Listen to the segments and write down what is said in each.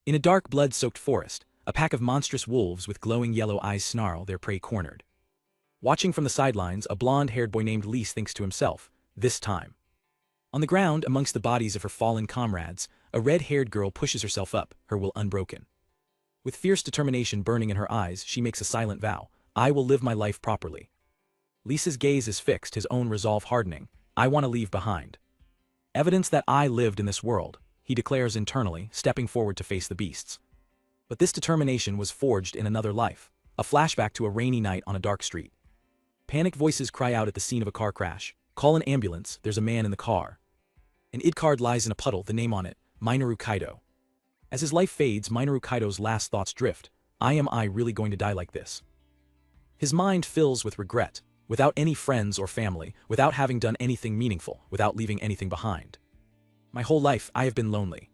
In a dark blood-soaked forest, a pack of monstrous wolves with glowing yellow eyes snarl, their prey cornered. Watching from the sidelines, a blonde-haired boy named Lise thinks to himself, this time. On the ground, amongst the bodies of her fallen comrades, a red-haired girl pushes herself up, her will unbroken. With fierce determination burning in her eyes, she makes a silent vow, I will live my life properly. Lisa's gaze is fixed, his own resolve hardening, I want to leave behind evidence that I lived in this world, he declares internally, stepping forward to face the beasts. But this determination was forged in another life, a flashback to a rainy night on a dark street. Panicked voices cry out at the scene of a car crash, call an ambulance, there's a man in the car. An ID card lies in a puddle, the name on it, Minoru Kaido. As his life fades, Minoru Kaido's last thoughts drift, am I really going to die like this? His mind fills with regret, without any friends or family, without having done anything meaningful, without leaving anything behind. My whole life, I have been lonely.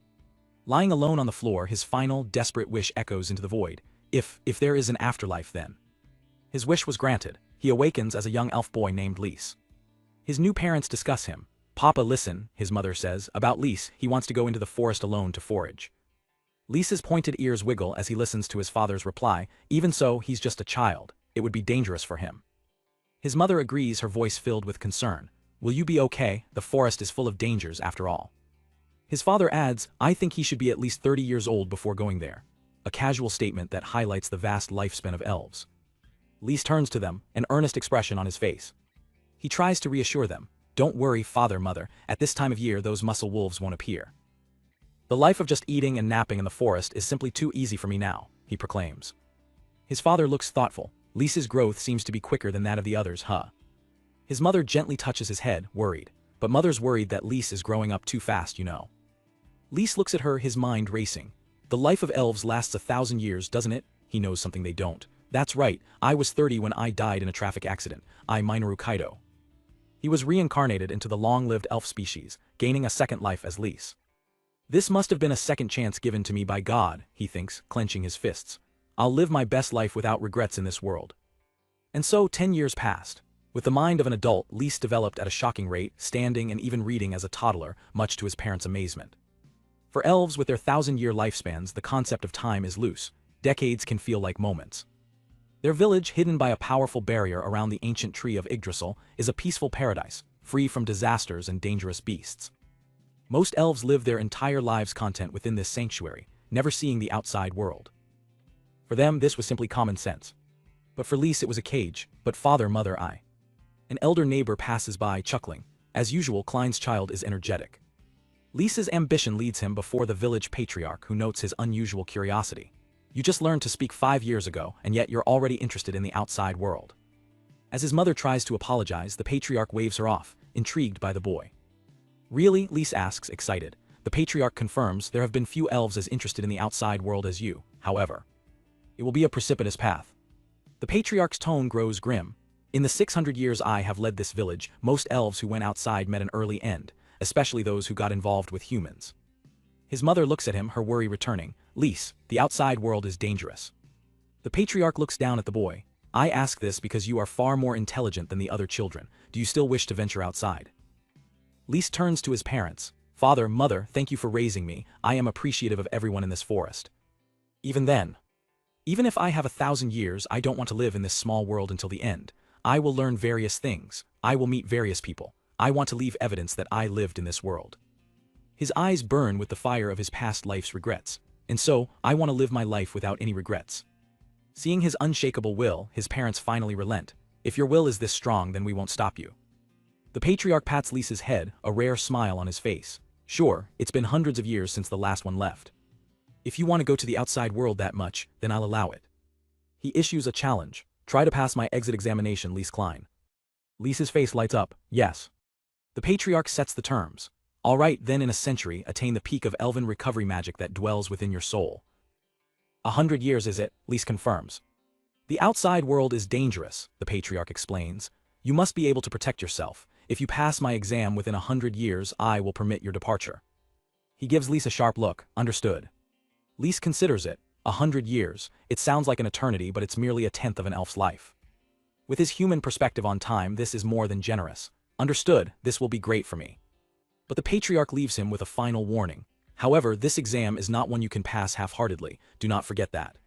Lying alone on the floor, his final, desperate wish echoes into the void, if there is an afterlife then. His wish was granted, he awakens as a young elf boy named Lise. His new parents discuss him. Papa, listen, his mother says, about Lise, he wants to go into the forest alone to forage. Lise's pointed ears wiggle as he listens to his father's reply, even so, he's just a child, it would be dangerous for him. His mother agrees, her voice filled with concern. Will you be okay? The forest is full of dangers after all. His father adds, I think he should be at least 30 years old before going there. A casual statement that highlights the vast lifespan of elves. Lise turns to them, an earnest expression on his face. He tries to reassure them. Don't worry, father, mother, at this time of year those muscle wolves won't appear. The life of just eating and napping in the forest is simply too easy for me now, he proclaims. His father looks thoughtful. Lisa's growth seems to be quicker than that of the others, huh? His mother gently touches his head, worried. But mother's worried that Lise is growing up too fast, you know. Lise looks at her, his mind racing. The life of elves lasts 1,000 years, doesn't it? He knows something they don't. That's right, I was 30 when I died in a traffic accident. Minoru Kaido. He was reincarnated into the long-lived elf species, gaining a second life as Lise. This must have been a second chance given to me by God, he thinks, clenching his fists. I'll live my best life without regrets in this world. And so 10 years passed. With the mind of an adult, Lise developed at a shocking rate, standing and even reading as a toddler, much to his parents' amazement. For elves with their 1,000-year lifespans, the concept of time is loose. Decades can feel like moments. Their village, hidden by a powerful barrier around the ancient tree of Yggdrasil, is a peaceful paradise, free from disasters and dangerous beasts. Most elves live their entire lives content within this sanctuary, never seeing the outside world. For them, this was simply common sense. But for Lise, it was a cage. But father, mother, An elder neighbor passes by, chuckling. As usual, Klein's child is energetic. Lisa's ambition leads him before the village patriarch, who notes his unusual curiosity. You just learned to speak 5 years ago, and yet you're already interested in the outside world. As his mother tries to apologize, the patriarch waves her off, intrigued by the boy. Really? Lise asks, excited. The patriarch confirms there have been few elves as interested in the outside world as you, however. It will be a precipitous path. The patriarch's tone grows grim. In the 600 years I have led this village, most elves who went outside met an early end, especially those who got involved with humans. His mother looks at him, her worry returning. Lise, the outside world is dangerous. The patriarch looks down at the boy. I ask this because you are far more intelligent than the other children. Do you still wish to venture outside? Lise turns to his parents. Father, mother, thank you for raising me. I am appreciative of everyone in this forest. Even then. Even if I have 1,000 years, I don't want to live in this small world until the end. I will learn various things. I will meet various people. I want to leave evidence that I lived in this world. His eyes burn with the fire of his past life's regrets. And so, I want to live my life without any regrets. Seeing his unshakable will, his parents finally relent. If your will is this strong, then we won't stop you. The patriarch pats Lisa's head, a rare smile on his face. Sure, it's been hundreds of years since the last one left. If you want to go to the outside world that much, then I'll allow it. He issues a challenge. Try to pass my exit examination, Lise Klein. Lisa's face lights up. Yes. The patriarch sets the terms. All right, then in a century, attain the peak of elven recovery magic that dwells within your soul. 100 years is it, Lise confirms. The outside world is dangerous, the patriarch explains. You must be able to protect yourself. If you pass my exam within 100 years, I will permit your departure. He gives Lise a sharp look. Understood. Lise considers it. 100 years. It sounds like an eternity, but it's merely a tenth of an elf's life. With his human perspective on time, this is more than generous. Understood, this will be great for me. But the patriarch leaves him with a final warning. However, this exam is not one you can pass half-heartedly, do not forget that.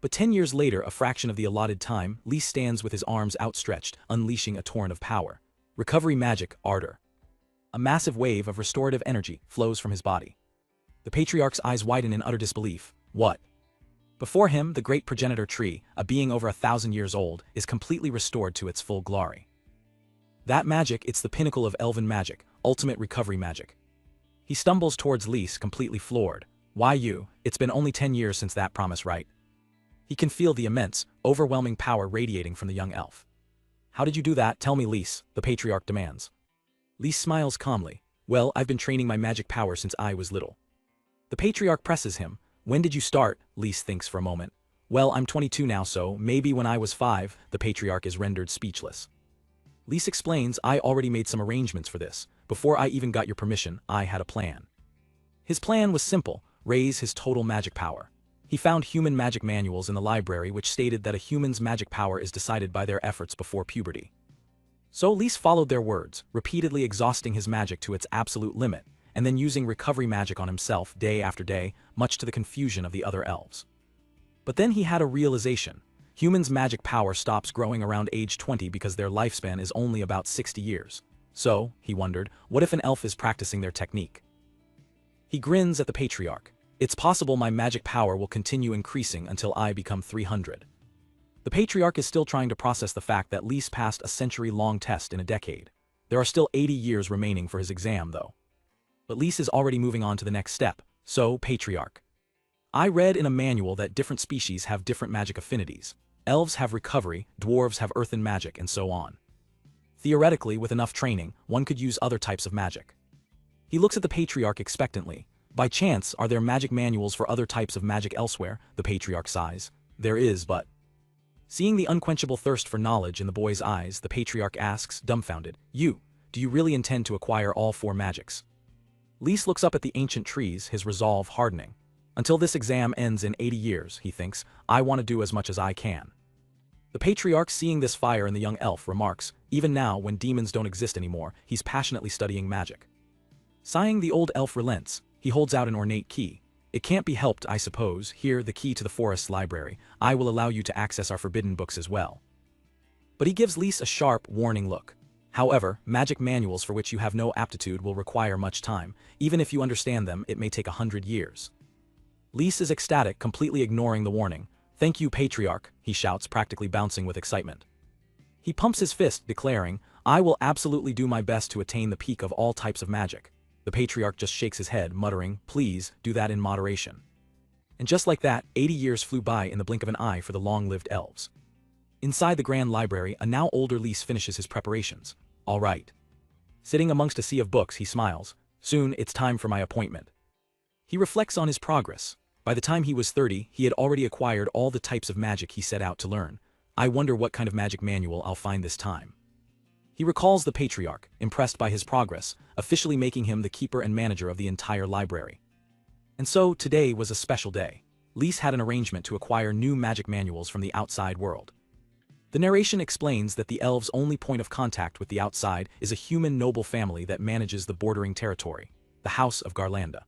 But 10 years later, a fraction of the allotted time, Lise stands with his arms outstretched, unleashing a torrent of power. Recovery magic, ardor. A massive wave of restorative energy flows from his body. The patriarch's eyes widen in utter disbelief. What? Before him, the great progenitor tree, a being over 1,000 years old, is completely restored to its full glory. That magic, it's the pinnacle of elven magic, ultimate recovery magic. He stumbles towards Lise, completely floored. Why you? It's been only 10 years since that promise, right? He can feel the immense, overwhelming power radiating from the young elf. How did you do that? Tell me, Lise, the patriarch demands. Lise smiles calmly. Well, I've been training my magic power since I was little. The patriarch presses him. When did you start? Lise thinks for a moment. Well, I'm 22 now, so maybe when I was 5, the patriarch is rendered speechless. Lise explains, I already made some arrangements for this. Before I even got your permission, I had a plan. His plan was simple, raise his total magic power. He found human magic manuals in the library which stated that a human's magic power is decided by their efforts before puberty. So Lise followed their words, repeatedly exhausting his magic to its absolute limit, and then using recovery magic on himself day after day, much to the confusion of the other elves. But then he had a realization. Humans' magic power stops growing around age 20 because their lifespan is only about 60 years. So, he wondered, what if an elf is practicing their technique? He grins at the patriarch. It's possible my magic power will continue increasing until I become 300. The patriarch is still trying to process the fact that Lise passed a century-long test in a decade. There are still 80 years remaining for his exam, though. But Lise is already moving on to the next step. So, patriarch. I read in a manual that different species have different magic affinities. Elves have recovery, dwarves have earthen magic, and so on. Theoretically, with enough training, one could use other types of magic. He looks at the patriarch expectantly. By chance, are there magic manuals for other types of magic elsewhere? The patriarch sighs. There is, but... Seeing the unquenchable thirst for knowledge in the boy's eyes, the patriarch asks, dumbfounded, do you really intend to acquire all 4 magics? Lise looks up at the ancient trees, his resolve hardening. Until this exam ends in 80 years, he thinks, I want to do as much as I can. The patriarch, seeing this fire in the young elf, remarks, even now, when demons don't exist anymore, he's passionately studying magic. Sighing, the old elf relents. He holds out an ornate key. It can't be helped, I suppose. Here, the key to the forest's library. I will allow you to access our forbidden books as well. But he gives Lise a sharp, warning look. However, magic manuals for which you have no aptitude will require much time. Even if you understand them, it may take 100 years. Lise is ecstatic, completely ignoring the warning. Thank you, patriarch, he shouts, practically bouncing with excitement. He pumps his fist, declaring, I will absolutely do my best to attain the peak of all types of magic. The patriarch just shakes his head, muttering, please, do that in moderation. And just like that, 80 years flew by in the blink of an eye for the long-lived elves. Inside the grand library, a now older Lise finishes his preparations. All right. Sitting amongst a sea of books, he smiles. Soon, it's time for my appointment. He reflects on his progress. By the time he was 30, he had already acquired all the types of magic he set out to learn. I wonder what kind of magic manual I'll find this time. He recalls the patriarch, impressed by his progress, officially making him the keeper and manager of the entire library. And so, today was a special day. Lise had an arrangement to acquire new magic manuals from the outside world. The narration explains that the elves' only point of contact with the outside is a human noble family that manages the bordering territory, the House of Garlanda.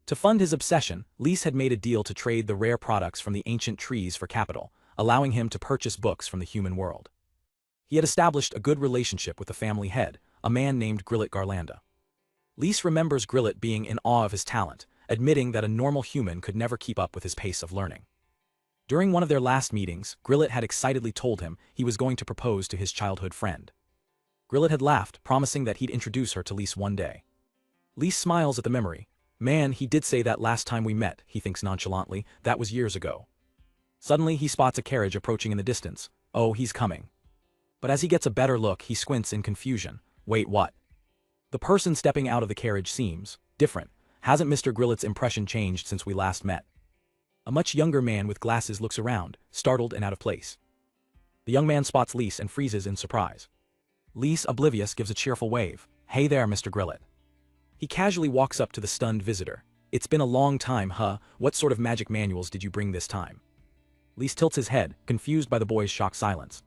To fund his obsession, Lise had made a deal to trade the rare products from the ancient trees for capital, allowing him to purchase books from the human world. He had established a good relationship with the family head, a man named Grillet Garlanda. Lise remembers Grillet being in awe of his talent, admitting that a normal human could never keep up with his pace of learning. During one of their last meetings, Grillet had excitedly told him he was going to propose to his childhood friend. Grillet had laughed, promising that he'd introduce her to Lise one day. Lise smiles at the memory. Man, he did say that last time we met, he thinks nonchalantly, that was years ago. Suddenly he spots a carriage approaching in the distance. Oh, he's coming. But as he gets a better look, he squints in confusion. Wait, what? The person stepping out of the carriage seems different. Hasn't Mr. Grillet's impression changed since we last met? A much younger man with glasses looks around, startled and out of place. The young man spots Lise and freezes in surprise. Lise, oblivious, gives a cheerful wave. Hey there, Mr. Grillet. He casually walks up to the stunned visitor. It's been a long time, huh? What sort of magic manuals did you bring this time? Lise tilts his head, confused by the boy's shocked silence.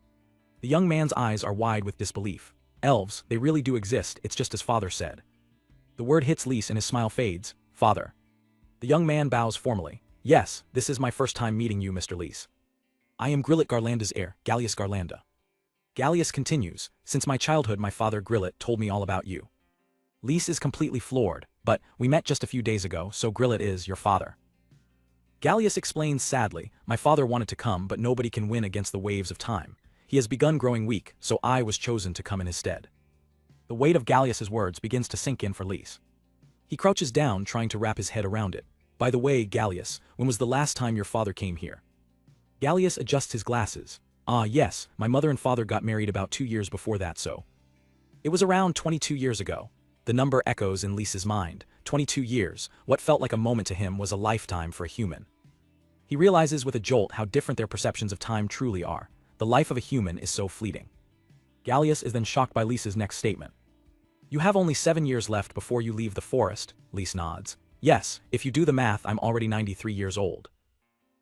The young man's eyes are wide with disbelief. Elves, they really do exist, it's just as father said. The word hits Lise and his smile fades. Father. The young man bows formally. Yes, this is my first time meeting you, Mr. Lys. I am Grillet Garlanda's heir, Gallius Garlanda. Gallius continues, since my childhood my father Grillet told me all about you. Lys is completely floored, but we met just a few days ago, so Grillet is your father. Gallius explains sadly, my father wanted to come but nobody can win against the waves of time. He has begun growing weak, so I was chosen to come in his stead. The weight of Gallius's words begins to sink in for Lys. He crouches down trying to wrap his head around it. By the way, Gallius, when was the last time your father came here? Gallius adjusts his glasses. Ah yes, my mother and father got married about 2 years before that so. It was around 22 years ago. The number echoes in Lys's mind. 22 years, what felt like a moment to him was a lifetime for a human. He realizes with a jolt how different their perceptions of time truly are. The life of a human is so fleeting. Gallius is then shocked by Lys's next statement. You have only 7 years left before you leave the forest, Lys nods. Yes, if you do the math I'm already 93 years old.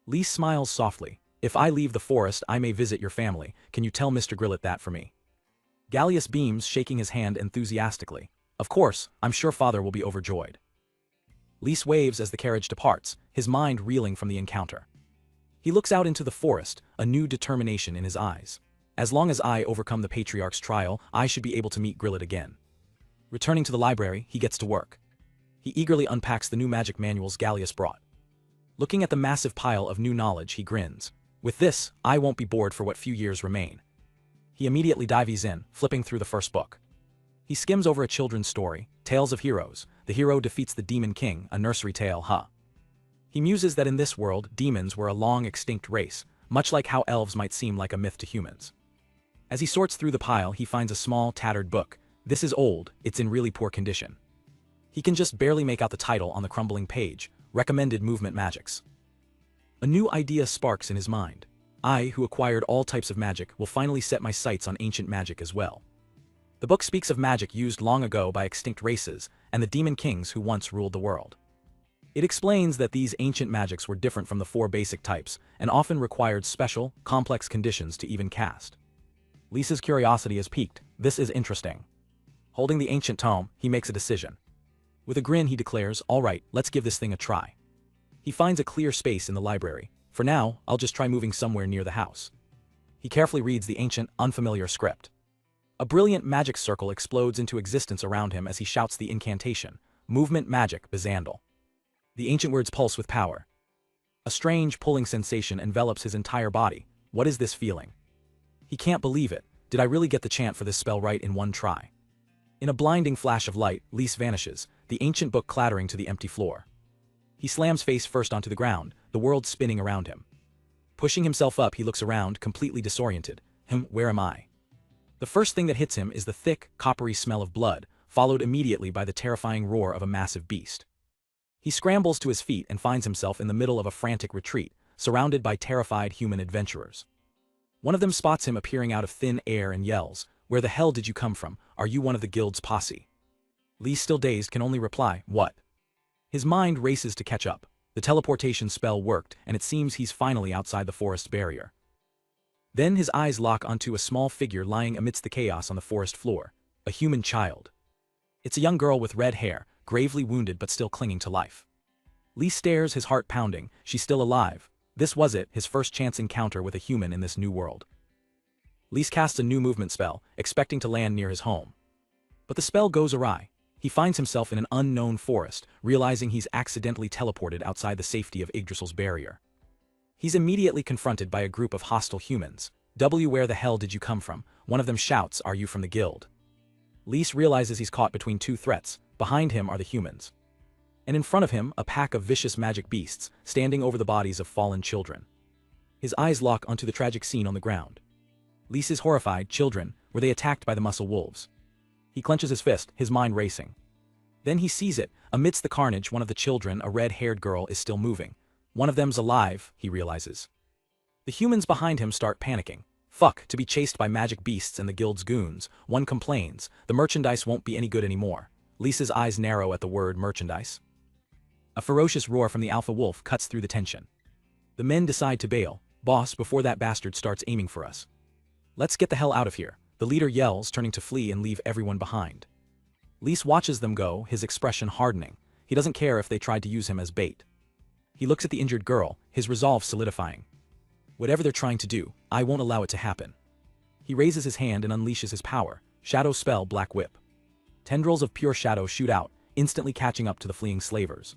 Lys smiles softly. If I leave the forest I may visit your family, can you tell Mr. Grillet that for me? Gallius beams, shaking his hand enthusiastically. Of course, I'm sure father will be overjoyed. Lys waves as the carriage departs, his mind reeling from the encounter. He looks out into the forest, a new determination in his eyes. As long as I overcome the patriarch's trial, I should be able to meet Grillet again. Returning to the library, he gets to work. He eagerly unpacks the new magic manuals Gallius brought. Looking at the massive pile of new knowledge, he grins. With this, I won't be bored for what few years remain. He immediately dives in, flipping through the first book. He skims over a children's story, Tales of Heroes. The hero defeats the Demon King, a nursery tale, He muses that in this world, demons were a long-extinct race, much like how elves might seem like a myth to humans. As he sorts through the pile, he finds a small, tattered book. This is old, it's in really poor condition. He can just barely make out the title on the crumbling page, Recommended Movement Magics. A new idea sparks in his mind. I, who acquired all types of magic, will finally set my sights on ancient magic as well. The book speaks of magic used long ago by extinct races and the demon kings who once ruled the world. It explains that these ancient magics were different from the 4 basic types and often required special, complex conditions to even cast. Lys's curiosity is piqued. This is interesting. Holding the ancient tome, he makes a decision. With a grin he declares, all right, let's give this thing a try. He finds a clear space in the library. For now, I'll just try moving somewhere near the house. He carefully reads the ancient, unfamiliar script. A brilliant magic circle explodes into existence around him as he shouts the incantation, Movement Magic Bizandal. The ancient words pulse with power. A strange, pulling sensation envelops his entire body. What is this feeling? He can't believe it. Did I really get the chant for this spell right in one try? In a blinding flash of light, Lys vanishes, the ancient book clattering to the empty floor. He slams face first onto the ground, the world spinning around him. Pushing himself up, he looks around, completely disoriented. Where am I? The first thing that hits him is the thick, coppery smell of blood, followed immediately by the terrifying roar of a massive beast. He scrambles to his feet and finds himself in the middle of a frantic retreat, surrounded by terrified human adventurers. One of them spots him appearing out of thin air and yells, "Where the hell did you come from? Are you one of the guild's posse?" Lys, still dazed, can only reply, "What?" His mind races to catch up. The teleportation spell worked, and it seems he's finally outside the forest barrier. Then his eyes lock onto a small figure lying amidst the chaos on the forest floor. A human child. It's a young girl with red hair, gravely wounded but still clinging to life. Lys stares, his heart pounding. She's still alive. This was it, his first chance encounter with a human in this new world. Lys casts a new movement spell, expecting to land near his home. But the spell goes awry. He finds himself in an unknown forest, realizing he's accidentally teleported outside the safety of Yggdrasil's barrier. He's immediately confronted by a group of hostile humans. Where the hell did you come from? One of them shouts, "Are you from the guild?" Lys realizes he's caught between 2 threats. Behind him are the humans. And in front of him, a pack of vicious magic beasts, standing over the bodies of fallen children. His eyes lock onto the tragic scene on the ground. Lys is horrified. Children, were they attacked by the muscle wolves? He clenches his fist, his mind racing. Then he sees it. Amidst the carnage, one of the children, a red-haired girl, is still moving. One of them's alive, he realizes. The humans behind him start panicking. Fuck, to be chased by magic beasts and the guild's goons. One complains, the merchandise won't be any good anymore. Lys's eyes narrow at the word merchandise. A ferocious roar from the alpha wolf cuts through the tension. The men decide to bail. Boss, before that bastard starts aiming for us. Let's get the hell out of here, the leader yells, turning to flee and leave everyone behind. Lys watches them go, his expression hardening. he doesn't care if they tried to use him as bait. He looks at the injured girl, his resolve solidifying. Whatever they're trying to do, I won't allow it to happen. He raises his hand and unleashes his power, shadow spell Black Whip. Tendrils of pure shadow shoot out, instantly catching up to the fleeing slavers.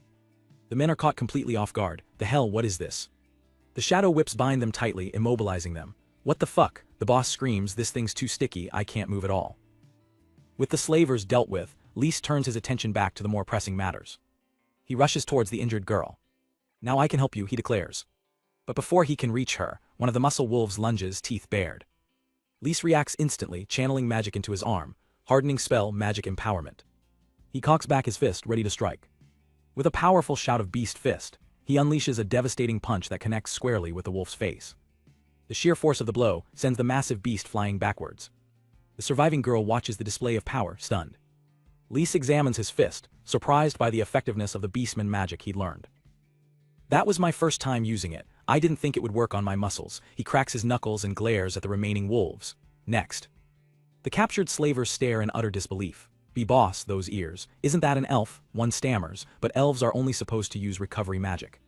The men are caught completely off guard. The hell, what is this? The shadow whips bind them tightly, immobilizing them. What the fuck? The boss screams, this thing's too sticky, I can't move at all. With the slavers dealt with, Lise turns his attention back to the more pressing matters. He rushes towards the injured girl. Now I can help you, he declares. But before he can reach her, one of the muscle wolves lunges, teeth bared. Lise reacts instantly, channeling magic into his arm, hardening spell Magic Empowerment. He cocks back his fist, ready to strike. With a powerful shout of Beast Fist, he unleashes a devastating punch that connects squarely with the wolf's face. The sheer force of the blow sends the massive beast flying backwards. The surviving girl watches the display of power, stunned. Lise examines his fist, surprised by the effectiveness of the beastman magic he'd learned. That was my first time using it. I didn't think it would work on my muscles. He cracks his knuckles and glares at the remaining wolves. Next. The captured slavers stare in utter disbelief. Be boss, those ears. Isn't that an elf? One stammers, but elves are only supposed to use recovery magic.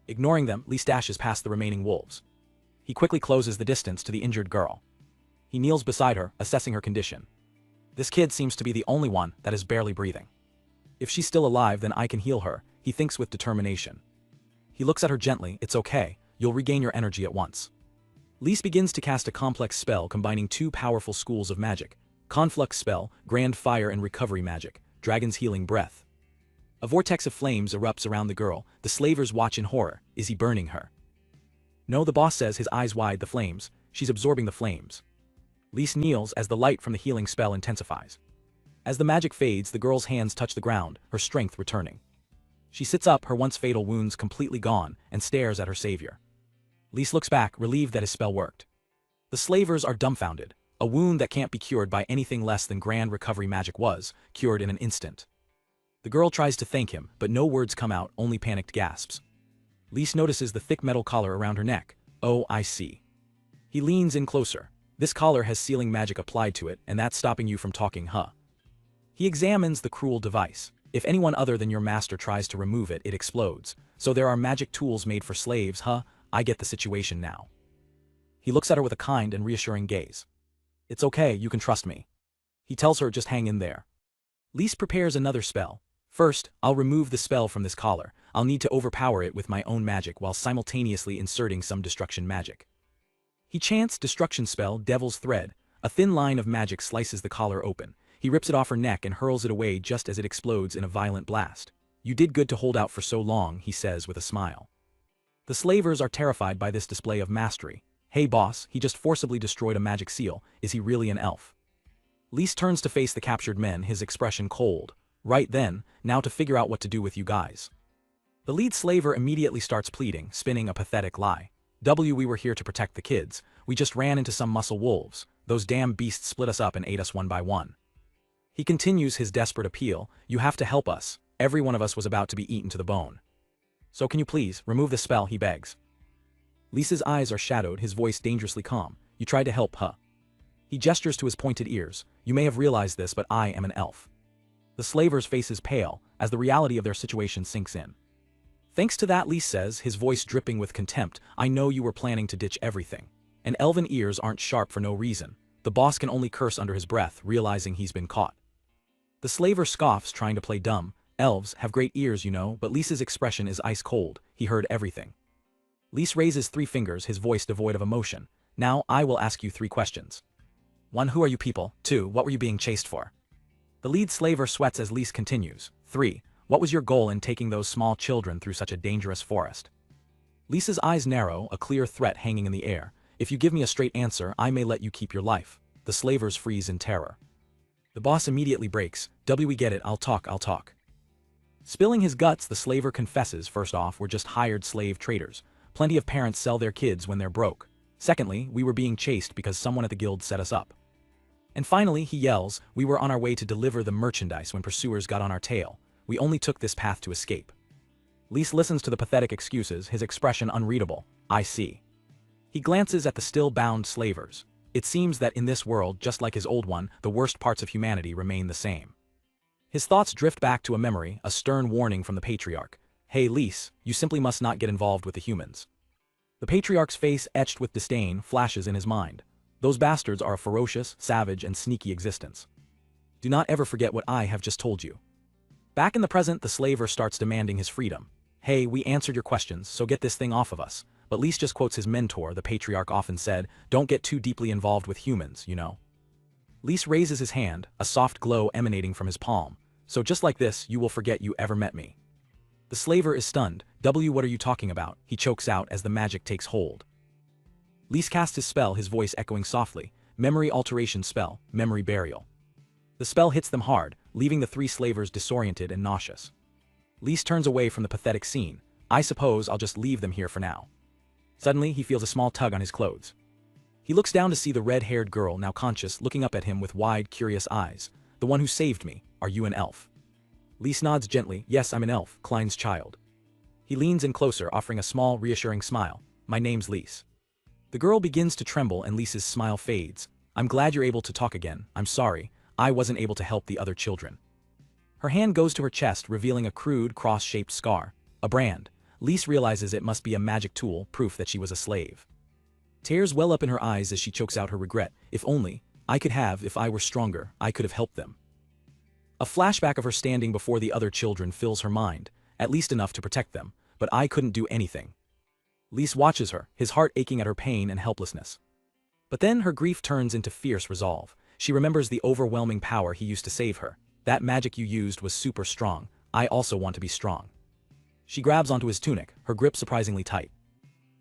Ignoring them, Lise dashes past the remaining wolves. He quickly closes the distance to the injured girl. He kneels beside her, assessing her condition. This kid seems to be the only one that is barely breathing. If she's still alive, then I can heal her, he thinks with determination. He looks at her gently. It's okay, you'll regain your energy at once. Lise begins to cast a complex spell combining two powerful schools of magic. Conflux spell, Grand Fire and Recovery magic, Dragon's Healing Breath. A vortex of flames erupts around the girl. The slavers watch in horror. Is he burning her? No, the boss says, his eyes wide. The flames. She's absorbing the flames. Lise kneels as the light from the healing spell intensifies. As the magic fades, the girl's hands touch the ground, her strength returning. She sits up, her once fatal wounds completely gone, and stares at her savior. Lise looks back, relieved that his spell worked. The slavers are dumbfounded. A wound that can't be cured by anything less than grand recovery magic was cured in an instant. The girl tries to thank him, but no words come out, only panicked gasps. Lise notices the thick metal collar around her neck. Oh, I see. He leans in closer. This collar has sealing magic applied to it, and that's stopping you from talking, huh? He examines the cruel device. If anyone other than your master tries to remove it, it explodes. So there are magic tools made for slaves, huh? I get the situation now. He looks at her with a kind and reassuring gaze. It's okay, you can trust me. He tells her, just hang in there. Lise prepares another spell. First, I'll remove the spell from this collar. I'll need to overpower it with my own magic while simultaneously inserting some destruction magic. He chants destruction spell, Devil's Thread. A thin line of magic slices the collar open. He rips it off her neck and hurls it away just as it explodes in a violent blast. You did good to hold out for so long, he says with a smile. The slavers are terrified by this display of mastery. Hey boss, he just forcibly destroyed a magic seal. Is he really an elf? Lise turns to face the captured men, his expression cold. Right then, now to figure out what to do with you guys. The lead slaver immediately starts pleading, spinning a pathetic lie. We were here to protect the kids. We just ran into some muscle wolves. Those damn beasts split us up and ate us one by one. He continues his desperate appeal. You have to help us. Every one of us was about to be eaten to the bone. So can you please remove the spell, he begs. Lisa's eyes are shadowed, his voice dangerously calm. You tried to help, huh? He gestures to his pointed ears. You may have realized this, but I am an elf. The slavers' faces pale, as the reality of their situation sinks in. Thanks to that, Lise says, his voice dripping with contempt, I know you were planning to ditch everything. And elven ears aren't sharp for no reason. The boss can only curse under his breath, realizing he's been caught. The slaver scoffs, trying to play dumb. Elves have great ears, you know, but Lisa's expression is ice cold. He heard everything. Lise raises 3 fingers, his voice devoid of emotion. Now, I will ask you 3 questions. 1. Who are you people? 2. What were you being chased for? The lead slaver sweats as Lise continues. 3. What was your goal in taking those small children through such a dangerous forest? Lisa's eyes narrow, a clear threat hanging in the air. If you give me a straight answer, I may let you keep your life. The slavers freeze in terror. The boss immediately breaks. We get it, I'll talk. Spilling his guts, the slaver confesses, first off, we're just hired slave traders. Plenty of parents sell their kids when they're broke. Secondly, we were being chased because someone at the guild set us up. And finally, he yells, we were on our way to deliver the merchandise when pursuers got on our tail. We only took this path to escape. Lise listens to the pathetic excuses, his expression unreadable. I see. He glances at the still bound slavers. It seems that in this world, just like his old one, the worst parts of humanity remain the same. His thoughts drift back to a memory, a stern warning from the Patriarch. Hey Lise, you simply must not get involved with the humans. The Patriarch's face etched with disdain flashes in his mind. Those bastards are a ferocious, savage, and sneaky existence. Do not ever forget what I have just told you. Back in the present, the slaver starts demanding his freedom. Hey, we answered your questions, so get this thing off of us. But Lise just quotes his mentor, the Patriarch often said, don't get too deeply involved with humans, you know. Lise raises his hand, a soft glow emanating from his palm. So just like this, you will forget you ever met me. The slaver is stunned. What are you talking about? He chokes out as the magic takes hold. Lise casts his spell, his voice echoing softly. Memory alteration spell, memory burial. The spell hits them hard, leaving the three slavers disoriented and nauseous. Lise turns away from the pathetic scene. I suppose I'll just leave them here for now. Suddenly, he feels a small tug on his clothes. He looks down to see the red-haired girl, now conscious, looking up at him with wide, curious eyes. The one who saved me. Are you an elf? Lise nods gently. Yes, I'm an elf, Klein's child. He leans in closer, offering a small, reassuring smile. My name's Lise. The girl begins to tremble and Lise's smile fades. I'm glad you're able to talk again. I'm sorry. I wasn't able to help the other children. Her hand goes to her chest, revealing a crude, cross-shaped scar. A brand. Lise realizes it must be a magic tool, proof that she was a slave. Tears well up in her eyes as she chokes out her regret. If only, if I were stronger, I could have helped them. A flashback of her standing before the other children fills her mind, at least enough to protect them, but I couldn't do anything. Lise watches her, his heart aching at her pain and helplessness. But then her grief turns into fierce resolve. She remembers the overwhelming power he used to save her. That magic you used was super strong. I also want to be strong. She grabs onto his tunic, her grip surprisingly tight.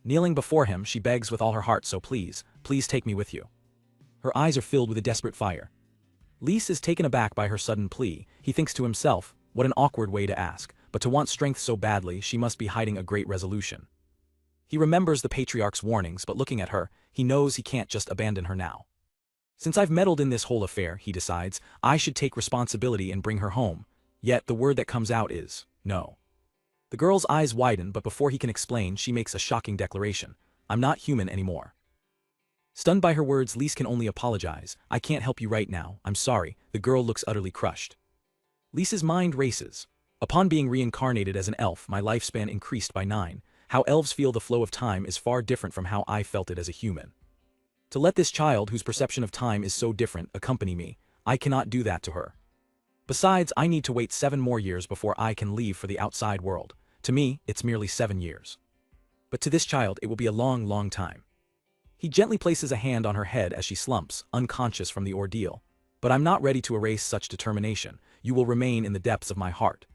Kneeling before him, she begs with all her heart, so please take me with you. Her eyes are filled with a desperate fire. Lise is taken aback by her sudden plea. He thinks to himself, what an awkward way to ask, but to want strength so badly, she must be hiding a great resolution. He remembers the Patriarch's warnings, but looking at her, he knows he can't just abandon her now. Since I've meddled in this whole affair, he decides, I should take responsibility and bring her home. Yet the word that comes out is, no. The girl's eyes widen, but before he can explain, she makes a shocking declaration. I'm not human anymore. Stunned by her words, Lise can only apologize. I can't help you right now, I'm sorry. The girl looks utterly crushed. Lise's mind races. Upon being reincarnated as an elf, my lifespan increased by 9. How elves feel the flow of time is far different from how I felt it as a human. To let this child, whose perception of time is so different, accompany me, I cannot do that to her. Besides, I need to wait 7 more years before I can leave for the outside world. To me, it's merely 7 years. But to this child, it will be a long, long time. He gently places a hand on her head as she slumps, unconscious from the ordeal. But I'm not ready to erase such determination. You will remain in the depths of my heart.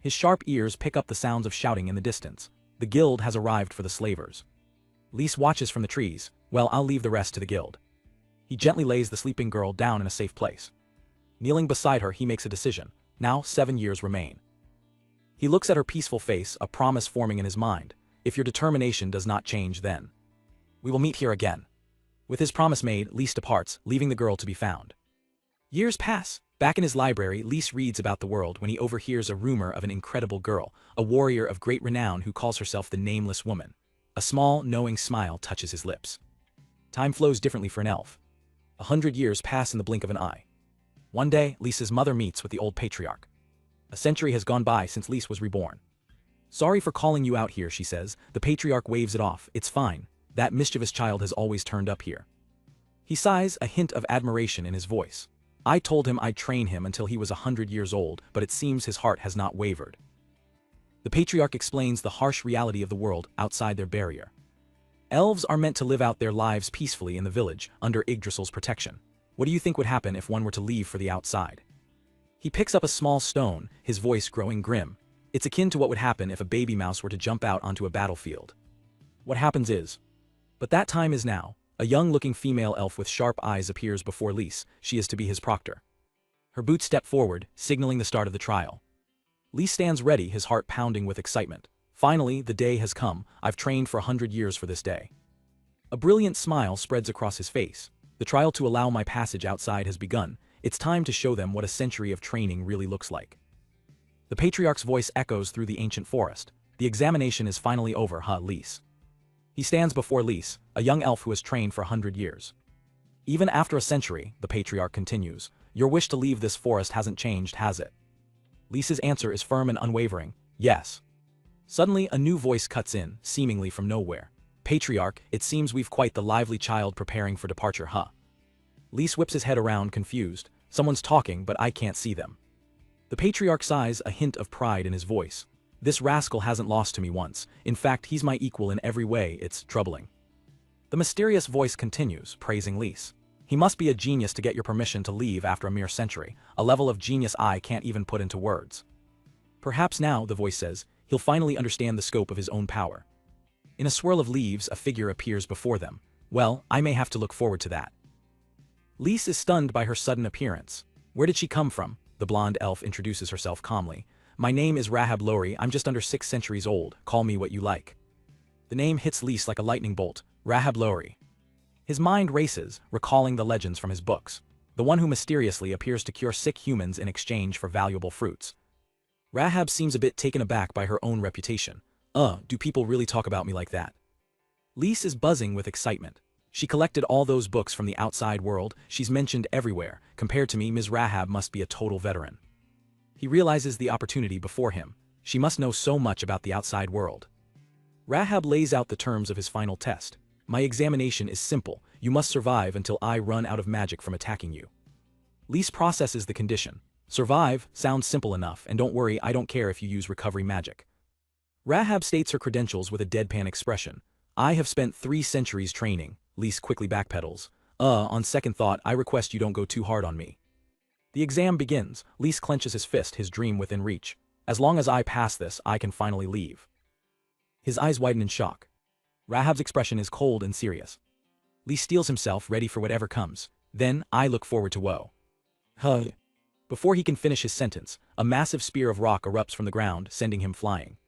His sharp ears pick up the sounds of shouting in the distance. The guild has arrived for the slavers. Lise watches from the trees. Well, I'll leave the rest to the guild. He gently lays the sleeping girl down in a safe place. Kneeling beside her, he makes a decision. Now 7 years remain. He looks at her peaceful face, a promise forming in his mind. If your determination does not change, then we will meet here again. With his promise made, Lise departs, leaving the girl to be found. Years pass. Back in his library, Lise reads about the world when he overhears a rumor of an incredible girl, a warrior of great renown who calls herself the Nameless Woman. A small, knowing smile touches his lips. Time flows differently for an elf. 100 years pass in the blink of an eye. One day, Lise's mother meets with the old patriarch. A century has gone by since Lise was reborn. Sorry for calling you out here, she says. The patriarch waves it off. It's fine. That mischievous child has always turned up here. He sighs, a hint of admiration in his voice. I told him I'd train him until he was 100 years old, but it seems his heart has not wavered. The patriarch explains the harsh reality of the world outside their barrier. Elves are meant to live out their lives peacefully in the village, under Yggdrasil's protection. What do you think would happen if one were to leave for the outside? He picks up a small stone, his voice growing grim. It's akin to what would happen if a baby mouse were to jump out onto a battlefield. What happens is. But that time is now. A young-looking female elf with sharp eyes appears before Lise. She is to be his proctor. Her boots step forward, signaling the start of the trial. Lise stands ready, his heart pounding with excitement. Finally, the day has come. I've trained for 100 years for this day. A brilliant smile spreads across his face. The trial to allow my passage outside has begun. It's time to show them what a century of training really looks like. The patriarch's voice echoes through the ancient forest. The examination is finally over, Lise. He stands before Lise, a young elf who has trained for 100 years. Even after a century, the patriarch continues, your wish to leave this forest hasn't changed, has it? Lisa's answer is firm and unwavering, yes. Suddenly, a new voice cuts in, seemingly from nowhere. Patriarch, it seems we've quite the lively child preparing for departure, huh? Lise whips his head around, confused. Someone's talking, but I can't see them. The Patriarch sighs, a hint of pride in his voice. This rascal hasn't lost to me once. In fact, he's my equal in every way. It's troubling. The mysterious voice continues, praising Lise. He must be a genius to get your permission to leave after a mere century, a level of genius I can't even put into words. Perhaps now, the voice says, he'll finally understand the scope of his own power. In a swirl of leaves, a figure appears before them. Well, I may have to look forward to that. Lise is stunned by her sudden appearance. Where did she come from? The blonde elf introduces herself calmly. My name is Rahab Lowry, I'm just under 6 centuries old, call me what you like. The name hits Lise like a lightning bolt, Rahab Lowry. His mind races, recalling the legends from his books. The one who mysteriously appears to cure sick humans in exchange for valuable fruits. Rahab seems a bit taken aback by her own reputation. Do people really talk about me like that? Lise is buzzing with excitement. She collected all those books from the outside world, she's mentioned everywhere. Compared to me, Ms. Rahab must be a total veteran. He realizes the opportunity before him. She must know so much about the outside world. Rahab lays out the terms of his final test. My examination is simple. You must survive until I run out of magic from attacking you. Lise processes the condition. Survive sounds simple enough, and don't worry, I don't care if you use recovery magic. Rahab states her credentials with a deadpan expression. I have spent 3 centuries training. Lise quickly backpedals. On second thought, I request you don't go too hard on me. The exam begins. Lise clenches his fist, his dream within reach. As long as I pass this, I can finally leave. His eyes widen in shock. Rahab's expression is cold and serious. Lise steels himself, ready for whatever comes. Then, I look forward to woe. Before he can finish his sentence, a massive spear of rock erupts from the ground, sending him flying.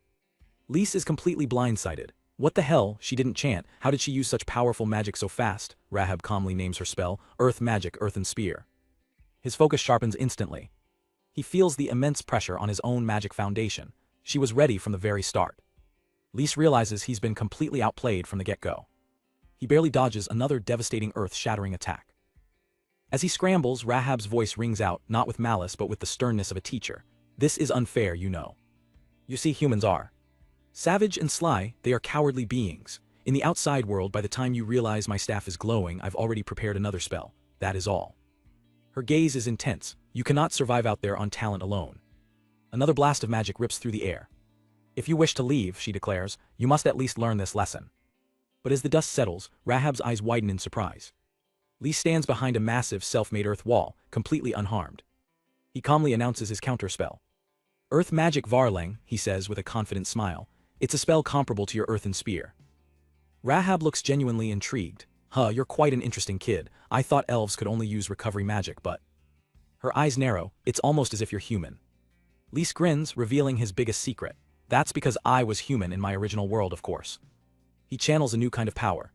Lise is completely blindsided. What the hell, she didn't chant, how did she use such powerful magic so fast? Rahab calmly names her spell, Earth Magic, Earthen Spear. His focus sharpens instantly. He feels the immense pressure on his own magic foundation. She was ready from the very start. Lise realizes he's been completely outplayed from the get-go. He barely dodges another devastating earth-shattering attack. As he scrambles, Rahab's voice rings out, not with malice but with the sternness of a teacher. This is unfair, you know. You see, humans are savage and sly, they are cowardly beings. In the outside world, by the time you realize my staff is glowing, I've already prepared another spell. That is all. Her gaze is intense. You cannot survive out there on talent alone. Another blast of magic rips through the air. If you wish to leave, she declares, you must at least learn this lesson. But as the dust settles, Rahab's eyes widen in surprise. Lise stands behind a massive self-made earth wall, completely unharmed. He calmly announces his counterspell. Earth Magic Varlang, he says with a confident smile. It's a spell comparable to your Earthen Spear. Rahab looks genuinely intrigued. You're quite an interesting kid. I thought elves could only use recovery magic, but... Her eyes narrow, it's almost as if you're human. Lise grins, revealing his biggest secret. That's because I was human in my original world, of course. He channels a new kind of power.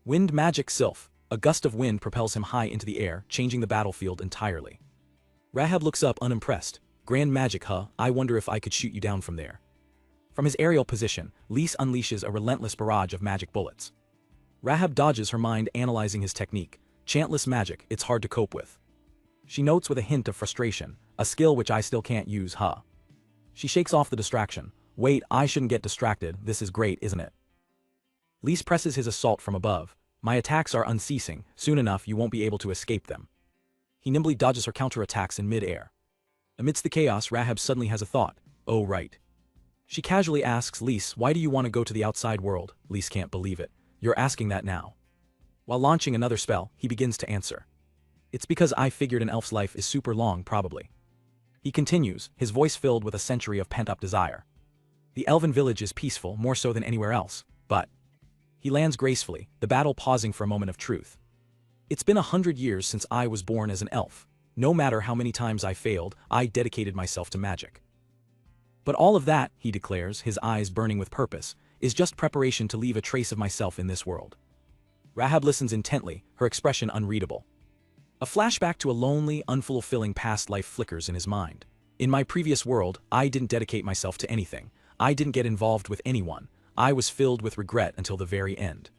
Wind Magic Sylph. A gust of wind propels him high into the air, changing the battlefield entirely. Rahab looks up unimpressed. Grand magic, I wonder if I could shoot you down from there. From his aerial position, Lise unleashes a relentless barrage of magic bullets. Rahab dodges, her mind analyzing his technique. Chantless magic, it's hard to cope with. She notes with a hint of frustration, a skill which I still can't use, She shakes off the distraction. Wait, I shouldn't get distracted, this is great, isn't it? Lise presses his assault from above. My attacks are unceasing, soon enough you won't be able to escape them. He nimbly dodges her counterattacks in mid-air. Amidst the chaos, Rahab suddenly has a thought. Oh right. She casually asks Lise, why do you want to go to the outside world? Lise can't believe it. You're asking that now. While launching another spell, he begins to answer. It's because I figured an elf's life is super long, probably. He continues, his voice filled with a century of pent-up desire. The elven village is peaceful, more so than anywhere else, but... He lands gracefully, the battle pausing for a moment of truth. It's been 100 years since I was born as an elf. No matter how many times I failed, I dedicated myself to magic. But all of that, he declares, his eyes burning with purpose, is just preparation to leave a trace of myself in this world. Rahab listens intently, her expression unreadable. A flashback to a lonely, unfulfilling past life flickers in his mind. In my previous world, I didn't dedicate myself to anything. I didn't get involved with anyone. I was filled with regret until the very end.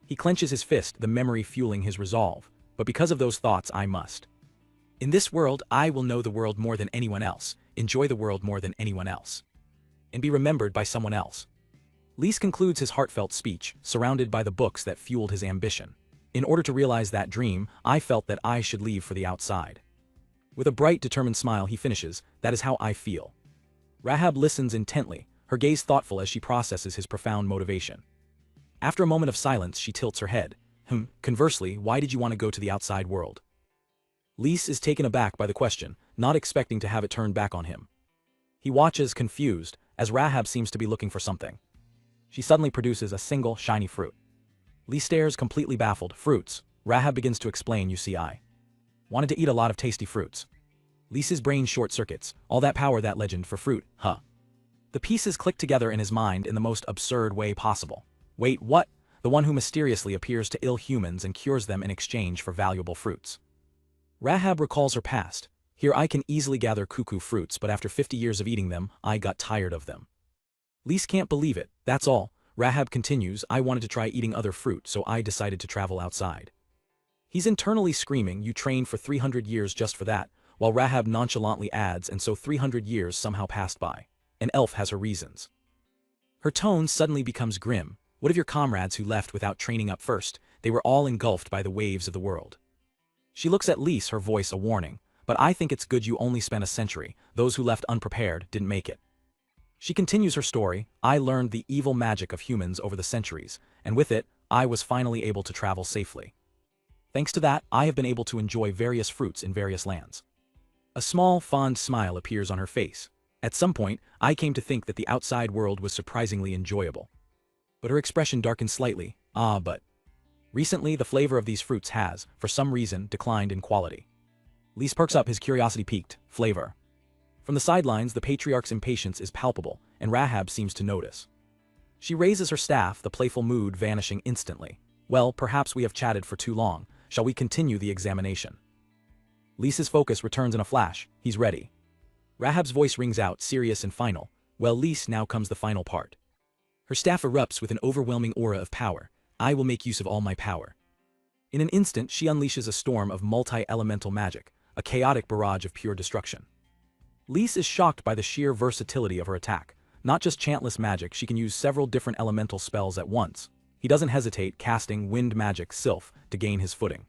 He clenches his fist, the memory fueling his resolve. But because of those thoughts, I must. In this world, I will know the world more than anyone else. enjoy the world more than anyone else, and be remembered by someone else. Lise concludes his heartfelt speech, surrounded by the books that fueled his ambition. In order to realize that dream, I felt that I should leave for the outside. With a bright, determined smile he finishes, that is how I feel. Rahab listens intently, her gaze thoughtful as she processes his profound motivation. After a moment of silence, she tilts her head. Conversely, why did you want to go to the outside world? Lise is taken aback by the question, not expecting to have it turned back on him. He watches, confused, as Rahab seems to be looking for something. She suddenly produces a single, shiny fruit. Lise stares, completely baffled. Fruits. Rahab begins to explain, you see, I wanted to eat a lot of tasty fruits. Lise's brain short-circuits. All that power, that legend for fruit, huh? The pieces click together in his mind in the most absurd way possible. Wait, what? The one who mysteriously appears to ill humans and cures them in exchange for valuable fruits. Rahab recalls her past. Here I can easily gather cuckoo fruits, but after 50 years of eating them, I got tired of them. Lise can't believe it, that's all. Rahab continues, I wanted to try eating other fruit, so I decided to travel outside. He's internally screaming, you trained for 300 years just for that, while Rahab nonchalantly adds, and so 300 years somehow passed by. An elf has her reasons. Her tone suddenly becomes grim. What of your comrades who left without training up first? They were all engulfed by the waves of the world. She looks at Lise, her voice a warning, but I think it's good you only spent a century. Those who left unprepared didn't make it. She continues her story, I learned the evil magic of humans over the centuries, and with it, I was finally able to travel safely. Thanks to that, I have been able to enjoy various fruits in various lands. A small, fond smile appears on her face. At some point, I came to think that the outside world was surprisingly enjoyable. But her expression darkened slightly. But recently the flavor of these fruits has, for some reason, declined in quality. Lise perks up, his curiosity piqued. Flavor. From the sidelines, the patriarch's impatience is palpable, and Rahab seems to notice. She raises her staff, the playful mood vanishing instantly. Well, perhaps we have chatted for too long. Shall we continue the examination? Lise's focus returns in a flash. He's ready. Rahab's voice rings out, serious and final. Well, Lise, now comes the final part. Her staff erupts with an overwhelming aura of power. I will make use of all my power. In an instant, she unleashes a storm of multi-elemental magic, a chaotic barrage of pure destruction. Lise is shocked by the sheer versatility of her attack. Not just chantless magic, she can use several different elemental spells at once. He doesn't hesitate, casting wind magic, Sylph, to gain his footing.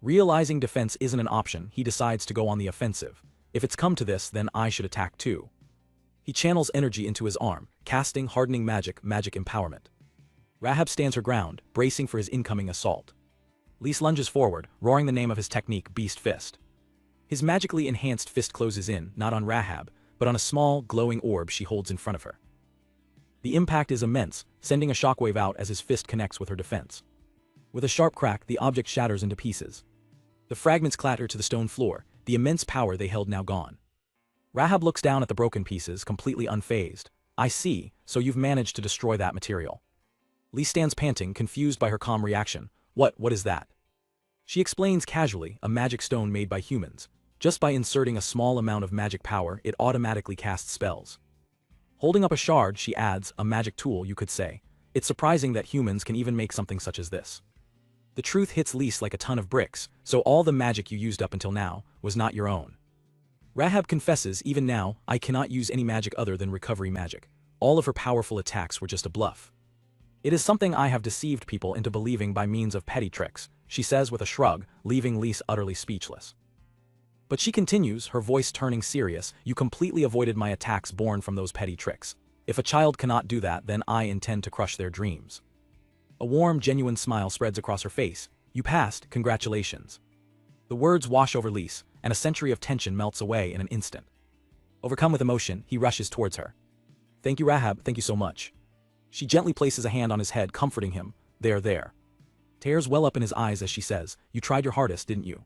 Realizing defense isn't an option, he decides to go on the offensive. If it's come to this, then I should attack too. He channels energy into his arm, casting hardening magic empowerment. Rahab stands her ground, bracing for his incoming assault. Lise lunges forward, roaring the name of his technique, Beast Fist. His magically enhanced fist closes in, not on Rahab, but on a small, glowing orb she holds in front of her. The impact is immense, sending a shockwave out as his fist connects with her defense. With a sharp crack, the object shatters into pieces. The fragments clatter to the stone floor, the immense power they held now gone. Rahab looks down at the broken pieces, completely unfazed. I see, so you've managed to destroy that material. Lise stands panting, confused by her calm reaction. What is that? She explains casually, a magic stone made by humans. Just by inserting a small amount of magic power, it automatically casts spells. Holding up a shard, she adds, a magic tool, you could say. It's surprising that humans can even make something such as this. The truth hits Lise like a ton of bricks, so all the magic you used up until now was not your own. Rahab confesses, even now, I cannot use any magic other than recovery magic. All of her powerful attacks were just a bluff. It is something I have deceived people into believing by means of petty tricks, she says with a shrug, leaving Lise utterly speechless. But she continues, her voice turning serious, you completely avoided my attacks born from those petty tricks. If a child cannot do that, then I intend to crush their dreams. A warm, genuine smile spreads across her face. You passed, congratulations. The words wash over Lise, and a century of tension melts away in an instant. Overcome with emotion, he rushes towards her. Thank you, Rahab, thank you so much. She gently places a hand on his head, comforting him. There. Tears well up in his eyes as she says, you tried your hardest, didn't you?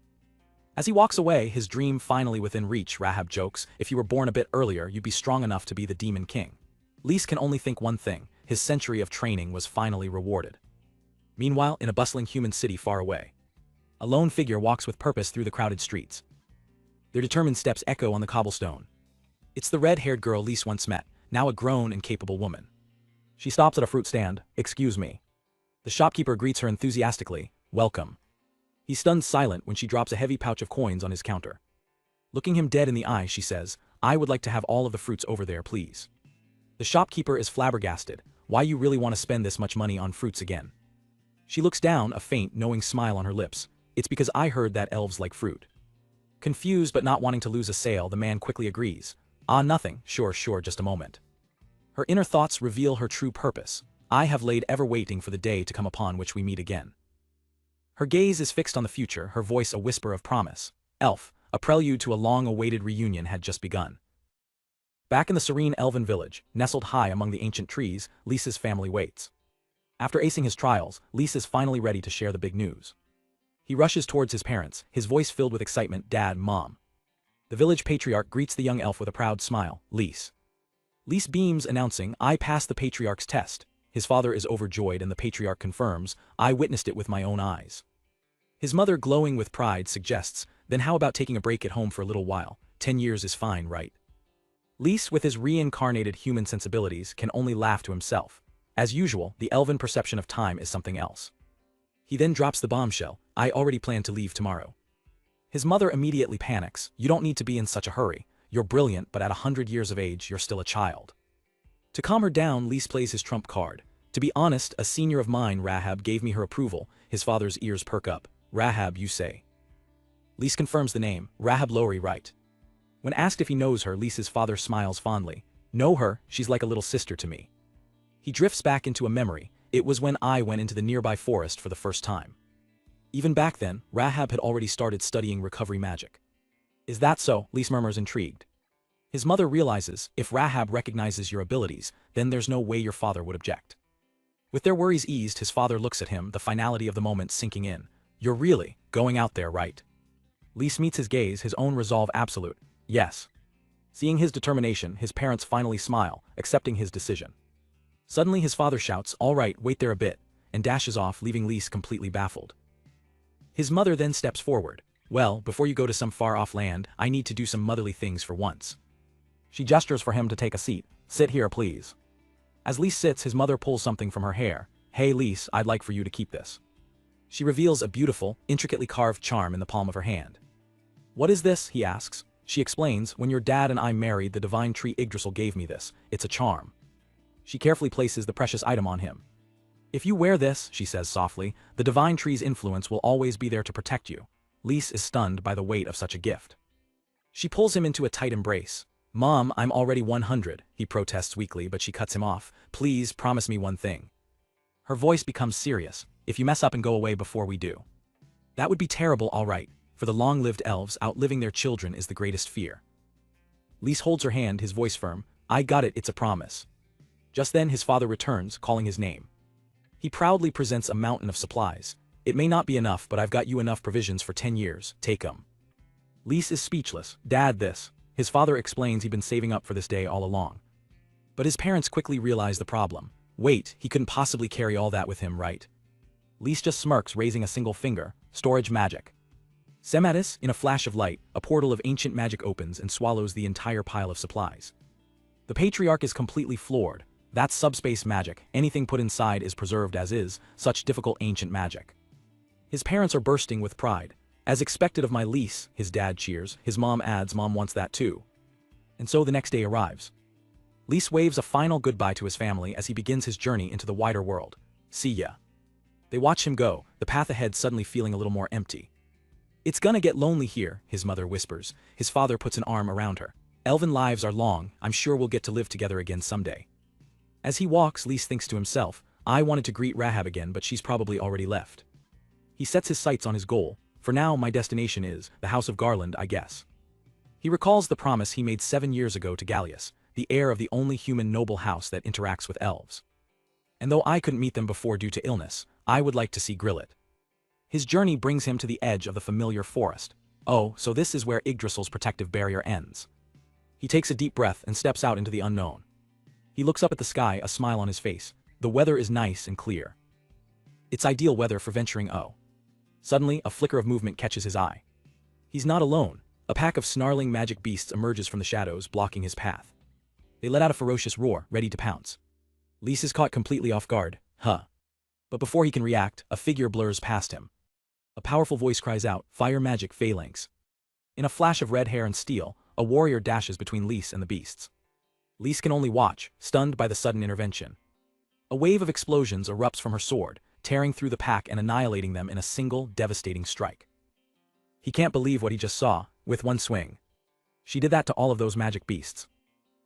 As he walks away, his dream finally within reach, Rahab jokes, if you were born a bit earlier, you'd be strong enough to be the Demon King. Lise can only think one thing, his century of training was finally rewarded. Meanwhile, in a bustling human city far away, a lone figure walks with purpose through the crowded streets. Their determined steps echo on the cobblestone. It's the red-haired girl Lise once met, now a grown and capable woman. She stops at a fruit stand. Excuse me. The shopkeeper greets her enthusiastically. Welcome. He stuns silent when she drops a heavy pouch of coins on his counter. Looking him dead in the eye, she says, I would like to have all of the fruits over there, please. The shopkeeper is flabbergasted. Why you really want to spend this much money on fruits again? She looks down, a faint, knowing smile on her lips. It's because I heard that elves like fruit. Confused but not wanting to lose a sale, the man quickly agrees. Ah, nothing, sure, just a moment. Her inner thoughts reveal her true purpose. I have laid ever waiting for the day to come upon which we meet again. Her gaze is fixed on the future, her voice a whisper of promise. Elf, a prelude to a long-awaited reunion had just begun. Back in the serene elven village, nestled high among the ancient trees, Lisa's family waits. After acing his trials, Lise is finally ready to share the big news. He rushes towards his parents, his voice filled with excitement. Dad, Mom. The village patriarch greets the young elf with a proud smile. Lise. Lise beams, announcing, I passed the patriarch's test. His father is overjoyed and the patriarch confirms, I witnessed it with my own eyes. His mother, glowing with pride, suggests, then how about taking a break at home for a little while? 10 years is fine, right? Lise, with his reincarnated human sensibilities, can only laugh to himself. As usual, the elven perception of time is something else. He then drops the bombshell, I already plan to leave tomorrow. His mother immediately panics, you don't need to be in such a hurry, you're brilliant but at 100 years of age you're still a child. To calm her down, Lise plays his trump card. To be honest, a senior of mine, Rahab, gave me her approval. His father's ears perk up. Rahab, you say? Lise confirms the name, Rahab Lowry, right? When asked if he knows her, Lise's father smiles fondly. Know her, she's like a little sister to me. He drifts back into a memory. It was when I went into the nearby forest for the first time. Even back then, Rahab had already started studying recovery magic. Is that so? Lise murmurs, intrigued. His mother realizes, if Rahab recognizes your abilities, then there's no way your father would object. With their worries eased, his father looks at him, the finality of the moment sinking in. You're really going out there, right? Lise meets his gaze, his own resolve absolute. Yes. Seeing his determination, his parents finally smile, accepting his decision. Suddenly his father shouts, all right, wait there a bit, and dashes off, leaving Lise completely baffled. His mother then steps forward. Well, before you go to some far-off land, I need to do some motherly things for once. She gestures for him to take a seat. Sit here, please. As Lise sits, his mother pulls something from her hair. Hey Lise, I'd like for you to keep this. She reveals a beautiful, intricately carved charm in the palm of her hand. What is this? He asks. She explains, when your dad and I married, the divine tree Yggdrasil gave me this. It's a charm. She carefully places the precious item on him. If you wear this, she says softly, the divine tree's influence will always be there to protect you. Lise is stunned by the weight of such a gift. She pulls him into a tight embrace. Mom, I'm already 100, he protests weakly, but she cuts him off. Please, promise me one thing. Her voice becomes serious. If you mess up and go away before we do. That would be terrible, all right. For the long-lived elves, outliving their children is the greatest fear. Lise holds her hand, his voice firm. I got it, it's a promise. Just then his father returns, calling his name. He proudly presents a mountain of supplies. It may not be enough, but I've got you enough provisions for 10 years, take 'em. Lise is speechless. Dad, this. His father explains he'd been saving up for this day all along. But his parents quickly realize the problem. Wait, he couldn't possibly carry all that with him, right? Lise just smirks, raising a single finger. Storage magic. Sematis, in a flash of light, a portal of ancient magic opens and swallows the entire pile of supplies. The patriarch is completely floored. That's subspace magic, anything put inside is preserved as is, such difficult ancient magic. His parents are bursting with pride. As expected of my Lise, his dad cheers, his mom adds mom wants that too. And so the next day arrives. Lise waves a final goodbye to his family as he begins his journey into the wider world. See ya. They watch him go, the path ahead suddenly feeling a little more empty. It's gonna get lonely here, his mother whispers. His father puts an arm around her. Elven lives are long, I'm sure we'll get to live together again someday. As he walks, Lise thinks to himself, I wanted to greet Rahab again, but she's probably already left. He sets his sights on his goal. For now, my destination is the House of Garland, I guess. He recalls the promise he made 7 years ago to Gallius, the heir of the only human noble house that interacts with elves. And though I couldn't meet them before due to illness, I would like to see Grillet. His journey brings him to the edge of the familiar forest. Oh, so this is where Yggdrasil's protective barrier ends. He takes a deep breath and steps out into the unknown. He looks up at the sky, a smile on his face. The weather is nice and clear. It's ideal weather for venturing. Suddenly, a flicker of movement catches his eye. He's not alone. A pack of snarling magic beasts emerges from the shadows, blocking his path. They let out a ferocious roar, ready to pounce. Lise is caught completely off guard. But before he can react, a figure blurs past him. A powerful voice cries out, Fire magic phalanx. In a flash of red hair and steel, a warrior dashes between Lise and the beasts. Lise can only watch, stunned by the sudden intervention. A wave of explosions erupts from her sword, tearing through the pack and annihilating them in a single, devastating strike. He can't believe what he just saw, with one swing. She did that to all of those magic beasts.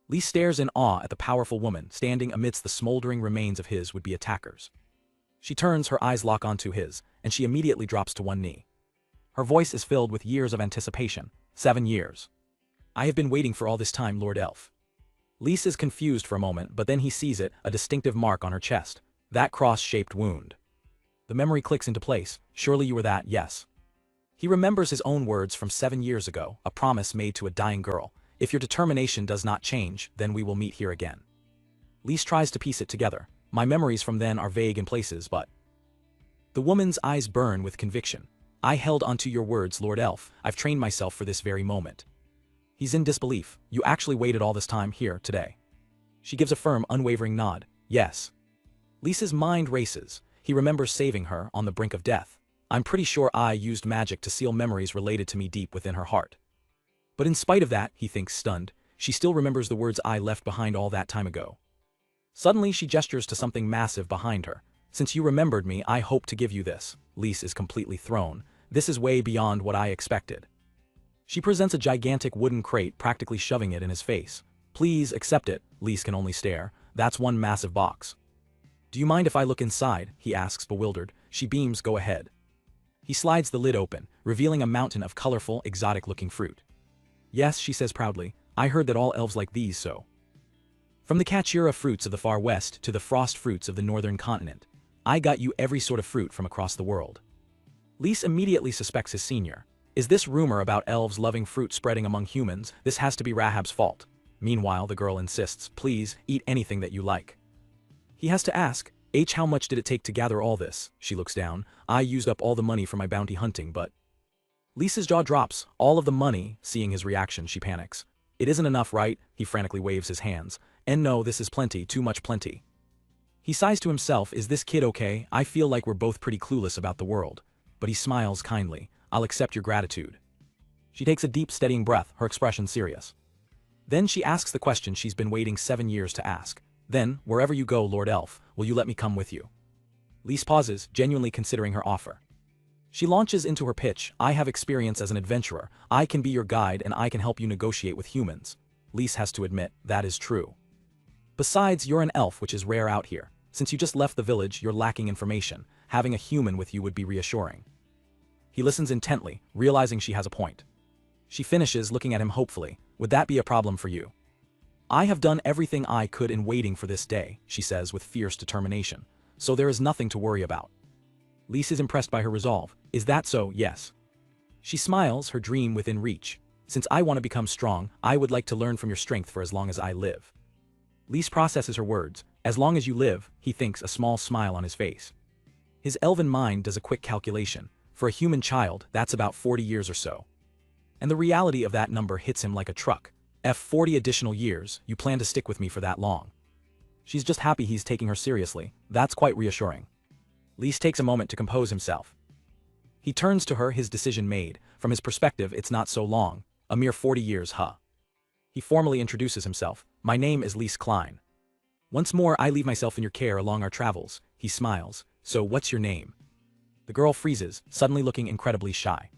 Lise stares in awe at the powerful woman standing amidst the smoldering remains of his would-be attackers. She turns, her eyes lock onto his, and she immediately drops to one knee. Her voice is filled with years of anticipation. 7 years. I have been waiting for all this time, Lord Elf. Lise is confused for a moment, but then he sees it, a distinctive mark on her chest. That cross-shaped wound. The memory clicks into place. Surely you were that, yes. He remembers his own words from 7 years ago, a promise made to a dying girl. If your determination does not change, then we will meet here again. Lise tries to piece it together. My memories from then are vague in places, but... The woman's eyes burn with conviction. I held onto your words, Lord Elf. I've trained myself for this very moment. He's in disbelief. You actually waited all this time here, today. She gives a firm, unwavering nod. Yes. Lisa's mind races. He remembers saving her on the brink of death. I'm pretty sure I used magic to seal memories related to me deep within her heart. But in spite of that, he thinks, stunned, she still remembers the words I left behind all that time ago. Suddenly she gestures to something massive behind her. Since you remembered me, I hope to give you this. Lise is completely thrown. This is way beyond what I expected. She presents a gigantic wooden crate, practically shoving it in his face. Please accept it. Lise can only stare. That's one massive box. Do you mind if I look inside? He asks, bewildered. She beams, go ahead. He slides the lid open, revealing a mountain of colorful, exotic-looking fruit. Yes, she says proudly, I heard that all elves like these so. From the Kachira fruits of the far west to the frost fruits of the northern continent, I got you every sort of fruit from across the world. Lise immediately suspects his senior. Is this rumor about elves loving fruit spreading among humans? This has to be Rahab's fault. Meanwhile, the girl insists, please, eat anything that you like. He has to ask, how much did it take to gather all this? She looks down. I used up all the money for my bounty hunting, but... Lisa's jaw drops. All of the money. Seeing his reaction, she panics. It isn't enough, right? He frantically waves his hands. And no, this is plenty, too much plenty. He sighs to himself, is this kid okay? I feel like we're both pretty clueless about the world. But he smiles kindly. I'll accept your gratitude. She takes a deep, steadying breath, her expression serious. Then she asks the question she's been waiting 7 years to ask. Then, wherever you go, Lord Elf, will you let me come with you? Lise pauses, genuinely considering her offer. She launches into her pitch. I have experience as an adventurer. I can be your guide and I can help you negotiate with humans. Lise has to admit, that is true. Besides, you're an elf, which is rare out here. Since you just left the village, you're lacking information. Having a human with you would be reassuring. He listens intently, realizing she has a point. She finishes, looking at him hopefully. Would that be a problem for you? I have done everything I could in waiting for this day, she says with fierce determination. So there is nothing to worry about. Lise is impressed by her resolve. Is that so? Yes. She smiles, her dream within reach. Since I want to become strong, I would like to learn from your strength for as long as I live. Lise processes her words. As long as you live, he thinks, a small smile on his face. His elven mind does a quick calculation. For a human child, that's about 40 years or so. And the reality of that number hits him like a truck. 40 additional years, you plan to stick with me for that long. She's just happy he's taking her seriously. That's quite reassuring. Lise takes a moment to compose himself. He turns to her, his decision made. From his perspective, it's not so long. A mere 40 years, huh? He formally introduces himself. My name is Lise Klein. Once more, I leave myself in your care along our travels. He smiles. So what's your name? The girl freezes, suddenly looking incredibly shy.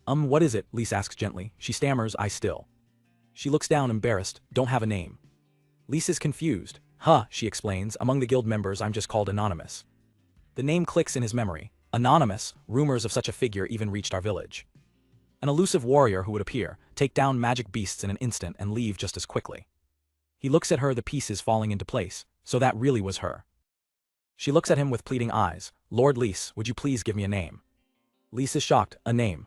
What is it? Lise asks gently. She stammers, I still. She looks down, embarrassed. Don't have a name. Lise is confused. She explains. Among the guild members, I'm just called Anonymous. The name clicks in his memory. Anonymous, rumors of such a figure even reached our village. An elusive warrior who would appear, take down magic beasts in an instant and leave just as quickly. He looks at her, the pieces falling into place. So that really was her. She looks at him with pleading eyes. Lord Lise, would you please give me a name? Lise is shocked. A name.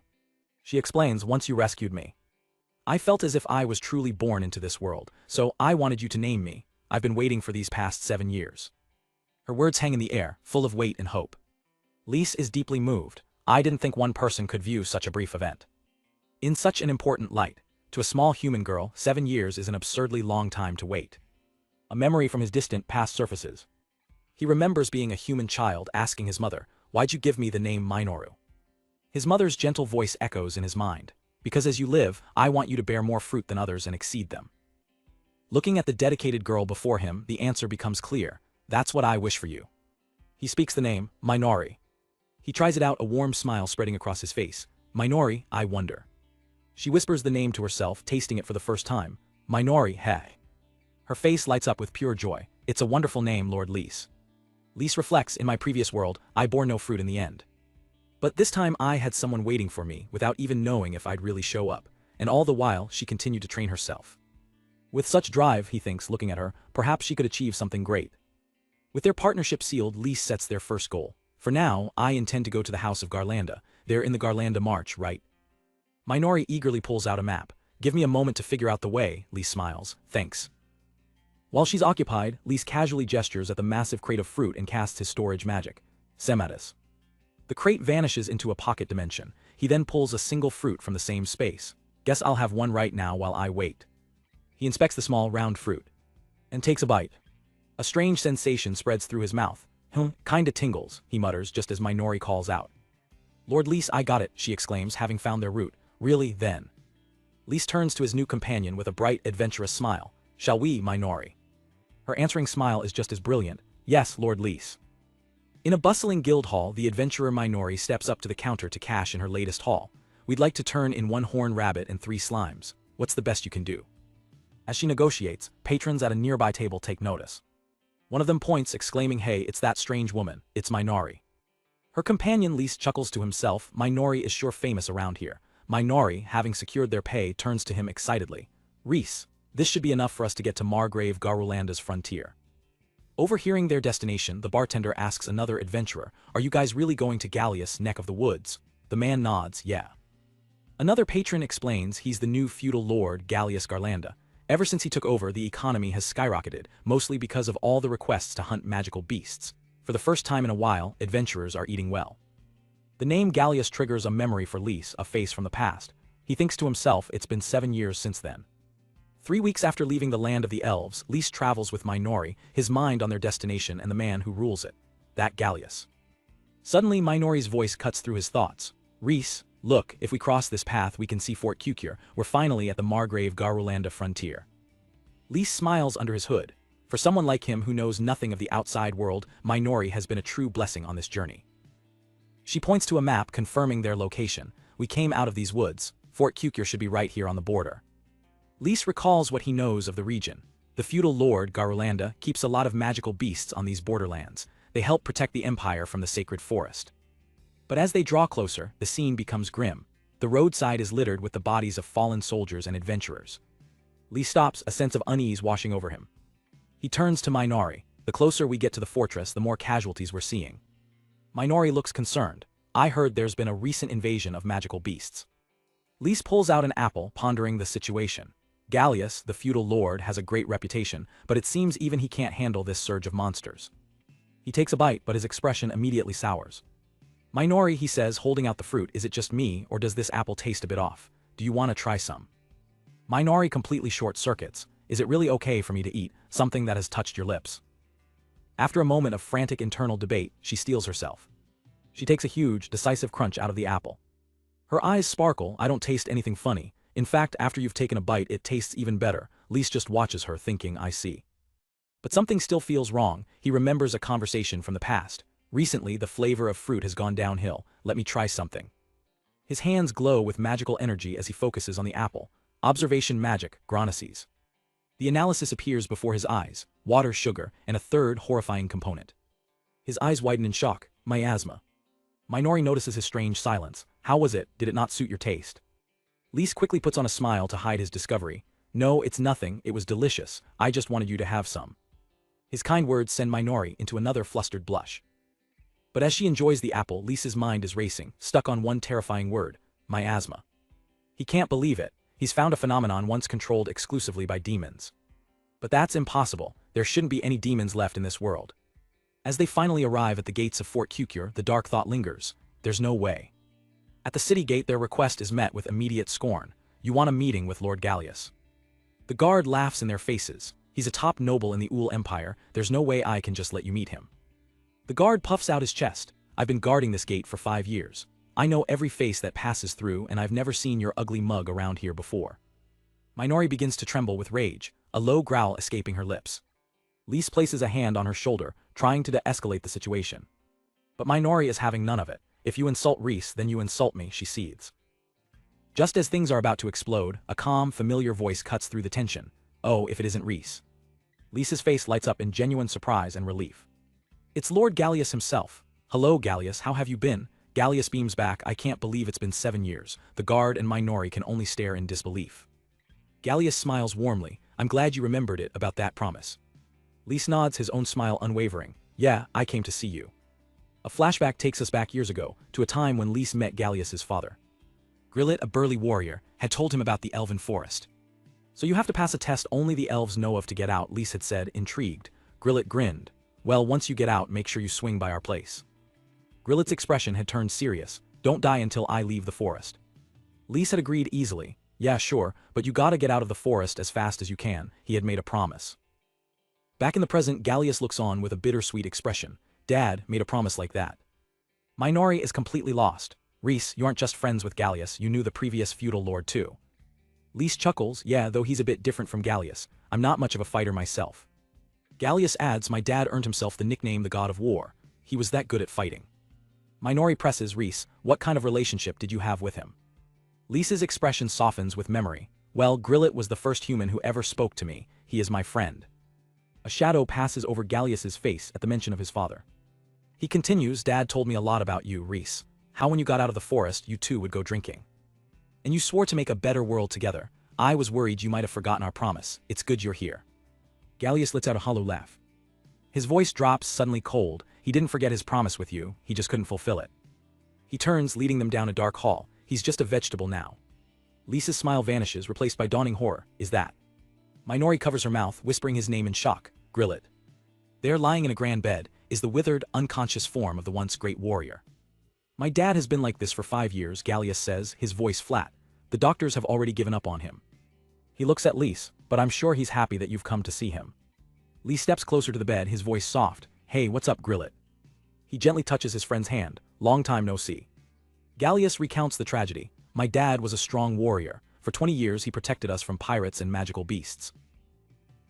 She explains, once you rescued me. I felt as if I was truly born into this world, so I wanted you to name me. I've been waiting for these past 7 years. Her words hang in the air, full of weight and hope. Lise is deeply moved. I didn't think one person could view such a brief event in such an important light. To a small human girl, 7 years is an absurdly long time to wait. A memory from his distant past surfaces. He remembers being a human child asking his mother, why'd you give me the name Minoru? His mother's gentle voice echoes in his mind. Because as you live, I want you to bear more fruit than others and exceed them. Looking at the dedicated girl before him, the answer becomes clear. That's what I wish for you. He speaks the name, Minori. He tries it out, a warm smile spreading across his face. Minori, I wonder. She whispers the name to herself, tasting it for the first time. Minori, hey. Her face lights up with pure joy. It's a wonderful name, Lord Lys. Lys reflects, in my previous world, I bore no fruit in the end. But this time I had someone waiting for me without even knowing if I'd really show up, and all the while she continued to train herself. With such drive, he thinks, looking at her, perhaps she could achieve something great. With their partnership sealed, Lys sets their first goal. For now, I intend to go to the house of Garlanda. They're in the Garlanda March, right? Minori eagerly pulls out a map. Give me a moment to figure out the way, Lys smiles. Thanks. While she's occupied, Lys casually gestures at the massive crate of fruit and casts his storage magic. Sematus. The crate vanishes into a pocket dimension. He then pulls a single fruit from the same space. Guess I'll have one right now while I wait. He inspects the small, round fruit and takes a bite. A strange sensation spreads through his mouth. Kinda tingles, he mutters just as Minori calls out. Lord Lys, I got it, she exclaims, having found their route. Really, then? Lys turns to his new companion with a bright, adventurous smile. Shall we, Minori? Her answering smile is just as brilliant. Yes, Lord Lys. In a bustling guild hall, the adventurer Minori steps up to the counter to cash in her latest haul. We'd like to turn in 1 horned rabbit and 3 slimes. What's the best you can do? As she negotiates, patrons at a nearby table take notice. One of them points, exclaiming, hey, it's that strange woman, it's Minori. Her companion Lys chuckles to himself. Minori is sure famous around here. Minori, having secured their pay, turns to him excitedly. Rhys, this should be enough for us to get to Margrave Garulanda's frontier. Overhearing their destination, the bartender asks another adventurer, are you guys really going to Gallius' neck of the woods? The man nods, yeah. Another patron explains he's the new feudal lord Gallius Garlanda. Ever since he took over, the economy has skyrocketed, mostly because of all the requests to hunt magical beasts. For the first time in a while, adventurers are eating well. The name Gallius triggers a memory for Lys, a face from the past. He thinks to himself, it's been 7 years since then. 3 weeks after leaving the land of the elves, Lys travels with Minori, his mind on their destination and the man who rules it. That Gallius. Suddenly Minori's voice cuts through his thoughts. Rhys, look, if we cross this path we can see Fort Kukure. We're finally at the Margrave Garulanda frontier. Lys smiles under his hood. For someone like him who knows nothing of the outside world, Minori has been a true blessing on this journey. She points to a map confirming their location. We came out of these woods. Fort Kukure should be right here on the border. Lys recalls what he knows of the region. The feudal lord, Garulanda, keeps a lot of magical beasts on these borderlands. They help protect the empire from the sacred forest. But as they draw closer, the scene becomes grim. The roadside is littered with the bodies of fallen soldiers and adventurers. Lys stops, a sense of unease washing over him. He turns to Minori. The closer we get to the fortress, the more casualties we're seeing. Minori looks concerned. I heard there's been a recent invasion of magical beasts. Lys pulls out an apple, pondering the situation. Gallius, the feudal lord, has a great reputation, but it seems even he can't handle this surge of monsters. He takes a bite, but his expression immediately sours. Minori, he says, holding out the fruit, is it just me, or does this apple taste a bit off? Do you want to try some? Minori completely short-circuits. Is it really okay for me to eat something that has touched your lips? After a moment of frantic internal debate, she steels herself. She takes a huge, decisive crunch out of the apple. Her eyes sparkle. I don't taste anything funny. In fact, after you've taken a bite, it tastes even better. Lys just watches her, thinking, I see. But something still feels wrong. He remembers a conversation from the past. Recently, the flavor of fruit has gone downhill. Let me try something. His hands glow with magical energy as he focuses on the apple. Observation magic, Gronoces. The analysis appears before his eyes. Water, sugar, and a third horrifying component. His eyes widen in shock. Miasma. Minori notices his strange silence. How was it? Did it not suit your taste? Lys quickly puts on a smile to hide his discovery. No, it's nothing, it was delicious. I just wanted you to have some. His kind words send Minori into another flustered blush. But as she enjoys the apple, Lys's mind is racing, stuck on one terrifying word, miasma. He can't believe it. He's found a phenomenon once controlled exclusively by demons. But that's impossible. There shouldn't be any demons left in this world. As they finally arrive at the gates of Fort Kukure, the dark thought lingers. There's no way. At the city gate, their request is met with immediate scorn. You want a meeting with Lord Gallius. The guard laughs in their faces. He's a top noble in the Ul Empire. There's no way I can just let you meet him. The guard puffs out his chest. I've been guarding this gate for 5 years. I know every face that passes through and I've never seen your ugly mug around here before. Minori begins to tremble with rage, a low growl escaping her lips. Lise places a hand on her shoulder, trying to de-escalate the situation. But Minori is having none of it. If you insult Reese, then you insult me, she seethes. Just as things are about to explode, a calm, familiar voice cuts through the tension. Oh, if it isn't Reese. Lisa's face lights up in genuine surprise and relief. It's Lord Gallius himself. Hello, Gallius, how have you been? Gallius beams back. I can't believe it's been 7 years. The guard and Minori can only stare in disbelief. Gallius smiles warmly. I'm glad you remembered it about that promise. Lise nods, his own smile unwavering. Yeah, I came to see you. A flashback takes us back years ago, to a time when Lise met Gallius's father. Grillet, a burly warrior, had told him about the elven forest. So you have to pass a test only the elves know of to get out, Lise had said, intrigued. Grillet grinned. Well, once you get out, make sure you swing by our place. Grillet's expression had turned serious. Don't die until I leave the forest. Lise had agreed easily. Yeah, sure, but you gotta get out of the forest as fast as you can, he had made a promise. Back in the present, Gallius looks on with a bittersweet expression. Dad made a promise like that. Minori is completely lost. Reese, you aren't just friends with Gallius, you knew the previous feudal lord too. Lise chuckles, yeah, though he's a bit different from Gallius. I'm not much of a fighter myself. Gallius adds, my dad earned himself the nickname the God of War. He was that good at fighting. Minori presses Reese, what kind of relationship did you have with him? Lisa's expression softens with memory. Well, Grillet was the first human who ever spoke to me. He is my friend. A shadow passes over Gallius's face at the mention of his father. He continues, Dad told me a lot about you, Reese. How when you got out of the forest, you two would go drinking. And you swore to make a better world together. I was worried you might have forgotten our promise. It's good you're here. Gallius lets out a hollow laugh. His voice drops suddenly cold. He didn't forget his promise with you, he just couldn't fulfill it. He turns, leading them down a dark hall. He's just a vegetable now. Lisa's smile vanishes, replaced by dawning horror. Is that? Minori covers her mouth, whispering his name in shock. Grillet. There, lying in a grand bed, is the withered, unconscious form of the once great warrior. My dad has been like this for 5 years, Gallius says, his voice flat. The doctors have already given up on him. He looks at Lise, but I'm sure he's happy that you've come to see him. Lise steps closer to the bed, his voice soft. Hey, what's up, Grillet? He gently touches his friend's hand. Long time no see. Gallius recounts the tragedy. My dad was a strong warrior. For 20 years he protected us from pirates and magical beasts.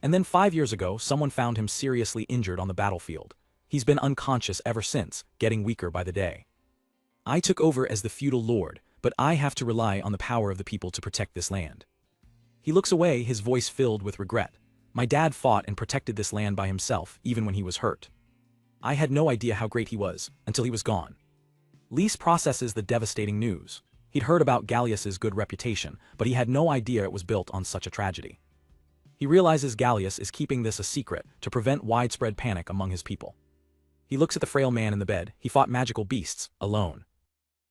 And then 5 years ago, someone found him seriously injured on the battlefield. He's been unconscious ever since, getting weaker by the day. I took over as the feudal lord, but I have to rely on the power of the people to protect this land. He looks away, his voice filled with regret. My dad fought and protected this land by himself, even when he was hurt. I had no idea how great he was, until he was gone. Lise processes the devastating news. He'd heard about Gallius's good reputation, but he had no idea it was built on such a tragedy. He realizes Gallius is keeping this a secret to prevent widespread panic among his people. He looks at the frail man in the bed. He fought magical beasts, alone.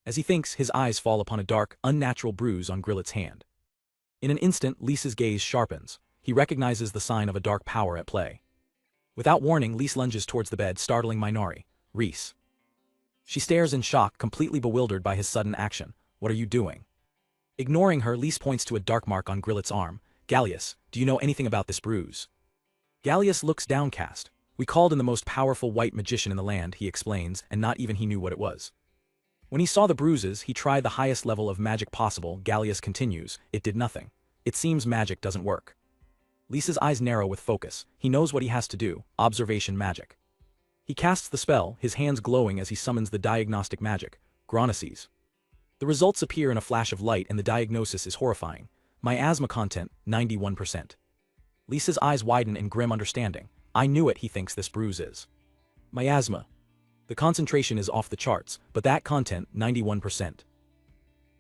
As he thinks, his eyes fall upon a dark, unnatural bruise on Grillet's hand. In an instant, Lisa's gaze sharpens. He recognizes the sign of a dark power at play. Without warning, Lise lunges towards the bed, startling Minori. Reese. She stares in shock, completely bewildered by his sudden action. What are you doing? Ignoring her, Lise points to a dark mark on Grillet's arm. Gallius, do you know anything about this bruise? Gallius looks downcast. We called in the most powerful white magician in the land, he explains, and not even he knew what it was. When he saw the bruises, he tried the highest level of magic possible. Gallius continues. It did nothing. It seems magic doesn't work. Lisa's eyes narrow with focus. He knows what he has to do. Observation magic. He casts the spell, his hands glowing as he summons the diagnostic magic. Gronoces. The results appear in a flash of light and the diagnosis is horrifying. Miasma content, 91%. Lisa's eyes widen in grim understanding. I knew it, he thinks this bruise is. Miasma. The concentration is off the charts, but that content, 91%.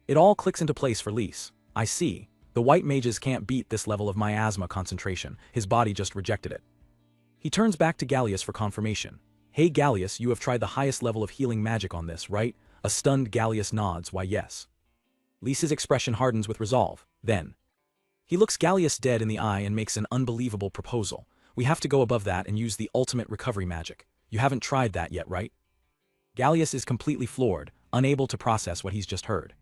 It all clicks into place for Lise. I see. The white mages can't beat this level of miasma concentration. His body just rejected it. He turns back to Gallius for confirmation. Hey Gallius, you have tried the highest level of healing magic on this, right? A stunned Gallius nods, why yes. Lisa's expression hardens with resolve. Then. He looks Gallius dead in the eye and makes an unbelievable proposal. We have to go above that and use the ultimate recovery magic. You haven't tried that yet, right? Gallius is completely floored, unable to process what he's just heard.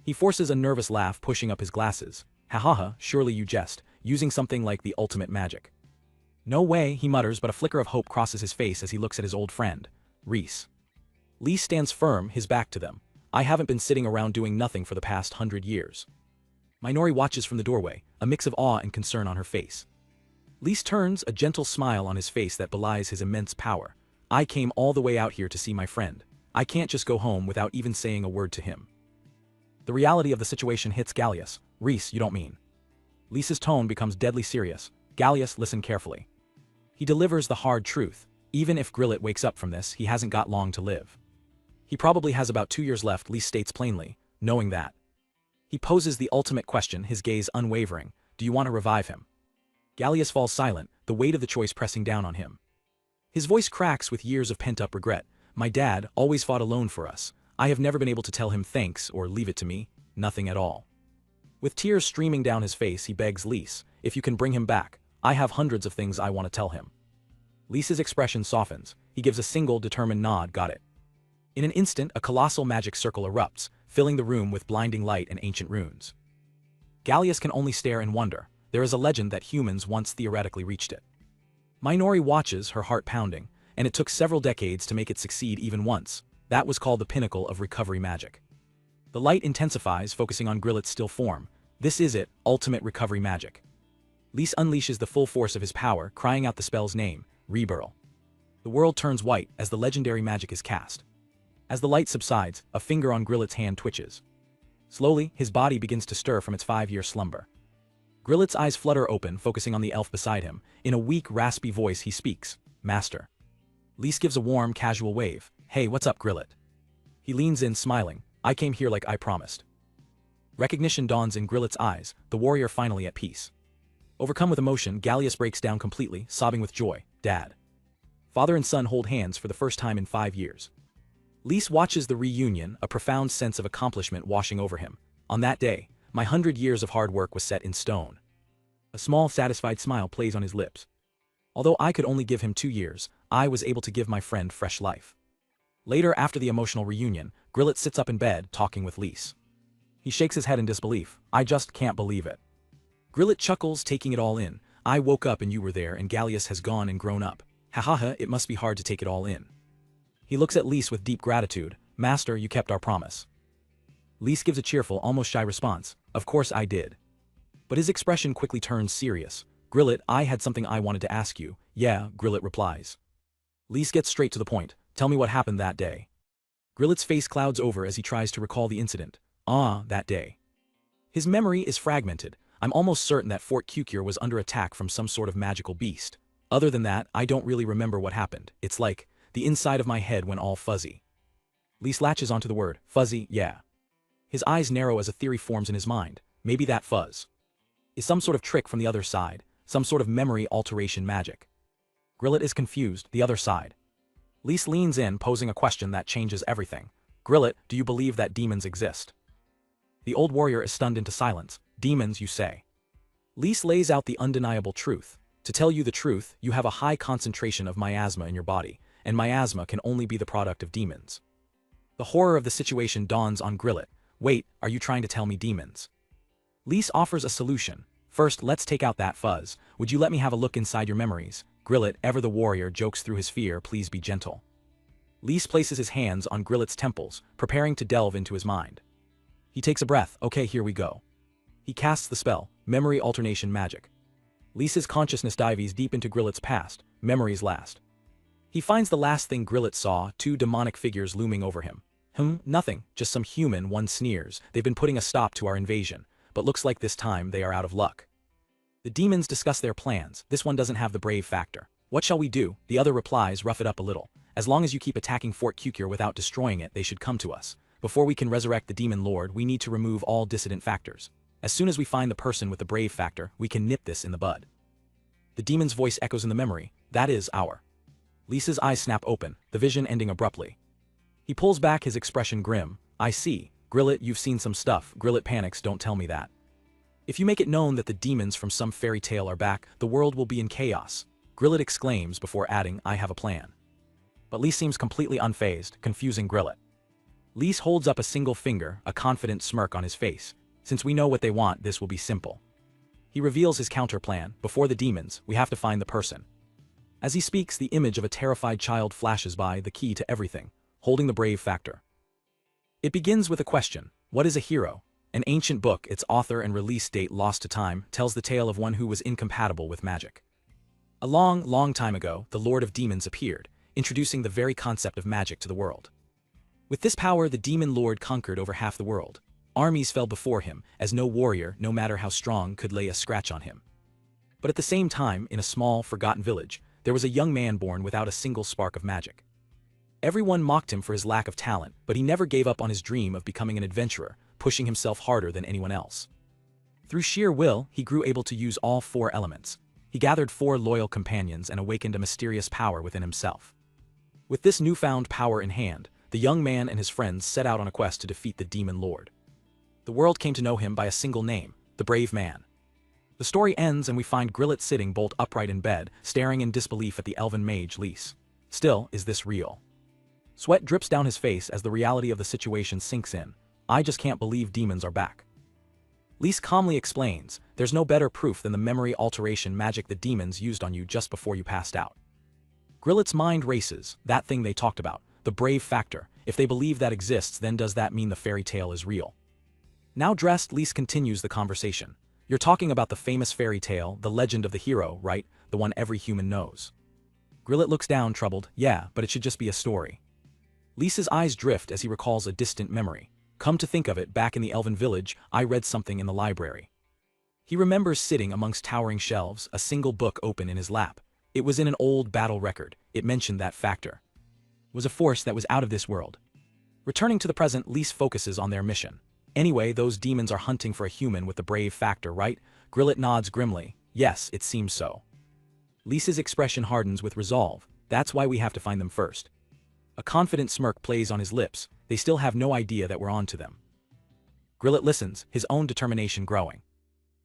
He forces a nervous laugh, pushing up his glasses. Ha ha ha, surely you jest, using something like the ultimate magic. No way, he mutters, but a flicker of hope crosses his face as he looks at his old friend, Reese. Lise stands firm, his back to them. I haven't been sitting around doing nothing for the past 100 years. Minori watches from the doorway, a mix of awe and concern on her face. Lise turns, a gentle smile on his face that belies his immense power. I came all the way out here to see my friend. I can't just go home without even saying a word to him. The reality of the situation hits Gallius. Reese, you don't mean. Lisa's tone becomes deadly serious. Gallius, listen carefully. He delivers the hard truth. Even if Grillet wakes up from this, he hasn't got long to live. He probably has about 2 years left, Lise states plainly, knowing that. He poses the ultimate question, his gaze unwavering. Do you want to revive him? Gallius falls silent, the weight of the choice pressing down on him. His voice cracks with years of pent-up regret. My dad always fought alone for us. I have never been able to tell him thanks or leave it to me, nothing at all. With tears streaming down his face, he begs Lise, if you can bring him back, I have hundreds of things I want to tell him. Lise's expression softens. He gives a single, determined nod, got it. In an instant, a colossal magic circle erupts, filling the room with blinding light and ancient runes. Gallius can only stare in wonder. There is a legend that humans once theoretically reached it. Minori watches, her heart pounding, and it took several decades to make it succeed even once. That was called the pinnacle of recovery magic. The light intensifies, focusing on Grillet's still form. This is it, ultimate recovery magic. Lise unleashes the full force of his power, crying out the spell's name, Reburl. The world turns white as the legendary magic is cast. As the light subsides, a finger on Grillet's hand twitches. Slowly, his body begins to stir from its 5-year slumber. Grillet's eyes flutter open, focusing on the elf beside him. In a weak, raspy voice he speaks, Master. Lise gives a warm, casual wave. Hey, what's up, Grillet? He leans in, smiling. I came here like I promised. Recognition dawns in Grillet's eyes, the warrior finally at peace. Overcome with emotion, Gallius breaks down completely, sobbing with joy. Dad. Father and son hold hands for the first time in 5 years. Lise watches the reunion, a profound sense of accomplishment washing over him. On that day, my 100 years of hard work was set in stone. A small, satisfied smile plays on his lips. Although I could only give him 2 years, I was able to give my friend fresh life. Later, after the emotional reunion, Grillet sits up in bed, talking with Lise. He shakes his head in disbelief. I just can't believe it. Grillet chuckles, taking it all in. I woke up and you were there, and Gallius has gone and grown up. Ha ha ha, it must be hard to take it all in. He looks at Lise with deep gratitude. Master, you kept our promise. Lise gives a cheerful, almost shy response. Of course I did. But his expression quickly turns serious. Grillet, I had something I wanted to ask you. Yeah, Grillet replies. Lise gets straight to the point. Tell me what happened that day. Grillet's face clouds over as he tries to recall the incident. That day. His memory is fragmented. I'm almost certain that Fort Kukure was under attack from some sort of magical beast. Other than that, I don't really remember what happened. It's like, the inside of my head went all fuzzy. Lise latches onto the word, fuzzy, yeah. His eyes narrow as a theory forms in his mind. Maybe that fuzz is some sort of trick from the other side, some sort of memory alteration magic. Grillet is confused, the other side. Lise leans in, posing a question that changes everything. Grillet, do you believe that demons exist? The old warrior is stunned into silence. Demons, you say? Lise lays out the undeniable truth. To tell you the truth, you have a high concentration of miasma in your body, and miasma can only be the product of demons. The horror of the situation dawns on Grillet. Wait, are you trying to tell me demons? Lise offers a solution. First, let's take out that fuzz. Would you let me have a look inside your memories? Grillet, ever the warrior, jokes through his fear, please be gentle. Lise places his hands on Grillet's temples, preparing to delve into his mind. He takes a breath. Okay, here we go. He casts the spell, Memory Alternation Magic. Lise's consciousness dives deep into Grillet's past, memories last. He finds the last thing Grillet saw, 2 demonic figures looming over him. Nothing, just some human, one sneers. They've been putting a stop to our invasion, but looks like this time they are out of luck. The demons discuss their plans. This one doesn't have the brave factor. What shall we do? The other replies, rough it up a little. As long as you keep attacking Fort Kukure without destroying it, they should come to us. Before we can resurrect the demon lord, we need to remove all dissident factors. As soon as we find the person with the brave factor, we can nip this in the bud. The demon's voice echoes in the memory. That is our. Lisa's eyes snap open, the vision ending abruptly. He pulls back, his expression grim. I see. Grillet, you've seen some stuff. Grillet panics, don't tell me that. If you make it known that the demons from some fairy tale are back, the world will be in chaos. Grillet exclaims before adding, I have a plan. But Lise seems completely unfazed, confusing Grillet. Lise holds up a single finger, a confident smirk on his face. Since we know what they want, this will be simple. He reveals his counter plan. Before the demons, we have to find the person. As he speaks, the image of a terrified child flashes by, the key to everything, holding the brave factor. It begins with a question: what is a hero? An ancient book, its author and release date lost to time, tells the tale of one who was incompatible with magic. A long, long time ago, the Lord of Demons appeared, introducing the very concept of magic to the world. With this power, the Demon Lord conquered over half the world. Armies fell before him, as no warrior, no matter how strong, could lay a scratch on him. But at the same time, in a small, forgotten village, there was a young man born without a single spark of magic. Everyone mocked him for his lack of talent, but he never gave up on his dream of becoming an adventurer, pushing himself harder than anyone else. Through sheer will, he grew able to use all 4 elements. He gathered 4 loyal companions and awakened a mysterious power within himself. With this newfound power in hand, the young man and his friends set out on a quest to defeat the Demon Lord. The world came to know him by a single name: the Brave Man. The story ends and we find Grillet sitting bolt upright in bed, staring in disbelief at the elven mage Lys. Still, is this real? Sweat drips down his face as the reality of the situation sinks in. I just can't believe demons are back. Lys calmly explains, there's no better proof than the memory alteration magic the demons used on you just before you passed out. Grillet's mind races, that thing they talked about, the brave factor. If they believe that exists, then does that mean the fairy tale is real? Now dressed, Lys continues the conversation. You're talking about the famous fairy tale, the legend of the hero, right? The one every human knows. Grillet looks down, troubled. Yeah, but it should just be a story. Lys's eyes drift as he recalls a distant memory. Come to think of it, back in the elven village, I read something in the library. He remembers sitting amongst towering shelves, a single book open in his lap. It was in an old battle record. It mentioned that factor was a force that was out of this world. Returning to the present, Lys focuses on their mission. Anyway, those demons are hunting for a human with the brave factor, right? Grillet nods grimly. Yes, it seems so. Lys's expression hardens with resolve. That's why we have to find them first. A confident smirk plays on his lips. They still have no idea that we're on to them. Grillet listens, his own determination growing.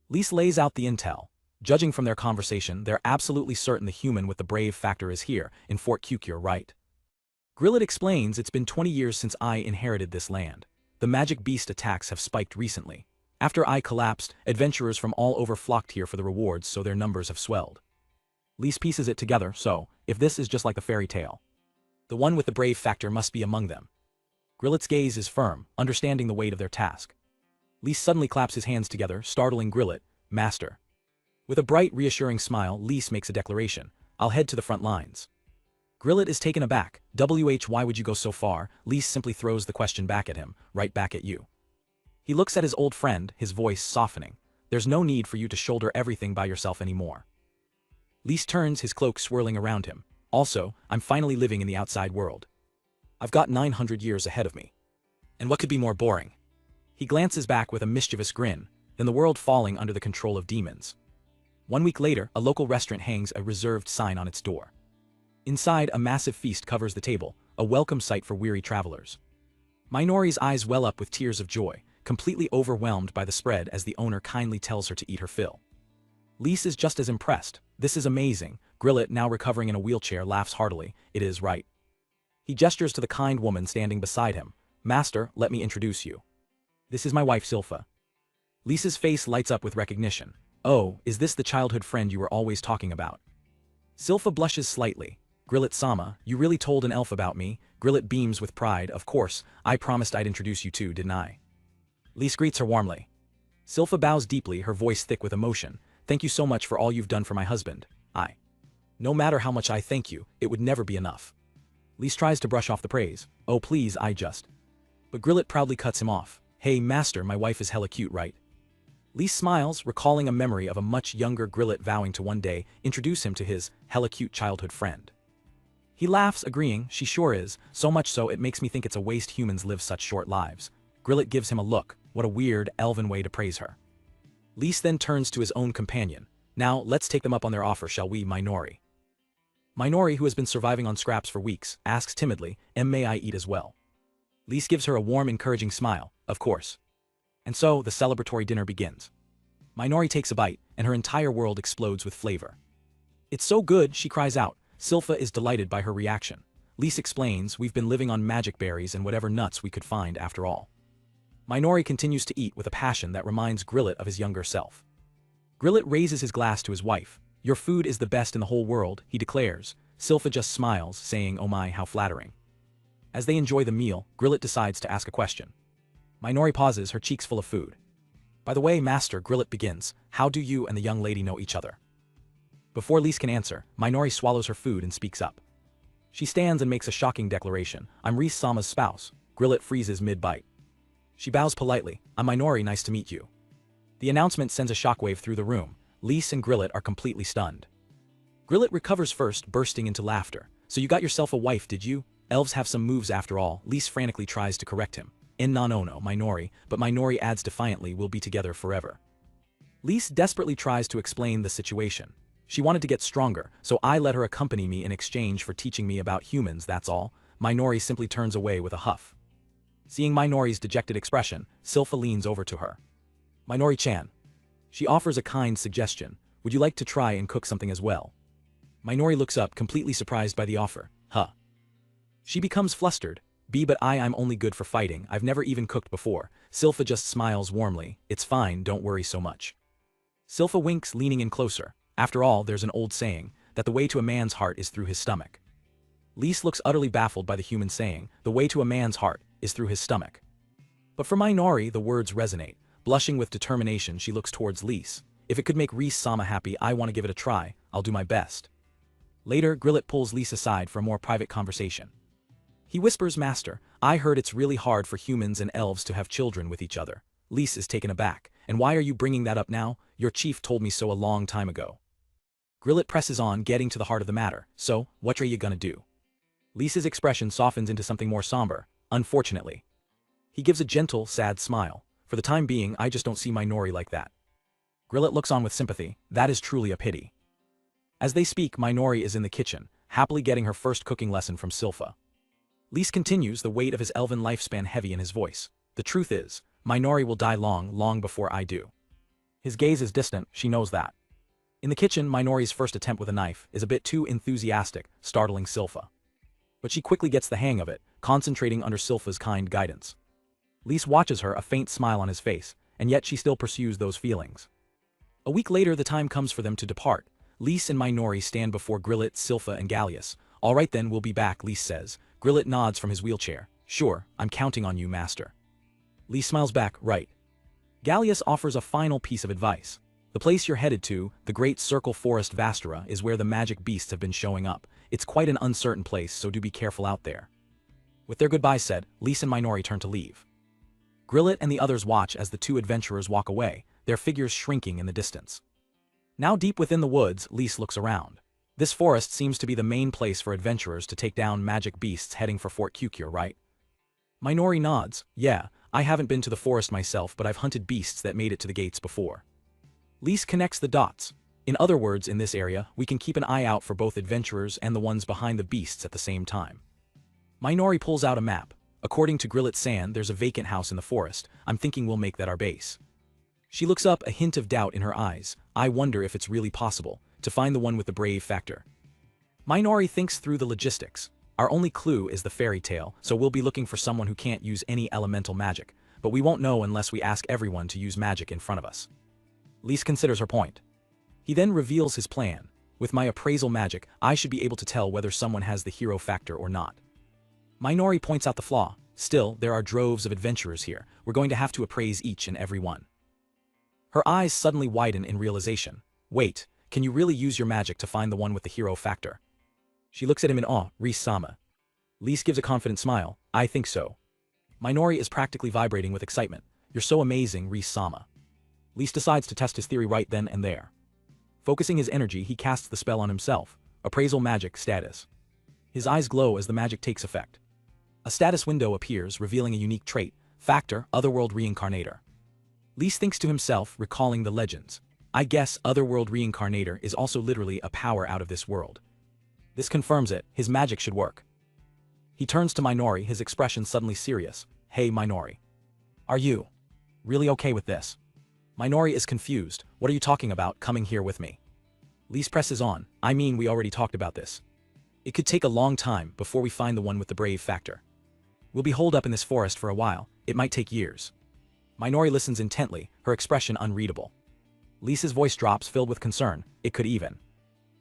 Lys lays out the intel. Judging from their conversation, they're absolutely certain the human with the brave factor is here, in Fort Kukure, right? Grillet explains, it's been 20 years since I inherited this land. The magic beast attacks have spiked recently. After I collapsed, adventurers from all over flocked here for the rewards, so their numbers have swelled. Lys pieces it together, so, if this is just like the fairy tale, the one with the brave factor must be among them. Grillet's gaze is firm, understanding the weight of their task. Lys suddenly claps his hands together, startling Grillet. Master. With a bright, reassuring smile, Lys makes a declaration. I'll head to the front lines. Grillet is taken aback. Why would you go so far? Lys simply throws the question back at him, right back at you. He looks at his old friend, his voice softening. There's no need for you to shoulder everything by yourself anymore. Lys turns, his cloak swirling around him. Also, I'm finally living in the outside world. I've got 900 years ahead of me. And what could be more boring? He glances back with a mischievous grin, then the world falling under the control of demons. 1 week later, a local restaurant hangs a reserved sign on its door. Inside, a massive feast covers the table, a welcome sight for weary travelers. Minori's eyes well up with tears of joy, completely overwhelmed by the spread as the owner kindly tells her to eat her fill. Lys is just as impressed. This is amazing. Grillet, now recovering in a wheelchair, laughs heartily. It is right. He gestures to the kind woman standing beside him. Master, let me introduce you. This is my wife Silpha. Lys's face lights up with recognition. Oh, is this the childhood friend you were always talking about? Silpha blushes slightly. Grillet-sama, you really told an elf about me. Grillet beams with pride. Of course, I promised I'd introduce you too, didn't I? Lys greets her warmly. Silpha bows deeply, her voice thick with emotion. Thank you so much for all you've done for my husband. No matter how much I thank you, it would never be enough. Lys tries to brush off the praise. Oh please, But Grillet proudly cuts him off. Hey master, my wife is hella cute, right? Lys smiles, recalling a memory of a much younger Grillet vowing to one day introduce him to his hella cute childhood friend. He laughs, agreeing, she sure is, so much so it makes me think it's a waste humans live such short lives. Grillet gives him a look. What a weird, elven way to praise her. Lys then turns to his own companion. Now, let's take them up on their offer, shall we, Minori? Minori, who has been surviving on scraps for weeks, asks timidly, may I eat as well? Lys gives her a warm, encouraging smile. Of course. And so, the celebratory dinner begins. Minori takes a bite, and her entire world explodes with flavor. It's so good, she cries out. Silpha is delighted by her reaction. Lys explains, we've been living on magic berries and whatever nuts we could find after all. Minori continues to eat with a passion that reminds Grillet of his younger self. Grillet raises his glass to his wife. Your food is the best in the whole world, he declares. Silpha just smiles, saying, oh my, how flattering. As they enjoy the meal, Grillet decides to ask a question. Minori pauses, her cheeks full of food. By the way, Master, Grillet begins, how do you and the young lady know each other? Before Lise can answer, Minori swallows her food and speaks up. She stands and makes a shocking declaration, I'm Rise-sama's spouse. Grillet freezes mid-bite. She bows politely, I'm Minori, nice to meet you. The announcement sends a shockwave through the room. Lise and Grillet are completely stunned. Grillet recovers first, bursting into laughter. So you got yourself a wife, did you? Elves have some moves after all. Lise frantically tries to correct him. No, Minori, but Minori adds defiantly, we'll be together forever. Lise desperately tries to explain the situation. She wanted to get stronger, so I let her accompany me in exchange for teaching me about humans, that's all. Minori simply turns away with a huff. Seeing Minori's dejected expression, Silpha leans over to her. Minori-chan. She offers a kind suggestion, would you like to try and cook something as well? Minori looks up, completely surprised by the offer. Huh. She becomes flustered. But I'm only good for fighting, I've never even cooked before. Silpha just smiles warmly, it's fine, don't worry so much. Silpha winks, leaning in closer. After all, there's an old saying, that the way to a man's heart is through his stomach. Lise looks utterly baffled by the human saying, the way to a man's heart is through his stomach. But for Minori, the words resonate. Blushing with determination, she looks towards Lise. If it could make Rise-sama happy, I want to give it a try, I'll do my best. Later, Grillet pulls Lise aside for a more private conversation. He whispers, Master, I heard it's really hard for humans and elves to have children with each other. Lise is taken aback. And why are you bringing that up now? Your chief told me so a long time ago. Grillet presses on, getting to the heart of the matter. So, what are you gonna do? Lise's expression softens into something more somber, unfortunately. He gives a gentle, sad smile. For the time being, I just don't see Minori like that. Grillet looks on with sympathy. That is truly a pity. As they speak, Minori is in the kitchen, happily getting her first cooking lesson from Silpha. Lise continues, the weight of his elven lifespan heavy in his voice. The truth is, Minori will die long before I do. His gaze is distant, she knows that. In the kitchen, Minori's first attempt with a knife is a bit too enthusiastic, startling Silpha. But she quickly gets the hang of it, concentrating under Silpha's kind guidance. Lise watches her, a faint smile on his face, and yet she still pursues those feelings. A week later, the time comes for them to depart. Lise and Minori stand before Grillet, Silpha, and Gallius. All right then, we'll be back, Lise says. Grillet nods from his wheelchair. Sure, I'm counting on you, Master. Lise smiles back, right. Gallius offers a final piece of advice. The place you're headed to, the Great Circle Forest Vastara, is where the magic beasts have been showing up. It's quite an uncertain place, so do be careful out there. With their goodbyes said, Lise and Minori turn to leave. Grillet and the others watch as the two adventurers walk away, their figures shrinking in the distance. Now deep within the woods, Lise looks around. This forest seems to be the main place for adventurers to take down magic beasts heading for Fort Kukure, right? Minori nods. Yeah, I haven't been to the forest myself, but I've hunted beasts that made it to the gates before. Lise connects the dots. In other words, in this area, we can keep an eye out for both adventurers and the ones behind the beasts at the same time. Minori pulls out a map. According to Grillet-san, there's a vacant house in the forest. I'm thinking we'll make that our base. She looks up, a hint of doubt in her eyes. I wonder if it's really possible to find the one with the brave factor. Minori thinks through the logistics. Our only clue is the fairy tale, so we'll be looking for someone who can't use any elemental magic, but we won't know unless we ask everyone to use magic in front of us. Lise considers her point. He then reveals his plan. With my appraisal magic, I should be able to tell whether someone has the hero factor or not. Minori points out the flaw. Still, there are droves of adventurers here. We're going to have to appraise each and every one. Her eyes suddenly widen in realization. Wait, can you really use your magic to find the one with the hero factor? She looks at him in awe. Rise-sama. Lise gives a confident smile. I think so. Minori is practically vibrating with excitement. You're so amazing, Rise-sama. Lise decides to test his theory right then and there. Focusing his energy, he casts the spell on himself. Appraisal magic status. His eyes glow as the magic takes effect. A status window appears, revealing a unique trait. Factor, Otherworld Reincarnator. Lise thinks to himself, recalling the legends. I guess Otherworld Reincarnator is also literally a power out of this world. This confirms it, his magic should work. He turns to Minori, his expression suddenly serious. Hey Minori. Are you really okay with this? Minori is confused. What are you talking about, coming here with me? Lise presses on. I mean, we already talked about this. It could take a long time before we find the one with the brave factor. We'll be holed up in this forest for a while. It might take years. Minori listens intently, her expression unreadable. Lise's voice drops, filled with concern. It could even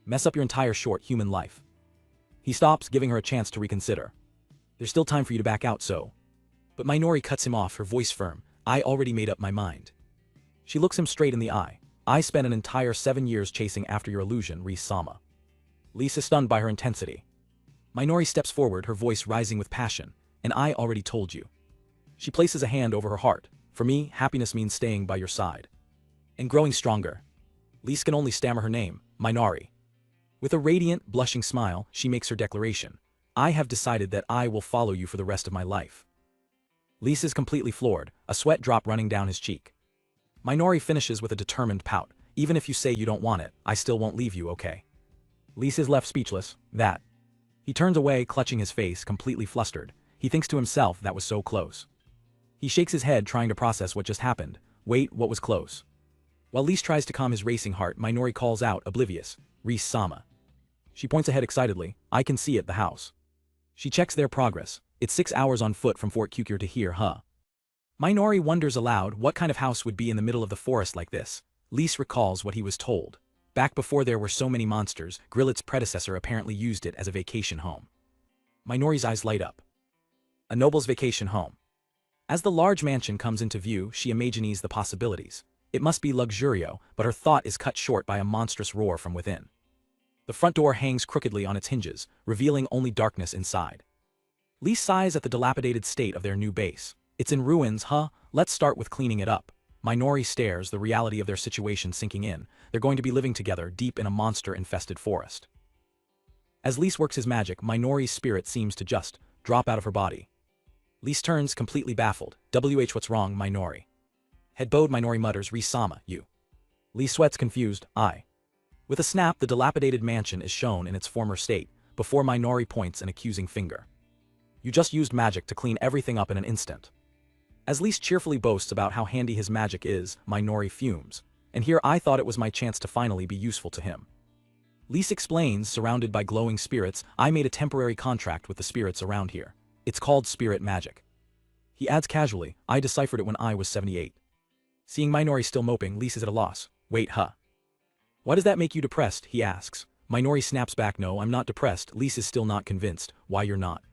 mess up your entire short human life. He stops, giving her a chance to reconsider. There's still time for you to back out, so. But Minori cuts him off, her voice firm. I already made up my mind. She looks him straight in the eye. I spent an entire 7 years chasing after your illusion, Ris-sama. Lise is stunned by her intensity. Minori steps forward, her voice rising with passion. And I already told you. She places a hand over her heart. For me, happiness means staying by your side. And growing stronger. Lise can only stammer her name, Minori. With a radiant, blushing smile, she makes her declaration. I have decided that I will follow you for the rest of my life. Lise is completely floored, a sweat drop running down his cheek. Minori finishes with a determined pout. Even if you say you don't want it, I still won't leave you, okay? Lise is left speechless. That. He turns away, clutching his face, completely flustered. He thinks to himself that was so close. He shakes his head, trying to process what just happened. Wait, what was close? While Lise tries to calm his racing heart, Minori calls out, oblivious. Ris-sama. She points ahead excitedly. I can see it, the house. She checks their progress. It's 6 hours on foot from Fort Kukure to here, huh? Minori wonders aloud what kind of house would be in the middle of the forest like this. Lise recalls what he was told. Back before there were so many monsters, Grillet's predecessor apparently used it as a vacation home. Minori's eyes light up. A noble's vacation home. As the large mansion comes into view, she imagines the possibilities. It must be luxurio, but her thought is cut short by a monstrous roar from within. The front door hangs crookedly on its hinges, revealing only darkness inside. Lise sighs at the dilapidated state of their new base. It's in ruins, huh? Let's start with cleaning it up. Minori stares, the reality of their situation sinking in. They're going to be living together deep in a monster-infested forest. As Lise works his magic, Minori's spirit seems to just drop out of her body. Lise turns, completely baffled. What's wrong, Minori? Head bowed, Minori mutters, Ris-sama, you. Lise sweats, confused. I. With a snap, the dilapidated mansion is shown in its former state, before Minori points an accusing finger. You just used magic to clean everything up in an instant. As Lise cheerfully boasts about how handy his magic is, Minori fumes. And here I thought it was my chance to finally be useful to him. Lise explains, surrounded by glowing spirits, I made a temporary contract with the spirits around here. It's called spirit magic. He adds casually, I deciphered it when I was 78. Seeing Minori still moping, Lise is at a loss. Wait, huh? Why does that make you depressed, he asks. Minori snaps back, no, I'm not depressed. Lise is still not convinced. Why you're not?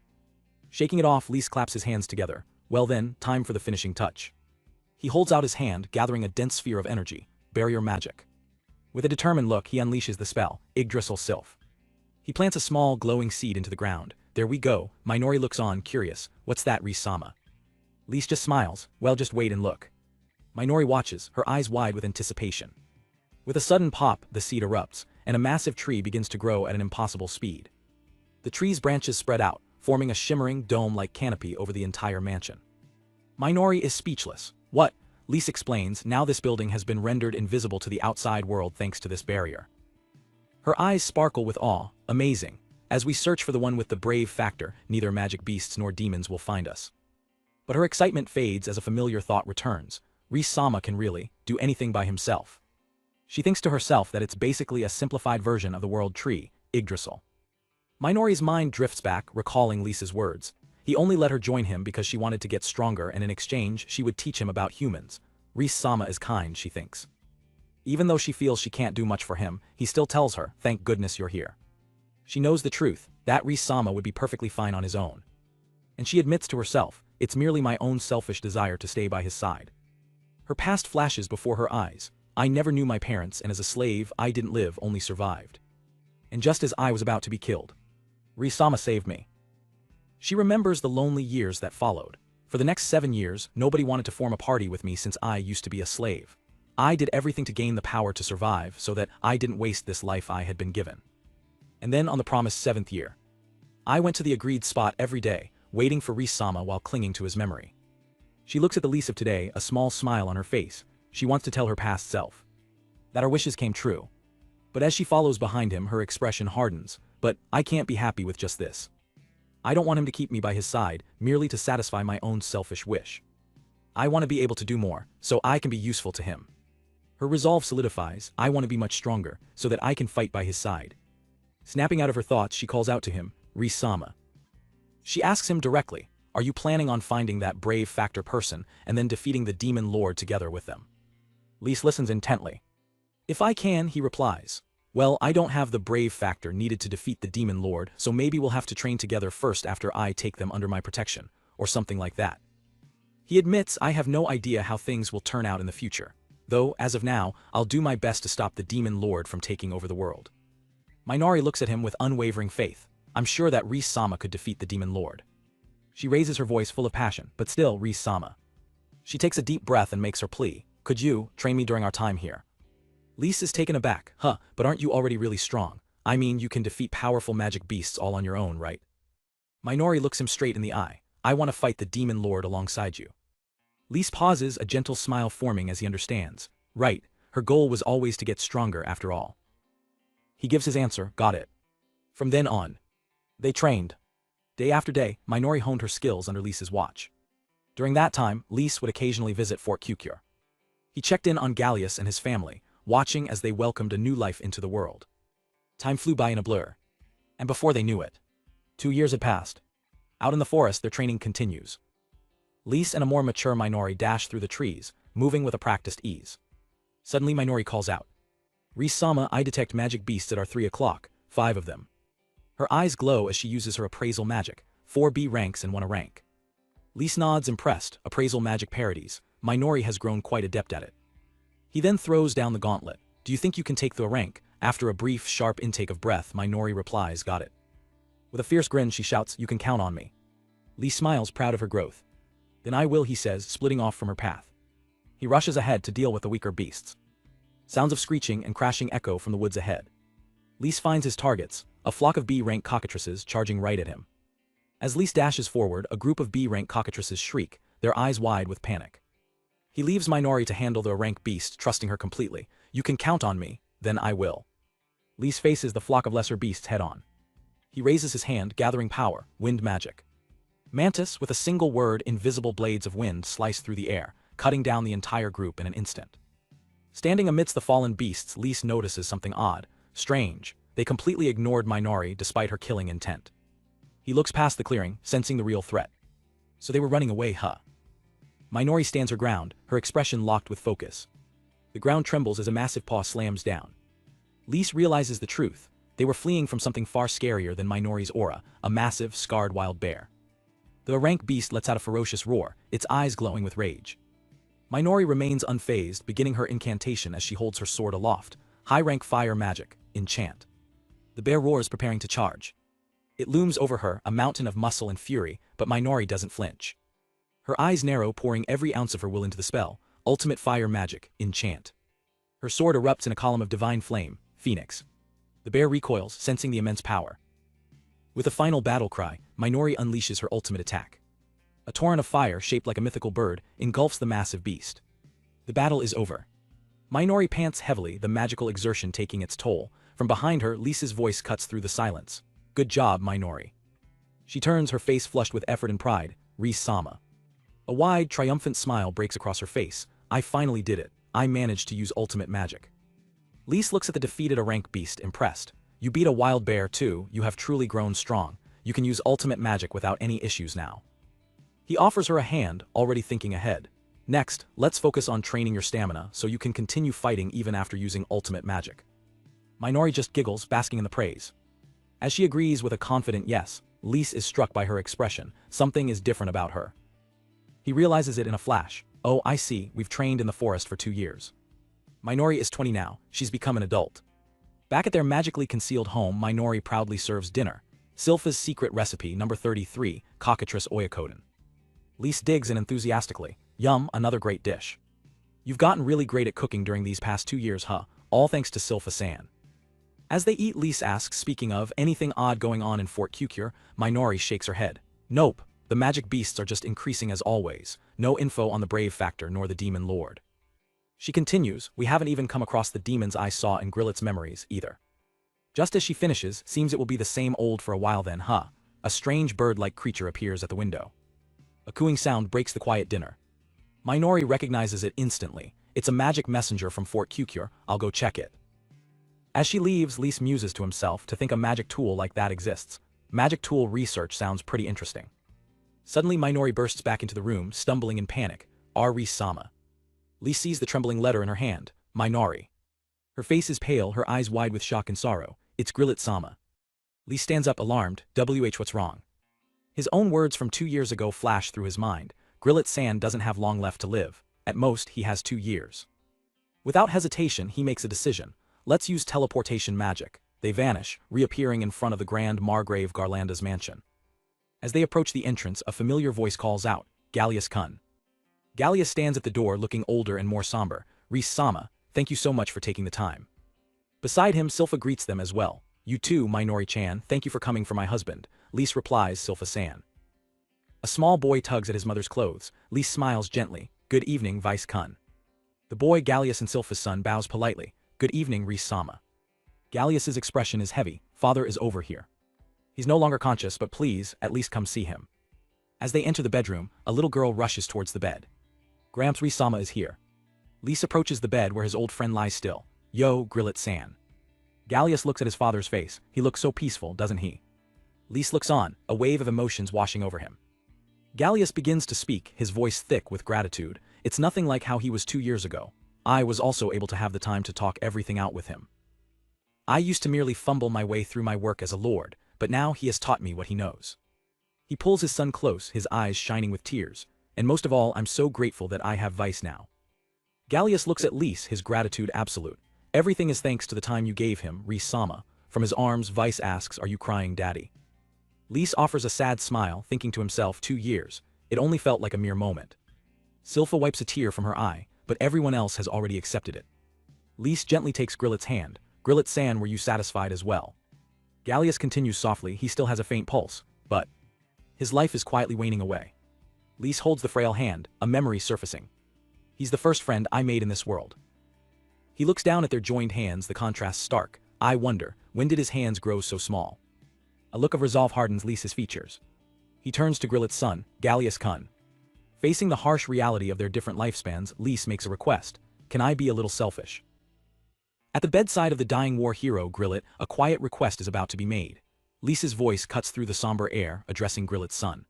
Shaking it off, Lise claps his hands together. Well then, time for the finishing touch. He holds out his hand, gathering a dense sphere of energy. Barrier magic. With a determined look, he unleashes the spell, Yggdrasil Sylph. He plants a small, glowing seed into the ground. There we go. Minori looks on, curious. What's that, Ris-sama? Lise just smiles. Well, just wait and look. Minori watches, her eyes wide with anticipation. With a sudden pop, the seed erupts, and a massive tree begins to grow at an impossible speed. The tree's branches spread out, forming a shimmering, dome-like canopy over the entire mansion. Minori is speechless. What? Lise explains, now this building has been rendered invisible to the outside world thanks to this barrier. Her eyes sparkle with awe. Amazing. As we search for the one with the brave factor, neither magic beasts nor demons will find us. But her excitement fades as a familiar thought returns. Ris-sama can really do anything by himself. She thinks to herself that it's basically a simplified version of the world tree, Yggdrasil. Minori's mind drifts back, recalling Lisa's words. He only let her join him because she wanted to get stronger, and in exchange, she would teach him about humans. Ris-sama is kind, she thinks. Even though she feels she can't do much for him, he still tells her, thank goodness you're here. She knows the truth, that Ris-sama would be perfectly fine on his own. And she admits to herself, it's merely my own selfish desire to stay by his side. Her past flashes before her eyes. I never knew my parents, and as a slave, I didn't live, only survived. And just as I was about to be killed, Ris-sama saved me. She remembers the lonely years that followed. For the next 7 years, nobody wanted to form a party with me since I used to be a slave. I did everything to gain the power to survive so that I didn't waste this life I had been given. And then on the promised 7th year, I went to the agreed spot every day, waiting for Ris-sama while clinging to his memory. She looks at the Lise of today, a small smile on her face. She wants to tell her past self that her wishes came true. But as she follows behind him, her expression hardens. But I can't be happy with just this. I don't want him to keep me by his side, merely to satisfy my own selfish wish. I want to be able to do more, so I can be useful to him. Her resolve solidifies. I want to be much stronger, so that I can fight by his side. Snapping out of her thoughts, she calls out to him, Ris-sama. She asks him directly, are you planning on finding that brave factor person and then defeating the demon lord together with them? Lise listens intently. If I can, he replies. Well, I don't have the brave factor needed to defeat the demon lord, so maybe we'll have to train together first after I take them under my protection, or something like that. He admits I have no idea how things will turn out in the future, though, as of now, I'll do my best to stop the demon lord from taking over the world. Minori looks at him with unwavering faith. I'm sure that Ris-sama could defeat the demon lord. She raises her voice full of passion, but still Ris-sama. She takes a deep breath and makes her plea. Could you train me during our time here? Lise is taken aback. But aren't you already really strong? I mean, you can defeat powerful magic beasts all on your own, right? Minori looks him straight in the eye. I want to fight the demon lord alongside you. Lise pauses, a gentle smile forming as he understands. Right, her goal was always to get stronger after all. He gives his answer, got it. From then on, they trained. Day after day, Minori honed her skills under Lise's watch. During that time, Lise would occasionally visit Fort Kyukyur. He checked in on Gallius and his family, watching as they welcomed a new life into the world. Time flew by in a blur. And before they knew it, 2 years had passed. Out in the forest, their training continues. Lise and a more mature Minori dash through the trees, moving with a practiced ease. Suddenly Minori calls out. Ris-sama, I detect magic beasts at our 3 o'clock, 5 of them. Her eyes glow as she uses her appraisal magic, 4 B ranks and 1 A rank. Lise nods impressed, appraisal magic parodies. Minori has grown quite adept at it. He then throws down the gauntlet. Do you think you can take the rank? After a brief, sharp intake of breath, Minori replies, got it. With a fierce grin, she shouts, you can count on me. Lise smiles, proud of her growth. Then I will, he says, splitting off from her path. He rushes ahead to deal with the weaker beasts. Sounds of screeching and crashing echo from the woods ahead. Lise finds his targets, a flock of B-rank cockatrices charging right at him. As Lise dashes forward, a group of B-rank cockatrices shriek, their eyes wide with panic. He leaves Minori to handle the rank beast, trusting her completely. You can count on me, then I will. Lise faces the flock of lesser beasts head-on. He raises his hand, gathering power, wind magic. Mantis, with a single word, invisible blades of wind slice through the air, cutting down the entire group in an instant. Standing amidst the fallen beasts, Lise notices something odd, strange. They completely ignored Minori despite her killing intent. He looks past the clearing, sensing the real threat. So they were running away, Minori stands her ground, her expression locked with focus. The ground trembles as a massive paw slams down. Lise realizes the truth. They were fleeing from something far scarier than Minori's aura, a massive, scarred wild bear. The rank beast lets out a ferocious roar, its eyes glowing with rage. Minori remains unfazed, beginning her incantation as she holds her sword aloft. High-rank fire magic, enchant. The bear roars, preparing to charge. It looms over her, a mountain of muscle and fury, but Minori doesn't flinch. Her eyes narrow, pouring every ounce of her will into the spell. Ultimate fire magic, enchant. Her sword erupts in a column of divine flame, phoenix. The bear recoils, sensing the immense power. With a final battle cry, Minori unleashes her ultimate attack. A torrent of fire, shaped like a mythical bird, engulfs the massive beast. The battle is over. Minori pants heavily, the magical exertion taking its toll. From behind her, Lise's voice cuts through the silence. Good job, Minori. She turns, her face flushed with effort and pride. Ris-sama. A wide, triumphant smile breaks across her face. I finally did it. I managed to use ultimate magic. Lise looks at the defeated A-rank beast, impressed. You beat a wild bear too, you have truly grown strong. You can use ultimate magic without any issues now. He offers her a hand, already thinking ahead. Next, let's focus on training your stamina so you can continue fighting even after using ultimate magic. Minori just giggles, basking in the praise. As she agrees with a confident yes, Lise is struck by her expression. Something is different about her. He realizes it in a flash. Oh, I see, we've trained in the forest for 2 years. Minori is 20 now, she's become an adult. Back at their magically concealed home, Minori proudly serves dinner. Silpha's secret recipe, number 33, cockatrice oyakodon. Lise digs in enthusiastically. Yum, another great dish. You've gotten really great at cooking during these past 2 years, all thanks to Silpha-san. As they eat, Lise asks, speaking of, anything odd going on in Fort Kyukyur? Minori shakes her head. Nope, the magic beasts are just increasing as always. No info on the brave factor nor the demon lord. She continues, we haven't even come across the demons I saw in Grillit's memories, either. Just as she finishes, seems it will be the same old for a while then, A strange bird-like creature appears at the window. A cooing sound breaks the quiet dinner. Minori recognizes it instantly. It's a magic messenger from Fort Kyukyur, I'll go check it. As she leaves, Lise muses to himself, to think a magic tool like that exists. Magic tool research sounds pretty interesting. Suddenly Minori bursts back into the room, stumbling in panic. Ris-sama. Lise sees the trembling letter in her hand. Minori. Her face is pale, her eyes wide with shock and sorrow. It's Grillet-sama. Lee stands up alarmed. What's wrong? His own words from 2 years ago flash through his mind. Grillet-san doesn't have long left to live. At most, he has 2 years. Without hesitation, he makes a decision. Let's use teleportation magic. They vanish, reappearing in front of the Grand Margrave Garlanda's mansion. As they approach the entrance, a familiar voice calls out, Gallius-kun. Gallius stands at the door looking older and more somber. Reese-sama, thank you so much for taking the time. Beside him, Silpha greets them as well. You too, Minori-chan, thank you for coming for my husband. Lise replies, Silpha-san. A small boy tugs at his mother's clothes. Lise smiles gently. Good evening, Vice-kun. The boy Gallius and Silpha's son bows politely. Good evening, Reese-sama. Gallius's expression is heavy. Father is over here. He's no longer conscious, but please, at least come see him. As they enter the bedroom, a little girl rushes towards the bed. Gramps, Reese-sama is here. Lise approaches the bed where his old friend lies still. Yo, Grillet-san. Gallius looks at his father's face. He looks so peaceful, doesn't he? Lise looks on, a wave of emotions washing over him. Gallius begins to speak, his voice thick with gratitude. It's nothing like how he was 2 years ago. I was also able to have the time to talk everything out with him. I used to merely fumble my way through my work as a lord, but now he has taught me what he knows. He pulls his son close, his eyes shining with tears. And most of all, I'm so grateful that I have Vice now. Gallius looks at Lise, his gratitude absolute. Everything is thanks to the time you gave him, Reese-sama. From his arms, Vice asks, are you crying, Daddy? Lise offers a sad smile, thinking to himself, 2 years. It only felt like a mere moment. Silpha wipes a tear from her eye, but everyone else has already accepted it. Lise gently takes Grillet's hand. Grillet-san, were you satisfied as well? Gallius continues softly, he still has a faint pulse, but his life is quietly waning away. Lise holds the frail hand, a memory surfacing. He's the first friend I made in this world. He looks down at their joined hands, the contrast stark. I wonder, when did his hands grow so small? A look of resolve hardens Lise's features. He turns to Grillet's son, Gallius-kun. Facing the harsh reality of their different lifespans, Lise makes a request. Can I be a little selfish? At the bedside of the dying war hero, Grillet, a quiet request is about to be made. Lise's voice cuts through the somber air, addressing Grillet's son.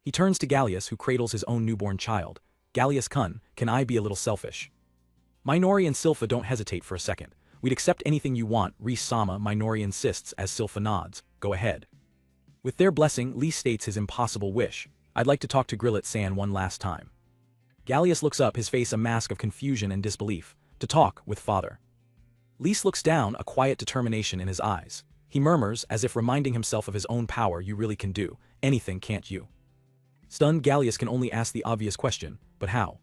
He turns to Gallius, who cradles his own newborn child. Gallius-kun, can I be a little selfish? Minori and Silpha don't hesitate for a second. We'd accept anything you want, Reese-sama, Minori insists as Silpha nods. Go ahead. With their blessing, Lise states his impossible wish. I'd like to talk to Grillet-san one last time. Gallius looks up, his face a mask of confusion and disbelief. To talk with father. Lise looks down, a quiet determination in his eyes. He murmurs, as if reminding himself of his own power, you really can do anything, can't you? Stunned, Gallius can only ask the obvious question, but how?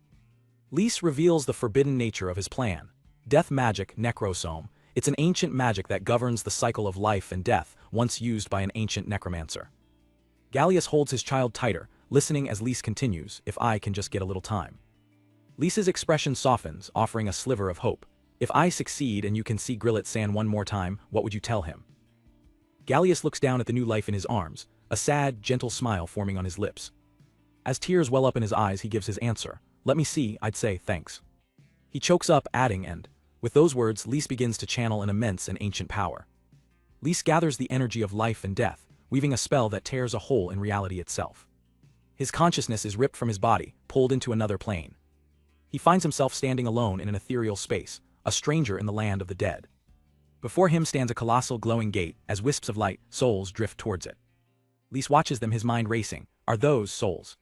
Lise reveals the forbidden nature of his plan. Death magic, necrosome. It's an ancient magic that governs the cycle of life and death, once used by an ancient necromancer. Gallius holds his child tighter, listening as Lise continues, if I can just get a little time. Lise's expression softens, offering a sliver of hope. If I succeed and you can see Grillet-san one more time, what would you tell him? Gallius looks down at the new life in his arms, a sad, gentle smile forming on his lips. As tears well up in his eyes, he gives his answer. Let me see, I'd say, thanks. He chokes up, adding, and with those words, Lise begins to channel an immense and ancient power. Lise gathers the energy of life and death, weaving a spell that tears a hole in reality itself. His consciousness is ripped from his body, pulled into another plane. He finds himself standing alone in an ethereal space, a stranger in the land of the dead. Before him stands a colossal glowing gate, as wisps of light, souls drift towards it. Lise watches them, his mind racing. Are those souls?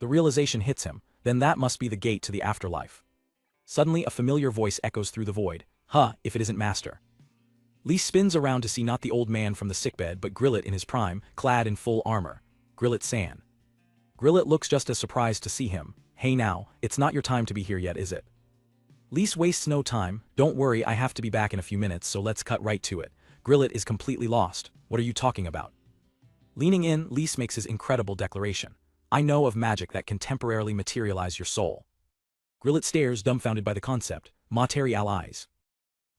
The realization hits him, then that must be the gate to the afterlife. Suddenly a familiar voice echoes through the void. Huh, if it isn't Master. Lise spins around to see not the old man from the sickbed but Grillet in his prime, clad in full armor. Grillet-san. Grillet looks just as surprised to see him. Hey now, it's not your time to be here yet, is it? Lise wastes no time. Don't worry, I have to be back in a few minutes, so let's cut right to it. Grillet is completely lost. What are you talking about? Leaning in, Lise makes his incredible declaration. I know of magic that can temporarily materialize your soul. Grillet stares, dumbfounded by the concept. Materialize.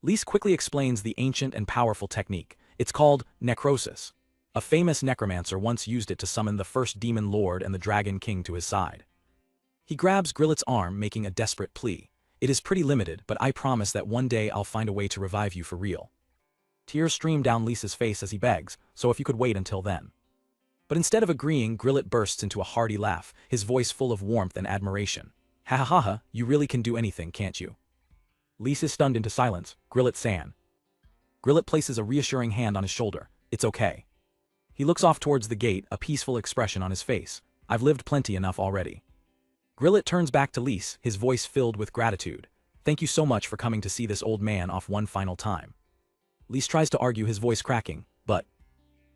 Lise quickly explains the ancient and powerful technique. It's called necrosis. A famous necromancer once used it to summon the first demon lord and the dragon king to his side. He grabs Grillet's arm, making a desperate plea. It is pretty limited, but I promise that one day I'll find a way to revive you for real. Tears stream down Lise's face as he begs, so if you could wait until then. But instead of agreeing, Grillet bursts into a hearty laugh, his voice full of warmth and admiration. Ha ha ha ha, you really can do anything, can't you? Lise is stunned into silence. Grillet-san. Grillet places a reassuring hand on his shoulder. It's okay. He looks off towards the gate, a peaceful expression on his face. I've lived plenty enough already. Grillet turns back to Lise, his voice filled with gratitude. Thank you so much for coming to see this old man off one final time. Lise tries to argue, his voice cracking, but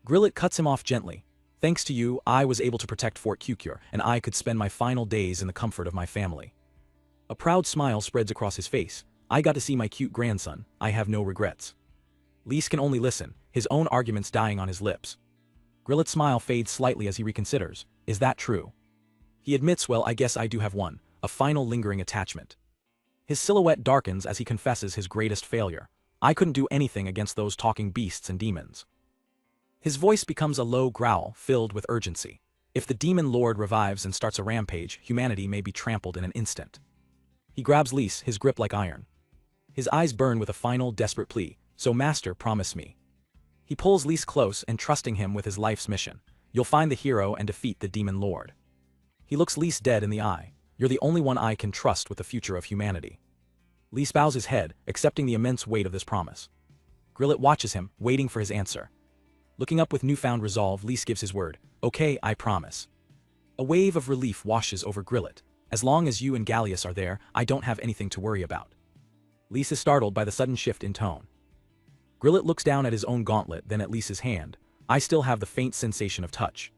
Grillet cuts him off gently. Thanks to you, I was able to protect Fort Kukure, and I could spend my final days in the comfort of my family. A proud smile spreads across his face. I got to see my cute grandson. I have no regrets. Lise can only listen, his own arguments dying on his lips. Grillet's smile fades slightly as he reconsiders. Is that true? He admits, well, I guess I do have one, a final lingering attachment. His silhouette darkens as he confesses his greatest failure. I couldn't do anything against those talking beasts and demons. His voice becomes a low growl, filled with urgency. If the demon lord revives and starts a rampage, humanity may be trampled in an instant. He grabs Lise, his grip like iron. His eyes burn with a final, desperate plea. So master, promise me. He pulls Lise close, entrusting him with his life's mission. You'll find the hero and defeat the demon lord. He looks Lise dead in the eye. You're the only one I can trust with the future of humanity. Lise bows his head, accepting the immense weight of this promise. Grillet watches him, waiting for his answer. Looking up with newfound resolve, Lise gives his word. Okay, I promise. A wave of relief washes over Grillet. As long as you and Gallius are there, I don't have anything to worry about. Lise is startled by the sudden shift in tone. Grillet looks down at his own gauntlet, then at Lise's hand. I still have the faint sensation of touch.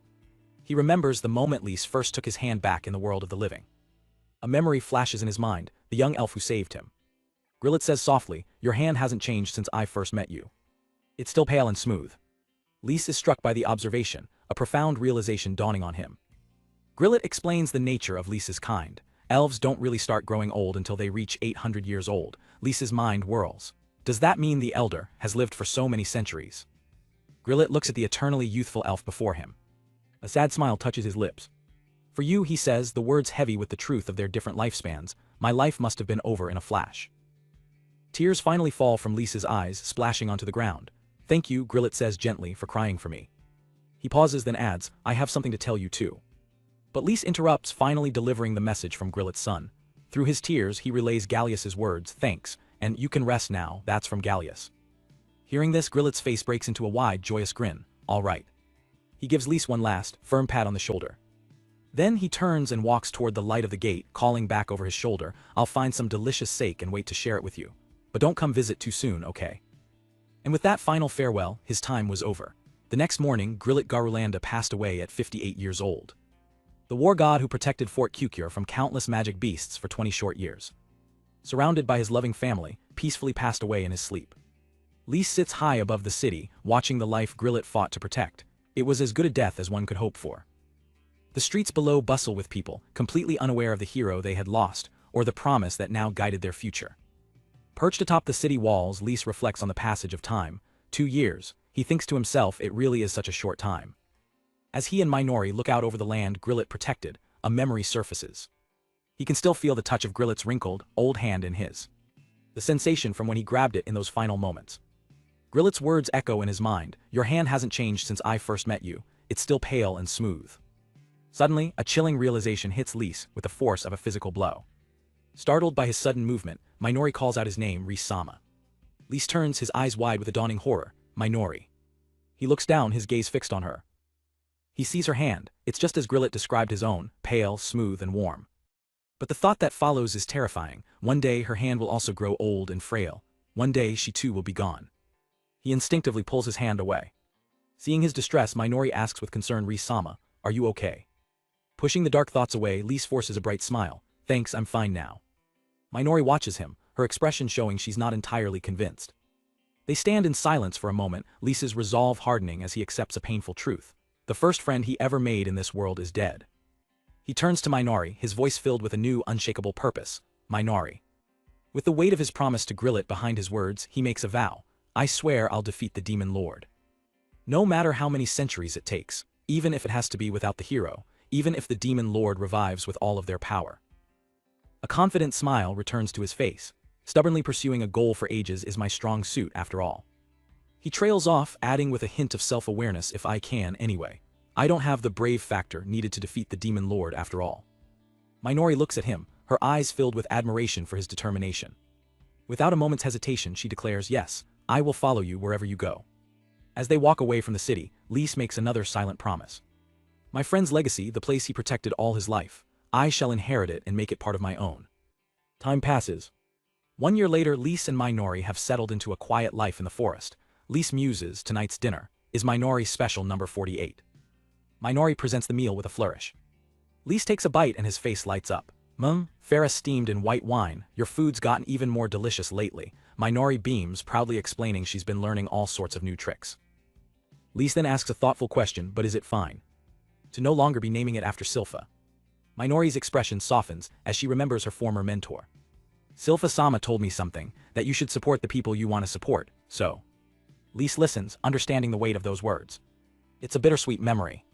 He remembers the moment Lise first took his hand back in the world of the living. A memory flashes in his mind, the young elf who saved him. Grillet says softly, your hand hasn't changed since I first met you. It's still pale and smooth. Lise is struck by the observation, a profound realization dawning on him. Grillet explains the nature of Lise's kind. Elves don't really start growing old until they reach 800 years old. Lise's mind whirls. Does that mean the elder has lived for so many centuries? Grillet looks at the eternally youthful elf before him. A sad smile touches his lips. For you, he says, the words heavy with the truth of their different lifespans, my life must have been over in a flash. Tears finally fall from Lise's eyes, splashing onto the ground. Thank you, Grillet says gently, for crying for me. He pauses, then adds, I have something to tell you too. But Lise interrupts, finally delivering the message from Grillet's son. Through his tears, he relays Gallius's words, thanks, and you can rest now, that's from Gallius. Hearing this, Grillet's face breaks into a wide, joyous grin. All right. He gives Lise one last, firm pat on the shoulder. Then he turns and walks toward the light of the gate, calling back over his shoulder, I'll find some delicious steak and wait to share it with you. But don't come visit too soon, okay? And with that final farewell, his time was over. The next morning, Grillet Garulanda passed away at 58 years old. The war god who protected Fort Kukure from countless magic beasts for 20 short years. Surrounded by his loving family, peacefully passed away in his sleep. Lise sits high above the city, watching the life Grillet fought to protect. It was as good a death as one could hope for. The streets below bustle with people, completely unaware of the hero they had lost, or the promise that now guided their future. Perched atop the city walls, Lise reflects on the passage of time. 2 years, he thinks to himself, it really is such a short time. As he and Minori look out over the land Grillet protected, a memory surfaces. He can still feel the touch of Grillet's wrinkled, old hand in his. The sensation from when he grabbed it in those final moments. Grillet's words echo in his mind, your hand hasn't changed since I first met you, it's still pale and smooth. Suddenly, a chilling realization hits Lise with the force of a physical blow. Startled by his sudden movement, Minori calls out his name, Ris-sama. Lise turns, his eyes wide with a dawning horror. Minori. He looks down, his gaze fixed on her. He sees her hand, it's just as Grillet described his own, pale, smooth, and warm. But the thought that follows is terrifying. One day her hand will also grow old and frail. One day she too will be gone. He instinctively pulls his hand away. Seeing his distress, Minori asks with concern, Ris-sama, are you okay? Pushing the dark thoughts away, Lise forces a bright smile. Thanks, I'm fine now. Minori watches him, her expression showing she's not entirely convinced. They stand in silence for a moment, Lise's resolve hardening as he accepts a painful truth. The first friend he ever made in this world is dead. He turns to Minori, his voice filled with a new, unshakable purpose. Minori. With the weight of his promise to Grillet behind his words, he makes a vow. I swear I'll defeat the demon lord. No matter how many centuries it takes, even if it has to be without the hero, even if the demon lord revives with all of their power. A confident smile returns to his face. Stubbornly pursuing a goal for ages is my strong suit after all. He trails off, adding with a hint of self-awareness, if I can anyway. I don't have the brave factor needed to defeat the demon lord after all. Minori looks at him, her eyes filled with admiration for his determination. Without a moment's hesitation, she declares, yes, I will follow you wherever you go. As they walk away from the city, Lise makes another silent promise. My friend's legacy, the place he protected all his life, I shall inherit it and make it part of my own. Time passes. 1 year later, Lise and Minori have settled into a quiet life in the forest. Lise muses, tonight's dinner is Minori's special number 48. Minori presents the meal with a flourish. Lise takes a bite and his face lights up. Farah steamed in white wine, your food's gotten even more delicious lately. Minori beams, proudly explaining she's been learning all sorts of new tricks. Lise then asks a thoughtful question, but is it fine to no longer be naming it after Silpha? Minori's expression softens as she remembers her former mentor. Silpha-sama told me something, that you should support the people you want to support, so. Lise listens, understanding the weight of those words. It's a bittersweet memory.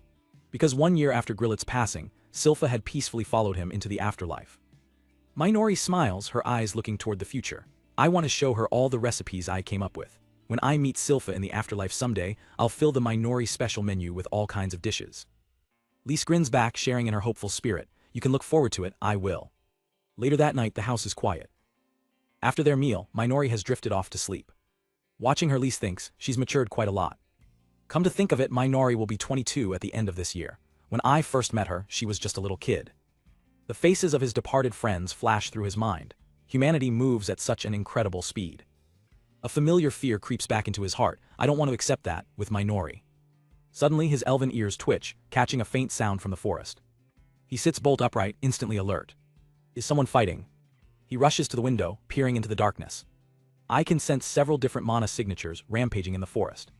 Because 1 year after Grillet's passing, Silpha had peacefully followed him into the afterlife. Minori smiles, her eyes looking toward the future. I want to show her all the recipes I came up with. When I meet Silpha in the afterlife someday, I'll fill the Minori special menu with all kinds of dishes. Lise grins back, sharing in her hopeful spirit. You can look forward to it, I will. Later that night, the house is quiet. After their meal, Minori has drifted off to sleep. Watching her, Lise thinks, she's matured quite a lot. Come to think of it, Minori will be 22 at the end of this year. When I first met her, she was just a little kid. The faces of his departed friends flash through his mind. Humanity moves at such an incredible speed. A familiar fear creeps back into his heart. I don't want to accept that, with Minori. Suddenly his elven ears twitch, catching a faint sound from the forest. He sits bolt upright, instantly alert. Is someone fighting? He rushes to the window, peering into the darkness. I can sense several different mana signatures rampaging in the forest.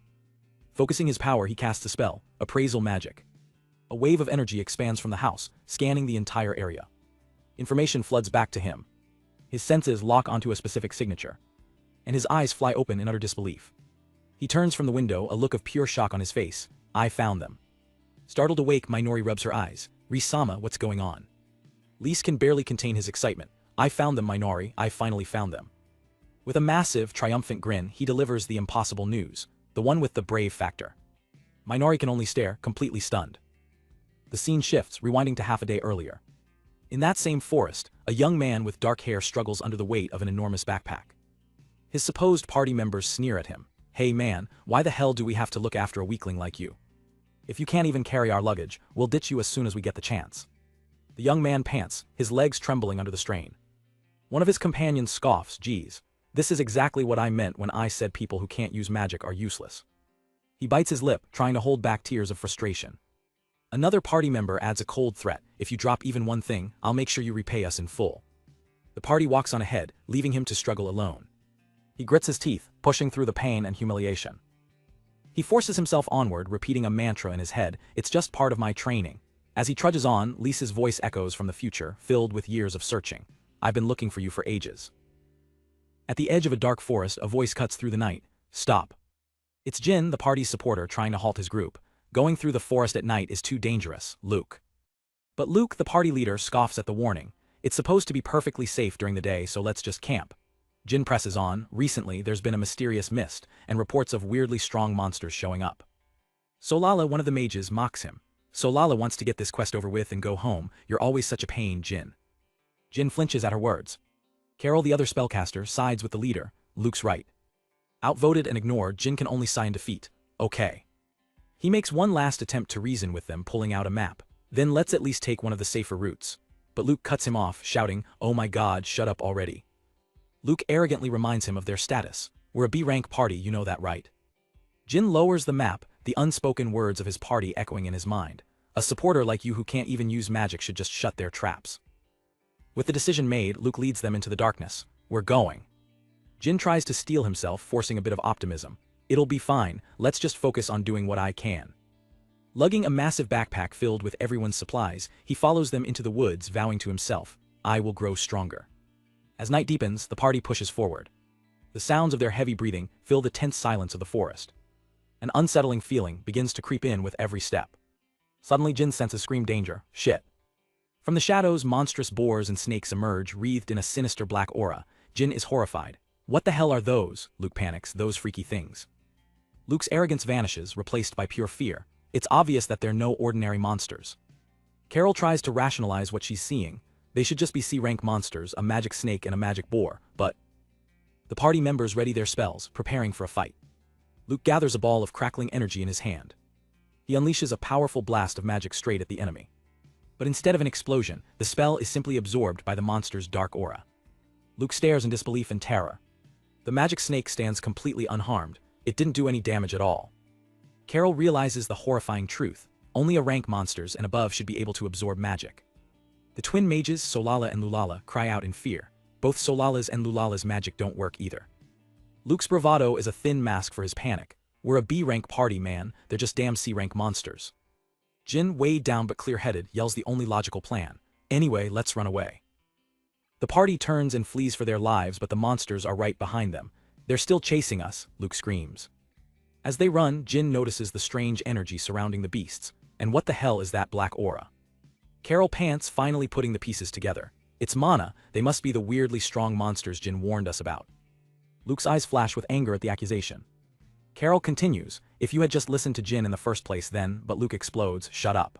Focusing his power, he casts a spell, Appraisal Magic. A wave of energy expands from the house, scanning the entire area. Information floods back to him. His senses lock onto a specific signature, and his eyes fly open in utter disbelief. He turns from the window, a look of pure shock on his face. I found them. Startled awake, Minori rubs her eyes. Risama, what's going on? Lise can barely contain his excitement. I found them, Minori, I finally found them. With a massive, triumphant grin, he delivers the impossible news, the one with the brave factor. Minori can only stare, completely stunned. The scene shifts, rewinding to half a day earlier. In that same forest, a young man with dark hair struggles under the weight of an enormous backpack. His supposed party members sneer at him. Hey man, why the hell do we have to look after a weakling like you? If you can't even carry our luggage, we'll ditch you as soon as we get the chance. The young man pants, his legs trembling under the strain. One of his companions scoffs, geez, this is exactly what I meant when I said people who can't use magic are useless. He bites his lip, trying to hold back tears of frustration. Another party member adds a cold threat, if you drop even one thing, I'll make sure you repay us in full. The party walks on ahead, leaving him to struggle alone. He grits his teeth, pushing through the pain and humiliation. He forces himself onward, repeating a mantra in his head, it's just part of my training. As he trudges on, Lisa's voice echoes from the future, filled with years of searching. I've been looking for you for ages. At the edge of a dark forest, a voice cuts through the night. Stop. It's Jin, the party's supporter, trying to halt his group. Going through the forest at night is too dangerous, Luke. But Luke, the party leader, scoffs at the warning. It's supposed to be perfectly safe during the day, so let's just camp. Jin presses on. Recently, there's been a mysterious mist, and reports of weirdly strong monsters showing up. Solala, one of the mages, mocks him. Solala wants to get this quest over with and go home. You're always such a pain, Jin. Jin flinches at her words. Carol, the other spellcaster, sides with the leader. Luke's right. Outvoted and ignored, Jin can only sigh in defeat. Okay. He makes one last attempt to reason with them, pulling out a map. Then let's at least take one of the safer routes. But Luke cuts him off, shouting, oh my god, shut up already. Luke arrogantly reminds him of their status. We're a B-rank party, you know that, right? Jin lowers the map, the unspoken words of his party echoing in his mind. A supporter like you who can't even use magic should just shut their traps. With the decision made, Luke leads them into the darkness. We're going. Jin tries to steel himself, forcing a bit of optimism. It'll be fine, let's just focus on doing what I can. Lugging a massive backpack filled with everyone's supplies, he follows them into the woods, vowing to himself, I will grow stronger. As night deepens, the party pushes forward. The sounds of their heavy breathing fill the tense silence of the forest. An unsettling feeling begins to creep in with every step. Suddenly Jin senses scream danger, shit. From the shadows, monstrous boars and snakes emerge, wreathed in a sinister black aura. Jin is horrified. What the hell are those? Luke panics, those freaky things. Luke's arrogance vanishes, replaced by pure fear. It's obvious that they're no ordinary monsters. Carol tries to rationalize what she's seeing. They should just be C-rank monsters, a magic snake and a magic boar, but The party members ready their spells, preparing for a fight. Luke gathers a ball of crackling energy in his hand. He unleashes a powerful blast of magic straight at the enemy. But instead of an explosion, the spell is simply absorbed by the monster's dark aura. Luke stares in disbelief and terror. The magic snake stands completely unharmed. It didn't do any damage at all. Carol realizes the horrifying truth. Only rank monsters and above should be able to absorb magic. The twin mages, Solala and Lulala, cry out in fear. Both Solala's and Lulala's magic don't work either. Luke's bravado is a thin mask for his panic. We're a B-rank party, man, they're just damn C-rank monsters. Jin, weighed down but clear-headed, yells the only logical plan. Anyway, let's run away. The party turns and flees for their lives, but the monsters are right behind them. They're still chasing us, Luke screams. As they run, Jin notices the strange energy surrounding the beasts. And what the hell is that black aura? Carol pants, finally putting the pieces together. It's mana, they must be the weirdly strong monsters Jin warned us about. Luke's eyes flash with anger at the accusation. Carol continues, if you had just listened to Jin in the first place then, but Luke explodes, shut up.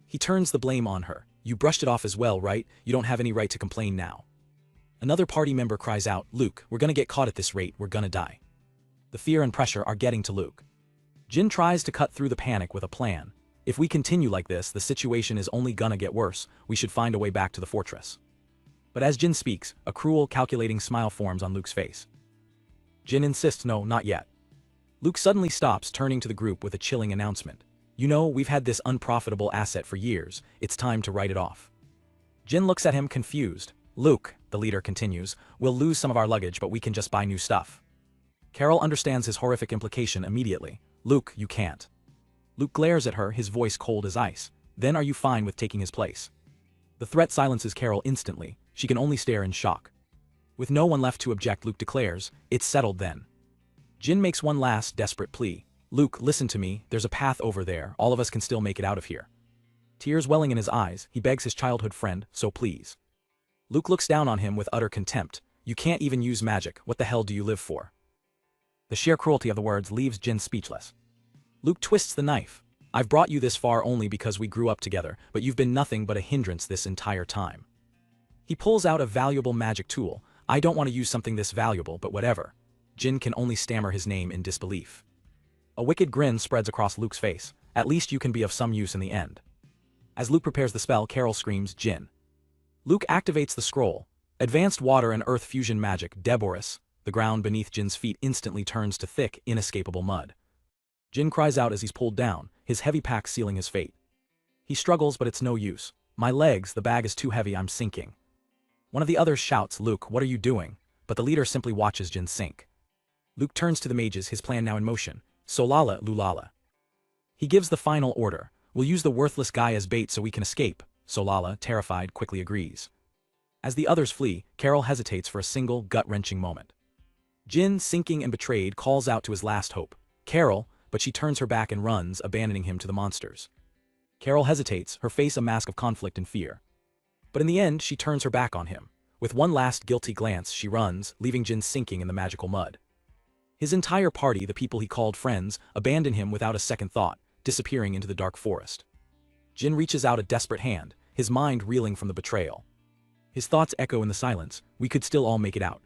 He turns the blame on her. You brushed it off as well, right? You don't have any right to complain now. Another party member cries out, Luke, we're gonna get caught at this rate, we're gonna die. The fear and pressure are getting to Luke. Jin tries to cut through the panic with a plan. If we continue like this, the situation is only gonna get worse, we should find a way back to the fortress. But as Jin speaks, a cruel, calculating smile forms on Luke's face. Jin insists, no, not yet. Luke suddenly stops, turning to the group with a chilling announcement. You know, we've had this unprofitable asset for years, it's time to write it off. Jin looks at him confused. Luke, the leader continues, we'll lose some of our luggage but we can just buy new stuff. Carol understands his horrific implication immediately. Luke, you can't. Luke glares at her, his voice cold as ice. Then are you fine with taking his place? The threat silences Carol instantly, she can only stare in shock. With no one left to object, Luke declares, it's settled then. Jin makes one last desperate plea. Luke, listen to me, there's a path over there, all of us can still make it out of here. Tears welling in his eyes, he begs his childhood friend, so please. Luke looks down on him with utter contempt. You can't even use magic, what the hell do you live for? The sheer cruelty of the words leaves Jin speechless. Luke twists the knife. I've brought you this far only because we grew up together, but you've been nothing but a hindrance this entire time. He pulls out a valuable magic tool. I don't want to use something this valuable, but whatever. Jin can only stammer his name in disbelief. A wicked grin spreads across Luke's face. At least you can be of some use in the end. As Luke prepares the spell, Carol screams, Jin. Luke activates the scroll. Advanced water and earth fusion magic, Deboris. The ground beneath Jin's feet instantly turns to thick, inescapable mud. Jin cries out as he's pulled down, his heavy pack sealing his fate. He struggles, but it's no use. My legs, the bag is too heavy, I'm sinking. One of the others shouts, Luke, what are you doing? But the leader simply watches Jin sink. Luke turns to the mages, his plan now in motion. Solala, Lulala. He gives the final order. We'll use the worthless guy as bait so we can escape. Solala, terrified, quickly agrees. As the others flee, Carol hesitates for a single, gut-wrenching moment. Jin, sinking and betrayed, calls out to his last hope. Carol, but she turns her back and runs, abandoning him to the monsters. Carol hesitates, her face a mask of conflict and fear. But in the end, she turns her back on him. With one last guilty glance, she runs, leaving Jin sinking in the magical mud. His entire party, the people he called friends, abandon him without a second thought, disappearing into the dark forest. Jin reaches out a desperate hand, his mind reeling from the betrayal. His thoughts echo in the silence, we could still all make it out.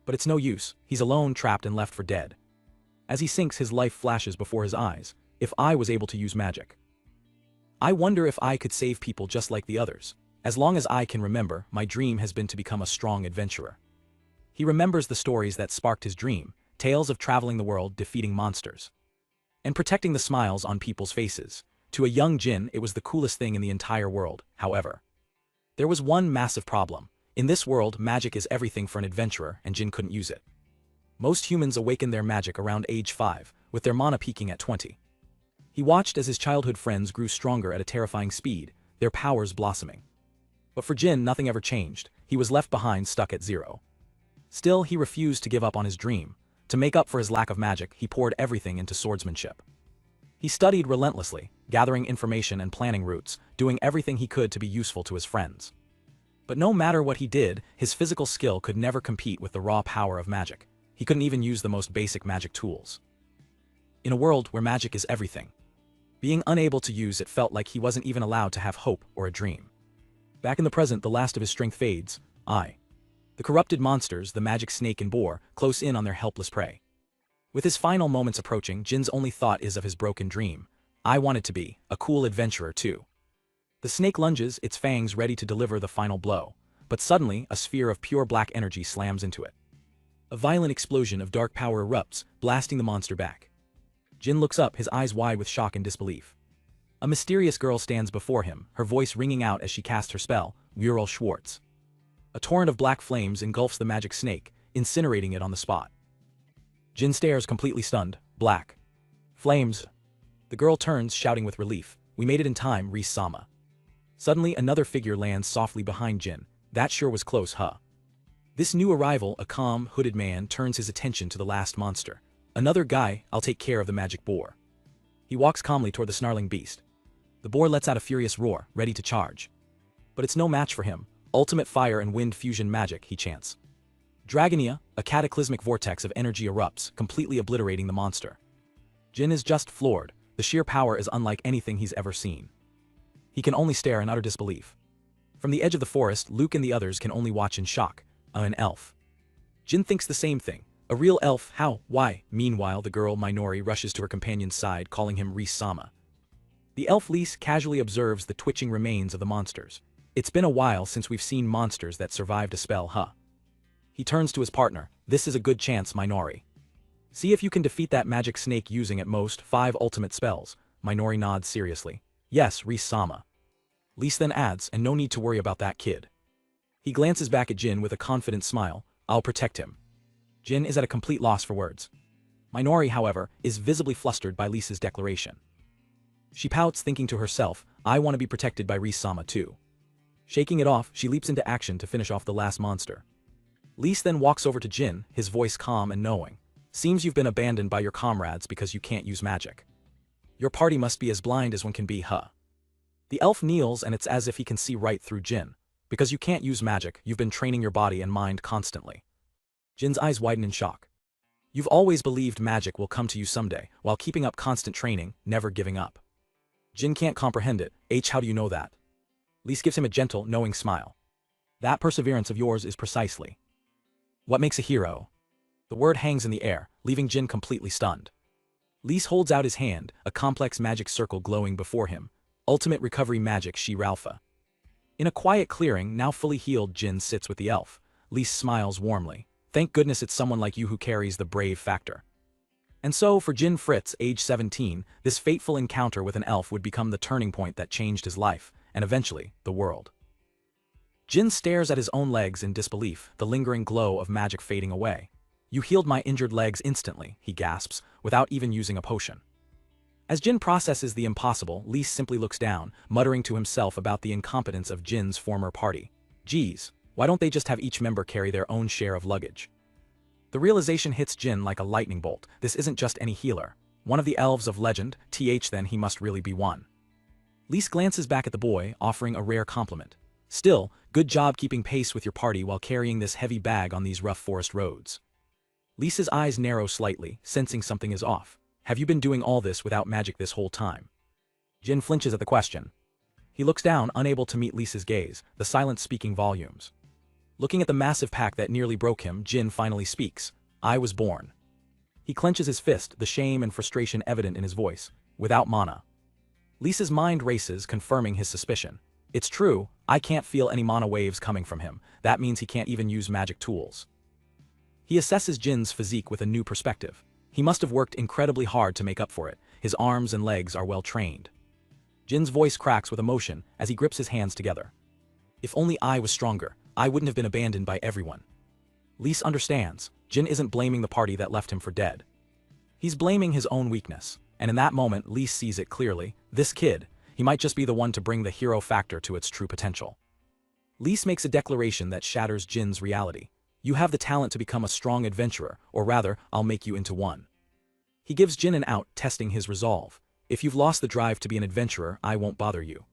But it's no use, he's alone, trapped and left for dead. As he sinks, his life flashes before his eyes. If I was able to use magic. I wonder if I could save people just like the others. As long as I can remember, my dream has been to become a strong adventurer. He remembers the stories that sparked his dream, tales of traveling the world, defeating monsters. And protecting the smiles on people's faces. To a young Jin, it was the coolest thing in the entire world, however. There was one massive problem. In this world, magic is everything for an adventurer, and Jin couldn't use it. Most humans awaken their magic around age 5, with their mana peaking at 20. He watched as his childhood friends grew stronger at a terrifying speed, their powers blossoming. But for Jin, nothing ever changed. He was left behind, stuck at 0. Still, he refused to give up on his dream. To make up for his lack of magic, he poured everything into swordsmanship. He studied relentlessly, gathering information and planning routes, doing everything he could to be useful to his friends. But no matter what he did, his physical skill could never compete with the raw power of magic. He couldn't even use the most basic magic tools. In a world where magic is everything, being unable to use it felt like he wasn't even allowed to have hope or a dream. Back in the present, the last of his strength fades. The corrupted monsters, the magic snake and boar, close in on their helpless prey. With his final moments approaching, Jin's only thought is of his broken dream. I wanted to be a cool adventurer too. The snake lunges, its fangs ready to deliver the final blow, but suddenly a sphere of pure black energy slams into it. A violent explosion of dark power erupts, blasting the monster back. Jin looks up, his eyes wide with shock and disbelief. A mysterious girl stands before him, her voice ringing out as she casts her spell, Muriel Schwartz. A torrent of black flames engulfs the magic snake, incinerating it on the spot. Jin stares, completely stunned. Black flames. The girl turns, shouting with relief. We made it in time, Reese-sama. Suddenly another figure lands softly behind Jin. That sure was close, huh? This new arrival, a calm, hooded man, turns his attention to the last monster. Another guy, I'll take care of the magic boar. He walks calmly toward the snarling beast. The boar lets out a furious roar, ready to charge. But it's no match for him. Ultimate fire and wind fusion magic, he chants. Dragonia, a cataclysmic vortex of energy erupts, completely obliterating the monster. Jin is just floored. The sheer power is unlike anything he's ever seen. He can only stare in utter disbelief. From the edge of the forest, Luke and the others can only watch in shock. An elf. Jin thinks the same thing. A real elf? How? Why? Meanwhile, the girl Minori rushes to her companion's side, calling him Reese-sama. The elf Lise casually observes the twitching remains of the monsters. It's been a while since we've seen monsters that survived a spell, huh? He turns to his partner. This is a good chance, Minori. See if you can defeat that magic snake using at most 5 ultimate spells. Minori nods seriously. Yes, Reese-sama. Lise then adds, and no need to worry about that kid. He glances back at Jin with a confident smile. I'll protect him. Jin is at a complete loss for words. Minori, however, is visibly flustered by Lisa's declaration. She pouts, thinking to herself, I want to be protected by Reese-sama too. Shaking it off, she leaps into action to finish off the last monster. Lise then walks over to Jin, his voice calm and knowing. Seems you've been abandoned by your comrades because you can't use magic. Your party must be as blind as one can be, huh? The elf kneels, and it's as if he can see right through Jin. Because you can't use magic, you've been training your body and mind constantly. Jin's eyes widen in shock. You've always believed magic will come to you someday, while keeping up constant training, never giving up. Jin can't comprehend it. How do you know that? Lise gives him a gentle, knowing smile. That perseverance of yours is precisely what makes a hero. The word hangs in the air, leaving Jin completely stunned. Lise holds out his hand, a complex magic circle glowing before him. Ultimate recovery magic Shi-Ralpha. In a quiet clearing, now fully healed, Jin sits with the elf. Lise smiles warmly. Thank goodness it's someone like you who carries the brave factor. And so, for Jin Fritz, age 17, this fateful encounter with an elf would become the turning point that changed his life, and eventually, the world. Jin stares at his own legs in disbelief, the lingering glow of magic fading away. You healed my injured legs instantly, he gasps, without even using a potion. As Jin processes the impossible, Lise simply looks down, muttering to himself about the incompetence of Jin's former party. Geez, why don't they just have each member carry their own share of luggage? The realization hits Jin like a lightning bolt. This isn't just any healer. One of the elves of legend, then he must really be one. Lise glances back at the boy, offering a rare compliment. Still, good job keeping pace with your party while carrying this heavy bag on these rough forest roads. Lisa's eyes narrow slightly, sensing something is off. Have you been doing all this without magic this whole time? Jin flinches at the question. He looks down, unable to meet Lisa's gaze, the silence speaking volumes. Looking at the massive pack that nearly broke him, Jin finally speaks. I was born. He clenches his fist, the shame and frustration evident in his voice. Without mana. Lisa's mind races, confirming his suspicion. It's true, I can't feel any mana waves coming from him. That means he can't even use magic tools. He assesses Jin's physique with a new perspective. He must have worked incredibly hard to make up for it. His arms and legs are well trained. Jin's voice cracks with emotion as he grips his hands together. If only I was stronger, I wouldn't have been abandoned by everyone. Lise understands. Jin isn't blaming the party that left him for dead. He's blaming his own weakness, and in that moment Lise sees it clearly. This kid, he might just be the one to bring the hero factor to its true potential. Lise makes a declaration that shatters Jin's reality. You have the talent to become a strong adventurer, or rather, I'll make you into one. He gives Jin an out, testing his resolve. If you've lost the drive to be an adventurer, I won't bother you.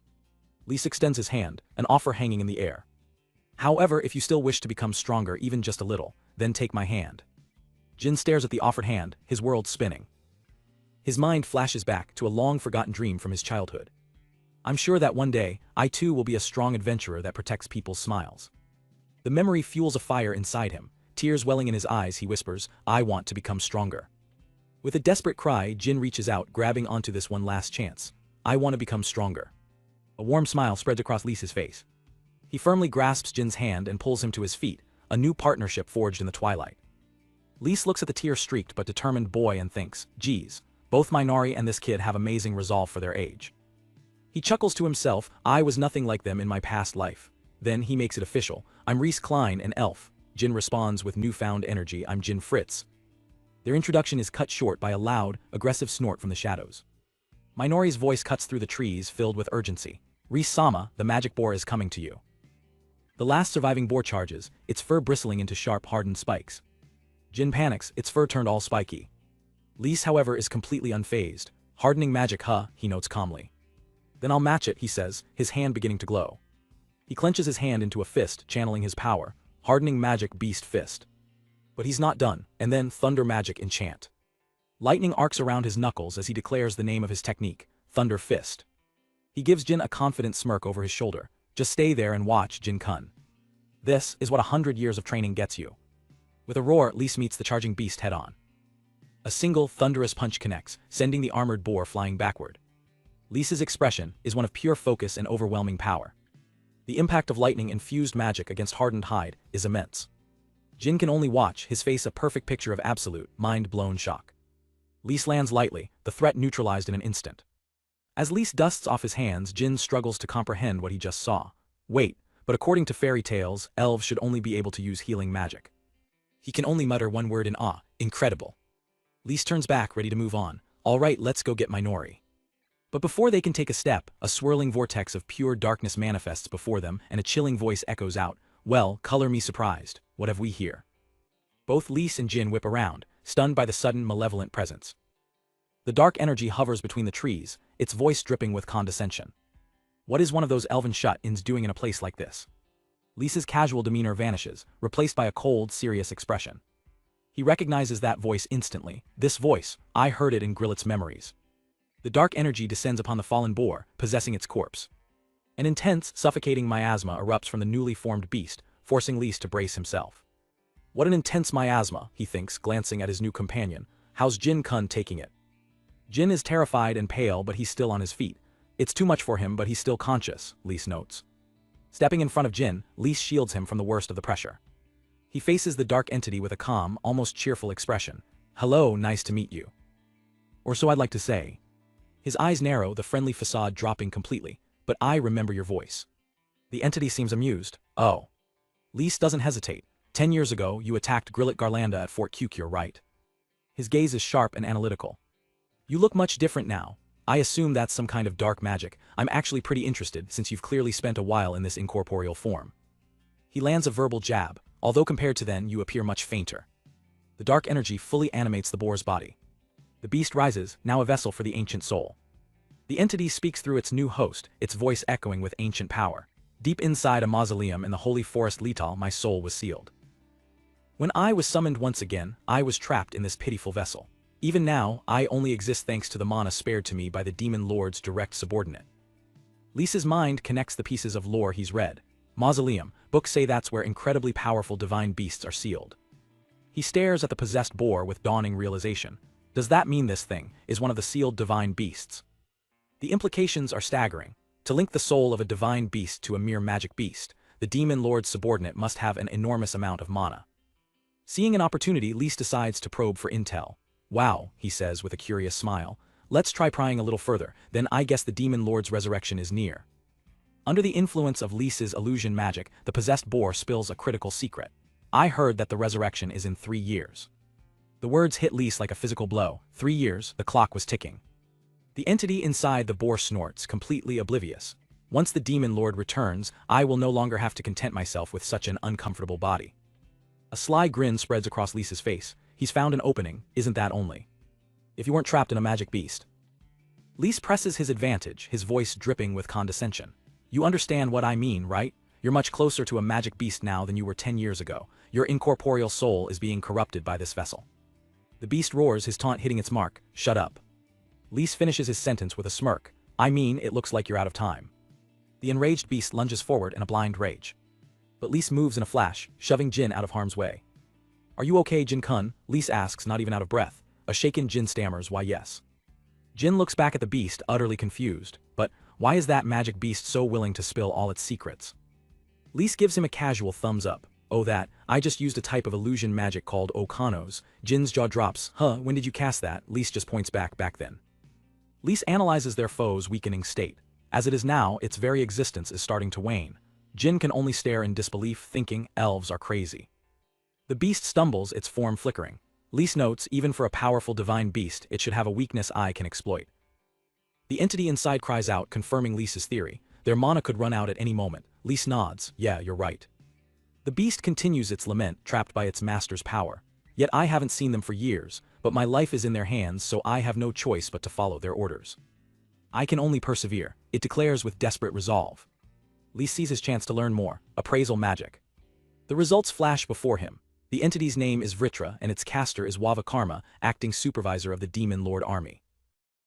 Lise extends his hand, an offer hanging in the air. However, if you still wish to become stronger even just a little, then take my hand. Jin stares at the offered hand, his world spinning. His mind flashes back to a long-forgotten dream from his childhood. I'm sure that one day, I too will be a strong adventurer that protects people's smiles. The memory fuels a fire inside him. Tears welling in his eyes, he whispers, "I want to become stronger." With a desperate cry, Jin reaches out, grabbing onto this one last chance. "I want to become stronger." A warm smile spreads across Lisa's face. He firmly grasps Jin's hand and pulls him to his feet, a new partnership forged in the twilight. Lise looks at the tear-streaked but determined boy and thinks, geez, both Minari and this kid have amazing resolve for their age. He chuckles to himself, "I was nothing like them in my past life." Then he makes it official, "I'm Reese Klein, an elf." Jin responds with newfound energy, "I'm Jin Fritz." Their introduction is cut short by a loud, aggressive snort from the shadows. Minori's voice cuts through the trees, filled with urgency. "Reese-sama, the magic boar is coming to you." The last surviving boar charges, its fur bristling into sharp, hardened spikes. Jin panics, its fur turned all spiky. Lise, however, is completely unfazed. "Hardening magic, huh?" he notes calmly. "Then I'll match it," he says, his hand beginning to glow. He clenches his hand into a fist, channeling his power. Hardening magic beast fist. But he's not done, and then thunder magic enchant. Lightning arcs around his knuckles as he declares the name of his technique, Thunder Fist. He gives Jin a confident smirk over his shoulder. "Just stay there and watch, Jin-kun. This is what 100 years of training gets you." With a roar, Lise meets the charging beast head-on. A single, thunderous punch connects, sending the armored boar flying backward. Lise's expression is one of pure focus and overwhelming power. The impact of lightning-infused magic against hardened hide is immense. Jin can only watch, his face a perfect picture of absolute, mind-blown shock. Lise lands lightly, the threat neutralized in an instant. As Lise dusts off his hands, Jin struggles to comprehend what he just saw. Wait, but according to fairy tales, elves should only be able to use healing magic. He can only mutter one word in awe, "Incredible." Lise turns back, ready to move on. "All right, let's go get Minori." But before they can take a step, a swirling vortex of pure darkness manifests before them and a chilling voice echoes out, "Well, color me surprised, what have we here?" Both Lise and Jin whip around, stunned by the sudden malevolent presence. The dark energy hovers between the trees, its voice dripping with condescension. What is one of those elven shut-ins doing in a place like this? Lise's casual demeanor vanishes, replaced by a cold, serious expression. He recognizes that voice instantly. This voice, I heard it in Grillit's memories. The dark energy descends upon the fallen boar, possessing its corpse. An intense, suffocating miasma erupts from the newly formed beast, forcing Lise to brace himself. What an intense miasma, he thinks, glancing at his new companion. How's Jin-kun taking it? Jin is terrified and pale, but he's still on his feet. It's too much for him, but he's still conscious, Lise notes. Stepping in front of Jin, Lise shields him from the worst of the pressure. He faces the dark entity with a calm, almost cheerful expression. "Hello, nice to meet you." Or so I'd like to say. His eyes narrow, the friendly facade dropping completely. "But I remember your voice." The entity seems amused. "Oh." Lise doesn't hesitate. 10 years ago, you attacked Grillit Garlanda at Fort Kukure, right?" His gaze is sharp and analytical. "You look much different now. I assume that's some kind of dark magic. I'm actually pretty interested, since you've clearly spent a while in this incorporeal form." He lands a verbal jab. "Although compared to then, you appear much fainter." The dark energy fully animates the boar's body. The beast rises, now a vessel for the ancient soul. The entity speaks through its new host, its voice echoing with ancient power. "Deep inside a mausoleum in the holy forest Lital, my soul was sealed. When I was summoned once again, I was trapped in this pitiful vessel. Even now, I only exist thanks to the mana spared to me by the demon lord's direct subordinate." Lisa's mind connects the pieces of lore he's read. Mausoleum, books say that's where incredibly powerful divine beasts are sealed. He stares at the possessed boar with dawning realization. Does that mean this thing is one of the sealed divine beasts? The implications are staggering. To link the soul of a divine beast to a mere magic beast, the demon lord's subordinate must have an enormous amount of mana. Seeing an opportunity, Lise decides to probe for intel. "Wow," he says with a curious smile. "Let's try prying a little further, then I guess the demon lord's resurrection is near." Under the influence of Lise's illusion magic, the possessed boar spills a critical secret. "I heard that the resurrection is in 3 years." The words hit Lise like a physical blow. 3 years, the clock was ticking. The entity inside the boar snorts, completely oblivious. "Once the demon lord returns, I will no longer have to content myself with such an uncomfortable body." A sly grin spreads across Lisa's face. "He's found an opening, isn't that only? If you weren't trapped in a magic beast." Lise presses his advantage, his voice dripping with condescension. "You understand what I mean, right? You're much closer to a magic beast now than you were 10 years ago. Your incorporeal soul is being corrupted by this vessel." The beast roars, his taunt hitting its mark. "Shut up." Lise finishes his sentence with a smirk. "I mean, it looks like you're out of time." The enraged beast lunges forward in a blind rage. But Lise moves in a flash, shoving Jin out of harm's way. "Are you okay, Jin-kun?" Lise asks, not even out of breath. A shaken Jin stammers, "Why yes." Jin looks back at the beast, utterly confused. But why is that magic beast so willing to spill all its secrets? Lise gives him a casual thumbs up. "Oh that, I just used a type of illusion magic called Okanos." Jin's jaw drops. "Huh, when did you cast that?" Lise just points back then. Lise analyzes their foe's weakening state. As it is now, its very existence is starting to wane. Jin can only stare in disbelief, thinking, elves are crazy. The beast stumbles, its form flickering. Lise notes, even for a powerful divine beast, it should have a weakness I can exploit. The entity inside cries out, confirming Lise's theory. Their mana could run out at any moment. Lise nods. "Yeah, you're right." The beast continues its lament, trapped by its master's power. "Yet I haven't seen them for years, but my life is in their hands, so I have no choice but to follow their orders. I can only persevere," it declares with desperate resolve. Lise sees his chance to learn more. Appraisal magic. The results flash before him. The entity's name is Vritra, and its caster is Wavakarma, acting supervisor of the Demon Lord army.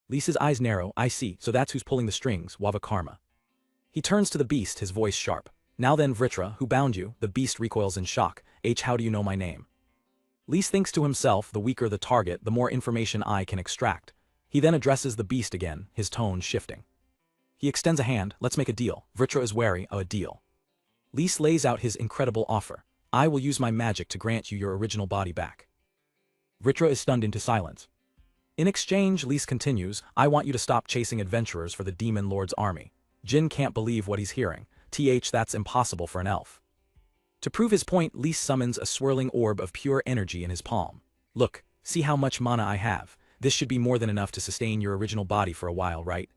Lise's eyes narrow. "I see, so that's who's pulling the strings, Wavakarma." He turns to the beast, his voice sharp. "Now then, Vritra, who bound you?" The beast recoils in shock. How do you know my name?" Lise thinks to himself, the weaker the target, the more information I can extract. He then addresses the beast again, his tone shifting. He extends a hand. "Let's make a deal." Vritra is wary. "A deal?" Lise lays out his incredible offer. "I will use my magic to grant you your original body back." Vritra is stunned into silence. In exchange, Lise continues, "I want you to stop chasing adventurers for the Demon Lord's army." Jin can't believe what he's hearing. That's impossible for an elf. To prove his point, Lise summons a swirling orb of pure energy in his palm. "Look, see how much mana I have. This should be more than enough to sustain your original body for a while, right?"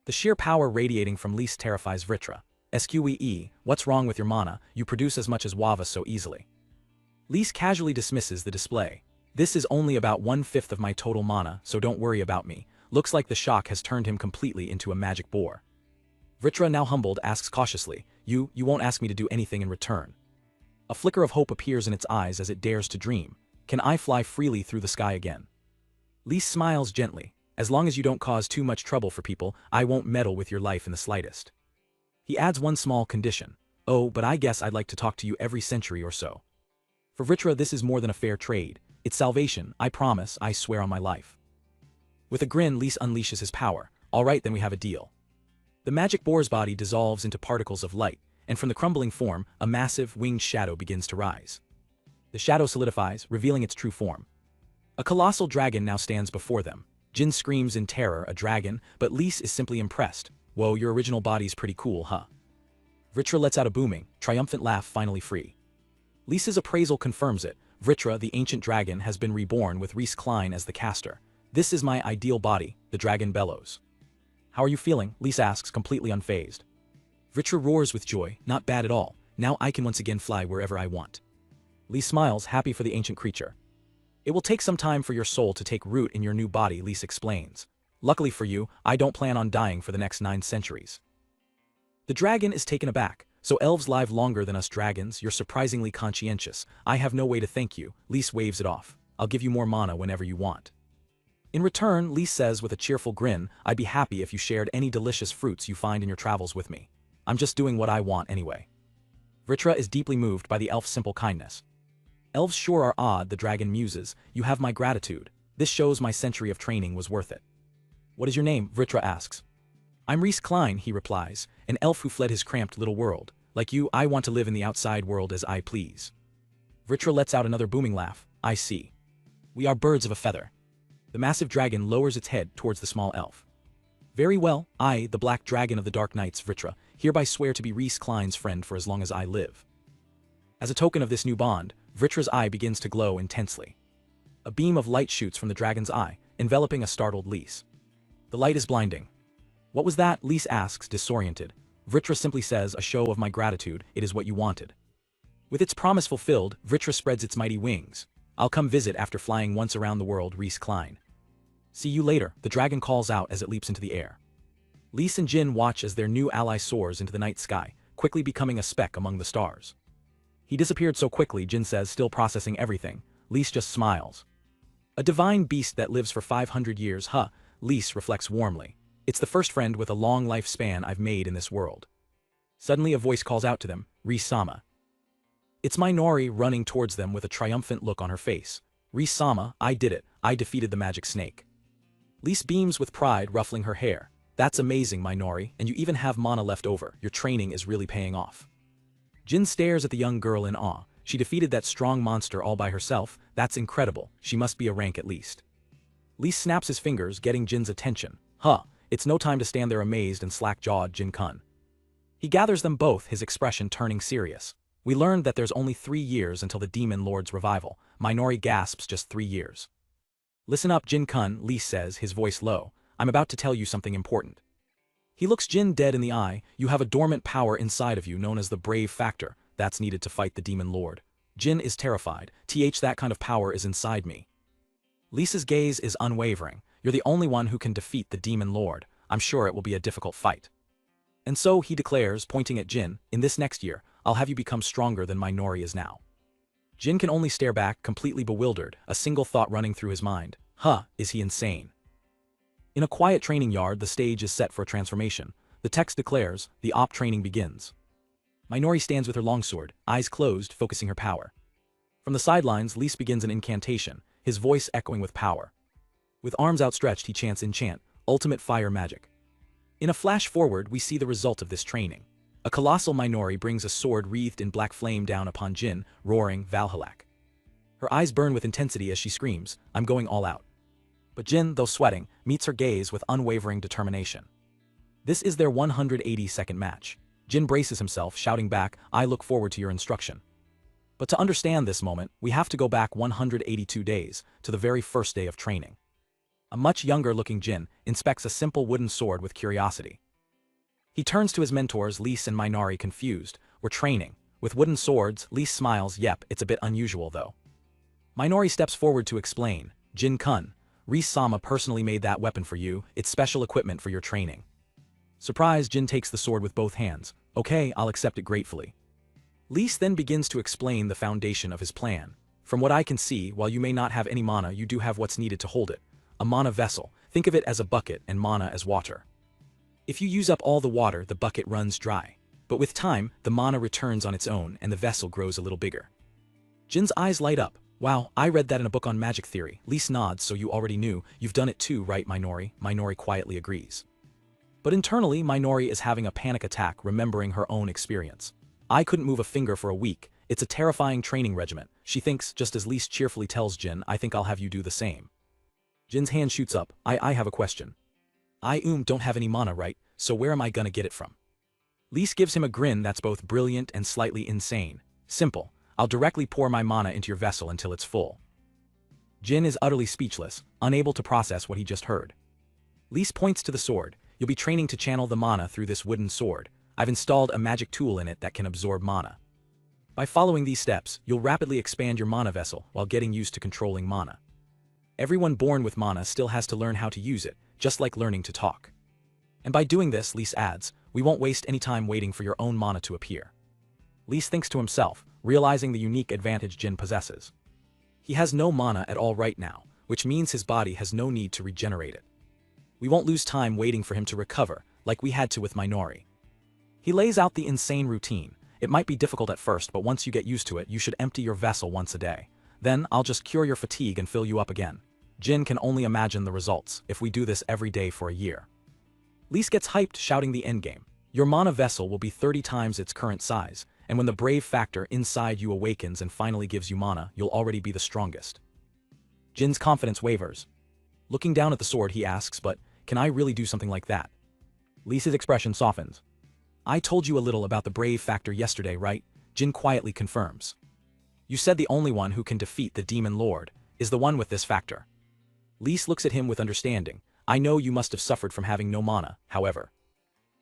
The sheer power radiating from Lise terrifies Vritra. "Sqee, what's wrong with your mana? You produce as much as Wava so easily." Lise casually dismisses the display. "This is only about 1/5 of my total mana, so don't worry about me." Looks like the shock has turned him completely into a magic boar. Vritra, now humbled, asks cautiously, You won't ask me to do anything in return." A flicker of hope appears in its eyes as it dares to dream. "Can I fly freely through the sky again?" Lise smiles gently. "As long as you don't cause too much trouble for people, I won't meddle with your life in the slightest." He adds one small condition. "Oh, but I guess I'd like to talk to you every century or so." For Vritra, this is more than a fair trade. It's salvation. "I promise, I swear on my life." With a grin, Lise unleashes his power. "All right, then we have a deal." The magic boar's body dissolves into particles of light, and from the crumbling form, a massive, winged shadow begins to rise. The shadow solidifies, revealing its true form. A colossal dragon now stands before them. Jin screams in terror, "A dragon?" But Lise is simply impressed. "Whoa, your original body's pretty cool, huh?" Vritra lets out a booming, triumphant laugh, finally free. Lise's appraisal confirms it. Vritra, the ancient dragon, has been reborn with Rhys Klein as the caster. "This is my ideal body," the dragon bellows. "How are you feeling?" Lise asks, completely unfazed. Vritra roars with joy. "Not bad at all. Now I can once again fly wherever I want." Lise smiles, happy for the ancient creature. "It will take some time for your soul to take root in your new body," Lise explains. "Luckily for you, I don't plan on dying for the next 9 centuries." The dragon is taken aback. "So elves live longer than us dragons? You're surprisingly conscientious." "I have no way to thank you." Lise waves it off. "I'll give you more mana whenever you want." In return, Lise says with a cheerful grin, "I'd be happy if you shared any delicious fruits you find in your travels with me. I'm just doing what I want anyway." Vritra is deeply moved by the elf's simple kindness. "Elves sure are odd," the dragon muses. "You have my gratitude. This shows my century of training was worth it." "What is your name?" Vritra asks. "I'm Rhys Klein," he replies, "an elf who fled his cramped little world. Like you, I want to live in the outside world as I please." Vritra lets out another booming laugh. "I see. We are birds of a feather." The massive dragon lowers its head towards the small elf. "Very well, I, the Black Dragon of the Dark Nights, Vritra, hereby swear to be Rhys Klein's friend for as long as I live." As a token of this new bond, Vritra's eye begins to glow intensely. A beam of light shoots from the dragon's eye, enveloping a startled Lise. The light is blinding. "What was that?" Lise asks, disoriented. Vritra simply says, "A show of my gratitude. It is what you wanted." With its promise fulfilled, Vritra spreads its mighty wings. "I'll come visit after flying once around the world, Rhys Klein." "See you later," the dragon calls out as it leaps into the air. Lise and Jin watch as their new ally soars into the night sky, quickly becoming a speck among the stars. "He disappeared so quickly," Jin says, still processing everything. Lise just smiles. "A divine beast that lives for 500 years, huh?" Lise reflects warmly. "It's the first friend with a long lifespan I've made in this world." Suddenly a voice calls out to them, "Rhys-sama." It's Minori running towards them with a triumphant look on her face. "Ri-sama, I did it, I defeated the magic snake." Lise beams with pride, ruffling her hair. "That's amazing, Minori, and you even have mana left over. Your training is really paying off." Jin stares at the young girl in awe. She defeated that strong monster all by herself. That's incredible. She must be a rank at least. Lise snaps his fingers, getting Jin's attention. "Huh, it's no time to stand there amazed and slack-jawed, Jin-kun." He gathers them both, his expression turning serious. "We learned that there's only 3 years until the Demon Lord's revival." Minori gasps, "Just 3 years. "Listen up, Jin-kun," Lise says, his voice low. "I'm about to tell you something important." He looks Jin dead in the eye. "You have a dormant power inside of you known as the Brave Factor. That's needed to fight the Demon Lord." Jin is terrified. That kind of power is inside me." Lisa's gaze is unwavering. "You're the only one who can defeat the Demon Lord. I'm sure it will be a difficult fight." And so he declares, pointing at Jin, "In this next year, I'll have you become stronger than Minori is now." Jin can only stare back, completely bewildered, a single thought running through his mind. Is he insane? In a quiet training yard, the stage is set for a transformation. The text declares, the op training begins. Minori stands with her longsword, eyes closed, focusing her power. From the sidelines, Lise begins an incantation, his voice echoing with power. With arms outstretched, he chants enchant, ultimate fire magic. In a flash forward, we see the result of this training. A colossal Minori brings a sword wreathed in black flame down upon Jin, roaring Valhalak. Her eyes burn with intensity as she screams, "I'm going all out." But Jin, though sweating, meets her gaze with unwavering determination. This is their 182nd match. Jin braces himself, shouting back, "I look forward to your instruction." But to understand this moment, we have to go back 182 days, to the very first day of training. A much younger-looking Jin inspects a simple wooden sword with curiosity. He turns to his mentors, Lise and Minori, confused. "We're training with wooden swords." Lise smiles. "Yep, it's a bit unusual though." Minori steps forward to explain. "Jin-kun, Ri-sama personally made that weapon for you. It's special equipment for your training." Surprised, Jin takes the sword with both hands. "Okay, I'll accept it gratefully." Lise then begins to explain the foundation of his plan. "From what I can see, while you may not have any mana, you do have what's needed to hold it. A mana vessel. Think of it as a bucket and mana as water. If you use up all the water, the bucket runs dry. But with time, the mana returns on its own and the vessel grows a little bigger." Jin's eyes light up. "Wow, I read that in a book on magic theory." Lise nods. "So you already knew. You've done it too, right, Minori?" Minori quietly agrees. But internally, Minori is having a panic attack, remembering her own experience. "I couldn't move a finger for a week. It's a terrifying training regimen." She thinks, just as Lise cheerfully tells Jin, "I think I'll have you do the same." Jin's hand shoots up. I have a question. I don't have any mana, right? So where am I gonna get it from?" Lise gives him a grin that's both brilliant and slightly insane. "Simple. I'll directly pour my mana into your vessel until it's full." Jin is utterly speechless, unable to process what he just heard. Lise points to the sword. "You'll be training to channel the mana through this wooden sword. I've installed a magic tool in it that can absorb mana. By following these steps, you'll rapidly expand your mana vessel while getting used to controlling mana. Everyone born with mana still has to learn how to use it, just like learning to talk. And by doing this," Lise adds, "we won't waste any time waiting for your own mana to appear." Lise thinks to himself, realizing the unique advantage Jin possesses. He has no mana at all right now, which means his body has no need to regenerate it. We won't lose time waiting for him to recover, like we had to with Minori. He lays out the insane routine. "It might be difficult at first, but once you get used to it, you should empty your vessel once a day. Then I'll just cure your fatigue and fill you up again." Jin can only imagine the results if we do this every day for a year. Lise gets hyped, shouting the endgame. "Your mana vessel will be 30 times its current size, and when the brave factor inside you awakens and finally gives you mana, you'll already be the strongest." Jin's confidence wavers. Looking down at the sword, he asks, "But can I really do something like that?" Lise's expression softens. "I told you a little about the brave factor yesterday, right?" Jin quietly confirms. "You said the only one who can defeat the Demon Lord is the one with this factor." Lise looks at him with understanding. "I know you must have suffered from having no mana, however.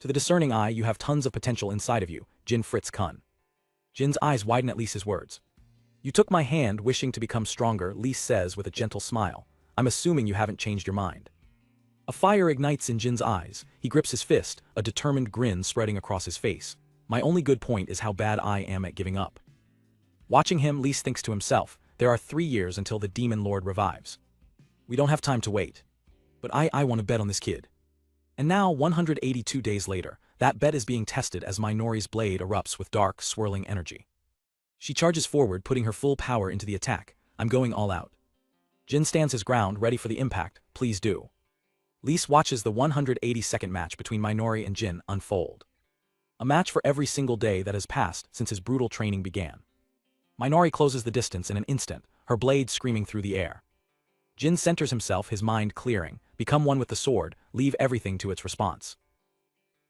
To the discerning eye, you have tons of potential inside of you, Jin Fritz-kun." Jin's eyes widen at Lise's words. "You took my hand wishing to become stronger," Lise says with a gentle smile. "I'm assuming you haven't changed your mind." A fire ignites in Jin's eyes. He grips his fist, a determined grin spreading across his face. "My only good point is how bad I am at giving up." Watching him, Lise thinks to himself, there are 3 years until the Demon Lord revives. We don't have time to wait. But I want to bet on this kid. And now, 182 days later, that bet is being tested as Minori's blade erupts with dark, swirling energy. She charges forward, putting her full power into the attack. I'm going all out. Jin stands his ground, ready for the impact. Please do. Lise watches the 182nd match between Minori and Jin unfold. A match for every single day that has passed since his brutal training began. Minori closes the distance in an instant, her blade screaming through the air. Jin centers himself, his mind clearing. Become one with the sword, leave everything to its response.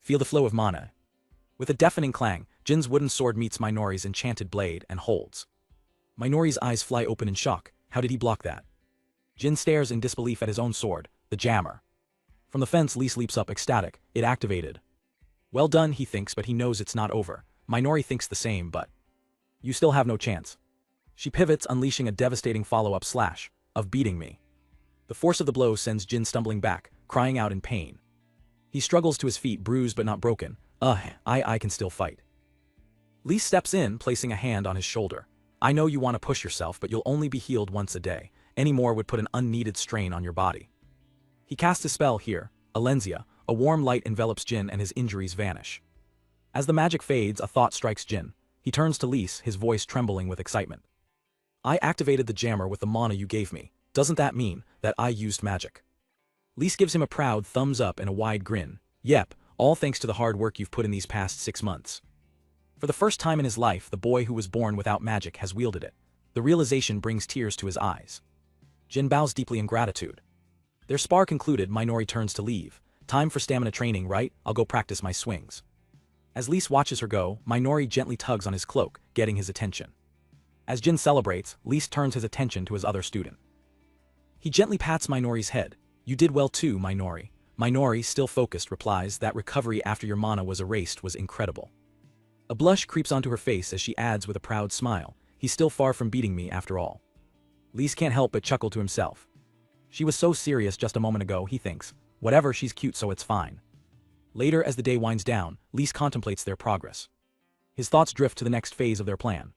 Feel the flow of mana. With a deafening clang, Jin's wooden sword meets Minori's enchanted blade and holds. Minori's eyes fly open in shock. How did he block that? Jin stares in disbelief at his own sword, the jammer. From the fence, Lise leaps up ecstatic. It activated. Well done, he thinks, but he knows it's not over. Minori thinks the same, but you still have no chance. She pivots, unleashing a devastating follow-up slash of beating me. The force of the blow sends Jin stumbling back, crying out in pain. He struggles to his feet, bruised but not broken. I can still fight. Lise steps in, placing a hand on his shoulder. I know you want to push yourself, but you'll only be healed once a day. Any more would put an unneeded strain on your body. He casts a spell here, Alenzia. A warm light envelops Jin and his injuries vanish. As the magic fades, a thought strikes Jin. He turns to Lise, his voice trembling with excitement. I activated the jammer with the mana you gave me. Doesn't that mean that I used magic? Lise gives him a proud thumbs up and a wide grin. Yep, all thanks to the hard work you've put in these past 6 months. For the first time in his life, the boy who was born without magic has wielded it. The realization brings tears to his eyes. Jin bows deeply in gratitude. Their spar concluded, Minori turns to leave. Time for stamina training, right? I'll go practice my swings. As Lise watches her go, Minori gently tugs on his cloak, getting his attention. As Jin celebrates, Lise turns his attention to his other student. He gently pats Minori's head. You did well too, Minori. Minori, still focused, replies, that recovery after your mana was erased was incredible. A blush creeps onto her face as she adds with a proud smile, he's still far from beating me after all. Lise can't help but chuckle to himself. She was so serious just a moment ago, he thinks. Whatever, she's cute so it's fine. Later, as the day winds down, Lise contemplates their progress. His thoughts drift to the next phase of their plan.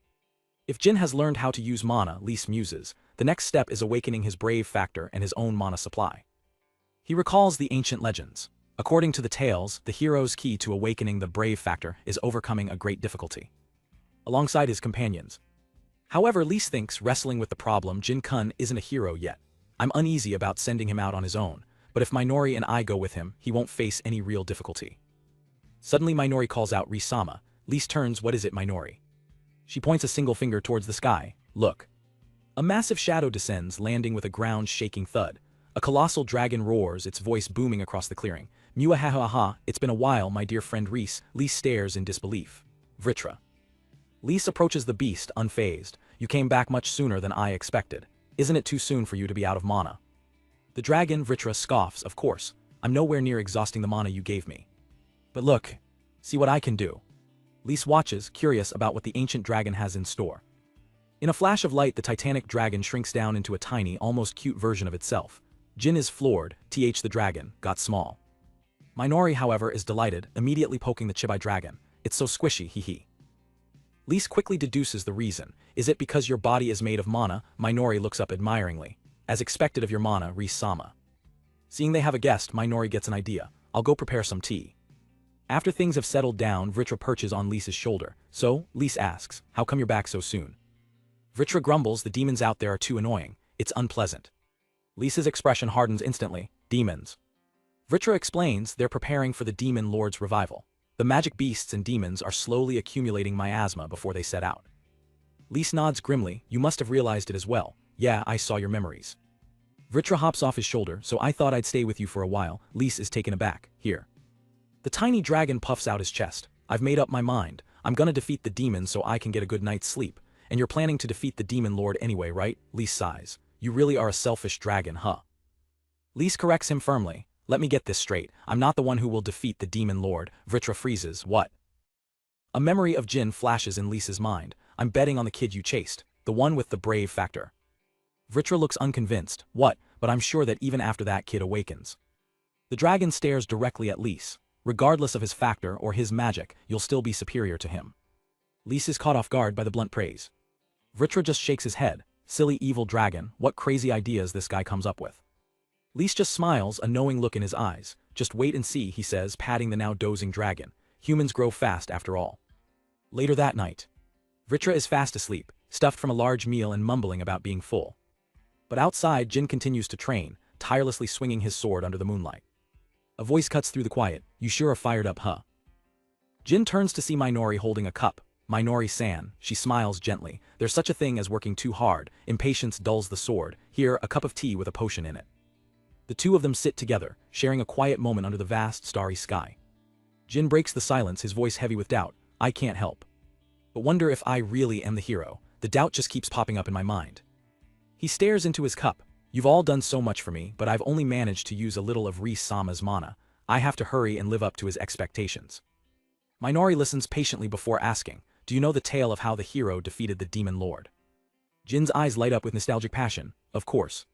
If Jin has learned how to use mana, Lise muses, the next step is awakening his brave factor and his own mana supply. He recalls the ancient legends. According to the tales, the hero's key to awakening the brave factor is overcoming a great difficulty. Alongside his companions. However, Lise thinks, wrestling with the problem, Jin-kun isn't a hero yet. I'm uneasy about sending him out on his own, but if Minori and I go with him, he won't face any real difficulty. Suddenly Minori calls out Ri-sama. Lise turns, what is it, Minori? She points a single finger towards the sky. Look. A massive shadow descends, landing with a ground-shaking thud. A colossal dragon roars, its voice booming across the clearing. Muahaha, it's been a while, my dear friend Lise stares in disbelief. Vritra. Lise approaches the beast, unfazed. You came back much sooner than I expected. Isn't it too soon for you to be out of mana? The dragon, Vritra, scoffs, of course. I'm nowhere near exhausting the mana you gave me. But look, see what I can do. Lise watches, curious about what the ancient dragon has in store. In a flash of light, the titanic dragon shrinks down into a tiny, almost cute version of itself. Jin is floored, the dragon got small. Minori, however, is delighted, immediately poking the chibi dragon. It's so squishy, hee. Lise quickly deduces the reason. Is it because your body is made of mana? Minori looks up admiringly. As expected of your mana, Ri-sama. Seeing they have a guest, Minori gets an idea. I'll go prepare some tea. After things have settled down, Vritra perches on Lise's shoulder. So, Lise asks, how come you're back so soon? Vritra grumbles, the demons out there are too annoying. It's unpleasant. Lise's expression hardens instantly. Demons. Vritra explains they're preparing for the demon lord's revival. The magic beasts and demons are slowly accumulating miasma before they set out. Lise nods grimly, you must have realized it as well. Yeah, I saw your memories. Vritra hops off his shoulder, so I thought I'd stay with you for a while. Lise is taken aback. Here. The tiny dragon puffs out his chest. I've made up my mind. I'm gonna defeat the demons so I can get a good night's sleep. And you're planning to defeat the demon lord anyway, right? Lise sighs. You really are a selfish dragon, huh? Lise corrects him firmly. Let me get this straight. I'm not the one who will defeat the demon lord. Vritra freezes. What? A memory of Jin flashes in Lise's mind. I'm betting on the kid you chased. The one with the brave factor. Vritra looks unconvinced. What? But I'm sure that even after that kid awakens. The dragon stares directly at Lise. Regardless of his factor or his magic, you'll still be superior to him. Lise is caught off guard by the blunt praise. Vritra just shakes his head. Silly evil dragon, what crazy ideas this guy comes up with. Lise just smiles, a knowing look in his eyes. Just wait and see, he says, patting the now dozing dragon. Humans grow fast after all. Later that night. Vritra is fast asleep, stuffed from a large meal and mumbling about being full. But outside, Jin continues to train, tirelessly swinging his sword under the moonlight. A voice cuts through the quiet, "You sure are fired up, huh?" Jin turns to see Minori holding a cup. "Minori-san," she smiles gently. "There's such a thing as working too hard. Impatience dulls the sword. Here, a cup of tea with a potion in it." The two of them sit together, sharing a quiet moment under the vast, starry sky. Jin breaks the silence, his voice heavy with doubt. "I can't help but wonder if I really am the hero. The doubt just keeps popping up in my mind." He stares into his cup. "You've all done so much for me, but I've only managed to use a little of Reese-sama's mana. I have to hurry and live up to his expectations." Minori listens patiently before asking, "Do you know the tale of how the hero defeated the demon lord?" Jin's eyes light up with nostalgic passion. "Of course.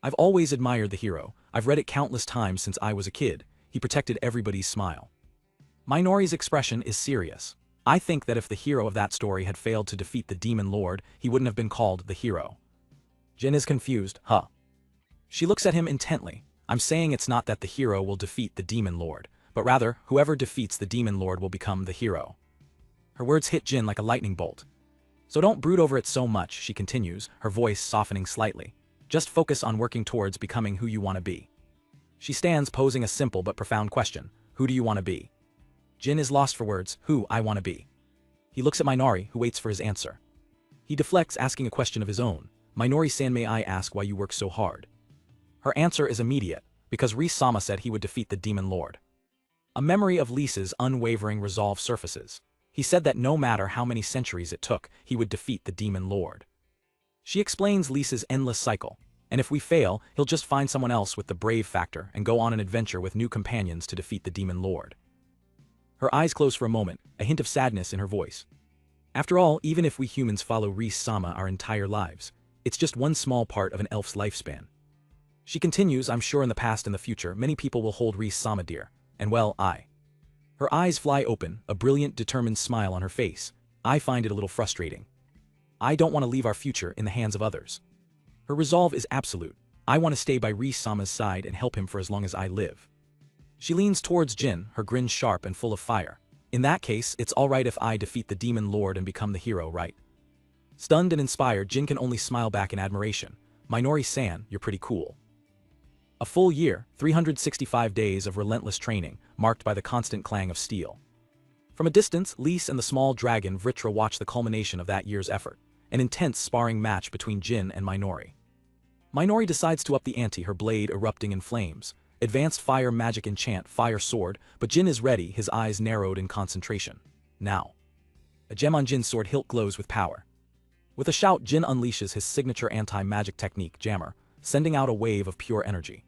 I've always admired the hero. I've read it countless times since I was a kid. He protected everybody's smile." Minori's expression is serious. "I think that if the hero of that story had failed to defeat the demon lord, he wouldn't have been called the hero." Jin is confused. "Huh?" She looks at him intently. "I'm saying it's not that the hero will defeat the demon lord, but rather, whoever defeats the demon lord will become the hero." Her words hit Jin like a lightning bolt. "So don't brood over it so much," she continues, her voice softening slightly. "Just focus on working towards becoming who you want to be." She stands posing a simple but profound question. "Who do you want to be?" Jin is lost for words. "Who I want to be." He looks at Minori, who waits for his answer. He deflects, asking a question of his own. "Minori-san, may I ask why you work so hard?" Her answer is immediate, "Because Reese-sama said he would defeat the demon lord." A memory of Lisa's unwavering resolve surfaces. He said that no matter how many centuries it took, he would defeat the demon lord. She explains Lisa's endless cycle, and if we fail, he'll just find someone else with the brave factor and go on an adventure with new companions to defeat the demon lord. Her eyes close for a moment, a hint of sadness in her voice. After all, even if we humans follow Reese-sama our entire lives, it's just one small part of an elf's lifespan. She continues, "I'm sure in the past and the future, many people will hold Reese-sama dear, and well, I." Her eyes fly open, a brilliant, determined smile on her face. "I find it a little frustrating. I don't want to leave our future in the hands of others." Her resolve is absolute. "I want to stay by Reese-sama's side and help him for as long as I live." She leans towards Jin, her grin sharp and full of fire. "In that case, it's alright if I defeat the demon lord and become the hero, right?" Stunned and inspired, Jin can only smile back in admiration. "Minori-san, you're pretty cool." A full year, 365 days of relentless training, marked by the constant clang of steel. From a distance, Lise and the small dragon Vritra watch the culmination of that year's effort, an intense sparring match between Jin and Minori. Minori decides to up the ante, her blade erupting in flames. Advanced fire magic enchant fire sword, but Jin is ready, his eyes narrowed in concentration. Now. A gem on Jin's sword hilt glows with power. With a shout, Jin unleashes his signature anti-magic technique, Jammer, sending out a wave of pure energy.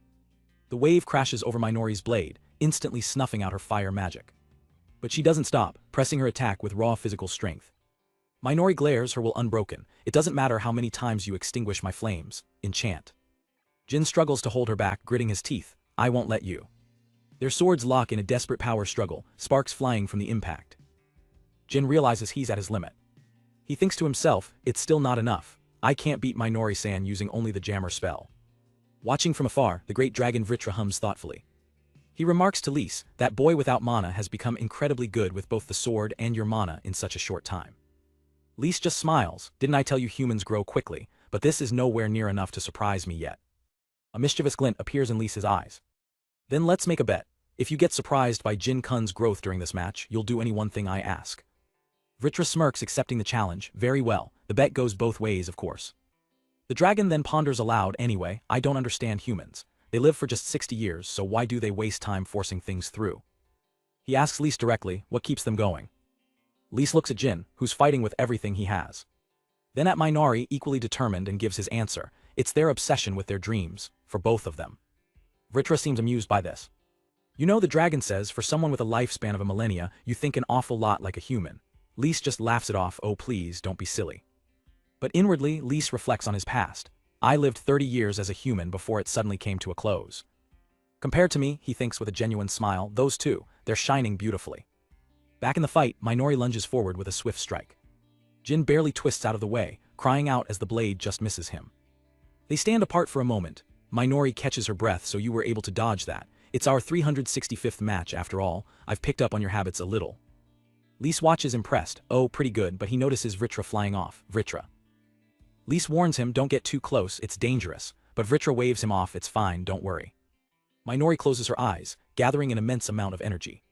The wave crashes over Minori's blade, instantly snuffing out her fire magic. But she doesn't stop, pressing her attack with raw physical strength. Minori glares, her will unbroken. "It doesn't matter how many times you extinguish my flames. Enchant." Jin struggles to hold her back, gritting his teeth. "I won't let you." Their swords lock in a desperate power struggle, sparks flying from the impact. Jin realizes he's at his limit. He thinks to himself, "It's still not enough. I can't beat Minori-san using only the Jammer spell." Watching from afar, the great dragon Vritra hums thoughtfully. He remarks to Lise, "That boy without mana has become incredibly good with both the sword and your mana in such a short time." Lise just smiles. "Didn't I tell you humans grow quickly, but this is nowhere near enough to surprise me yet." A mischievous glint appears in Lisa's eyes. "Then let's make a bet. If you get surprised by Jin-kun's growth during this match, you'll do any one thing I ask." Vritra smirks, accepting the challenge. "Very well, the bet goes both ways, of course." The dragon then ponders aloud, "Anyway, I don't understand humans. They live for just 60 years, so why do they waste time forcing things through?" He asks Lise directly, what keeps them going. Lise looks at Jin, who's fighting with everything he has. Then at Minori, equally determined, and gives his answer. It's their obsession with their dreams, for both of them. Vritra seems amused by this. "You know, the dragon says, for someone with a lifespan of a millennia, you think an awful lot like a human." Lise just laughs it off. "Oh please, don't be silly." But inwardly, Lise reflects on his past. "I lived 30 years as a human before it suddenly came to a close." Compared to me, he thinks with a genuine smile, those two, they're shining beautifully. Back in the fight, Minori lunges forward with a swift strike. Jin barely twists out of the way, crying out as the blade just misses him. They stand apart for a moment. Minori catches her breath. "So you were able to dodge that. It's our 365th match after all. I've picked up on your habits a little." Lise watches impressed. Oh, pretty good, but he notices Vritra flying off. Vritra. Lise warns him, don't get too close, it's dangerous, but Vritra waves him off, it's fine, don't worry. Minori closes her eyes, gathering an immense amount of energy.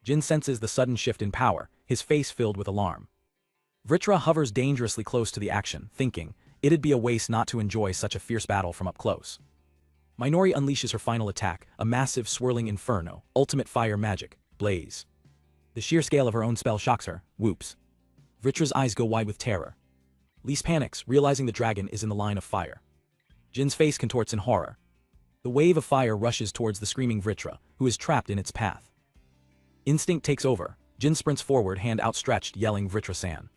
Jin senses the sudden shift in power, his face filled with alarm. Vritra hovers dangerously close to the action, thinking, it'd be a waste not to enjoy such a fierce battle from up close. Minori unleashes her final attack, a massive swirling inferno, ultimate fire magic, blaze. The sheer scale of her own spell shocks her, whoops. Vritra's eyes go wide with terror. Lise panics, realizing the dragon is in the line of fire. Jin's face contorts in horror. The wave of fire rushes towards the screaming Vritra, who is trapped in its path. Instinct takes over. Jin sprints forward, hand outstretched, yelling Vritra-san.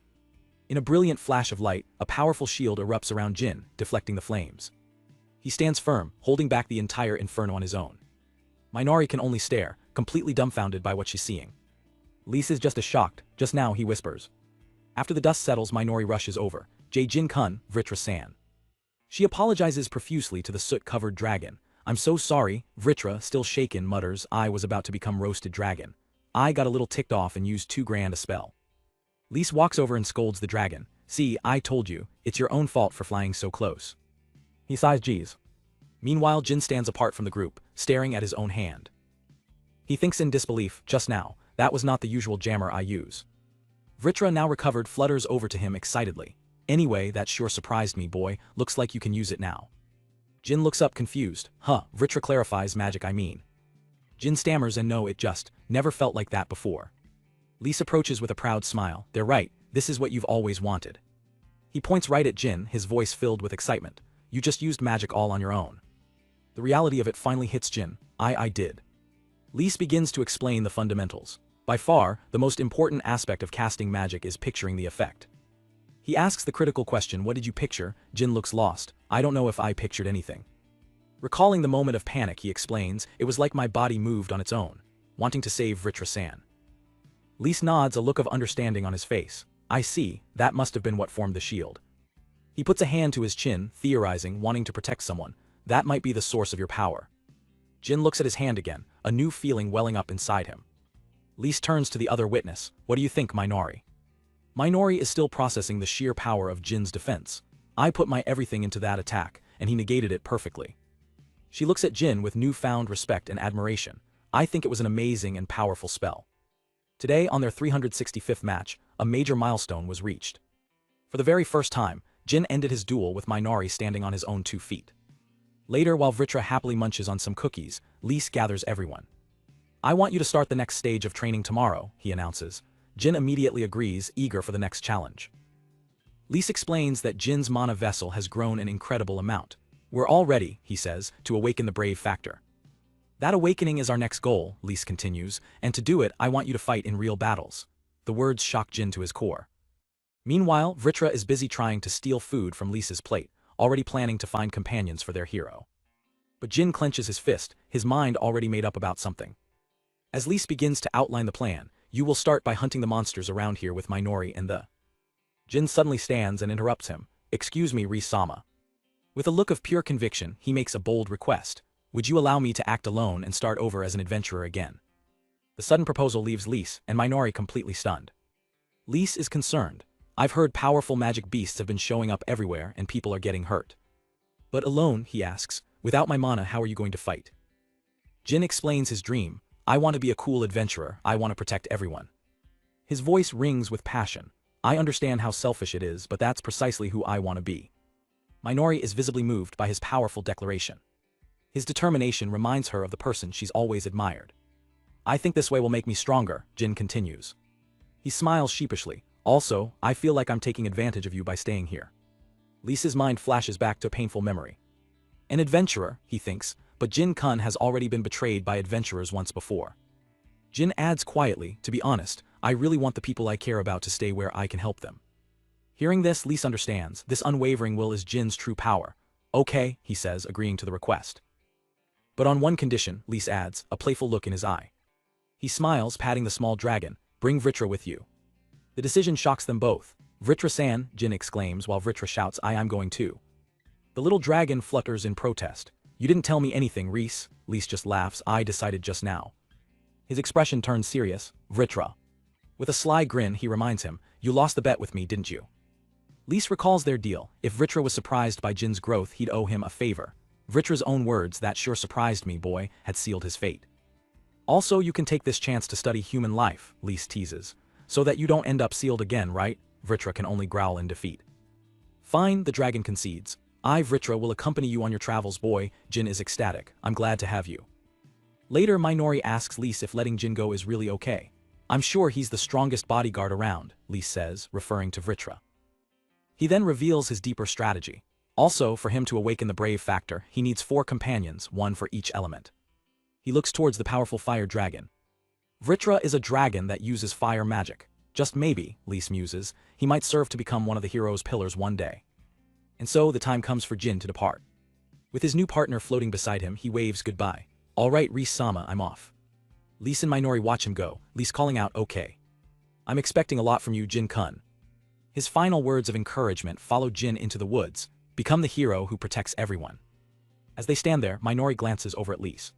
In a brilliant flash of light, a powerful shield erupts around Jin, deflecting the flames. He stands firm, holding back the entire inferno on his own. Minori can only stare, completely dumbfounded by what she's seeing. Lise is just as shocked. Just now, he whispers. After the dust settles, Minori rushes over. Jin-kun, Vritra-san. She apologizes profusely to the soot-covered dragon. I'm so sorry, Vritra, still shaken, mutters, I was about to become roasted dragon. I got a little ticked off and used too grand a spell. Lise walks over and scolds the dragon. See, I told you, it's your own fault for flying so close. He sighs, geez. Meanwhile, Jin stands apart from the group, staring at his own hand. He thinks in disbelief, just now, that was not the usual jammer I use. Vritra, now recovered, flutters over to him excitedly. Anyway, that sure surprised me, boy, looks like you can use it now. Jin looks up confused. Vritra clarifies, magic I mean. Jin stammers and no, it just never felt like that before. Lise approaches with a proud smile. They're right, this is what you've always wanted. He points right at Jin, his voice filled with excitement. You just used magic all on your own. The reality of it finally hits Jin. I did. Lise begins to explain the fundamentals. By far, the most important aspect of casting magic is picturing the effect. He asks the critical question, what did you picture? Jin looks lost. I don't know if I pictured anything. Recalling the moment of panic, he explains, it was like my body moved on its own, wanting to save Vritra-san. Lise nods, a look of understanding on his face. I see, that must have been what formed the shield. He puts a hand to his chin, theorizing, wanting to protect someone. That might be the source of your power. Jin looks at his hand again, a new feeling welling up inside him. Lise turns to the other witness. What do you think, Minori? Minori is still processing the sheer power of Jin's defense. I put my everything into that attack, and he negated it perfectly. She looks at Jin with newfound respect and admiration. I think it was an amazing and powerful spell. Today, on their 365th match, a major milestone was reached. For the very first time, Jin ended his duel with Minori standing on his own 2 feet. Later, while Vritra happily munches on some cookies, Lise gathers everyone. I want you to start the next stage of training tomorrow, he announces. Jin immediately agrees, eager for the next challenge. Lise explains that Jin's mana vessel has grown an incredible amount. We're all ready, he says, to awaken the brave factor. That awakening is our next goal, Lise continues, and to do it, I want you to fight in real battles. The words shock Jin to his core. Meanwhile, Vritra is busy trying to steal food from Lisa's plate, already planning to find companions for their hero. But Jin clenches his fist, his mind already made up about something. As Lise begins to outline the plan, you will start by hunting the monsters around here with Minori and the... Jin suddenly stands and interrupts him. Excuse me, Ri-sama. With a look of pure conviction, he makes a bold request. Would you allow me to act alone and start over as an adventurer again? The sudden proposal leaves Lise and Minori completely stunned. Lise is concerned. I've heard powerful magic beasts have been showing up everywhere and people are getting hurt. But alone, he asks, without my mana, how are you going to fight? Jin explains his dream. I want to be a cool adventurer, I want to protect everyone. His voice rings with passion. I understand how selfish it is, but that's precisely who I want to be. Minori is visibly moved by his powerful declaration. His determination reminds her of the person she's always admired. I think this way will make me stronger, Jin continues. He smiles sheepishly. Also, I feel like I'm taking advantage of you by staying here. Lisa's mind flashes back to a painful memory. An adventurer, he thinks, but Jin-kun has already been betrayed by adventurers once before. Jin adds quietly, to be honest, I really want the people I care about to stay where I can help them. Hearing this, Lise understands, this unwavering will is Jin's true power. Okay, he says, agreeing to the request. But on one condition, Lise adds, a playful look in his eye. He smiles, patting the small dragon, bring Vritra with you. The decision shocks them both. Vritra-san, Jin exclaims while Vritra shouts, I'm going too. The little dragon flutters in protest. You didn't tell me anything, Reese. Lise just laughs, I decided just now. His expression turns serious. Vritra. With a sly grin, he reminds him, "You lost the bet with me, didn't you?" Lise recalls their deal. If Vritra was surprised by Jin's growth, he'd owe him a favor. Vritra's own words, "That sure surprised me, boy," had sealed his fate. "Also, you can take this chance to study human life," Lise teases. "So that you don't end up sealed again, right?" Vritra can only growl in defeat. "Fine," the dragon concedes. "I, Vritra, will accompany you on your travels, boy." Jin is ecstatic. "I'm glad to have you." Later, Minori asks Lise if letting Jin go is really okay. "I'm sure he's the strongest bodyguard around," Lise says, referring to Vritra. He then reveals his deeper strategy. Also, for him to awaken the brave factor, he needs 4 companions, 1 for each element. He looks towards the powerful fire dragon. Vritra is a dragon that uses fire magic. Just maybe, Lise muses, he might serve to become one of the hero's pillars one day. And so the time comes for Jin to depart. With his new partner floating beside him, he waves goodbye. "All right, Reese-sama, I'm off." Lise and Minori watch him go, Lise calling out, "Okay. I'm expecting a lot from you, Jin-kun." His final words of encouragement follow Jin into the woods, "Become the hero who protects everyone." As they stand there, Minori glances over at Lise.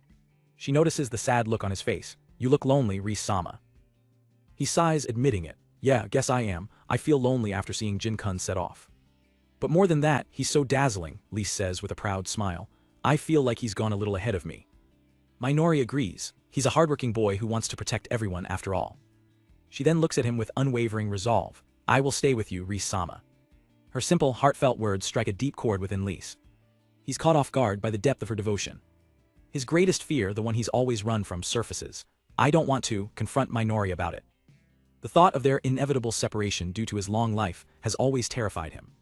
She notices the sad look on his face. "You look lonely, Reese-sama." He sighs, admitting it. "Yeah, guess I am. I feel lonely after seeing Jin-kun set off." "But more than that, he's so dazzling," Lise says with a proud smile. "I feel like he's gone a little ahead of me." Minori agrees. He's a hardworking boy who wants to protect everyone after all. She then looks at him with unwavering resolve. "I will stay with you, Reese-sama." Her simple, heartfelt words strike a deep chord within Lise. He's caught off guard by the depth of her devotion. His greatest fear, the one he's always run from, surfaces. I don't want to confront Minori about it. The thought of their inevitable separation due to his long life has always terrified him.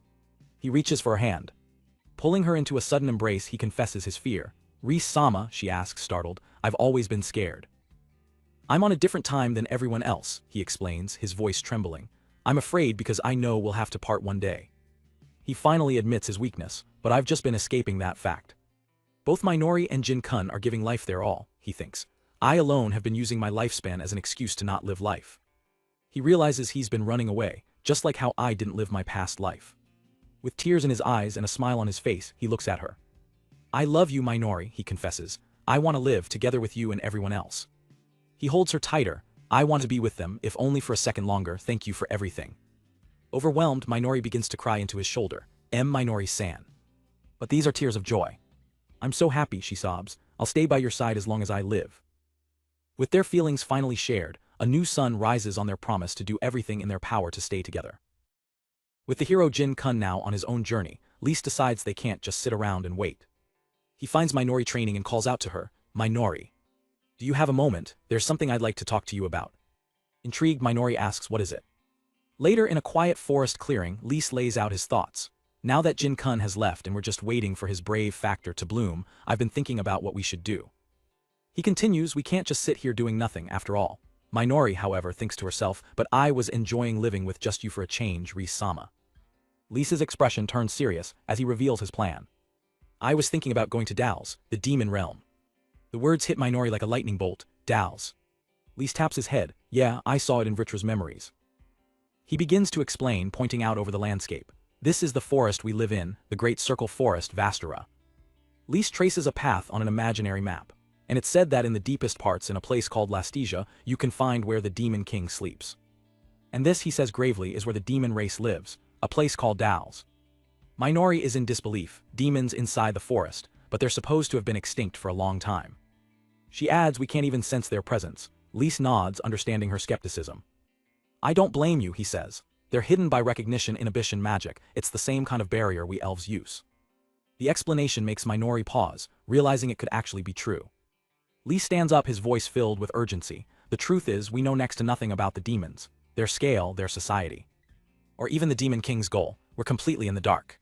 He reaches for her hand. Pulling her into a sudden embrace, he confesses his fear. "Reese-sama," she asks, startled, "I've always been scared." "I'm on a different time than everyone else," he explains, his voice trembling. "I'm afraid because I know we'll have to part one day." He finally admits his weakness, "But I've just been escaping that fact." Both Minori and Jin-kun are giving life their all, he thinks. I alone have been using my lifespan as an excuse to not live life. He realizes he's been running away, just like how I didn't live my past life. With tears in his eyes and a smile on his face, he looks at her. "I love you, Minori," he confesses. "I want to live together with you and everyone else." He holds her tighter. "I want to be with them, if only for a second longer. Thank you for everything." Overwhelmed, Minori begins to cry into his shoulder. Minori-san. But these are tears of joy. "I'm so happy," she sobs. "I'll stay by your side as long as I live." With their feelings finally shared, a new sun rises on their promise to do everything in their power to stay together. With the hero Jin-kun now on his own journey, Lise decides they can't just sit around and wait. He finds Minori training and calls out to her, "Minori. Do you have a moment? There's something I'd like to talk to you about." Intrigued, Minori asks, "What is it?" Later, in a quiet forest clearing, Lise lays out his thoughts. "Now that Jin-kun has left and we're just waiting for his brave factor to bloom, I've been thinking about what we should do." He continues, "We can't just sit here doing nothing, after all." Minori, however, thinks to herself, "But I was enjoying living with just you for a change, Reese-sama." Lisa's expression turns serious as he reveals his plan. "I was thinking about going to Dal's, the demon realm." The words hit Minori like a lightning bolt. "Dal's." Lise taps his head. "Yeah, I saw it in Vritra's memories." He begins to explain, pointing out over the landscape. "This is the forest we live in, the Great Circle Forest, Vastara." Lise traces a path on an imaginary map. And it's said that in the deepest parts, in a place called Lastesia, you can find where the Demon King sleeps. And this, he says gravely, is where the demon race lives, a place called Dal's. Minori is in disbelief, demons inside the forest, but they're supposed to have been extinct for a long time. She adds, "We can't even sense their presence." Lise nods, understanding her skepticism. "I don't blame you," he says. "They're hidden by recognition inhibition magic. It's the same kind of barrier we elves use." The explanation makes Minori pause, realizing it could actually be true. Lee stands up, his voice filled with urgency. "The truth is, we know next to nothing about the demons, their scale, their society. Or even the Demon King's goal. We're completely in the dark.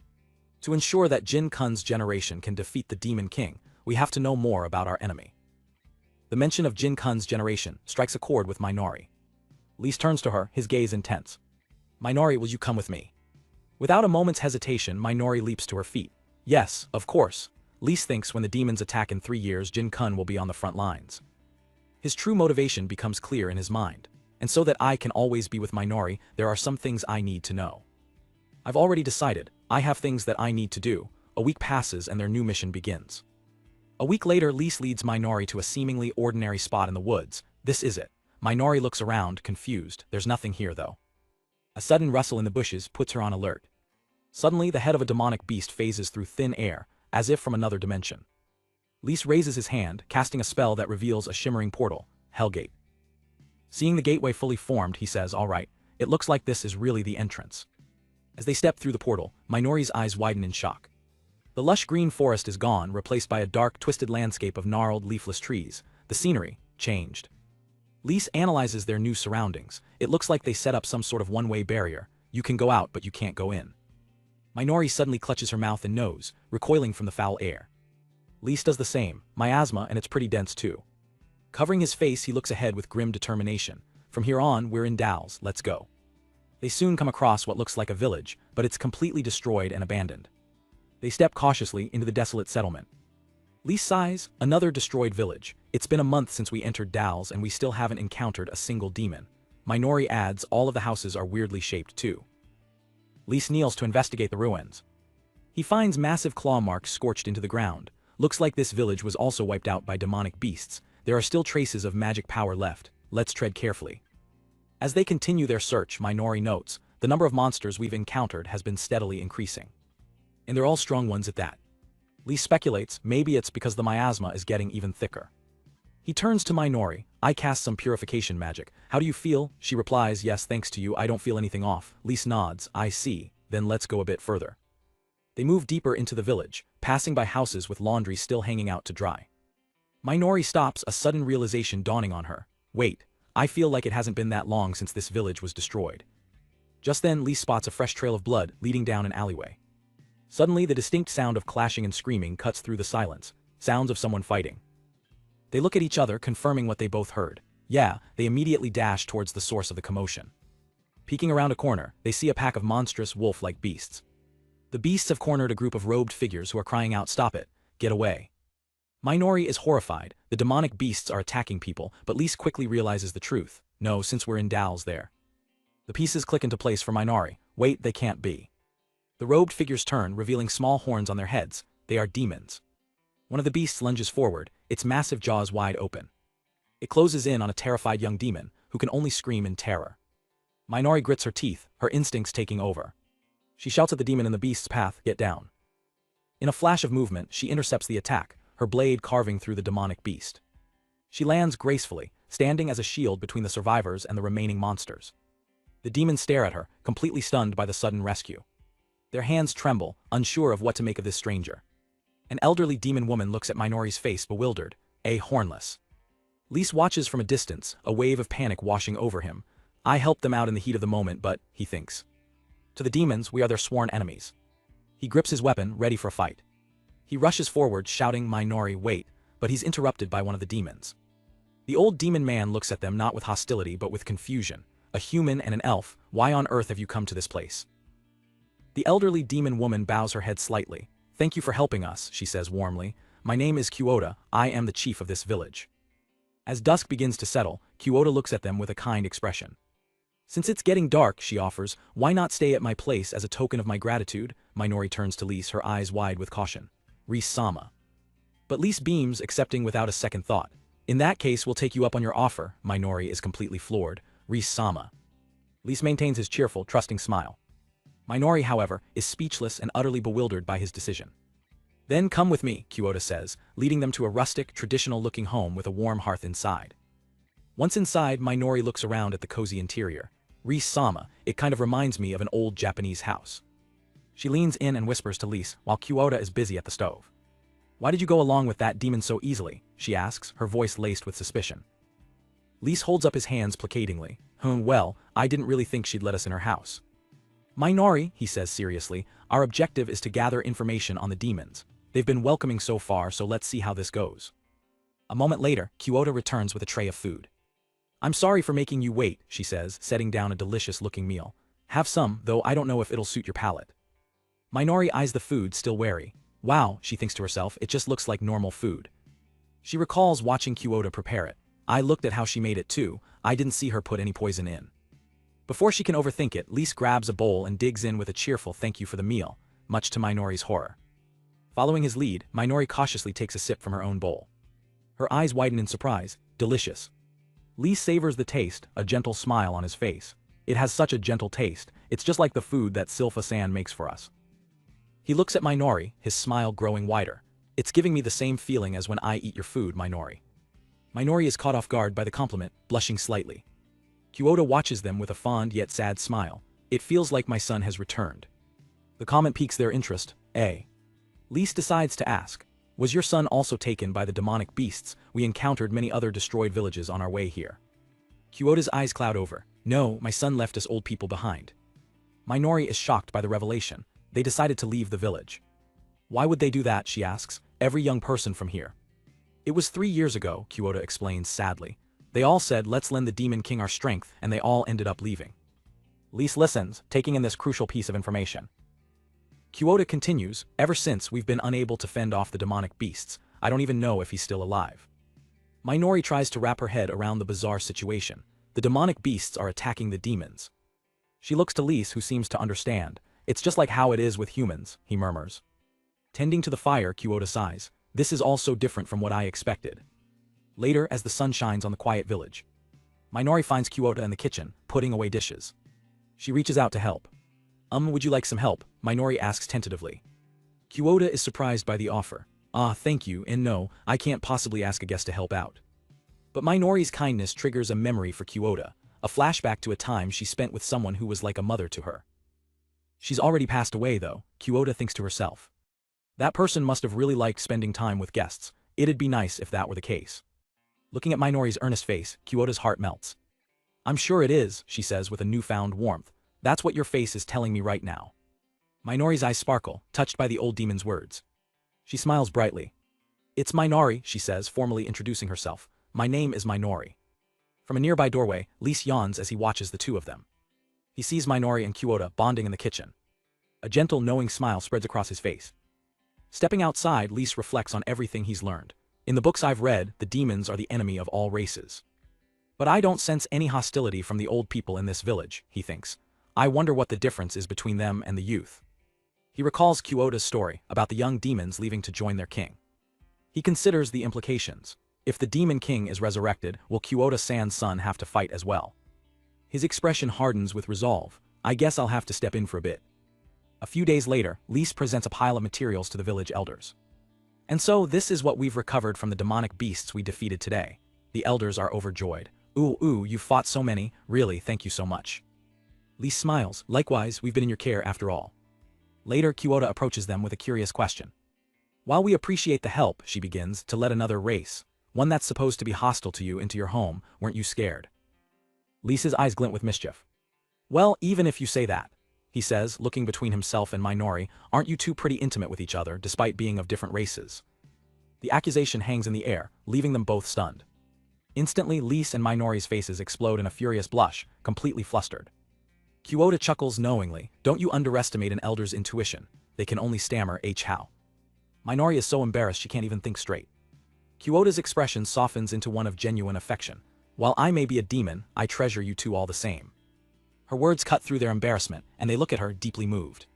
To ensure that Jin-kun's generation can defeat the Demon King, we have to know more about our enemy." The mention of Jin-kun's generation strikes a chord with Minori. Lee turns to her, his gaze intense. "Minori, will you come with me?" Without a moment's hesitation, Minori leaps to her feet. "Yes, of course." Lise thinks when the demons attack in 3 years, Jin-kun will be on the front lines. His true motivation becomes clear in his mind. "And so that I can always be with Minori, there are some things I need to know. I've already decided, I have things that I need to do." A week passes and their new mission begins. A week later, Lise leads Minori to a seemingly ordinary spot in the woods. This is it. Minori looks around, confused. There's nothing here, though. A sudden rustle in the bushes puts her on alert. Suddenly, the head of a demonic beast phases through thin air, as if from another dimension. Lys raises his hand, casting a spell that reveals a shimmering portal, Hellgate. Seeing the gateway fully formed, he says, "All right, it looks like this is really the entrance." As they step through the portal, Minori's eyes widen in shock. The lush green forest is gone, replaced by a dark, twisted landscape of gnarled, leafless trees. The scenery changed. Lys analyzes their new surroundings. It looks like they set up some sort of one-way barrier. You can go out, but you can't go in. Minori suddenly clutches her mouth and nose, recoiling from the foul air. Lys does the same, miasma, and it's pretty dense too. Covering his face, he looks ahead with grim determination. From here on, we're in Dalles, let's go. They soon come across what looks like a village, but it's completely destroyed and abandoned. They step cautiously into the desolate settlement. Lys sighs, another destroyed village. It's been a month since we entered Dalles and we still haven't encountered a single demon. Minori adds, all of the houses are weirdly shaped too. Lys kneels to investigate the ruins. He finds massive claw marks scorched into the ground. Looks like this village was also wiped out by demonic beasts. There are still traces of magic power left. Let's tread carefully. As they continue their search, Minori notes, the number of monsters we've encountered has been steadily increasing. And they're all strong ones at that. Lys speculates, maybe it's because the miasma is getting even thicker. He turns to Minori. I cast some purification magic. How do you feel? She replies, yes, thanks to you, I don't feel anything off. Lys nods, I see, then let's go a bit further. They move deeper into the village, passing by houses with laundry still hanging out to dry. Minori stops, a sudden realization dawning on her. Wait, I feel like it hasn't been that long since this village was destroyed. Just then, Lys spots a fresh trail of blood leading down an alleyway. Suddenly, the distinct sound of clashing and screaming cuts through the silence, sounds of someone fighting. They look at each other, confirming what they both heard. Yeah, they immediately dash towards the source of the commotion. Peeking around a corner, they see a pack of monstrous wolf-like beasts. The beasts have cornered a group of robed figures who are crying out, "Stop it! Get away!" Minori is horrified. The demonic beasts are attacking people, but Lys quickly realizes the truth. No, since we're in Dalles there. The pieces click into place for Minori. Wait, they can't be. The robed figures turn, revealing small horns on their heads. They are demons. One of the beasts lunges forward, its massive jaws wide open. It closes in on a terrified young demon, who can only scream in terror. Minori grits her teeth, her instincts taking over. She shouts at the demon in the beast's path, "Get down." In a flash of movement, she intercepts the attack, her blade carving through the demonic beast. She lands gracefully, standing as a shield between the survivors and the remaining monsters. The demons stare at her, completely stunned by the sudden rescue. Their hands tremble, unsure of what to make of this stranger. An elderly demon woman looks at Minori's face, bewildered. Hornless. Lys watches from a distance, a wave of panic washing over him. I helped them out in the heat of the moment, but, he thinks. To the demons, we are their sworn enemies. He grips his weapon, ready for a fight. He rushes forward, shouting, Minori, wait, but he's interrupted by one of the demons. The old demon man looks at them not with hostility but with confusion. A human and an elf, why on earth have you come to this place? The elderly demon woman bows her head slightly. Thank you for helping us, she says warmly. My name is Kyoto, I am the chief of this village. As dusk begins to settle, Kyoto looks at them with a kind expression. Since it's getting dark, she offers, why not stay at my place as a token of my gratitude? Minori turns to Lys, her eyes wide with caution. Rhys-sama. But Lys beams, accepting without a second thought. In that case, we'll take you up on your offer. Minori is completely floored. Rhys-sama. Lys maintains his cheerful, trusting smile. Minori, however, is speechless and utterly bewildered by his decision. Then come with me, Kyoto says, leading them to a rustic, traditional-looking home with a warm hearth inside. Once inside, Minori looks around at the cozy interior. Rhys-sama, it kind of reminds me of an old Japanese house. She leans in and whispers to Lys, while Kyoto is busy at the stove. Why did you go along with that demon so easily? She asks, her voice laced with suspicion. Lys holds up his hands placatingly. Well, I didn't really think she'd let us in her house. Minori, he says seriously, our objective is to gather information on the demons. They've been welcoming so far, so let's see how this goes. A moment later, Kyoto returns with a tray of food. I'm sorry for making you wait, she says, setting down a delicious-looking meal. Have some, though I don't know if it'll suit your palate. Minori eyes the food, still wary. Wow, she thinks to herself, it just looks like normal food. She recalls watching Kyoto prepare it. I looked at how she made it too, I didn't see her put any poison in. Before she can overthink it, Lys grabs a bowl and digs in with a cheerful thank you for the meal, much to Minori's horror. Following his lead, Minori cautiously takes a sip from her own bowl. Her eyes widen in surprise. Delicious. Lee savors the taste, a gentle smile on his face. It has such a gentle taste, it's just like the food that Silpha-san makes for us. He looks at Minori, his smile growing wider. It's giving me the same feeling as when I eat your food, Minori. Minori is caught off guard by the compliment, blushing slightly. Kyoto watches them with a fond yet sad smile. It feels like my son has returned. The comment piques their interest. Lise decides to ask, was your son also taken by the demonic beasts? We encountered many other destroyed villages on our way here. Kyoto's eyes cloud over. No, my son left us old people behind. Minori is shocked by the revelation. They decided to leave the village. Why would they do that, she asks, every young person from here. It was 3 years ago, Kyoto explains sadly. They all said let's lend the Demon King our strength, and they all ended up leaving. Lise listens, taking in this crucial piece of information. Kyoto continues, ever since we've been unable to fend off the demonic beasts. I don't even know if he's still alive. Minori tries to wrap her head around the bizarre situation. The demonic beasts are attacking the demons. She looks to Lise, who seems to understand. It's just like how it is with humans, he murmurs. Tending to the fire, Kyoto sighs. This is all so different from what I expected. Later, as the sun shines on the quiet village, Minori finds Kyoto in the kitchen, putting away dishes. She reaches out to help. Would you like some help? Minori asks tentatively. Kyoto is surprised by the offer. Thank you, and no, I can't possibly ask a guest to help out. But Minori's kindness triggers a memory for Kyoto, a flashback to a time she spent with someone who was like a mother to her. She's already passed away though, Kyoto thinks to herself. That person must have really liked spending time with guests. It'd be nice if that were the case. Looking at Minori's earnest face, Kyoto's heart melts. I'm sure it is, she says with a newfound warmth. That's what your face is telling me right now. Minori's eyes sparkle, touched by the old demon's words. She smiles brightly. It's Minori, she says, formally introducing herself. My name is Minori. From a nearby doorway, Lise yawns as he watches the two of them. He sees Minori and Kyoto bonding in the kitchen. A gentle, knowing smile spreads across his face. Stepping outside, Lise reflects on everything he's learned. In the books I've read, the demons are the enemy of all races. But I don't sense any hostility from the old people in this village, he thinks. I wonder what the difference is between them and the youth. He recalls Kyoto's story about the young demons leaving to join their king. He considers the implications. If the Demon King is resurrected, will Kyoto-san's son have to fight as well? His expression hardens with resolve. I guess I'll have to step in for a bit. A few days later, Lise presents a pile of materials to the village elders. And so this is what we've recovered from the demonic beasts we defeated today. The elders are overjoyed. Ooh, you've fought so many, really, thank you so much. Lise smiles. Likewise, we've been in your care after all. Later, Kyoto approaches them with a curious question. While we appreciate the help, she begins, to let another race, one that's supposed to be hostile to you, into your home, weren't you scared? Lisa's eyes glint with mischief. Well, even if you say that, he says, looking between himself and Minori, aren't you two pretty intimate with each other, despite being of different races? The accusation hangs in the air, leaving them both stunned. Instantly, Lise and Minori's faces explode in a furious blush, completely flustered. Kyoto chuckles knowingly. Don't you underestimate an elder's intuition. They can only stammer how. Minori is so embarrassed she can't even think straight. Kyoto's expression softens into one of genuine affection. While I may be a demon, I treasure you two all the same. Her words cut through their embarrassment, and they look at her, deeply moved.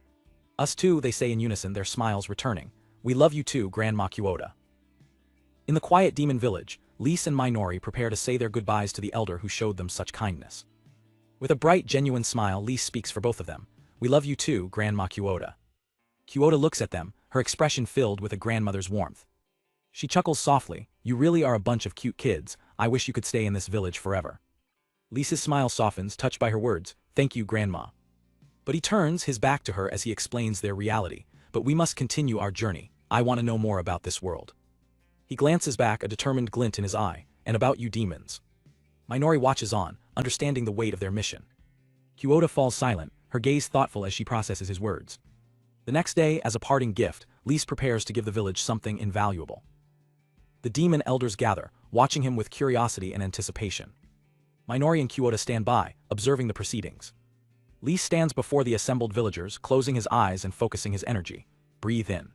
Us too, they say in unison, their smiles returning. We love you too, Grandma Kyoto. In the quiet demon village, Lise and Minori prepare to say their goodbyes to the elder who showed them such kindness. With a bright, genuine smile, Lise speaks for both of them. We love you too, Grandma Kyoto. Kyoto looks at them, her expression filled with a grandmother's warmth. She chuckles softly. You really are a bunch of cute kids. I wish you could stay in this village forever. Lisa's smile softens, touched by her words. Thank you, Grandma. But he turns his back to her as he explains their reality. But we must continue our journey. I want to know more about this world. He glances back, a determined glint in his eye. And about you demons. Minori watches on, understanding the weight of their mission. Kyoto falls silent, her gaze thoughtful as she processes his words. The next day, as a parting gift, Lise prepares to give the village something invaluable. The demon elders gather, watching him with curiosity and anticipation. Minori and Kyoto stand by, observing the proceedings. Lise stands before the assembled villagers, closing his eyes and focusing his energy. Breathe in.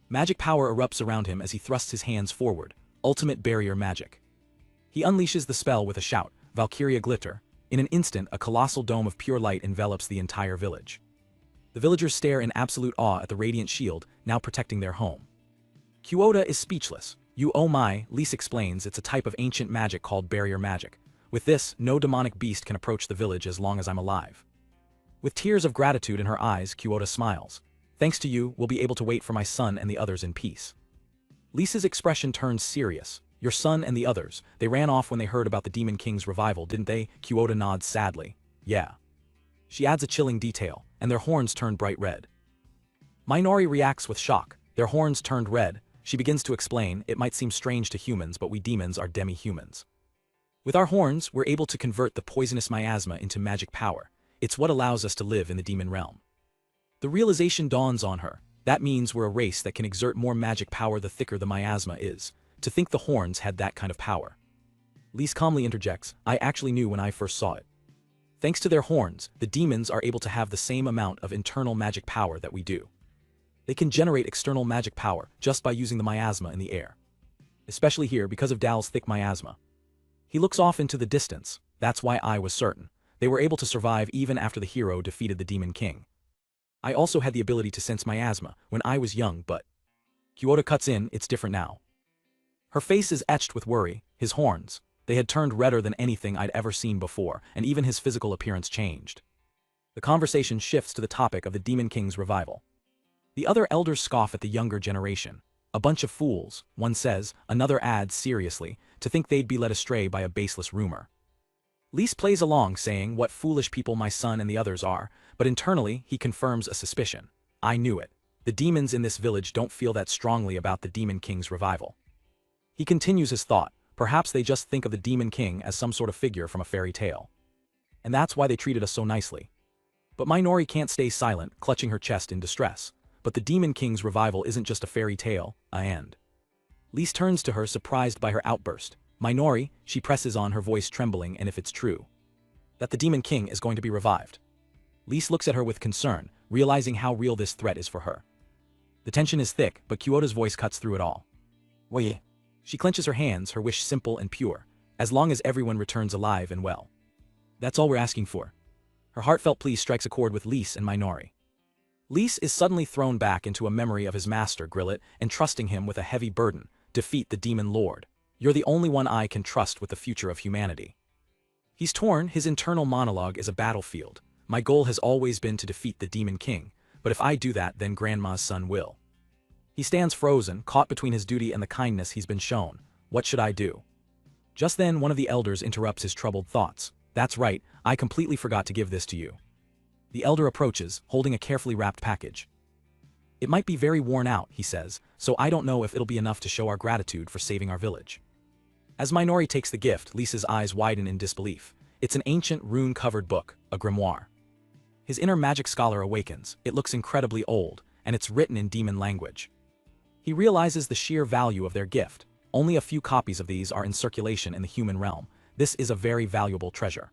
Magic power erupts around him as he thrusts his hands forward. Ultimate barrier magic. He unleashes the spell with a shout, Valkyria glitter. In an instant, a colossal dome of pure light envelops the entire village. The villagers stare in absolute awe at the radiant shield, now protecting their home. Kyoto is speechless. You oh my, Lise explains, it's a type of ancient magic called barrier magic. With this, no demonic beast can approach the village as long as I'm alive. With tears of gratitude in her eyes, Kyoto smiles. Thanks to you, we'll be able to wait for my son and the others in peace. Lisa's expression turns serious. Your son and the others, they ran off when they heard about the Demon King's revival, didn't they? Kyoto nods sadly. Yeah. She adds a chilling detail, and their horns turned bright red. Minori reacts with shock. Their horns turned red. She begins to explain, it might seem strange to humans, but we demons are demi-humans. With our horns, we're able to convert the poisonous miasma into magic power. It's what allows us to live in the demon realm. The realization dawns on her. That means we're a race that can exert more magic power the thicker the miasma is. To think the horns had that kind of power. Lise calmly interjects, I actually knew when I first saw it. Thanks to their horns, the demons are able to have the same amount of internal magic power that we do. They can generate external magic power just by using the miasma in the air. Especially here because of Dal's thick miasma. He looks off into the distance. That's why I was certain. They were able to survive even after the hero defeated the Demon King. I also had the ability to sense miasma when I was young, but... Kyoto cuts in, it's different now. Her face is etched with worry. His horns, they had turned redder than anything I'd ever seen before, and even his physical appearance changed. The conversation shifts to the topic of the Demon King's revival. The other elders scoff at the younger generation. A bunch of fools, one says, another adds seriously, to think they'd be led astray by a baseless rumor. Lise plays along saying what foolish people my son and the others are, but internally he confirms a suspicion. I knew it. The demons in this village don't feel that strongly about the Demon King's revival. He continues his thought, perhaps they just think of the Demon King as some sort of figure from a fairy tale. And that's why they treated us so nicely. But Minori can't stay silent, clutching her chest in distress. But the Demon King's revival isn't just a fairy tale, end. Lise turns to her, surprised by her outburst. Minori, she presses on, her voice trembling, and if it's true. That the Demon King is going to be revived. Lise looks at her with concern, realizing how real this threat is for her. The tension is thick, but Kyoto's voice cuts through it all. Oui. She clenches her hands, her wish simple and pure, as long as everyone returns alive and well. That's all we're asking for. Her heartfelt plea strikes a chord with Lise and Minori. Lise is suddenly thrown back into a memory of his master, Grillet, entrusting him with a heavy burden, defeat the Demon Lord. You're the only one I can trust with the future of humanity. He's torn, his internal monologue is a battlefield. My goal has always been to defeat the Demon King, but if I do that, then Grandma's son will. He stands frozen, caught between his duty and the kindness he's been shown. What should I do? Just then, one of the elders interrupts his troubled thoughts. That's right, I completely forgot to give this to you. The elder approaches, holding a carefully wrapped package. It might be very worn out, he says, so I don't know if it'll be enough to show our gratitude for saving our village. As Minori takes the gift, Lisa's eyes widen in disbelief. It's an ancient, rune-covered book, a grimoire. His inner magic scholar awakens. It looks incredibly old, and it's written in demon language. He realizes the sheer value of their gift. Only a few copies of these are in circulation in the human realm. This is a very valuable treasure.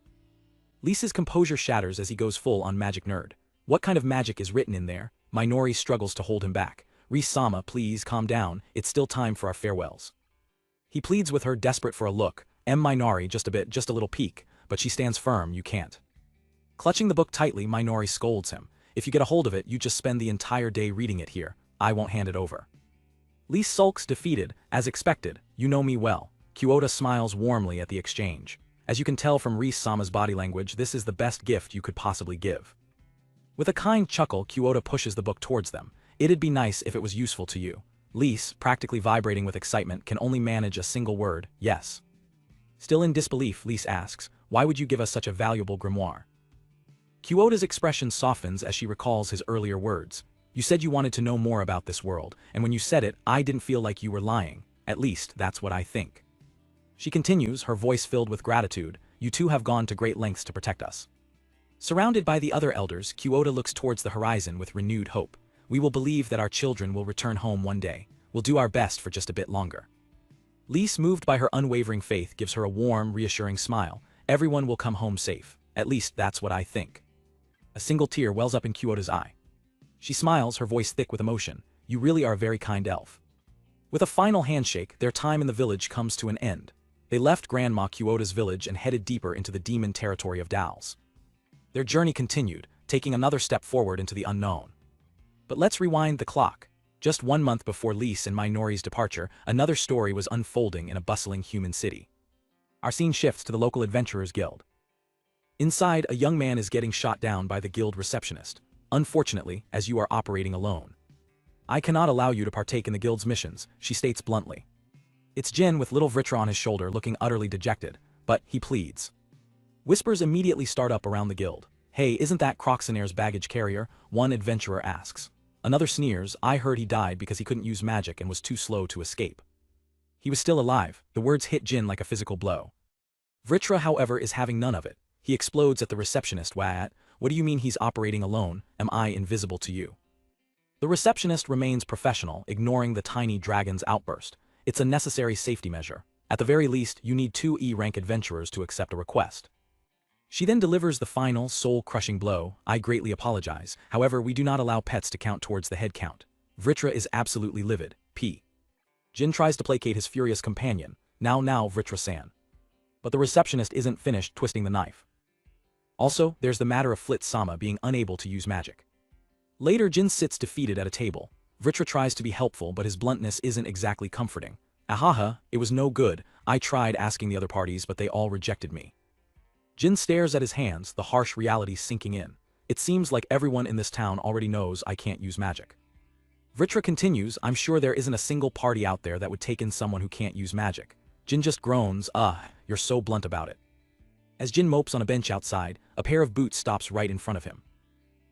Lisa's composure shatters as he goes full on magic nerd. What kind of magic is written in there? Minori struggles to hold him back. Ris-sama, please calm down, it's still time for our farewells. He pleads with her, desperate for a look. Minori, just a little peek, but she stands firm, you can't. Clutching the book tightly, Minori scolds him. If you get a hold of it, you just spend the entire day reading it here. I won't hand it over. Lise sulks, defeated, as expected. You know me well. Kyoto smiles warmly at the exchange. As you can tell from Ris-sama's body language, this is the best gift you could possibly give. With a kind chuckle, Kyoto pushes the book towards them. It'd be nice if it was useful to you. Lise, practically vibrating with excitement, can only manage a single word, yes. Still in disbelief, Lise asks, why would you give us such a valuable grimoire? Kyoto's expression softens as she recalls his earlier words. You said you wanted to know more about this world, and when you said it, I didn't feel like you were lying. At least, that's what I think. She continues, her voice filled with gratitude. You two have gone to great lengths to protect us. Surrounded by the other elders, Kyoto looks towards the horizon with renewed hope. We will believe that our children will return home one day. We'll do our best for just a bit longer. Lise, moved by her unwavering faith, gives her a warm, reassuring smile. Everyone will come home safe. At least that's what I think. A single tear wells up in Kyoto's eye. She smiles, her voice thick with emotion. You really are a very kind elf. With a final handshake, their time in the village comes to an end. They left Grandma Kyoto's village and headed deeper into the demon territory of Dal's. Their journey continued, taking another step forward into the unknown. But let's rewind the clock. Just 1 month before Lise and Minori's departure, another story was unfolding in a bustling human city. Our scene shifts to the local adventurers guild. Inside, a young man is getting shot down by the guild receptionist. Unfortunately, as you are operating alone. I cannot allow you to partake in the guild's missions, she states bluntly. It's Jin with little Vritra on his shoulder looking utterly dejected, but he pleads. Whispers immediately start up around the guild. Hey, isn't that Croxonair's baggage carrier? One adventurer asks. Another sneers, I heard he died because he couldn't use magic and was too slow to escape. He was still alive, the words hit Jin like a physical blow. Vritra, however, is having none of it. He explodes at the receptionist. What do you mean he's operating alone? Am I invisible to you? The receptionist remains professional, ignoring the tiny dragon's outburst. It's a necessary safety measure. At the very least, you need 2 E-rank adventurers to accept a request. She then delivers the final, soul-crushing blow. I greatly apologize. However, we do not allow pets to count towards the head count. Vritra is absolutely livid. Jin tries to placate his furious companion. Now, Vritra-san. But the receptionist isn't finished twisting the knife. Also, there's the matter of Flit-sama being unable to use magic. Later, Jin sits defeated at a table. Vritra tries to be helpful, but his bluntness isn't exactly comforting. Ahaha, it was no good. I tried asking the other parties, but they all rejected me. Jin stares at his hands, the harsh reality sinking in. It seems like everyone in this town already knows I can't use magic. Vritra continues, I'm sure there isn't a single party out there that would take in someone who can't use magic. Jin just groans, you're so blunt about it. As Jin mopes on a bench outside, a pair of boots stops right in front of him.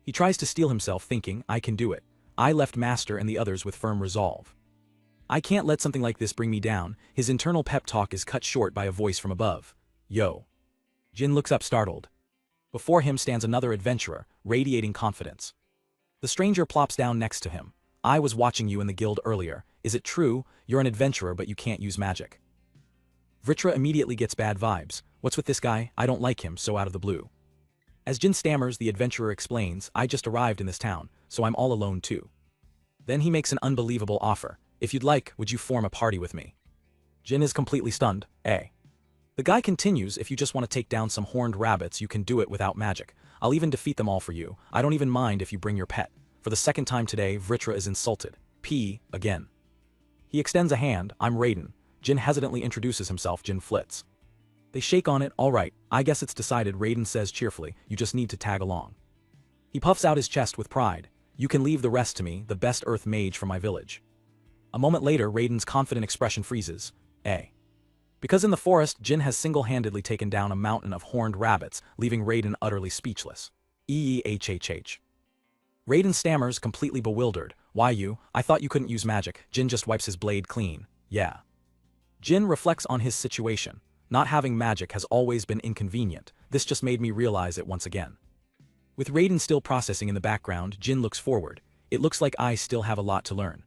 He tries to steel himself, thinking, I can do it. I left Master and the others with firm resolve. I can't let something like this bring me down. His internal pep talk is cut short by a voice from above. Yo. Jin looks up startled. Before him stands another adventurer, radiating confidence. The stranger plops down next to him. I was watching you in the guild earlier. Is it true? You're an adventurer but you can't use magic. Vritra immediately gets bad vibes. What's with this guy? I don't like him so out of the blue. As Jin stammers, the adventurer explains, I just arrived in this town, so I'm all alone too. Then he makes an unbelievable offer. If you'd like, would you form a party with me? Jin is completely stunned. The guy continues, if you just want to take down some horned rabbits, you can do it without magic. I'll even defeat them all for you. I don't even mind if you bring your pet. For the second time today, Vritra is insulted. Again. He extends a hand, I'm Raiden. Jin hesitantly introduces himself, Jin flits. They shake on it, alright, I guess it's decided, Raiden says cheerfully, you just need to tag along. He puffs out his chest with pride. You can leave the rest to me, the best earth mage from my village. A moment later, Raiden's confident expression freezes. Because in the forest, Jin has single-handedly taken down a mountain of horned rabbits, leaving Raiden utterly speechless. Raiden stammers, completely bewildered. Why you? I thought you couldn't use magic. Jin just wipes his blade clean. Yeah. Jin reflects on his situation. Not having magic has always been inconvenient. This just made me realize it once again. With Raiden still processing in the background, Jin looks forward. It looks like I still have a lot to learn.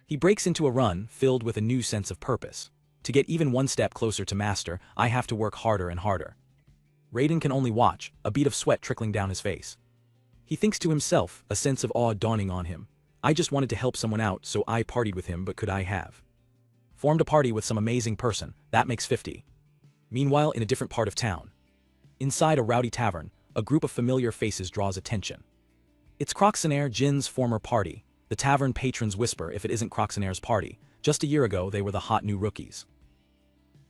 He breaks into a run, filled with a new sense of purpose. To get even one step closer to Master, I have to work harder and harder. Raiden can only watch, a bead of sweat trickling down his face. He thinks to himself, a sense of awe dawning on him. I just wanted to help someone out, so I partied with him, but could I have formed a party with some amazing person? That makes 50. Meanwhile, in a different part of town. Inside a rowdy tavern, a group of familiar faces draws attention. It's Croxonair, Jin's former party. The tavern patrons whisper if it isn't Croxonair's party. Just a year ago, they were the hot new rookies.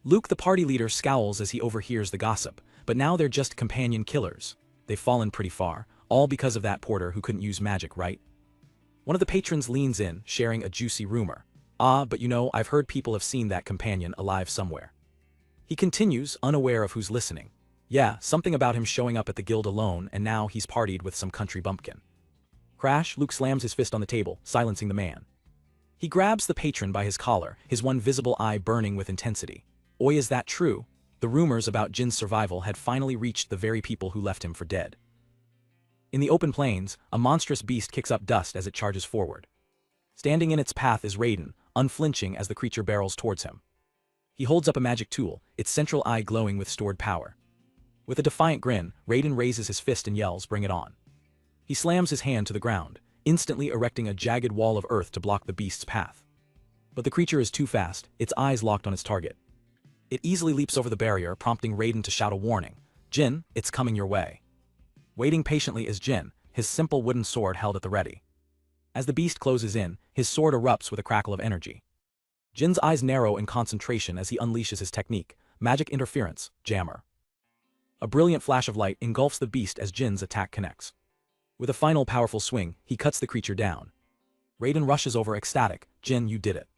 Luke, the party leader, scowls as he overhears the gossip, but now they're just companion killers. They've fallen pretty far, all because of that porter who couldn't use magic, right? One of the patrons leans in, sharing a juicy rumor. But you know, I've heard people have seen that companion alive somewhere. He continues, unaware of who's listening. Yeah, something about him showing up at the guild alone, and now he's partied with some country bumpkin. Crash, Luke slams his fist on the table, silencing the man. He grabs the patron by his collar, his one visible eye burning with intensity. Oi, is that true? The rumors about Jin's survival had finally reached the very people who left him for dead. In the open plains, a monstrous beast kicks up dust as it charges forward. Standing in its path is Raiden, unflinching as the creature barrels towards him. He holds up a magic tool, its central eye glowing with stored power. With a defiant grin, Raiden raises his fist and yells, bring it on. He slams his hand to the ground, instantly erecting a jagged wall of earth to block the beast's path. But the creature is too fast, its eyes locked on its target. It easily leaps over the barrier, prompting Raiden to shout a warning. Jin, it's coming your way. Waiting patiently is Jin, his simple wooden sword held at the ready. As the beast closes in, his sword erupts with a crackle of energy. Jin's eyes narrow in concentration as he unleashes his technique, magic interference, jammer. A brilliant flash of light engulfs the beast as Jin's attack connects. With a final powerful swing, he cuts the creature down. Raiden rushes over ecstatic, Jin, you did it.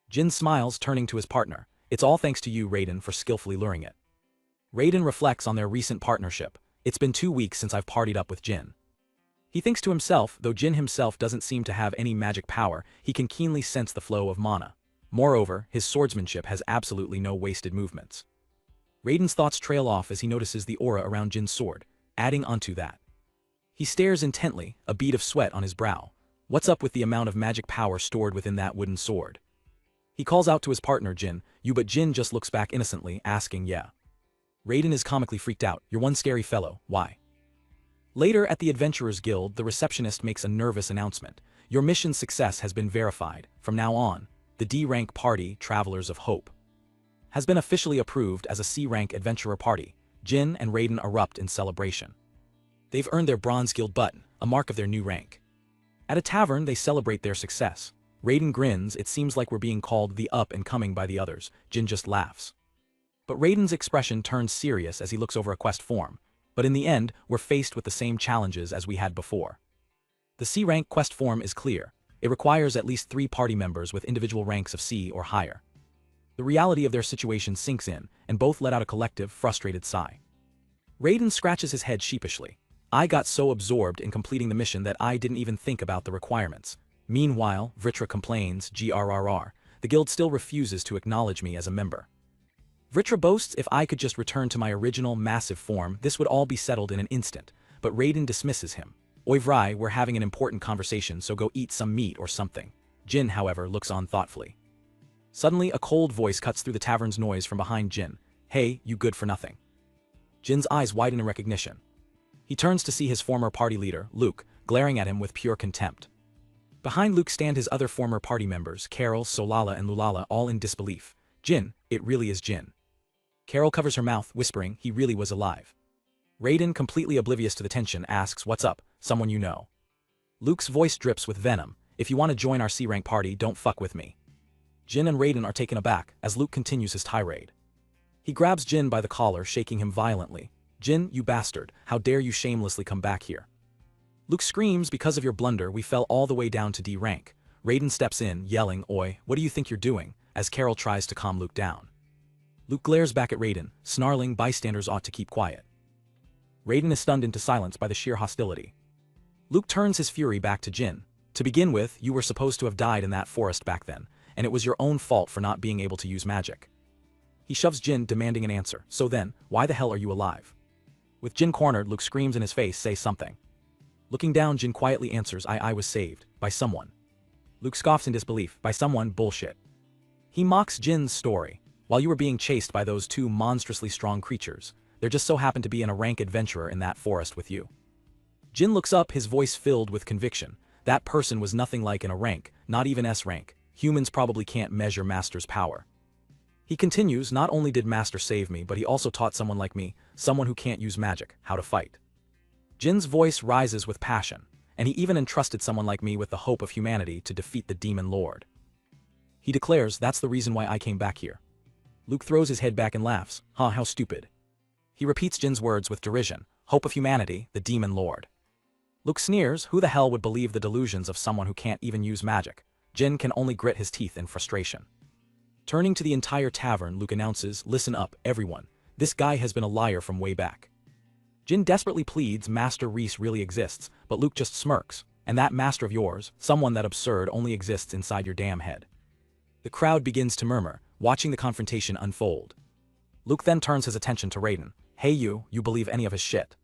Jin smiles, turning to his partner. It's all thanks to you, Raiden, for skillfully luring it. Raiden reflects on their recent partnership. It's been 2 weeks since I've partied up with Jin. He thinks to himself, though Jin himself doesn't seem to have any magic power, he can keenly sense the flow of mana. Moreover, his swordsmanship has absolutely no wasted movements. Raiden's thoughts trail off as he notices the aura around Jin's sword, adding onto that. He stares intently, a bead of sweat on his brow. What's up with the amount of magic power stored within that wooden sword? He calls out to his partner Jin, you, but Jin just looks back innocently, asking yeah. Raiden is comically freaked out, you're one scary fellow, why? Later at the Adventurers Guild, the receptionist makes a nervous announcement. Your mission's success has been verified. From now on, the D-rank party, Travelers of Hope, has been officially approved as a C-rank adventurer party. Jin and Raiden erupt in celebration. They've earned their Bronze Guild button, a mark of their new rank. At a tavern, they celebrate their success. Raiden grins, it seems like we're being called the up-and-coming by the others. Jin just laughs. But Raiden's expression turns serious as he looks over a quest form. But in the end, we're faced with the same challenges as we had before. The C-rank quest form is clear. It requires at least 3 party members with individual ranks of C or higher. The reality of their situation sinks in, and both let out a collective, frustrated sigh. Raiden scratches his head sheepishly. I got so absorbed in completing the mission that I didn't even think about the requirements. Meanwhile, Vritra complains, grrr, the guild still refuses to acknowledge me as a member. Vritra boasts if I could just return to my original massive form, this would all be settled in an instant, but Raiden dismisses him. Oi Vrai, we're having an important conversation, so go eat some meat or something. Jin, however, looks on thoughtfully. Suddenly, a cold voice cuts through the tavern's noise from behind Jin. Hey, you good for nothing. Jin's eyes widen in recognition. He turns to see his former party leader, Luke, glaring at him with pure contempt. Behind Luke stand his other former party members, Carol, Solala and Lulala, all in disbelief. Jin, it really is Jin. Carol covers her mouth, whispering, he really was alive. Raiden, completely oblivious to the tension, asks, what's up, someone you know? Luke's voice drips with venom. If you want to join our C-rank party, don't fuck with me. Jin and Raiden are taken aback as Luke continues his tirade. He grabs Jin by the collar, shaking him violently. Jin, you bastard, how dare you shamelessly come back here? Luke screams, because of your blunder, we fell all the way down to D rank. Raiden steps in, yelling, oi, what do you think you're doing? As Carol tries to calm Luke down. Luke glares back at Raiden, snarling, bystanders ought to keep quiet. Raiden is stunned into silence by the sheer hostility. Luke turns his fury back to Jin. To begin with, you were supposed to have died in that forest back then, and it was your own fault for not being able to use magic. He shoves Jin, demanding an answer. So then, why the hell are you alive? With Jin cornered, Luke screams in his face, say something. Looking down, Jin quietly answers, I was saved. By someone. Luke scoffs in disbelief. By someone, bullshit. He mocks Jin's story. While you were being chased by those 2 monstrously strong creatures, there just so happened to be a rank adventurer in that forest with you. Jin looks up, his voice filled with conviction. That person was nothing like in a rank, not even S rank. Humans probably can't measure Master's power. He continues, not only did Master save me, but he also taught someone like me, someone who can't use magic, how to fight. Jin's voice rises with passion, and he even entrusted someone like me with the hope of humanity to defeat the Demon Lord. He declares, that's the reason why I came back here. Luke throws his head back and laughs, how stupid. He repeats Jin's words with derision, hope of humanity, the Demon Lord. Luke sneers, who the hell would believe the delusions of someone who can't even use magic? Jin can only grit his teeth in frustration. Turning to the entire tavern, Luke announces, listen up, everyone. This guy has been a liar from way back. Jin desperately pleads Master Reese really exists, but Luke just smirks. And that master of yours, someone that absurd, only exists inside your damn head. The crowd begins to murmur, watching the confrontation unfold. Luke then turns his attention to Raiden. Hey you believe any of his shit?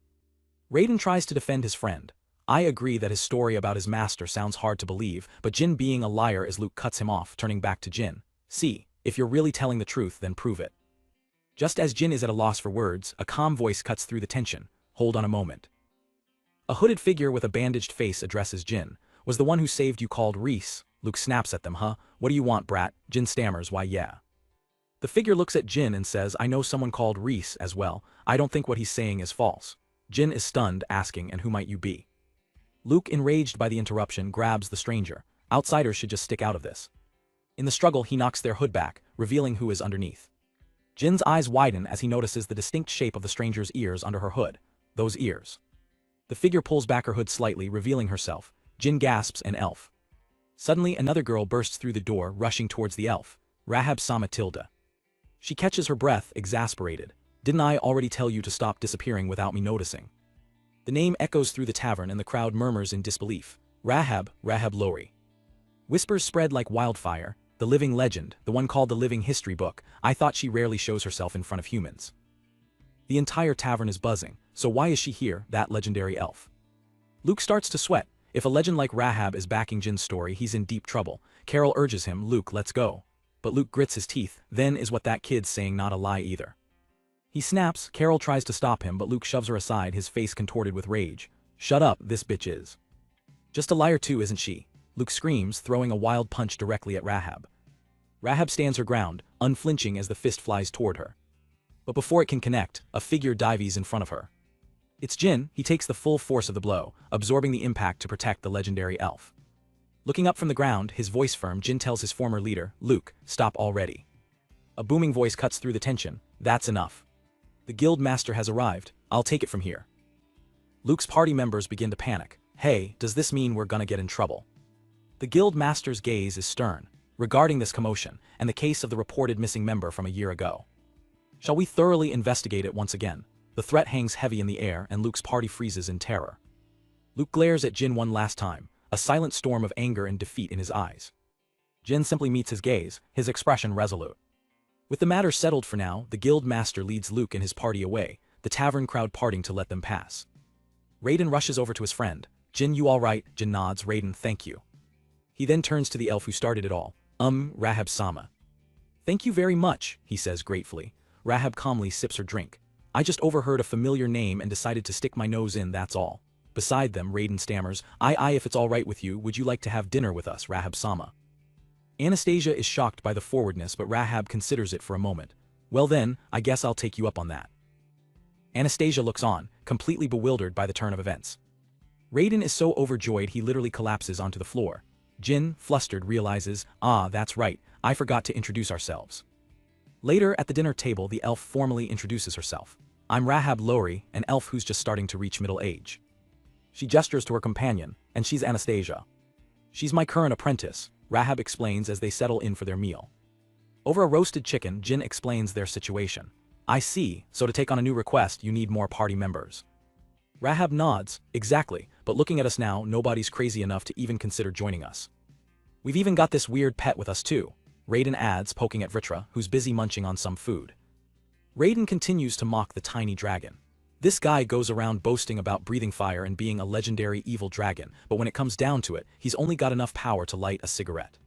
Raiden tries to defend his friend. I agree that his story about his master sounds hard to believe, but Jin being a liar as Luke cuts him off, turning back to Jin. See, if you're really telling the truth, then prove it. Just as Jin is at a loss for words, a calm voice cuts through the tension. Hold on a moment. A hooded figure with a bandaged face addresses Jin. Was the one who saved you called Reese? Luke snaps at them, huh? What do you want, brat? Jin stammers, why yeah. The figure looks at Jin and says, I know someone called Reese as well. I don't think what he's saying is false. Jin is stunned, asking, and who might you be? Luke, enraged by the interruption, grabs the stranger. Outsiders should just stick out of this. In the struggle, he knocks their hood back, revealing who is underneath. Jin's eyes widen as he notices the distinct shape of the stranger's ears under her hood. Those ears. The figure pulls back her hood slightly, revealing herself. Jin gasps, an elf. Suddenly another girl bursts through the door, rushing towards the elf. Rahab-sama Tilda. She catches her breath, exasperated. Didn't I already tell you to stop disappearing without me noticing? The name echoes through the tavern and the crowd murmurs in disbelief. Rahab Lori. Whispers spread like wildfire. The living legend, the one called the living history book. I thought she rarely shows herself in front of humans. The entire tavern is buzzing, so why is she here, that legendary elf? Luke starts to sweat. If a legend like Rahab is backing Jin's story, he's in deep trouble. Carol urges him, Luke, let's go. But Luke grits his teeth. Then is what that kid's saying not a lie either. He snaps. Carol tries to stop him, but Luke shoves her aside, his face contorted with rage. Shut up, this bitch is. Just a liar too, isn't she? Luke screams, throwing a wild punch directly at Rahab. Rahab stands her ground, unflinching as the fist flies toward her. But before it can connect, a figure dives in front of her. It's Jin. He takes the full force of the blow, absorbing the impact to protect the legendary elf. Looking up from the ground, his voice firm, Jin tells his former leader, Luke, stop already. A booming voice cuts through the tension. That's enough. The guild master has arrived. I'll take it from here. Luke's party members begin to panic. Hey, does this mean we're gonna get in trouble? The guild master's gaze is stern, regarding this commotion and the case of the reported missing member from a year ago. Shall we thoroughly investigate it once again? The threat hangs heavy in the air and Luke's party freezes in terror. Luke glares at Jin one last time, a silent storm of anger and defeat in his eyes. Jin simply meets his gaze, his expression resolute. With the matter settled for now, the guild master leads Luke and his party away, the tavern crowd parting to let them pass. Raiden rushes over to his friend. Jin, you alright? Jin nods. Raiden, thank you. He then turns to the elf who started it all. Rahab-sama. Thank you very much, he says gratefully. Rahab calmly sips her drink. I just overheard a familiar name and decided to stick my nose in, that's all. Beside them, Raiden stammers, if it's alright with you, would you like to have dinner with us, Rahab-sama? Anastasia is shocked by the forwardness, but Rahab considers it for a moment. Well then, I guess I'll take you up on that. Anastasia looks on, completely bewildered by the turn of events. Raiden is so overjoyed he literally collapses onto the floor. Jin, flustered, realizes, that's right, I forgot to introduce ourselves. Later at the dinner table, the elf formally introduces herself. I'm Rahab Lori, an elf who's just starting to reach middle age. She gestures to her companion, and she's Anastasia. She's my current apprentice, Rahab explains as they settle in for their meal. Over a roasted chicken, Jin explains their situation. I see, so to take on a new request, you need more party members. Rahab nods, exactly, but looking at us now, nobody's crazy enough to even consider joining us. We've even got this weird pet with us too, Raiden adds, poking at Vritra, who's busy munching on some food. Raiden continues to mock the tiny dragon. This guy goes around boasting about breathing fire and being a legendary evil dragon, but when it comes down to it, he's only got enough power to light a cigarette.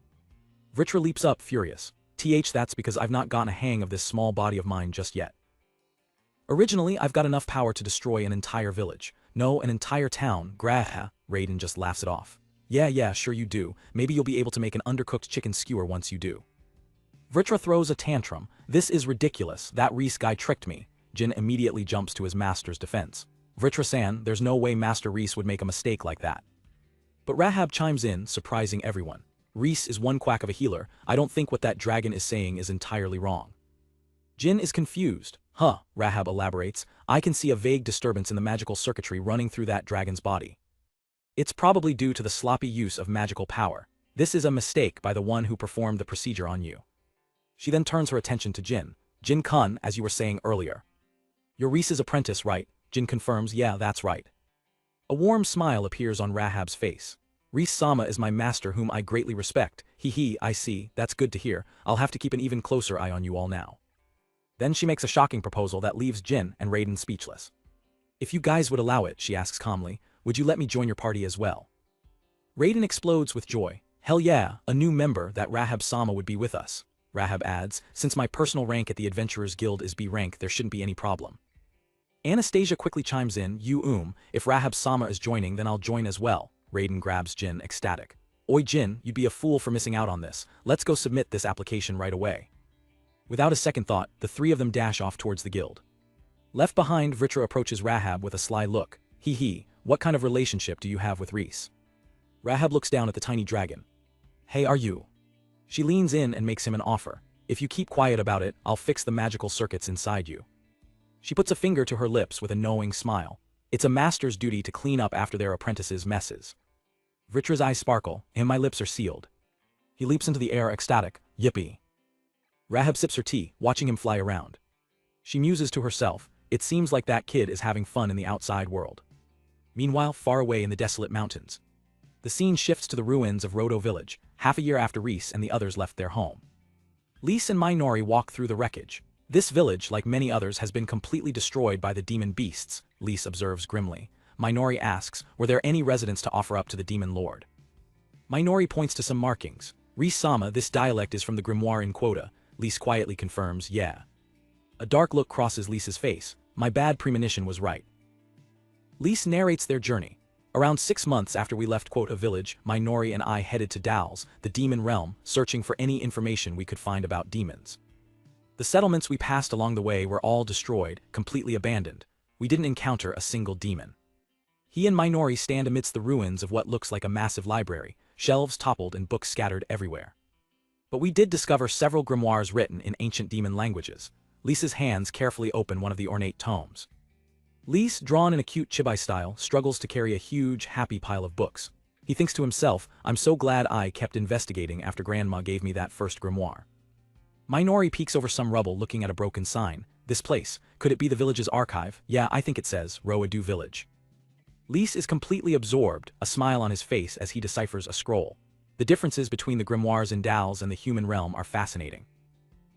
Vritra leaps up, furious. That's because I've not gotten a hang of this small body of mine just yet. Originally, I've got enough power to destroy an entire village. No, an entire town, Graha. Raiden just laughs it off. Yeah, sure you do. Maybe you'll be able to make an undercooked chicken skewer once you do. Vritra throws a tantrum. This is ridiculous, that Reese guy tricked me. Jin immediately jumps to his master's defense. Vritra-san, there's no way Master Reese would make a mistake like that. But Rahab chimes in, surprising everyone. Reese is one quack of a healer. I don't think what that dragon is saying is entirely wrong. Jin is confused. Rahab elaborates. I can see a vague disturbance in the magical circuitry running through that dragon's body. It's probably due to the sloppy use of magical power. This is a mistake by the one who performed the procedure on you. She then turns her attention to Jin. Jin-kun, as you were saying earlier. You're Reese's apprentice, right? Jin confirms, yeah, that's right. A warm smile appears on Rahab's face. Reese-sama is my master whom I greatly respect. I see, that's good to hear. I'll have to keep an even closer eye on you all now. Then she makes a shocking proposal that leaves Jin and Raiden speechless. If you guys would allow it, she asks calmly, would you let me join your party as well? Raiden explodes with joy. Hell yeah, a new member, that Rahab-sama would be with us. Rahab adds, since my personal rank at the Adventurers Guild is B rank, there shouldn't be any problem. Anastasia quickly chimes in, if Rahab-sama is joining, then I'll join as well. Raiden grabs Jin, ecstatic. Oi Jin, you'd be a fool for missing out on this. Let's go submit this application right away. Without a second thought, the three of them dash off towards the guild. Left behind, Vritra approaches Rahab with a sly look. What kind of relationship do you have with Reese? Rahab looks down at the tiny dragon. Hey, are you? She leans in and makes him an offer. If you keep quiet about it, I'll fix the magical circuits inside you. She puts a finger to her lips with a knowing smile. It's a master's duty to clean up after their apprentice's messes. Vritra's eyes sparkle, and my lips are sealed. He leaps into the air ecstatic, yippee. Rahab sips her tea, watching him fly around. She muses to herself, it seems like that kid is having fun in the outside world. Meanwhile, far away in the desolate mountains, the scene shifts to the ruins of Roto village, half a year after Reese and the others left their home. Lise and Minori walk through the wreckage. This village, like many others, has been completely destroyed by the demon beasts, Lise observes grimly. Minori asks, were there any residents to offer up to the demon lord? Minori points to some markings. Reese-sama, this dialect is from the grimoire in quota. Lise quietly confirms, yeah. A dark look crosses Lise's face. My bad premonition was right. Lise narrates their journey. Around 6 months after we left Quota village, Minori and I headed to Dals, the demon realm, searching for any information we could find about demons. The settlements we passed along the way were all destroyed, completely abandoned. We didn't encounter a single demon. He and Minori stand amidst the ruins of what looks like a massive library, shelves toppled and books scattered everywhere. But we did discover several grimoires written in ancient demon languages. Lise's hands carefully open one of the ornate tomes. Lise, drawn in a cute chibai style, struggles to carry a huge, happy pile of books. He thinks to himself, I'm so glad I kept investigating after Grandma gave me that first grimoire. Minori peeks over some rubble looking at a broken sign. This place, could it be the village's archive? Yeah, I think it says, Roadu Village. Lise is completely absorbed, a smile on his face as he deciphers a scroll. The differences between the grimoires in Dals and the human realm are fascinating.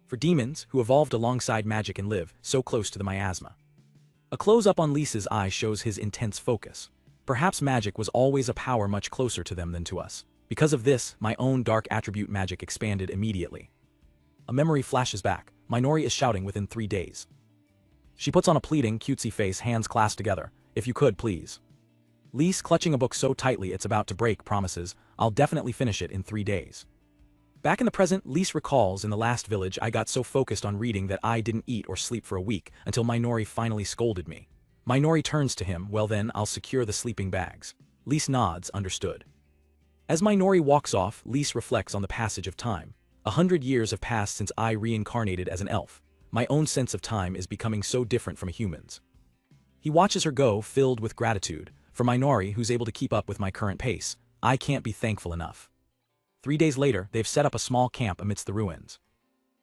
For demons, who evolved alongside magic and live so close to the miasma. A close-up on Lise's eye shows his intense focus. Perhaps magic was always a power much closer to them than to us. Because of this, my own dark attribute magic expanded immediately. A memory flashes back. Minori is shouting within 3 days. She puts on a pleading, cutesy face, hands clasped together. If you could, please. Lise, clutching a book so tightly it's about to break, promises, I'll definitely finish it in 3 days. Back in the present, Lise recalls, in the last village I got so focused on reading that I didn't eat or sleep for a week until Minori finally scolded me. Minori turns to him, well then, I'll secure the sleeping bags. Lise nods, understood. As Minori walks off, Lise reflects on the passage of time. 100 years have passed since I reincarnated as an elf. My own sense of time is becoming so different from a human's. He watches her go, filled with gratitude. For Minori, who's able to keep up with my current pace, I can't be thankful enough. 3 days later, they've set up a small camp amidst the ruins.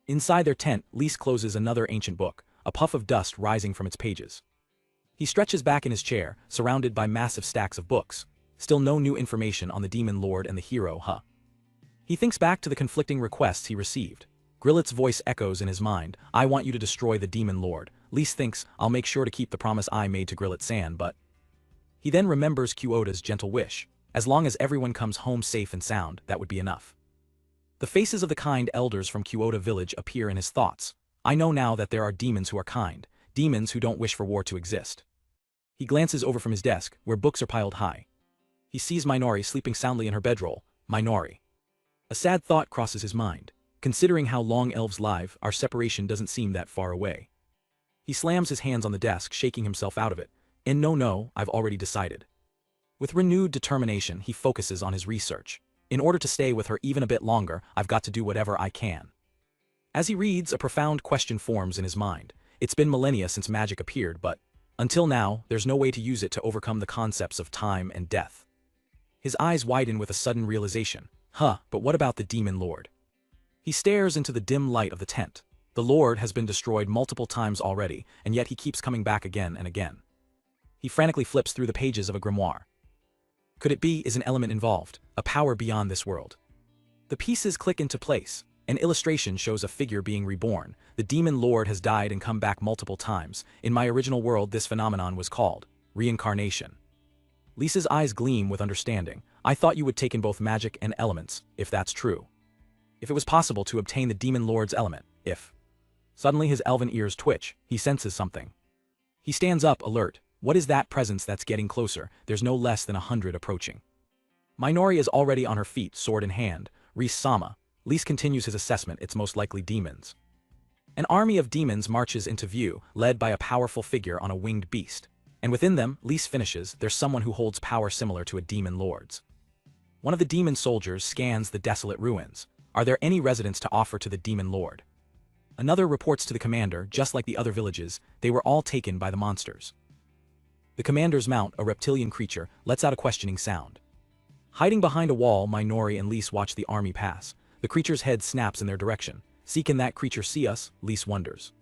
Inside their tent, Lise closes another ancient book, a puff of dust rising from its pages. He stretches back in his chair, surrounded by massive stacks of books. Still no new information on the demon lord and the hero, huh? He thinks back to the conflicting requests he received. Grillet's voice echoes in his mind, I want you to destroy the demon lord. Lise thinks, I'll make sure to keep the promise I made to Grillet-san, but... He then remembers Kyoto's gentle wish. As long as everyone comes home safe and sound, that would be enough. The faces of the kind elders from Kyoto village appear in his thoughts. I know now that there are demons who are kind, demons who don't wish for war to exist. He glances over from his desk, where books are piled high. He sees Minori sleeping soundly in her bedroll. Minori. A sad thought crosses his mind. Considering how long elves live, our separation doesn't seem that far away. He slams his hands on the desk, shaking himself out of it. And no, I've already decided. With renewed determination, he focuses on his research. In order to stay with her even a bit longer, I've got to do whatever I can. As he reads, a profound question forms in his mind. It's been millennia since magic appeared, but until now, there's no way to use it to overcome the concepts of time and death. His eyes widen with a sudden realization. But what about the demon lord? He stares into the dim light of the tent. The lord has been destroyed multiple times already, and yet he keeps coming back again and again. He frantically flips through the pages of a grimoire. Could it be, is an element involved, a power beyond this world? The pieces click into place. An illustration shows a figure being reborn. The demon lord has died and come back multiple times. In my original world, this phenomenon was called Reincarnation. Lisa's eyes gleam with understanding. I thought you would take in both magic and elements, if that's true. If it was possible to obtain the demon lord's element, if... Suddenly his elven ears twitch, he senses something. He stands up, alert. What is that presence that's getting closer? There's no less than 100 approaching. Minori is already on her feet, sword in hand. Reese-sama. Lise continues his assessment, it's most likely demons. An army of demons marches into view, led by a powerful figure on a winged beast. And within them, Lise finishes, there's someone who holds power similar to a demon lord's. One of the demon soldiers scans the desolate ruins. Are there any residents to offer to the demon lord? Another reports to the commander, just like the other villages, they were all taken by the monsters. The commander's mount, a reptilian creature, lets out a questioning sound. Hiding behind a wall, Minori and Lise watch the army pass. The creature's head snaps in their direction. See, can that creature see us? Lise wonders.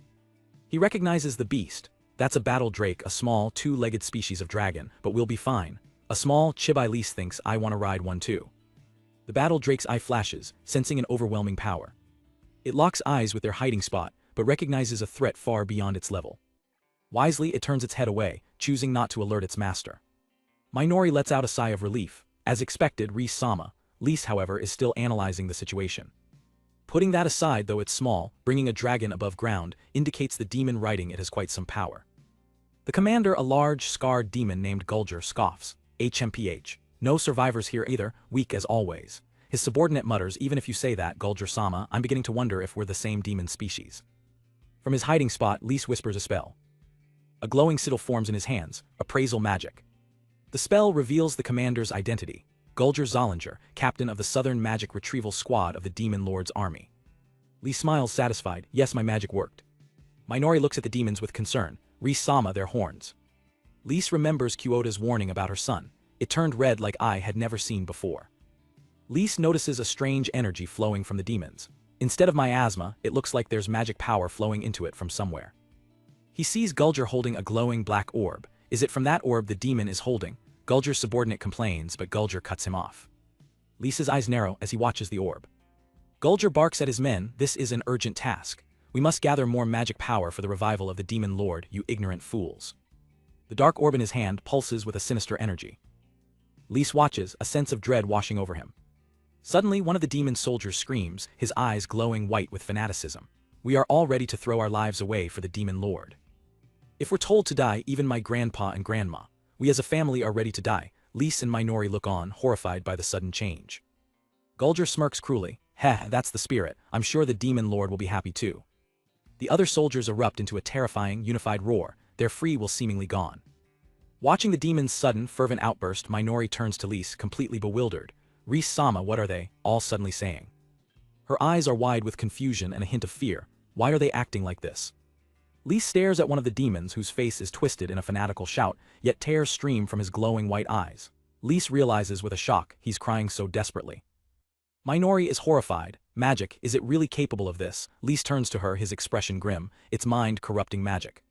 He recognizes the beast. That's a battle drake, a small, two-legged species of dragon, but we'll be fine. A small chibai. Lise thinks, I want to ride one too. The battle drake's eye flashes, sensing an overwhelming power. It locks eyes with their hiding spot, but recognizes a threat far beyond its level. Wisely, it turns its head away, choosing not to alert its master. Minori lets out a sigh of relief. As expected, Ris-sama. Lise, however, is still analyzing the situation. Putting that aside, though it's small, bringing a dragon above ground, indicates the demon riding it has quite some power. The commander, a large, scarred demon named Gulger, scoffs. HMPH. No survivors here either, weak as always. His subordinate mutters, even if you say that, Gulger-sama, I'm beginning to wonder if we're the same demon species. From his hiding spot, Lise whispers a spell. A glowing sigil forms in his hands, appraisal magic. The spell reveals the commander's identity, Gulger Zollinger, captain of the Southern Magic Retrieval Squad of the Demon Lord's army. Lise smiles satisfied, yes, my magic worked. Minori looks at the demons with concern, Ris-sama their horns. Lise remembers Kyoto's warning about her son. It turned red like I had never seen before. Lise notices a strange energy flowing from the demons. Instead of miasma, it looks like there's magic power flowing into it from somewhere. He sees Gulger holding a glowing black orb. Is it from that orb the demon is holding? Gulger's subordinate complains, but Gulger cuts him off. Lise's eyes narrow as he watches the orb. Gulger barks at his men, this is an urgent task. We must gather more magic power for the revival of the demon lord, you ignorant fools. The dark orb in his hand pulses with a sinister energy. Lise watches, a sense of dread washing over him. Suddenly, one of the demon soldiers screams, his eyes glowing white with fanaticism. We are all ready to throw our lives away for the demon lord. If we're told to die, even my grandpa and grandma, we as a family are ready to die. Lise and Minori look on, horrified by the sudden change. Gulger smirks cruelly. Heh, that's the spirit. I'm sure the demon lord will be happy too. The other soldiers erupt into a terrifying, unified roar. Their free will seemingly gone. Watching the demon's sudden, fervent outburst, Minori turns to Lise, completely bewildered. Ris-sama, what are they, all suddenly saying? Her eyes are wide with confusion and a hint of fear. Why are they acting like this? Lise stares at one of the demons whose face is twisted in a fanatical shout, yet tears stream from his glowing white eyes. Lise realizes with a shock, he's crying so desperately. Minori is horrified. Magic, is it really capable of this? Lise turns to her, his expression grim, its mind-corrupting magic.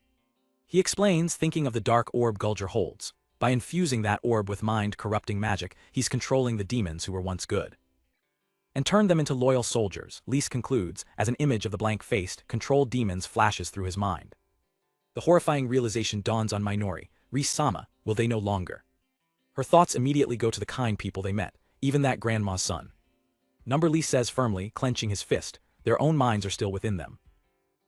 He explains, thinking of the dark orb Gulger holds. By infusing that orb with mind-corrupting magic, he's controlling the demons who were once good. And turned them into loyal soldiers, Lise concludes, as an image of the blank-faced, controlled demons flashes through his mind. The horrifying realization dawns on Minori. Ris-sama, will they no longer? Her thoughts immediately go to the kind people they met, even that grandma's son. Number, Lise says firmly, clenching his fist, their own minds are still within them.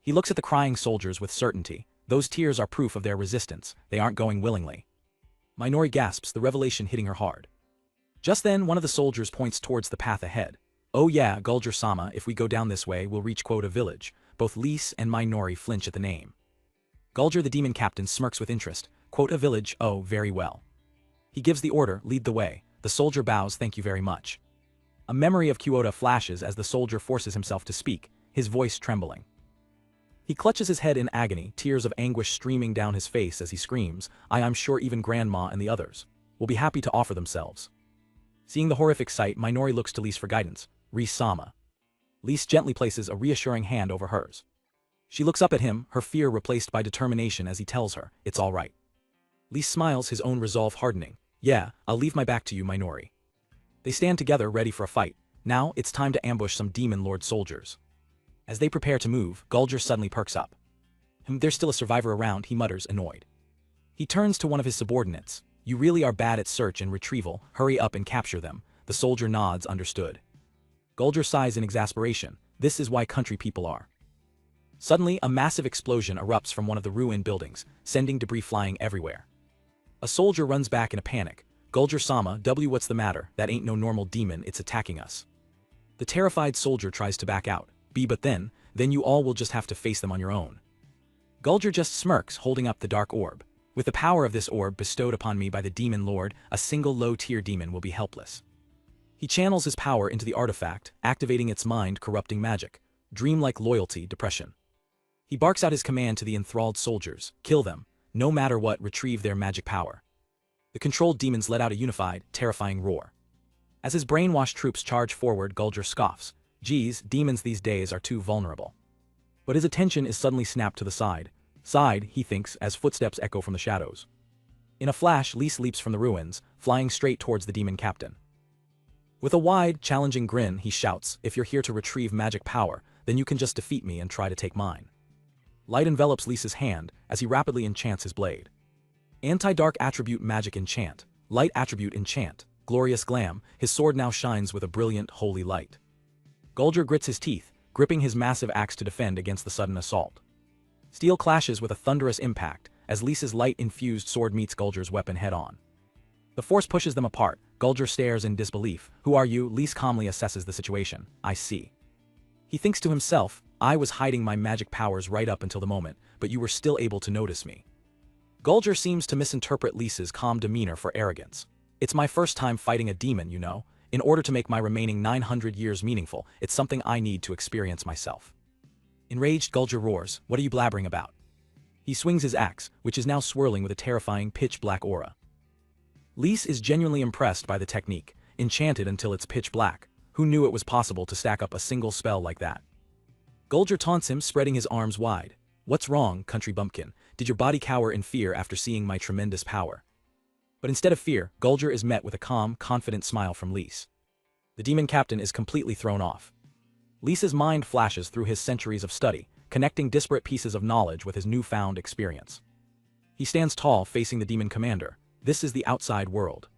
He looks at the crying soldiers with certainty. Those tears are proof of their resistance, they aren't going willingly. Minori gasps, the revelation hitting her hard. Just then, one of the soldiers points towards the path ahead. Oh yeah, Gulger-sama, if we go down this way, we'll reach Quota Village. Both Lise and Minori flinch at the name. Gulger, the demon captain, smirks with interest. Quota Village, oh, very well. He gives the order, lead the way. The soldier bows, thank you very much. A memory of Kyoto flashes as the soldier forces himself to speak, his voice trembling. He clutches his head in agony, tears of anguish streaming down his face as he screams, I'm sure even Grandma and the others will be happy to offer themselves. Seeing the horrific sight, Minori looks to Lise for guidance. Ris-sama. Lise gently places a reassuring hand over hers. She looks up at him, her fear replaced by determination as he tells her, it's all right. Lise smiles, his own resolve hardening. Yeah, I'll leave my back to you, Minori. They stand together, ready for a fight. Now, it's time to ambush some demon lord soldiers. As they prepare to move, Gulger suddenly perks up. There's still a survivor around, he mutters, annoyed. He turns to one of his subordinates. You really are bad at search and retrieval, hurry up and capture them. The soldier nods, understood. Gulger sighs in exasperation. This is why country people are. Suddenly, a massive explosion erupts from one of the ruined buildings, sending debris flying everywhere. A soldier runs back in a panic. Gulger-sama, what's the matter? That ain't no normal demon, it's attacking us. The terrified soldier tries to back out. But then you all will just have to face them on your own. Gulger just smirks, holding up the dark orb. With the power of this orb bestowed upon me by the demon lord, a single low-tier demon will be helpless. He channels his power into the artifact, activating its mind-corrupting magic. Dream-like loyalty, depression. He barks out his command to the enthralled soldiers, kill them, no matter what, retrieve their magic power. The controlled demons let out a unified, terrifying roar. As his brainwashed troops charge forward, Gulger scoffs. Geez, demons these days are too vulnerable. But his attention is suddenly snapped to the side. He thinks, as footsteps echo from the shadows. In a flash, Lys leaps from the ruins, flying straight towards the demon captain. With a wide, challenging grin, he shouts, if you're here to retrieve magic power, then you can just defeat me and try to take mine. Light envelops Lys's hand as he rapidly enchants his blade. Anti-dark attribute magic enchant, light attribute enchant, glorious glam, his sword now shines with a brilliant, holy light. Gulger grits his teeth, gripping his massive axe to defend against the sudden assault. Steel clashes with a thunderous impact as Lys's light-infused sword meets Gulger's weapon head-on. The force pushes them apart. Gulger stares in disbelief. Who are you? Lys calmly assesses the situation. I see. He thinks to himself, I was hiding my magic powers right up until the moment, but you were still able to notice me. Gulger seems to misinterpret Lys's calm demeanor for arrogance. It's my first time fighting a demon, you know. In order to make my remaining 900 years meaningful, it's something I need to experience myself. Enraged, Gulger roars, what are you blabbering about? He swings his axe, which is now swirling with a terrifying pitch-black aura. Lys is genuinely impressed by the technique, enchanted until it's pitch black. Who knew it was possible to stack up a single spell like that? Gulger taunts him, spreading his arms wide. What's wrong, country bumpkin? Did your body cower in fear after seeing my tremendous power? But instead of fear, Gulger is met with a calm, confident smile from Lys. The demon captain is completely thrown off. Lys's mind flashes through his centuries of study, connecting disparate pieces of knowledge with his newfound experience. He stands tall, facing the demon commander. This is the outside world.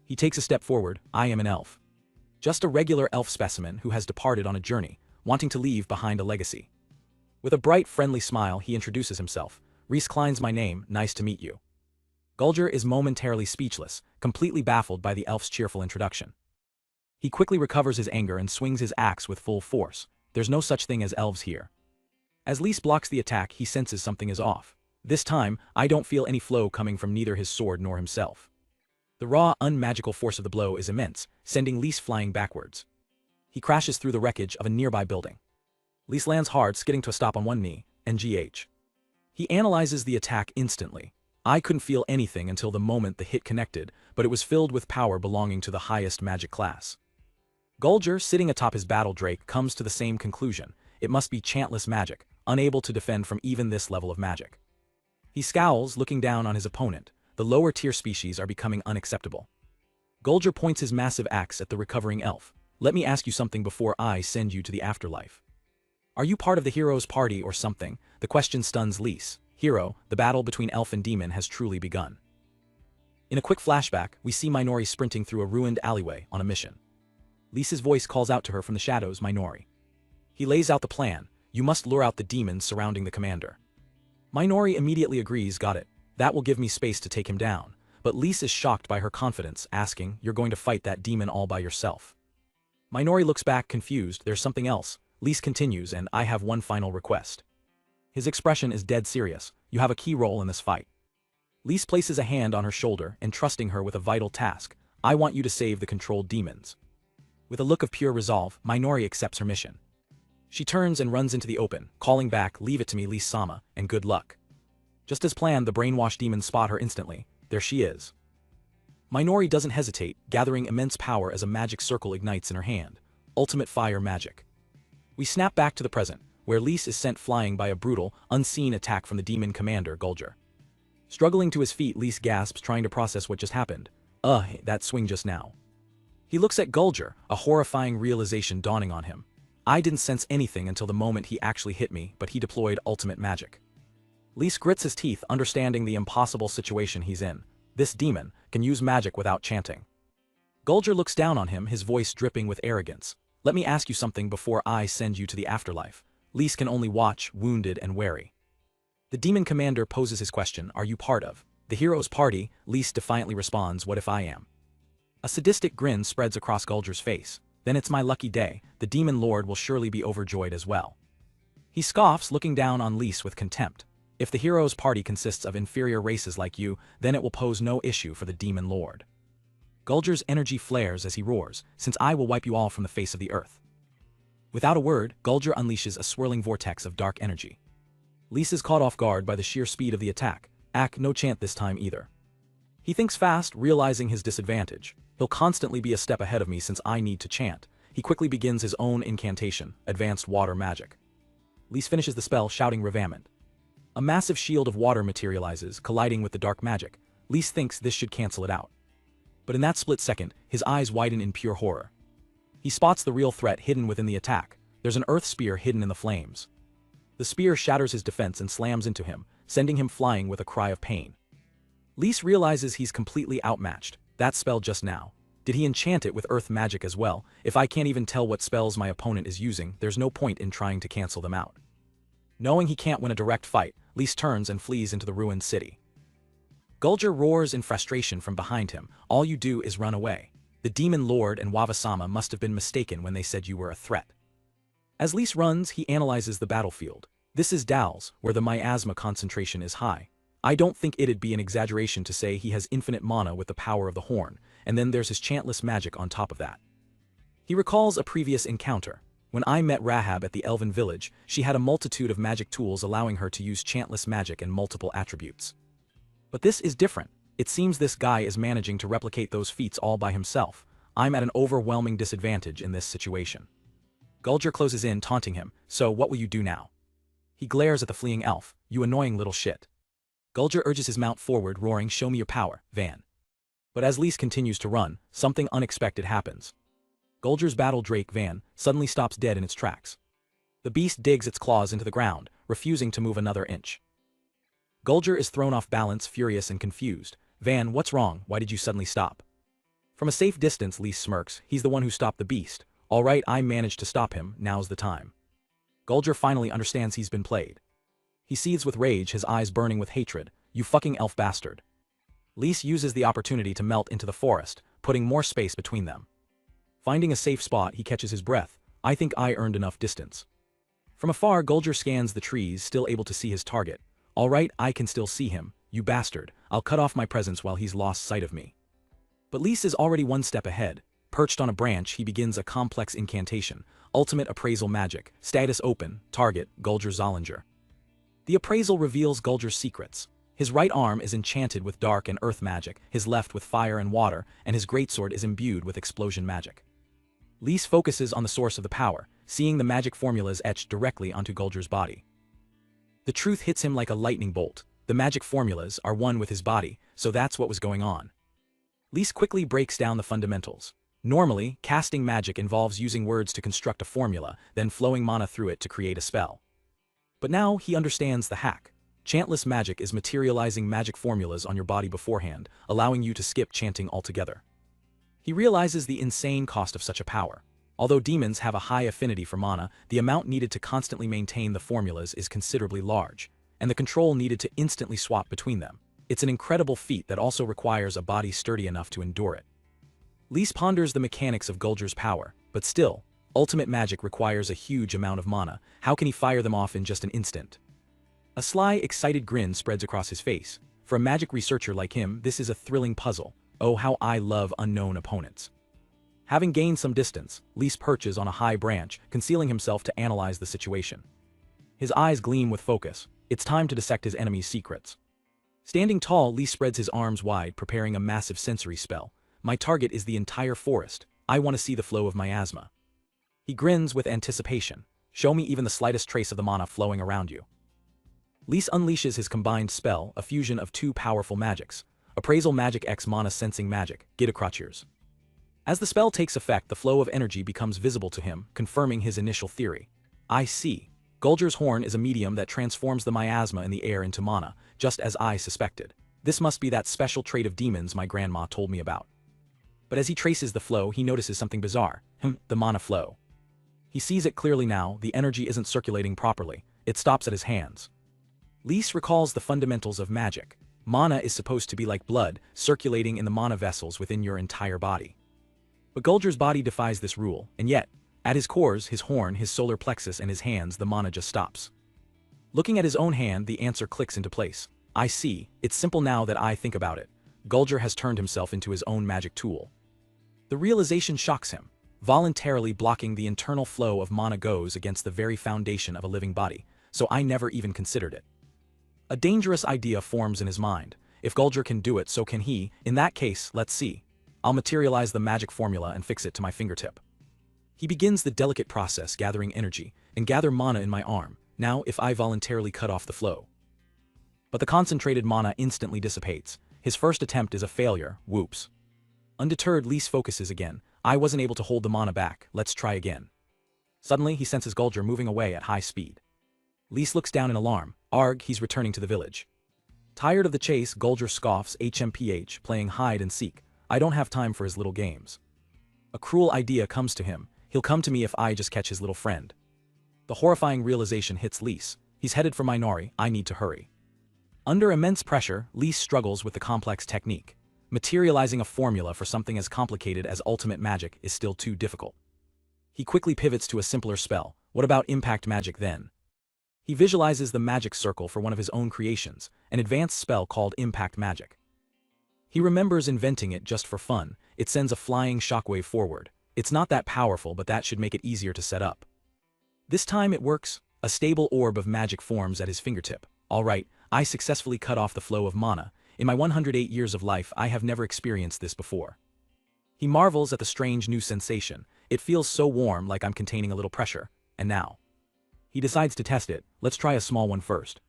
He takes a step forward. I am an elf. Just a regular elf specimen who has departed on a journey, wanting to leave behind a legacy. With a bright, friendly smile, he introduces himself. Rhys Klein's my name, nice to meet you. Gulger is momentarily speechless, completely baffled by the elf's cheerful introduction. He quickly recovers his anger and swings his axe with full force. There's no such thing as elves here. As Lys blocks the attack, he senses something is off. This time, I don't feel any flow coming from neither his sword nor himself. The raw, unmagical force of the blow is immense, sending Lys flying backwards. He crashes through the wreckage of a nearby building. Lys lands hard, skidding to a stop on one knee, NGH. He analyzes the attack instantly. I couldn't feel anything until the moment the hit connected, but it was filled with power belonging to the highest magic class. Gulger, sitting atop his battle drake, comes to the same conclusion. It must be chantless magic, unable to defend from even this level of magic. He scowls, looking down on his opponent. The lower-tier species are becoming unacceptable. Gulger points his massive axe at the recovering elf. Let me ask you something before I send you to the afterlife. Are you part of the hero's party or something? The question stuns Lys. Hero, the battle between elf and demon has truly begun. In a quick flashback, we see Minori sprinting through a ruined alleyway on a mission. Lys's voice calls out to her from the shadows, Minori. He lays out the plan. You must lure out the demons surrounding the commander. Minori immediately agrees, got it. That will give me space to take him down. But Lys is shocked by her confidence, asking, you're going to fight that demon all by yourself. Minori looks back, confused. There's something else. Lys continues, and I have one final request. His expression is dead serious. You have a key role in this fight. Lys places a hand on her shoulder, entrusting her with a vital task. I want you to save the controlled demons. With a look of pure resolve, Minori accepts her mission. She turns and runs into the open, calling back, leave it to me, Lys-sama, and good luck. Just as planned, the brainwashed demons spot her instantly. There she is. Minori doesn't hesitate, gathering immense power as a magic circle ignites in her hand. Ultimate fire magic. We snap back to the present, where Lys is sent flying by a brutal, unseen attack from the demon commander, Gulger. Struggling to his feet, Lys gasps, trying to process what just happened. That swing just now. He looks at Gulger, a horrifying realization dawning on him. I didn't sense anything until the moment he actually hit me, but he deployed ultimate magic. Lys grits his teeth, understanding the impossible situation he's in. This demon can use magic without chanting. Gulger looks down on him, his voice dripping with arrogance. Let me ask you something before I send you to the afterlife. Lys can only watch, wounded and wary. The demon commander poses his question, are you part of the hero's party? Lys defiantly responds, what if I am? A sadistic grin spreads across Gulger's face. Then it's my lucky day, the demon lord will surely be overjoyed as well. He scoffs, looking down on Lys with contempt. If the hero's party consists of inferior races like you, then it will pose no issue for the demon lord. Gulger's energy flares as he roars, since I will wipe you all from the face of the earth. Without a word, Gulger unleashes a swirling vortex of dark energy. Lys is caught off guard by the sheer speed of the attack. No chant this time either. He thinks fast, realizing his disadvantage. He'll constantly be a step ahead of me since I need to chant. He quickly begins his own incantation, advanced water magic. Lys finishes the spell, shouting Revamment. A massive shield of water materializes, colliding with the dark magic. Lys thinks this should cancel it out. But in that split second, his eyes widen in pure horror. He spots the real threat hidden within the attack. There's an earth spear hidden in the flames. The spear shatters his defense and slams into him, sending him flying with a cry of pain. Lys realizes he's completely outmatched. That spell just now. Did he enchant it with earth magic as well? If I can't even tell what spells my opponent is using, there's no point in trying to cancel them out. Knowing he can't win a direct fight, Lys turns and flees into the ruined city. Gulger roars in frustration from behind him. All you do is run away. The Demon Lord and Wawa-sama must have been mistaken when they said you were a threat. As Lys runs, he analyzes the battlefield. This is Dal's, where the miasma concentration is high. I don't think it'd be an exaggeration to say he has infinite mana with the power of the horn, and then there's his chantless magic on top of that. He recalls a previous encounter. When I met Rahab at the Elven village, she had a multitude of magic tools allowing her to use chantless magic and multiple attributes. But this is different. It seems this guy is managing to replicate those feats all by himself. I'm at an overwhelming disadvantage in this situation. Gulger closes in, taunting him. So what will you do now? He glares at the fleeing elf. You annoying little shit. Gulger urges his mount forward, roaring, show me your power, Van. But as Lys continues to run, something unexpected happens. Gulger's battle drake, Van, suddenly stops dead in its tracks. The beast digs its claws into the ground, refusing to move another inch. Gulger is thrown off balance, furious and confused. Van, what's wrong? Why did you suddenly stop? From a safe distance, Lys smirks. He's the one who stopped the beast. All right, I managed to stop him, now's the time. Gulger finally understands he's been played. He seethes with rage, his eyes burning with hatred. You fucking elf bastard. Lys uses the opportunity to melt into the forest, putting more space between them. Finding a safe spot, he catches his breath. I think I earned enough distance. From afar, Gulger scans the trees, still able to see his target. All right, I can still see him. You bastard. I'll cut off my presence while he's lost sight of me. But Lys is already one step ahead. Perched on a branch, he begins a complex incantation. Ultimate appraisal magic. Status open. Target, Gulger Zollinger. The appraisal reveals Gulger's secrets. His right arm is enchanted with dark and earth magic, his left with fire and water, and his greatsword is imbued with explosion magic. Lys focuses on the source of the power, seeing the magic formulas etched directly onto Gulger's body. The truth hits him like a lightning bolt. The magic formulas are one with his body, so that's what was going on. Lys quickly breaks down the fundamentals. Normally, casting magic involves using words to construct a formula, then flowing mana through it to create a spell. But now he understands the hack. Chantless magic is materializing magic formulas on your body beforehand, allowing you to skip chanting altogether. He realizes the insane cost of such a power. Although demons have a high affinity for mana, the amount needed to constantly maintain the formulas is considerably large, and the control needed to instantly swap between them. It's an incredible feat that also requires a body sturdy enough to endure it. Lys ponders the mechanics of Gulger's power, but still, ultimate magic requires a huge amount of mana. How can he fire them off in just an instant? A sly, excited grin spreads across his face. For a magic researcher like him, this is a thrilling puzzle. Oh, how I love unknown opponents. Having gained some distance, Lys perches on a high branch, concealing himself to analyze the situation. His eyes gleam with focus. It's time to dissect his enemy's secrets. Standing tall, Lys spreads his arms wide, preparing a massive sensory spell. My target is the entire forest. I want to see the flow of miasma. He grins with anticipation. Show me even the slightest trace of the mana flowing around you. Lys unleashes his combined spell, a fusion of two powerful magics. Appraisal magic x mana sensing magic, Gitacrotchers. As the spell takes effect, the flow of energy becomes visible to him, confirming his initial theory. I see. Gulger's horn is a medium that transforms the miasma in the air into mana, just as I suspected. This must be that special trait of demons my grandma told me about. But as he traces the flow, he notices something bizarre. The mana flow. He sees it clearly now. The energy isn't circulating properly. It stops at his hands. Lys recalls the fundamentals of magic. Mana is supposed to be like blood, circulating in the mana vessels within your entire body. But Gulger's body defies this rule, and yet, at his cores, his horn, his solar plexus, and his hands, the mana just stops. Looking at his own hand, the answer clicks into place. I see. It's simple now that I think about it. Gulger has turned himself into his own magic tool. The realization shocks him. Voluntarily blocking the internal flow of mana goes against the very foundation of a living body. so I never even considered it. A dangerous idea forms in his mind. If Gulger can do it, so can he. In that case, let's see. I'll materialize the magic formula and fix it to my fingertip. He begins the delicate process, gathering energy, and gather mana in my arm. Now, if I voluntarily cut off the flow. But the concentrated mana instantly dissipates. His first attempt is a failure. Whoops. Undeterred, Lise focuses again. I wasn't able to hold the mana back. Let's try again. Suddenly, he senses Gulger moving away at high speed. Lise looks down in alarm. Arg, he's returning to the village. Tired of the chase, Gulger scoffs. HMPH, playing hide and seek. I don't have time for his little games. A cruel idea comes to him. He'll come to me if I just catch his little friend. The horrifying realization hits Lise. He's headed for Minori. I need to hurry. Under immense pressure, Lise struggles with the complex technique. Materializing a formula for something as complicated as ultimate magic is still too difficult. He quickly pivots to a simpler spell. What about impact magic then? He visualizes the magic circle for one of his own creations, an advanced spell called impact magic. He remembers inventing it just for fun. It sends a flying shockwave forward. It's not that powerful, but that should make it easier to set up. This time it works. A stable orb of magic forms at his fingertip. Alright, I successfully cut off the flow of mana. In my 108 years of life, I have never experienced this before. He marvels at the strange new sensation. It feels so warm, like I'm containing a little pressure. And now he decides to test it. Let's try a small one first.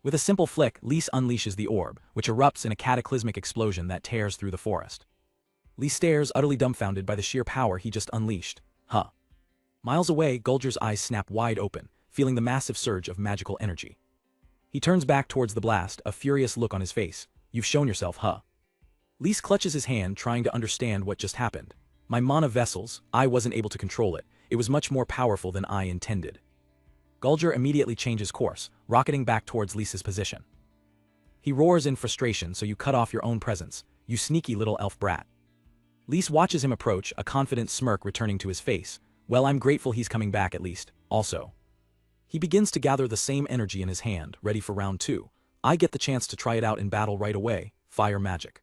With a simple flick, Lise unleashes the orb, which erupts in a cataclysmic explosion that tears through the forest. Lise stares, utterly dumbfounded by the sheer power he just unleashed. Huh. Miles away, Gulger's eyes snap wide open, feeling the massive surge of magical energy. He turns back towards the blast, a furious look on his face. You've shown yourself, huh? Lise clutches his hand, trying to understand what just happened. My mana vessels, I wasn't able to control it. It was much more powerful than I intended. Gulger immediately changes course, rocketing back towards Lise's position. He roars in frustration, so you cut off your own presence, you sneaky little elf brat. Lise watches him approach, a confident smirk returning to his face. Well, I'm grateful he's coming back at least. Also, he begins to gather the same energy in his hand, ready for round 2. I get the chance to try it out in battle right away. Fire magic.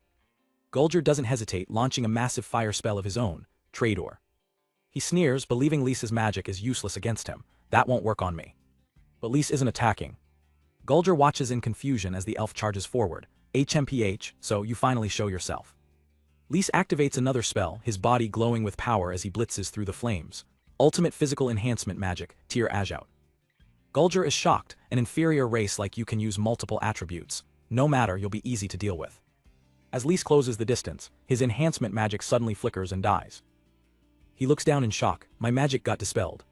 Gulger doesn't hesitate, launching a massive fire spell of his own. Traitor. He sneers, believing Lise's magic is useless against him. That won't work on me. But Lise isn't attacking. Gulger watches in confusion as the elf charges forward. HMPH, so you finally show yourself. Lise activates another spell, his body glowing with power as he blitzes through the flames. Ultimate physical enhancement magic, Tir Ajout. Gulger is shocked. An inferior race like you can use multiple attributes. No matter, you'll be easy to deal with. As Lise closes the distance, his enhancement magic suddenly flickers and dies. He looks down in shock. My magic got dispelled.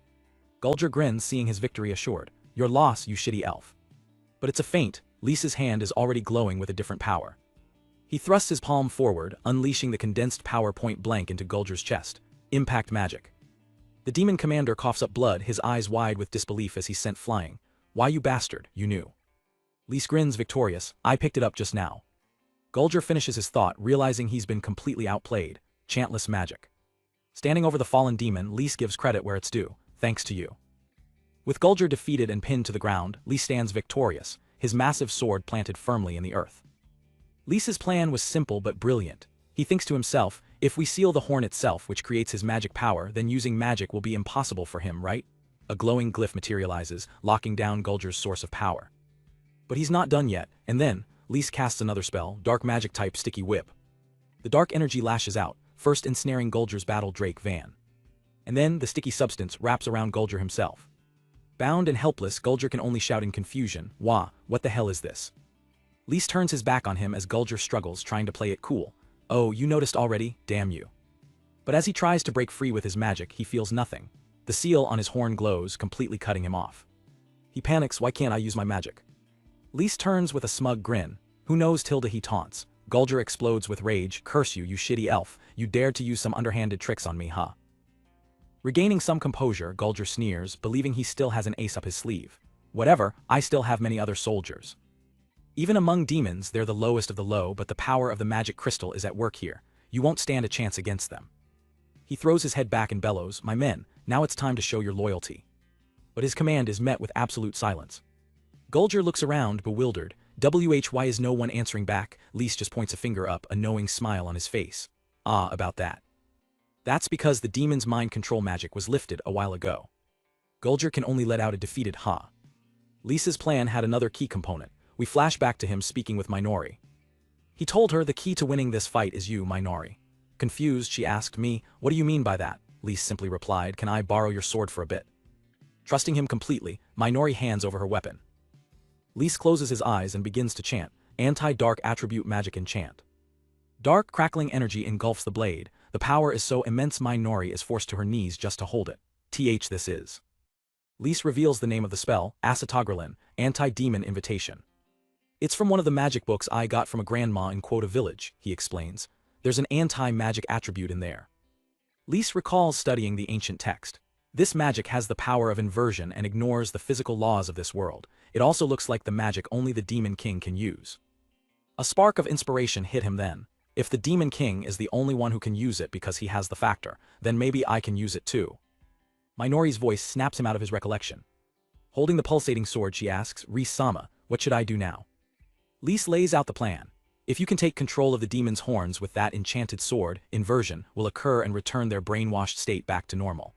Gulger grins, seeing his victory assured. Your loss, you shitty elf. But it's a feint. Lise's hand is already glowing with a different power. He thrusts his palm forward, unleashing the condensed power point blank into Gulger's chest. Impact magic. The demon commander coughs up blood, his eyes wide with disbelief as he's sent flying. Why, you bastard, you knew. Lise grins, victorious. I picked it up just now. Gulger finishes his thought, realizing he's been completely outplayed. Chantless magic. Standing over the fallen demon, Lise gives credit where it's due. Thanks to you. With Gulger defeated and pinned to the ground, Lise stands victorious, his massive sword planted firmly in the earth. Lise's plan was simple but brilliant. He thinks to himself, if we seal the horn itself, which creates his magic power, then using magic will be impossible for him, right? A glowing glyph materializes, locking down Gulger's source of power. But he's not done yet, and then, Lise casts another spell, dark magic type Sticky Whip. The dark energy lashes out, first ensnaring Gulger's battle Drake Van. And then, the sticky substance wraps around Gulger himself. Bound and helpless, Gulger can only shout in confusion, Wah, what the hell is this? Lise turns his back on him as Gulger struggles, trying to play it cool. Oh, you noticed already? Damn you. But as he tries to break free with his magic, he feels nothing. The seal on his horn glows, completely cutting him off. He panics, why can't I use my magic? Lise turns with a smug grin. Who knows Tilda, he taunts. Gulger explodes with rage. Curse you, you shitty elf. You dared to use some underhanded tricks on me, huh? Regaining some composure, Gulger sneers, believing he still has an ace up his sleeve. Whatever, I still have many other soldiers. Even among demons, they're the lowest of the low, but the power of the magic crystal is at work here. You won't stand a chance against them. He throws his head back and bellows, my men, now it's time to show your loyalty. But his command is met with absolute silence. Gulger looks around, bewildered. Why is no one answering back? Lise just points a finger up, a knowing smile on his face. Ah, about that. That's because the demon's mind control magic was lifted a while ago. Gulger can only let out a defeated ha. Lisa's plan had another key component. We flash back to him speaking with Minori. He told her the key to winning this fight is you, Minori. Confused, she asked me, what do you mean by that? Lise simply replied, can I borrow your sword for a bit? Trusting him completely, Minori hands over her weapon. Lise closes his eyes and begins to chant, anti-dark attribute magic enchant. Dark, crackling energy engulfs the blade. The power is so immense Minori is forced to her knees just to hold it. This is. Lise reveals the name of the spell, Acetogrelin, Anti-Demon Invitation. It's from one of the magic books I got from a grandma in Quota Village, he explains. There's an anti-magic attribute in there. Lise recalls studying the ancient text. This magic has the power of inversion and ignores the physical laws of this world. It also looks like the magic only the Demon King can use. A spark of inspiration hit him then. If the Demon King is the only one who can use it because he has the factor, then maybe I can use it too. Minori's voice snaps him out of his recollection. Holding the pulsating sword, she asks, Ris-sama, what should I do now? Lise lays out the plan. If you can take control of the demon's horns with that enchanted sword, inversion will occur and return their brainwashed state back to normal.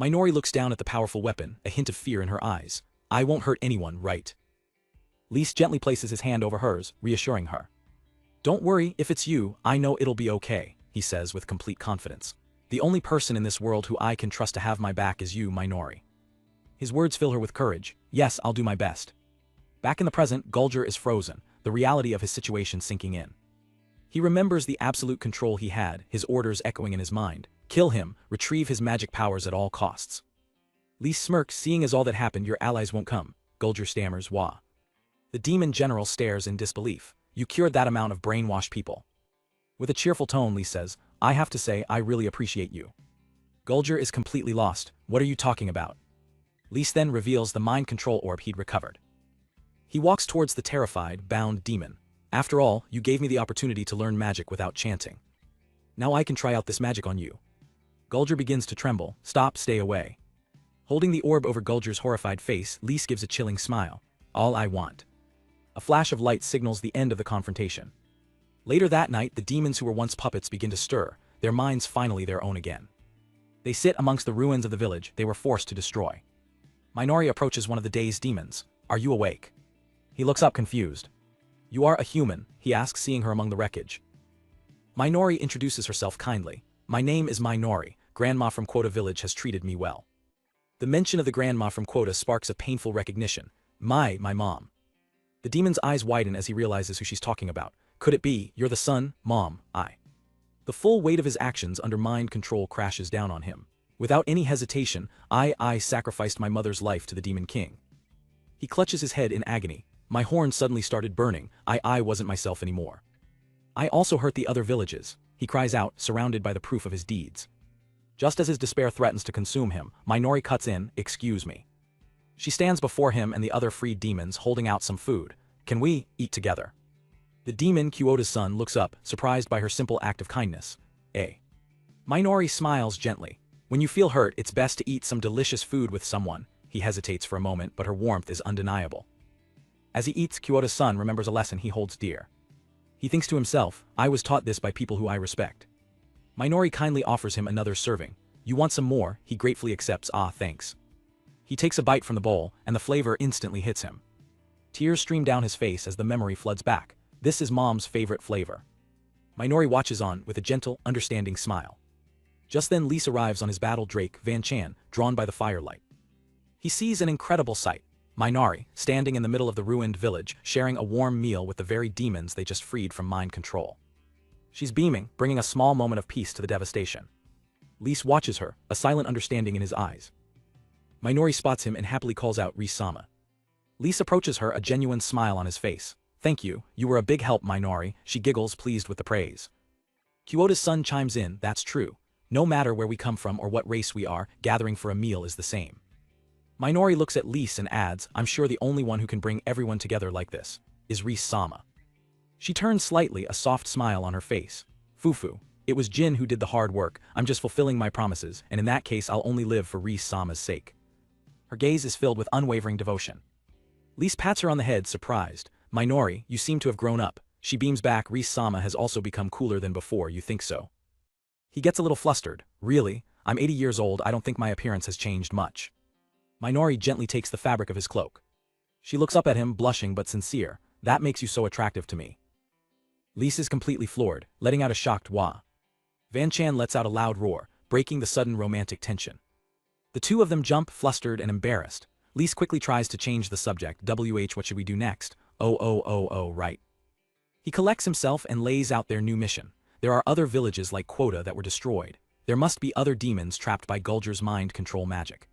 Minori looks down at the powerful weapon, a hint of fear in her eyes. I won't hurt anyone, right? Lise gently places his hand over hers, reassuring her. Don't worry, if it's you, I know it'll be okay, he says with complete confidence. The only person in this world who I can trust to have my back is you, Minori. His words fill her with courage. Yes, I'll do my best. Back in the present, Gulger is frozen, the reality of his situation sinking in. He remembers the absolute control he had, his orders echoing in his mind. Kill him, retrieve his magic powers at all costs. Lise smirks, seeing as all that happened, your allies won't come. Gulger stammers, wah. The demon general stares in disbelief. You cured that amount of brainwashed people. With a cheerful tone, Lise says, I have to say, I really appreciate you. Gulger is completely lost. What are you talking about? Lise then reveals the mind control orb he'd recovered. He walks towards the terrified, bound demon. After all, you gave me the opportunity to learn magic without chanting. Now I can try out this magic on you. Gulger begins to tremble. Stop, stay away. Holding the orb over Gulger's horrified face, Lise gives a chilling smile. All I want. A flash of light signals the end of the confrontation. Later that night, the demons who were once puppets begin to stir, their minds finally their own again. They sit amongst the ruins of the village they were forced to destroy. Minori approaches one of the dazed demons. Are you awake? He looks up confused. You are a human, he asks, seeing her among the wreckage. Minori introduces herself kindly. My name is Minori. Grandma from Quota Village has treated me well. The mention of the grandma from Quota sparks a painful recognition. My mom. The demon's eyes widen as he realizes who she's talking about. Could it be, you're the son, Mom, I. The full weight of his actions under mind control crashes down on him. Without any hesitation, I sacrificed my mother's life to the Demon King. He clutches his head in agony. My horn suddenly started burning. I wasn't myself anymore. I also hurt the other villages, he cries out, surrounded by the proof of his deeds. Just as his despair threatens to consume him, Minori cuts in, excuse me. She stands before him and the other freed demons, holding out some food. Can we eat together? The demon, Kyoto's son, looks up, surprised by her simple act of kindness. Minori smiles gently. When you feel hurt, it's best to eat some delicious food with someone. He hesitates for a moment, but her warmth is undeniable. As he eats, Kyoto's son remembers a lesson he holds dear. He thinks to himself, I was taught this by people who I respect. Minori kindly offers him another serving. You want some more? He gratefully accepts. Thanks. He takes a bite from the bowl, and the flavor instantly hits him. Tears stream down his face as the memory floods back. This is Mom's favorite flavor. Minori watches on with a gentle, understanding smile. Just then Lise arrives on his battle drake, Van Chan, drawn by the firelight. He sees an incredible sight. Minori, standing in the middle of the ruined village, sharing a warm meal with the very demons they just freed from mind control. She's beaming, bringing a small moment of peace to the devastation. Lise watches her, a silent understanding in his eyes. Minori spots him and happily calls out Ris-sama. Lise approaches her, a genuine smile on his face. Thank you, you were a big help, Minori, she giggles, pleased with the praise. Kyoto's son chimes in, that's true. No matter where we come from or what race we are, gathering for a meal is the same. Minori looks at Lise and adds, I'm sure the only one who can bring everyone together like this is Ris-sama. She turns slightly, a soft smile on her face. Fufu, it was Jin who did the hard work, I'm just fulfilling my promises, and in that case I'll only live for Ris-sama's sake. Her gaze is filled with unwavering devotion. Lise pats her on the head, surprised. Minori, you seem to have grown up. She beams back, Ris-sama has also become cooler than before, you think so? He gets a little flustered. Really? I'm 80 years old, I don't think my appearance has changed much. Minori gently takes the fabric of his cloak. She looks up at him, blushing but sincere. That makes you so attractive to me. Lise is completely floored, letting out a shocked wah. Van Chan lets out a loud roar, breaking the sudden romantic tension. The two of them jump, flustered and embarrassed. Lise quickly tries to change the subject. What should we do next? Oh, right. He collects himself and lays out their new mission. There are other villages like Quota that were destroyed. There must be other demons trapped by Gulger's mind control magic.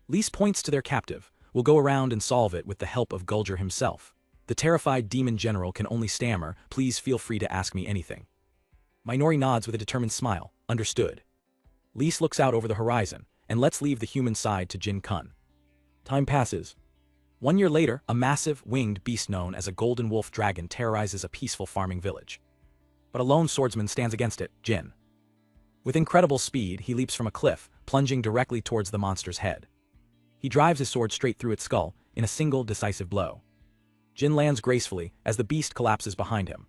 Lise points to their captive. We'll go around and solve it with the help of Gulger himself. The terrified demon general can only stammer, please feel free to ask me anything. Minori nods with a determined smile, understood. Lise looks out over the horizon, and let's leave the human side to Jin Kun. Time passes. 1 year later, a massive, winged beast known as a golden wolf dragon terrorizes a peaceful farming village. But a lone swordsman stands against it, Jin. With incredible speed, he leaps from a cliff, plunging directly towards the monster's head. He drives his sword straight through its skull, in a single decisive blow. Jin lands gracefully as the beast collapses behind him.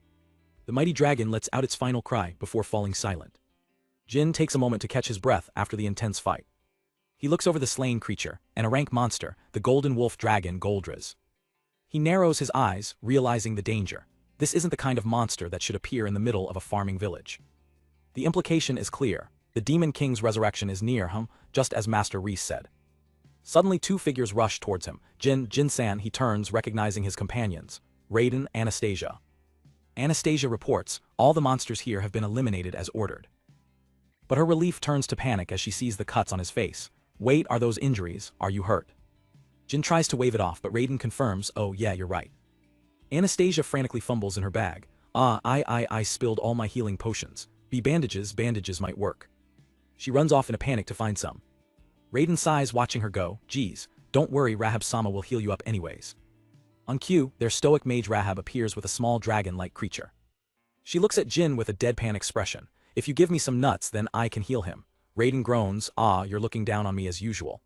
The mighty dragon lets out its final cry before falling silent. Jin takes a moment to catch his breath after the intense fight. He looks over the slain creature, and a rank monster, the golden wolf dragon Goldraz. He narrows his eyes, realizing the danger. This isn't the kind of monster that should appear in the middle of a farming village. The implication is clear. The Demon King's resurrection is near, just as Master Reese said. Suddenly 2 figures rush towards him. Jin-san, he turns, recognizing his companions. Raiden, Anastasia. Anastasia reports, all the monsters here have been eliminated as ordered. But her relief turns to panic as she sees the cuts on his face. Wait, are those injuries? Are you hurt? Jin tries to wave it off, but Raiden confirms, oh yeah, you're right. Anastasia frantically fumbles in her bag. I spilled all my healing potions. Bandages might work. She runs off in a panic to find some. Raiden sighs watching her go, geez, don't worry, Rahab-sama will heal you up anyways. On cue, their stoic mage Rahab appears with a small dragon-like creature. She looks at Jin with a deadpan expression. If you give me some nuts, then I can heal him. Raiden groans, you're looking down on me as usual.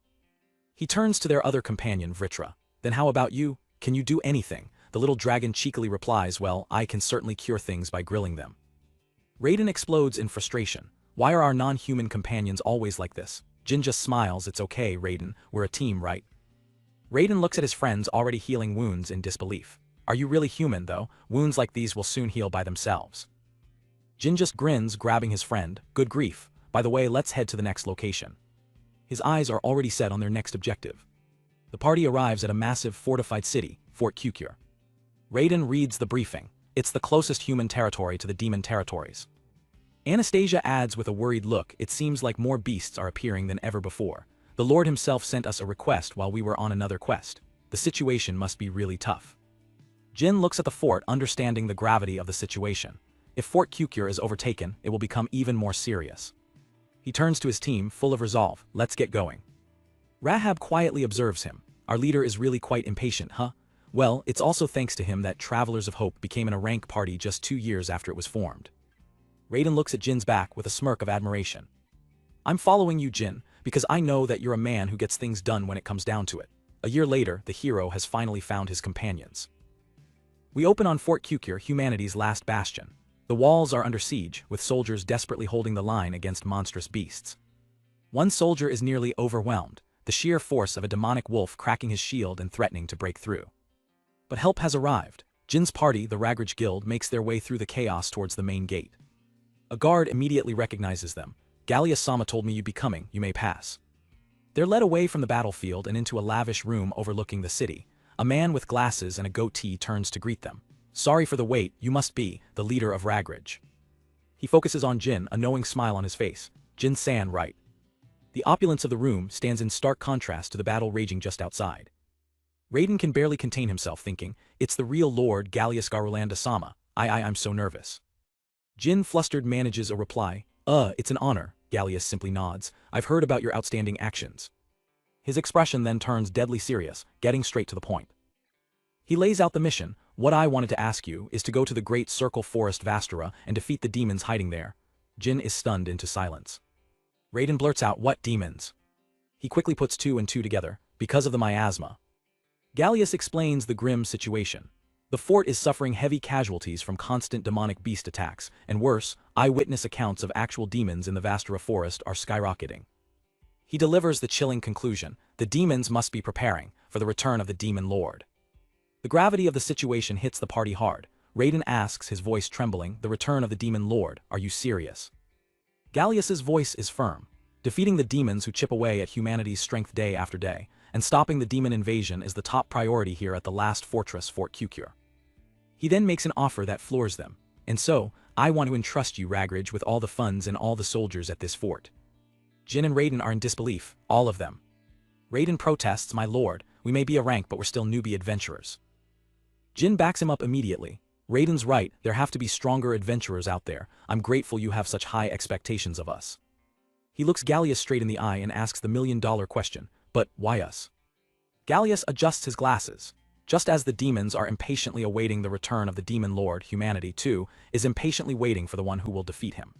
He turns to their other companion, Vritra. Then how about you? Can you do anything? The little dragon cheekily replies, well, I can certainly cure things by grilling them. Raiden explodes in frustration. Why are our non-human companions always like this? Jin just smiles, it's okay, Raiden, we're a team, right? Raiden looks at his friends already healing wounds in disbelief. Are you really human, though? Wounds like these will soon heal by themselves. Jin just grins, grabbing his friend. Good grief. By the way, let's head to the next location. His eyes are already set on their next objective. The party arrives at a massive fortified city, Fort Kukure. Raiden reads the briefing. It's the closest human territory to the demon territories. Anastasia adds with a worried look, it seems like more beasts are appearing than ever before. The Lord himself sent us a request while we were on another quest. The situation must be really tough. Jin looks at the fort, understanding the gravity of the situation. If Fort Kukure is overtaken, it will become even more serious. He turns to his team, full of resolve. Let's get going. Rahab quietly observes him. Our leader is really quite impatient, huh? Well, it's also thanks to him that Travelers of Hope became a rank party just 2 years after it was formed. Raiden looks at Jin's back with a smirk of admiration. I'm following you, Jin, because I know that you're a man who gets things done when it comes down to it. A year later, the hero has finally found his companions. We open on Fort Kukure, humanity's last bastion. The walls are under siege, with soldiers desperately holding the line against monstrous beasts. One soldier is nearly overwhelmed, the sheer force of a demonic wolf cracking his shield and threatening to break through. But help has arrived. Jin's party, the Ragrage Guild, makes their way through the chaos towards the main gate. A guard immediately recognizes them. Gallius-sama told me you'd be coming, you may pass. They're led away from the battlefield and into a lavish room overlooking the city. A man with glasses and a goatee turns to greet them. Sorry for the wait, you must be the leader of Ragrage. He focuses on Jin, a knowing smile on his face. Jin-san, right. The opulence of the room stands in stark contrast to the battle raging just outside. Raiden can barely contain himself, thinking, it's the real Lord Gallius Garulanda-sama. I'm so nervous. Jin, flustered, manages a reply. It's an honor, Gallius simply nods. I've heard about your outstanding actions. His expression then turns deadly serious, getting straight to the point. He lays out the mission. What I wanted to ask you is to go to the Great Circle Forest Vastara and defeat the demons hiding there. Jin is stunned into silence. Raiden blurts out, what demons? He quickly puts 2 and 2 together, because of the miasma. Gallius explains the grim situation. The fort is suffering heavy casualties from constant demonic beast attacks, and worse, eyewitness accounts of actual demons in the Vastara forest are skyrocketing. He delivers the chilling conclusion, the demons must be preparing for the return of the demon lord. The gravity of the situation hits the party hard. Raiden asks, his voice trembling, the return of the Demon Lord, are you serious? Gallius's voice is firm. Defeating the demons who chip away at humanity's strength day after day, and stopping the demon invasion is the top priority here at the last fortress, Fort Kukure. He then makes an offer that floors them. And so, I want to entrust you, Ragridge, with all the funds and all the soldiers at this fort. Jin and Raiden are in disbelief, all of them. Raiden protests, my lord, we may be a rank but we're still newbie adventurers. Jin backs him up immediately. Raiden's right, there have to be stronger adventurers out there. I'm grateful you have such high expectations of us. He looks Gallius straight in the eye and asks the million-dollar question, but why us? Gallius adjusts his glasses. Just as the demons are impatiently awaiting the return of the Demon Lord, humanity, too, is impatiently waiting for the one who will defeat him.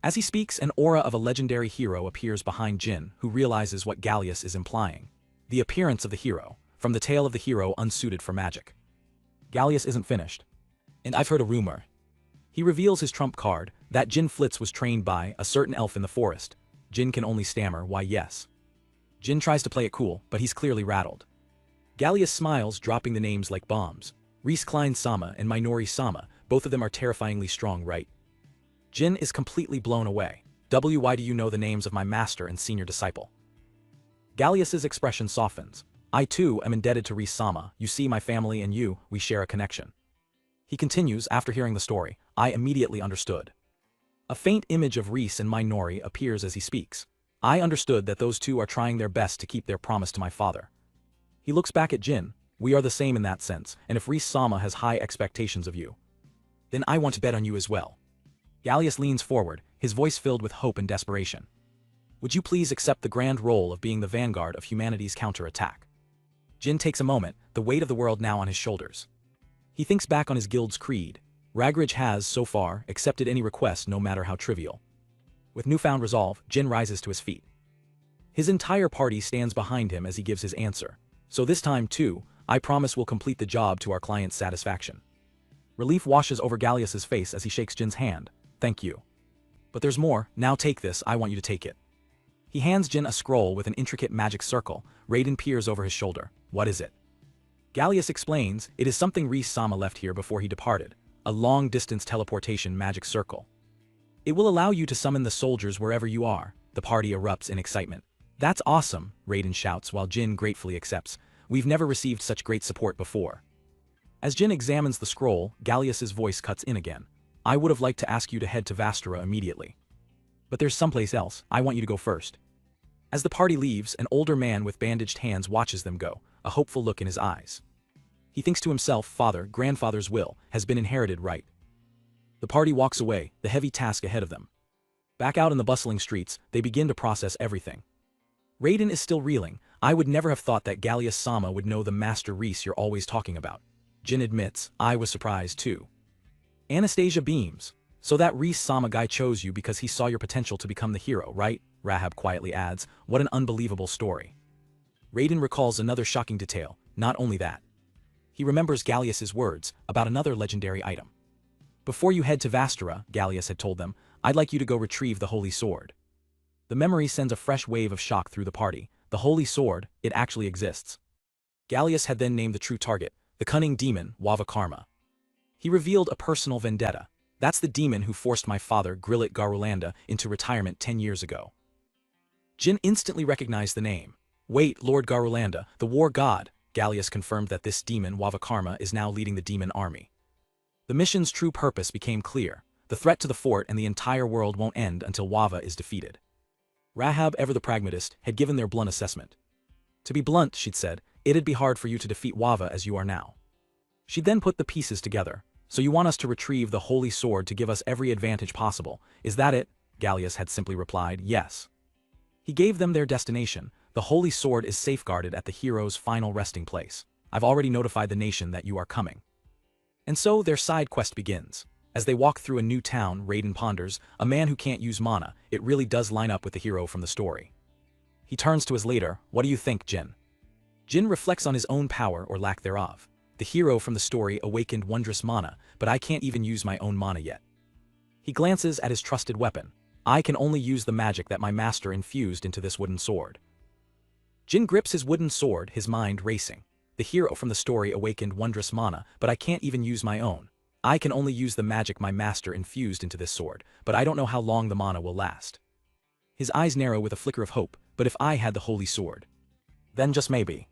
As he speaks, an aura of a legendary hero appears behind Jin, who realizes what Gallius is implying. The appearance of the hero, from the tale of the hero unsuited for magic. Gallius isn't finished. And I've heard a rumor. He reveals his trump card, that Jin Flitz was trained by a certain elf in the forest. Jin can only stammer, why yes. Jin tries to play it cool, but he's clearly rattled. Gallius smiles, dropping the names like bombs. Reese Klein-sama and Minori-sama, both of them are terrifyingly strong, right? Jin is completely blown away. Why do you know the names of my master and senior disciple? Gallius's expression softens. I too am indebted to Reese-sama, you see my family and you, we share a connection. He continues, after hearing the story, I immediately understood. A faint image of Reese and Minori appears as he speaks. I understood that those two are trying their best to keep their promise to my father. He looks back at Jin, we are the same in that sense, and if Reese-sama has high expectations of you, then I want to bet on you as well. Gallius leans forward, his voice filled with hope and desperation. Would you please accept the grand role of being the vanguard of humanity's counterattack? Jin takes a moment, the weight of the world now on his shoulders. He thinks back on his guild's creed. Ragridge has, so far, accepted any request no matter how trivial. With newfound resolve, Jin rises to his feet. His entire party stands behind him as he gives his answer. So this time, too, I promise we'll complete the job to our client's satisfaction. Relief washes over Gallius's face as he shakes Jin's hand. Thank you. But there's more, now take this, I want you to take it. He hands Jin a scroll with an intricate magic circle. Raiden peers over his shoulder. What is it? Gallius explains, it is something Reese-sama left here before he departed. A long-distance teleportation magic circle. It will allow you to summon the soldiers wherever you are. The party erupts in excitement. That's awesome, Raiden shouts while Jin gratefully accepts. We've never received such great support before. As Jin examines the scroll, Gallius's voice cuts in again. I would have liked to ask you to head to Vastara immediately. But there's someplace else, I want you to go first. As the party leaves, an older man with bandaged hands watches them go, a hopeful look in his eyes. He thinks to himself, grandfather's will, has been inherited right. The party walks away, the heavy task ahead of them. Back out in the bustling streets, they begin to process everything. Raiden is still reeling. I would never have thought that Gallius-sama would know the Master Reese you're always talking about. Jin admits, I was surprised too. Anastasia beams. So that Reese-sama guy chose you because he saw your potential to become the hero, right? Rahab quietly adds, what an unbelievable story. Raiden recalls another shocking detail, not only that. He remembers Gallius's words about another legendary item. Before you head to Vastara, Gallius had told them, I'd like you to go retrieve the Holy Sword. The memory sends a fresh wave of shock through the party. The Holy Sword, it actually exists. Gallius had then named the true target, the cunning demon, Wava Karma. He revealed a personal vendetta. That's the demon who forced my father, Grillit Garulanda, into retirement 10 years ago. Jin instantly recognized the name. Wait, Lord Garulanda, the war god. Gallius confirmed that this demon, Wava Karma, is now leading the demon army. The mission's true purpose became clear. The threat to the fort and the entire world won't end until Wava is defeated. Rahab, ever the pragmatist, had given their blunt assessment. To be blunt, she'd said, it'd be hard for you to defeat Wava as you are now. She'd then put the pieces together. So you want us to retrieve the Holy Sword to give us every advantage possible, is that it? Gallius had simply replied, yes. He gave them their destination. The Holy Sword is safeguarded at the hero's final resting place. I've already notified the nation that you are coming. And so their side quest begins. As they walk through a new town, Raiden ponders, a man who can't use mana, it really does line up with the hero from the story. He turns to his leader, what do you think, Jin? Jin reflects on his own power or lack thereof. The hero from the story awakened wondrous mana, but I can't even use my own mana yet. He glances at his trusted weapon. I can only use the magic that my master infused into this wooden sword. Jin grips his wooden sword, his mind racing. The hero from the story awakened wondrous mana, but I can't even use my own. I can only use the magic my master infused into this sword, but I don't know how long the mana will last. His eyes narrow with a flicker of hope, but if I had the holy sword. Then just maybe.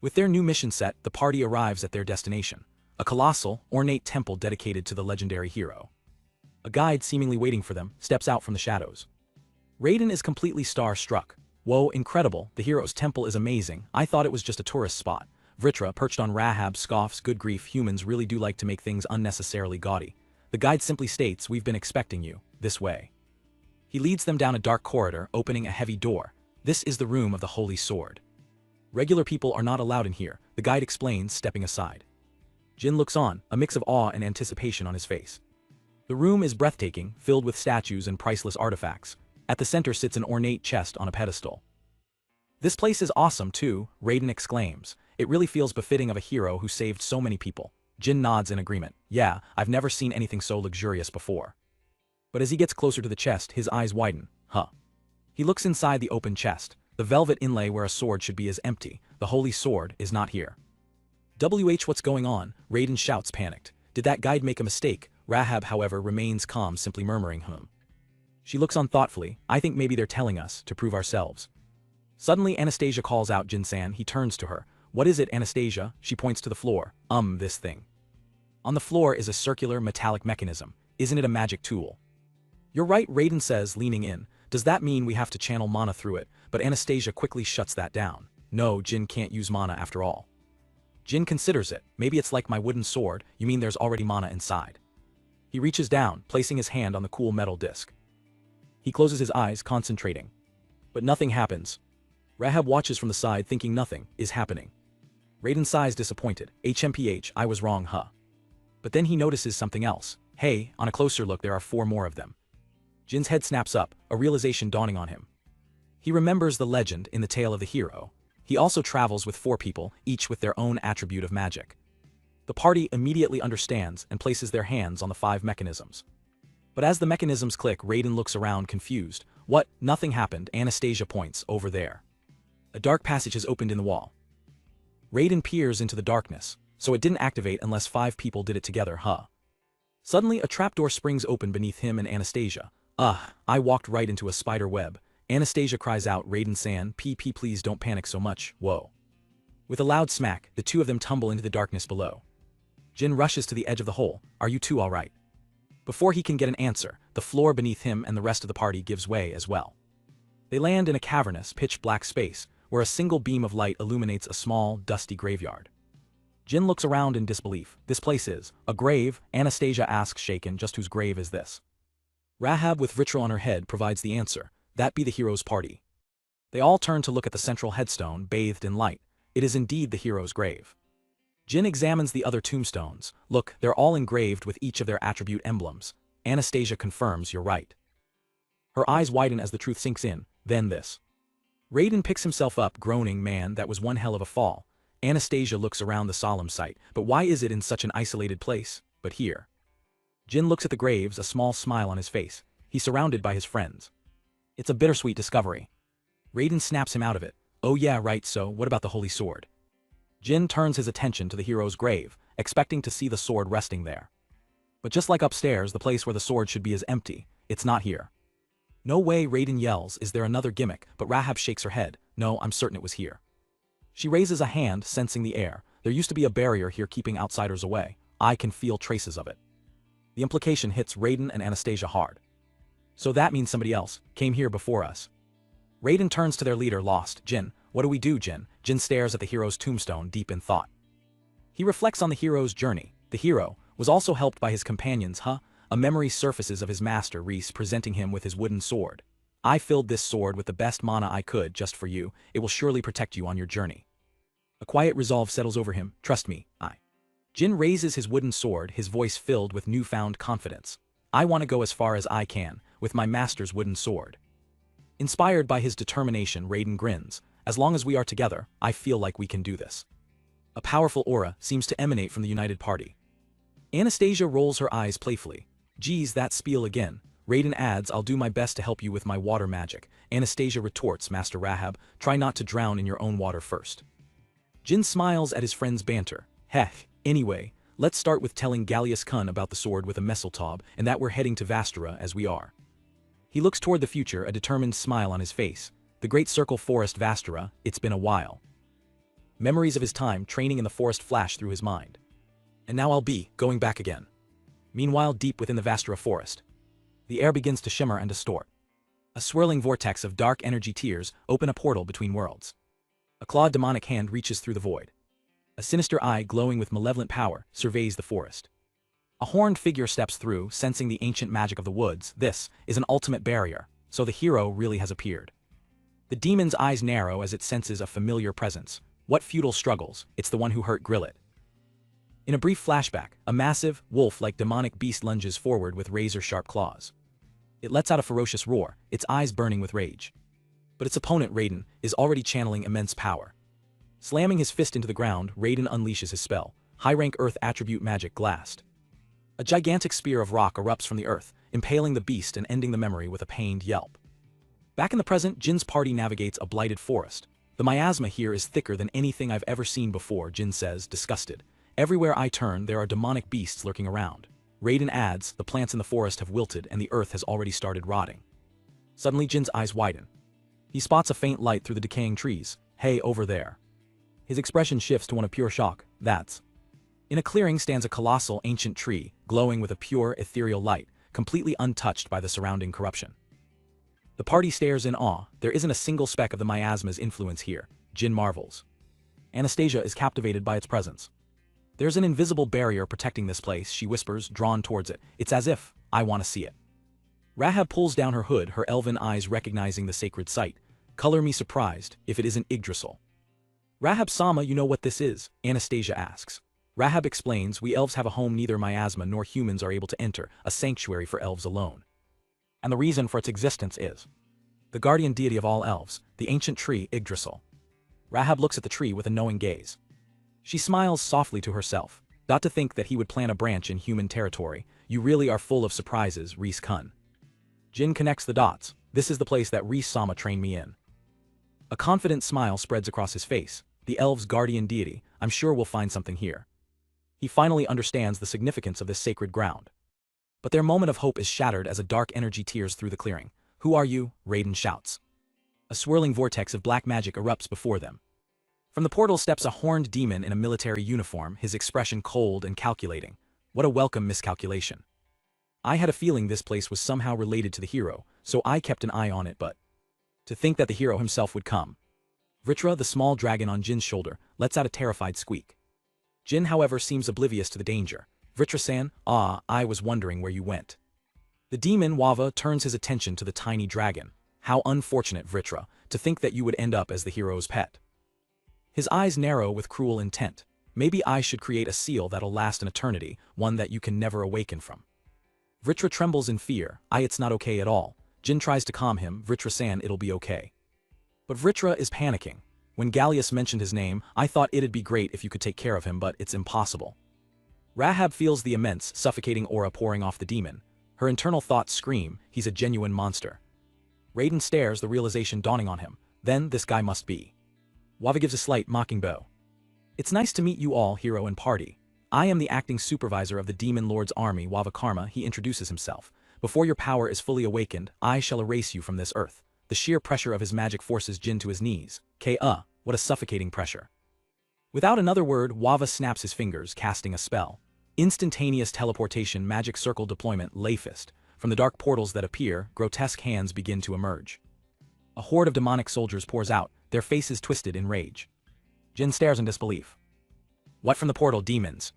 With their new mission set, the party arrives at their destination. A colossal, ornate temple dedicated to the legendary hero. A guide seemingly waiting for them steps out from the shadows. Raiden is completely star-struck. Whoa, incredible, the hero's temple is amazing, I thought it was just a tourist spot. Vritra, perched on Rahab, scoffs, good grief, humans really do like to make things unnecessarily gaudy. The guide simply states, we've been expecting you, this way. He leads them down a dark corridor, opening a heavy door. This is the room of the holy sword. Regular people are not allowed in here, the guide explains, stepping aside. Jin looks on, a mix of awe and anticipation on his face. The room is breathtaking, filled with statues and priceless artifacts. At the center sits an ornate chest on a pedestal. This place is awesome too, Raiden exclaims. It really feels befitting of a hero who saved so many people. Jin nods in agreement. Yeah, I've never seen anything so luxurious before. But as he gets closer to the chest, his eyes widen. Huh. He looks inside the open chest. The velvet inlay where a sword should be is empty. The holy sword is not here. What's going on? Raiden shouts, panicked. Did that guide make a mistake? Rahab, however, remains calm, simply murmuring She looks on thoughtfully. I think maybe they're telling us to prove ourselves. Suddenly Anastasia calls out Jin-san. He turns to her. What is it, Anastasia? She points to the floor. This thing. On the floor is a circular metallic mechanism. Isn't it a magic tool? You're right, Raiden says, leaning in. Does that mean we have to channel mana through it? But Anastasia quickly shuts that down. No, Jin can't use mana after all. Jin considers it. Maybe it's like my wooden sword. You mean there's already mana inside? He reaches down, placing his hand on the cool metal disc. He closes his eyes, concentrating. But nothing happens. Rahab watches from the side, thinking nothing is happening. Raiden sighs, disappointed. HMPH, I was wrong, huh? But then he notices something else. Hey, on a closer look there are 4 more of them. Jin's head snaps up, a realization dawning on him. He remembers the legend in the tale of the hero. He also travels with 4 people, each with their own attribute of magic. The party immediately understands and places their hands on the 5 mechanisms. But as the mechanisms click, Raiden looks around, confused. What? Nothing happened, Anastasia points, over there. A dark passage has opened in the wall. Raiden peers into the darkness, so it didn't activate unless 5 people did it together, huh? Suddenly, a trapdoor springs open beneath him and Anastasia. I walked right into a spider web. Anastasia cries out, Raiden-san, PP please don't panic so much, whoa. With a loud smack, the 2 of them tumble into the darkness below. Jin rushes to the edge of the hole. Are you 2 all right? Before he can get an answer, the floor beneath him and the rest of the party gives way as well. They land in a cavernous, pitch-black space, where a single beam of light illuminates a small, dusty graveyard. Jin looks around in disbelief. This place is a grave, Anastasia asks, shaken, just whose grave is this? Rahab, with Vritra on her head, provides the answer. That be the hero's party. They all turn to look at the central headstone, bathed in light. It is indeed the hero's grave. Jin examines the other tombstones. Look, they're all engraved with each of their attribute emblems. Anastasia confirms, you're right. Her eyes widen as the truth sinks in. Then this. Raiden picks himself up, groaning, man, that was one hell of a fall. Anastasia looks around the solemn site. But why is it in such an isolated place? But here. Jin looks at the graves, a small smile on his face. He's surrounded by his friends. It's a bittersweet discovery. Raiden snaps him out of it. Oh yeah, right, so what about the holy sword? Jin turns his attention to the hero's grave, expecting to see the sword resting there. But just like upstairs, the place where the sword should be is empty. It's not here. No way, Raiden yells, is there another gimmick? But Rahab shakes her head. No, I'm certain it was here. She raises a hand, sensing the air. There used to be a barrier here keeping outsiders away. I can feel traces of it. The implication hits Raiden and Anastasia hard. So that means somebody else came here before us. Raiden turns to their leader, lost. Jin, what do we do, Jin? Jin stares at the hero's tombstone, deep in thought. He reflects on the hero's journey. The hero was also helped by his companions, huh? A memory surfaces of his master, Reese, presenting him with his wooden sword. I filled this sword with the best mana I could just for you. It will surely protect you on your journey. A quiet resolve settles over him. Trust me, Jin raises his wooden sword, his voice filled with newfound confidence. I want to go as far as I can, with my master's wooden sword. Inspired by his determination, Raiden grins. As long as we are together, I feel like we can do this. A powerful aura seems to emanate from the united party. Anastasia rolls her eyes playfully. Geez, that spiel again. Raiden adds, I'll do my best to help you with my water magic. Anastasia retorts, Master Rahab, try not to drown in your own water first. Jin smiles at his friend's banter. Heh, anyway, let's start with telling Gallius Kun about the sword with a Messeltaub and that we're heading to Vastara as we are. He looks toward the future, a determined smile on his face. The great circle forest Vastara, it's been a while. Memories of his time training in the forest flash through his mind. And now I'll be going back again. Meanwhile, deep within the Vastara forest, the air begins to shimmer and distort. A swirling vortex of dark energy tears open a portal between worlds. A clawed demonic hand reaches through the void. A sinister eye glowing with malevolent power surveys the forest. A horned figure steps through, sensing the ancient magic of the woods. This is an ultimate barrier, so the hero really has appeared. The demon's eyes narrow as it senses a familiar presence. What futile struggles? It's the one who hurt Grillet. In a brief flashback, a massive, wolf-like demonic beast lunges forward with razor-sharp claws. It lets out a ferocious roar, its eyes burning with rage. But its opponent, Raiden, is already channeling immense power. Slamming his fist into the ground, Raiden unleashes his spell, high-rank earth attribute magic Glast. A gigantic spear of rock erupts from the earth, impaling the beast and ending the memory with a pained yelp. Back in the present, Jin's party navigates a blighted forest. The miasma here is thicker than anything I've ever seen before, Jin says, disgusted. Everywhere I turn, there are demonic beasts lurking around. Raiden adds, the plants in the forest have wilted and the earth has already started rotting. Suddenly Jin's eyes widen. He spots a faint light through the decaying trees. Hey, over there. His expression shifts to one of pure shock. That's. In a clearing stands a colossal ancient tree, glowing with a pure, ethereal light, completely untouched by the surrounding corruption. The party stares in awe. There isn't a single speck of the miasma's influence here. Jin marvels. Anastasia is captivated by its presence. There's an invisible barrier protecting this place, she whispers, drawn towards it. It's as if, I want to see it. Rahab pulls down her hood, her elven eyes recognizing the sacred site. Color me surprised, if it isn't Yggdrasil. Rahab-sama, you know what this is? Anastasia asks. Rahab explains, we elves have a home neither miasma nor humans are able to enter, a sanctuary for elves alone. And the reason for its existence is the guardian deity of all elves, the ancient tree Yggdrasil. Rahab looks at the tree with a knowing gaze. She smiles softly to herself. Not to think that he would plant a branch in human territory. You really are full of surprises, Reese Kun. Jin connects the dots. This is the place that Reese-sama trained me in. A confident smile spreads across his face. The elves' guardian deity, I'm sure we'll find something here. He finally understands the significance of this sacred ground. But their moment of hope is shattered as a dark energy tears through the clearing. Who are you? Raiden shouts. A swirling vortex of black magic erupts before them. From the portal steps a horned demon in a military uniform, his expression cold and calculating. What a welcome miscalculation. I had a feeling this place was somehow related to the hero, so I kept an eye on it, but to think that the hero himself would come. Vritra, the small dragon on Jin's shoulder, lets out a terrified squeak. Jin, however, seems oblivious to the danger. Vritra-san, I was wondering where you went. The demon, Wava, turns his attention to the tiny dragon. How unfortunate, Vritra, to think that you would end up as the hero's pet. His eyes narrow with cruel intent. Maybe I should create a seal that'll last an eternity, one that you can never awaken from. Vritra trembles in fear. It's not okay at all. Jin tries to calm him. Vritra-san, it'll be okay. But Vritra is panicking. When Gallius mentioned his name, I thought it'd be great if you could take care of him, but it's impossible. Rahab feels the immense, suffocating aura pouring off the demon. Her internal thoughts scream, he's a genuine monster. Raiden stares, the realization dawning on him. Then, this guy must be. Wava gives a slight, mocking bow. It's nice to meet you all, hero and party. I am the acting supervisor of the Demon Lord's army, Wava Karma, he introduces himself. Before your power is fully awakened, I shall erase you from this earth. The sheer pressure of his magic forces Jin to his knees. What a suffocating pressure. Without another word, Wava snaps his fingers, casting a spell. Instantaneous teleportation, magic circle deployment, Layfist. From the dark portals that appear, grotesque hands begin to emerge. A horde of demonic soldiers pours out, their faces twisted in rage. Jin stares in disbelief. What from the portal, demons?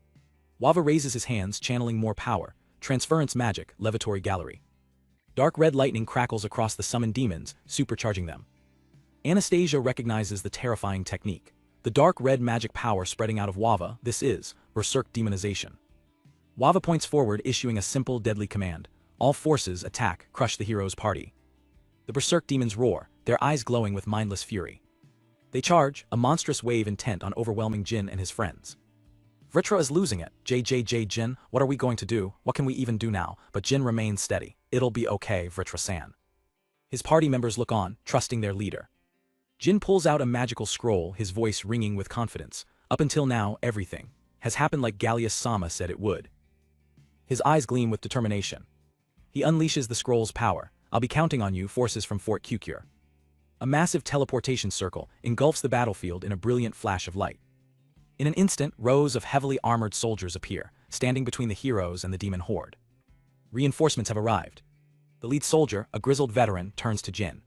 Wava raises his hands, channeling more power. Transference magic, levitory gallery. Dark red lightning crackles across the summoned demons, supercharging them. Anastasia recognizes the terrifying technique. The dark red magic power spreading out of Wava, this is Berserk demonization. Wava points forward, issuing a simple, deadly command. All forces attack, crush the hero's party. The Berserk demons roar, their eyes glowing with mindless fury. They charge, a monstrous wave intent on overwhelming Jin and his friends. Vritra is losing it. Jin, what are we going to do? What can we even do now? But Jin remains steady. It'll be okay, Vritra-san. His party members look on, trusting their leader. Jin pulls out a magical scroll, his voice ringing with confidence. Up until now, everything has happened like Gallius-sama said it would. His eyes gleam with determination. He unleashes the scroll's power. I'll be counting on you, forces from Fort Kukure. A massive teleportation circle engulfs the battlefield in a brilliant flash of light. In an instant, rows of heavily armored soldiers appear, standing between the heroes and the demon horde. Reinforcements have arrived. The lead soldier, a grizzled veteran, turns to Jin.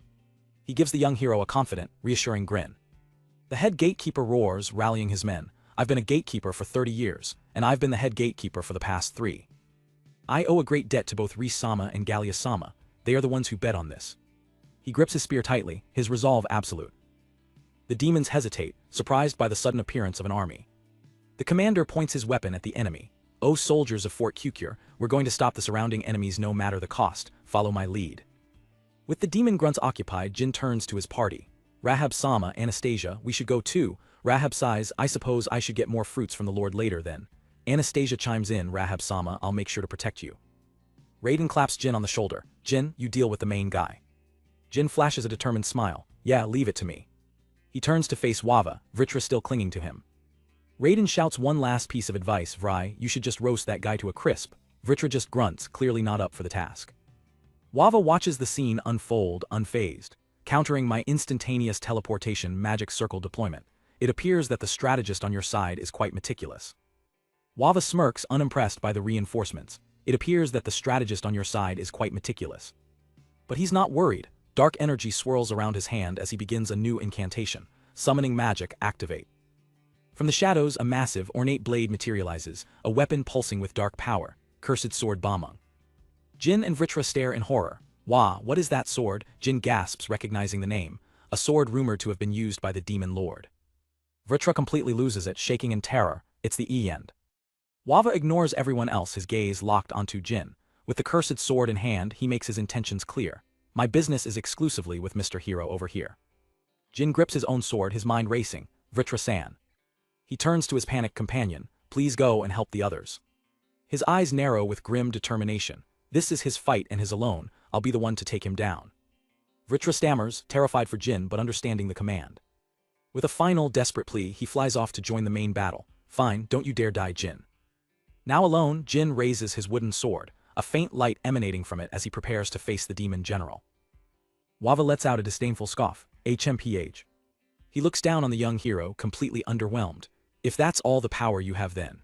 He gives the young hero a confident, reassuring grin. The head gatekeeper roars, rallying his men. I've been a gatekeeper for 30 years, and I've been the head gatekeeper for the past 3. I owe a great debt to both Ri-sama and Gallius-sama. They are the ones who bet on this. He grips his spear tightly, his resolve absolute. The demons hesitate, surprised by the sudden appearance of an army. The commander points his weapon at the enemy. O soldiers of Fort Kukure, we're going to stop the surrounding enemies no matter the cost. Follow my lead. With the demon grunts occupied, Jin turns to his party. Rahab-sama, Anastasia, we should go too. Rahab sighs, I suppose I should get more fruits from the Lord later then. Anastasia chimes in, Rahab-sama, I'll make sure to protect you. Raiden claps Jin on the shoulder. Jin, you deal with the main guy. Jin flashes a determined smile. Yeah, leave it to me. He turns to face Wava, Vritra still clinging to him. Raiden shouts one last piece of advice, Vry, you should just roast that guy to a crisp. Vritra just grunts, clearly not up for the task. Wava watches the scene unfold, unfazed, countering my instantaneous teleportation magic circle deployment. It appears that the strategist on your side is quite meticulous. Wava smirks, unimpressed by the reinforcements. It appears that the strategist on your side is quite meticulous. But he's not worried. Dark energy swirls around his hand as he begins a new incantation. Summoning magic, activate. From the shadows, a massive, ornate blade materializes, a weapon pulsing with dark power. Cursed sword Bamung. Jin and Vritra stare in horror. Wah, what is that sword? Jin gasps, recognizing the name. A sword rumored to have been used by the demon lord. Vritra completely loses it, shaking in terror. It's the E-end. Wava ignores everyone else, his gaze locked onto Jin. With the cursed sword in hand, he makes his intentions clear. My business is exclusively with Mr. Hero over here. Jin grips his own sword, his mind racing. Vritra-san. He turns to his panicked companion. Please go and help the others. His eyes narrow with grim determination. This is his fight and his alone. I'll be the one to take him down. Vritra stammers, terrified for Jin but understanding the command. With a final desperate plea, he flies off to join the main battle. Fine, don't you dare die, Jin. Now alone, Jin raises his wooden sword, a faint light emanating from it as he prepares to face the demon general. Wava lets out a disdainful scoff. HMPH. He looks down on the young hero, completely underwhelmed. If that's all the power you have then.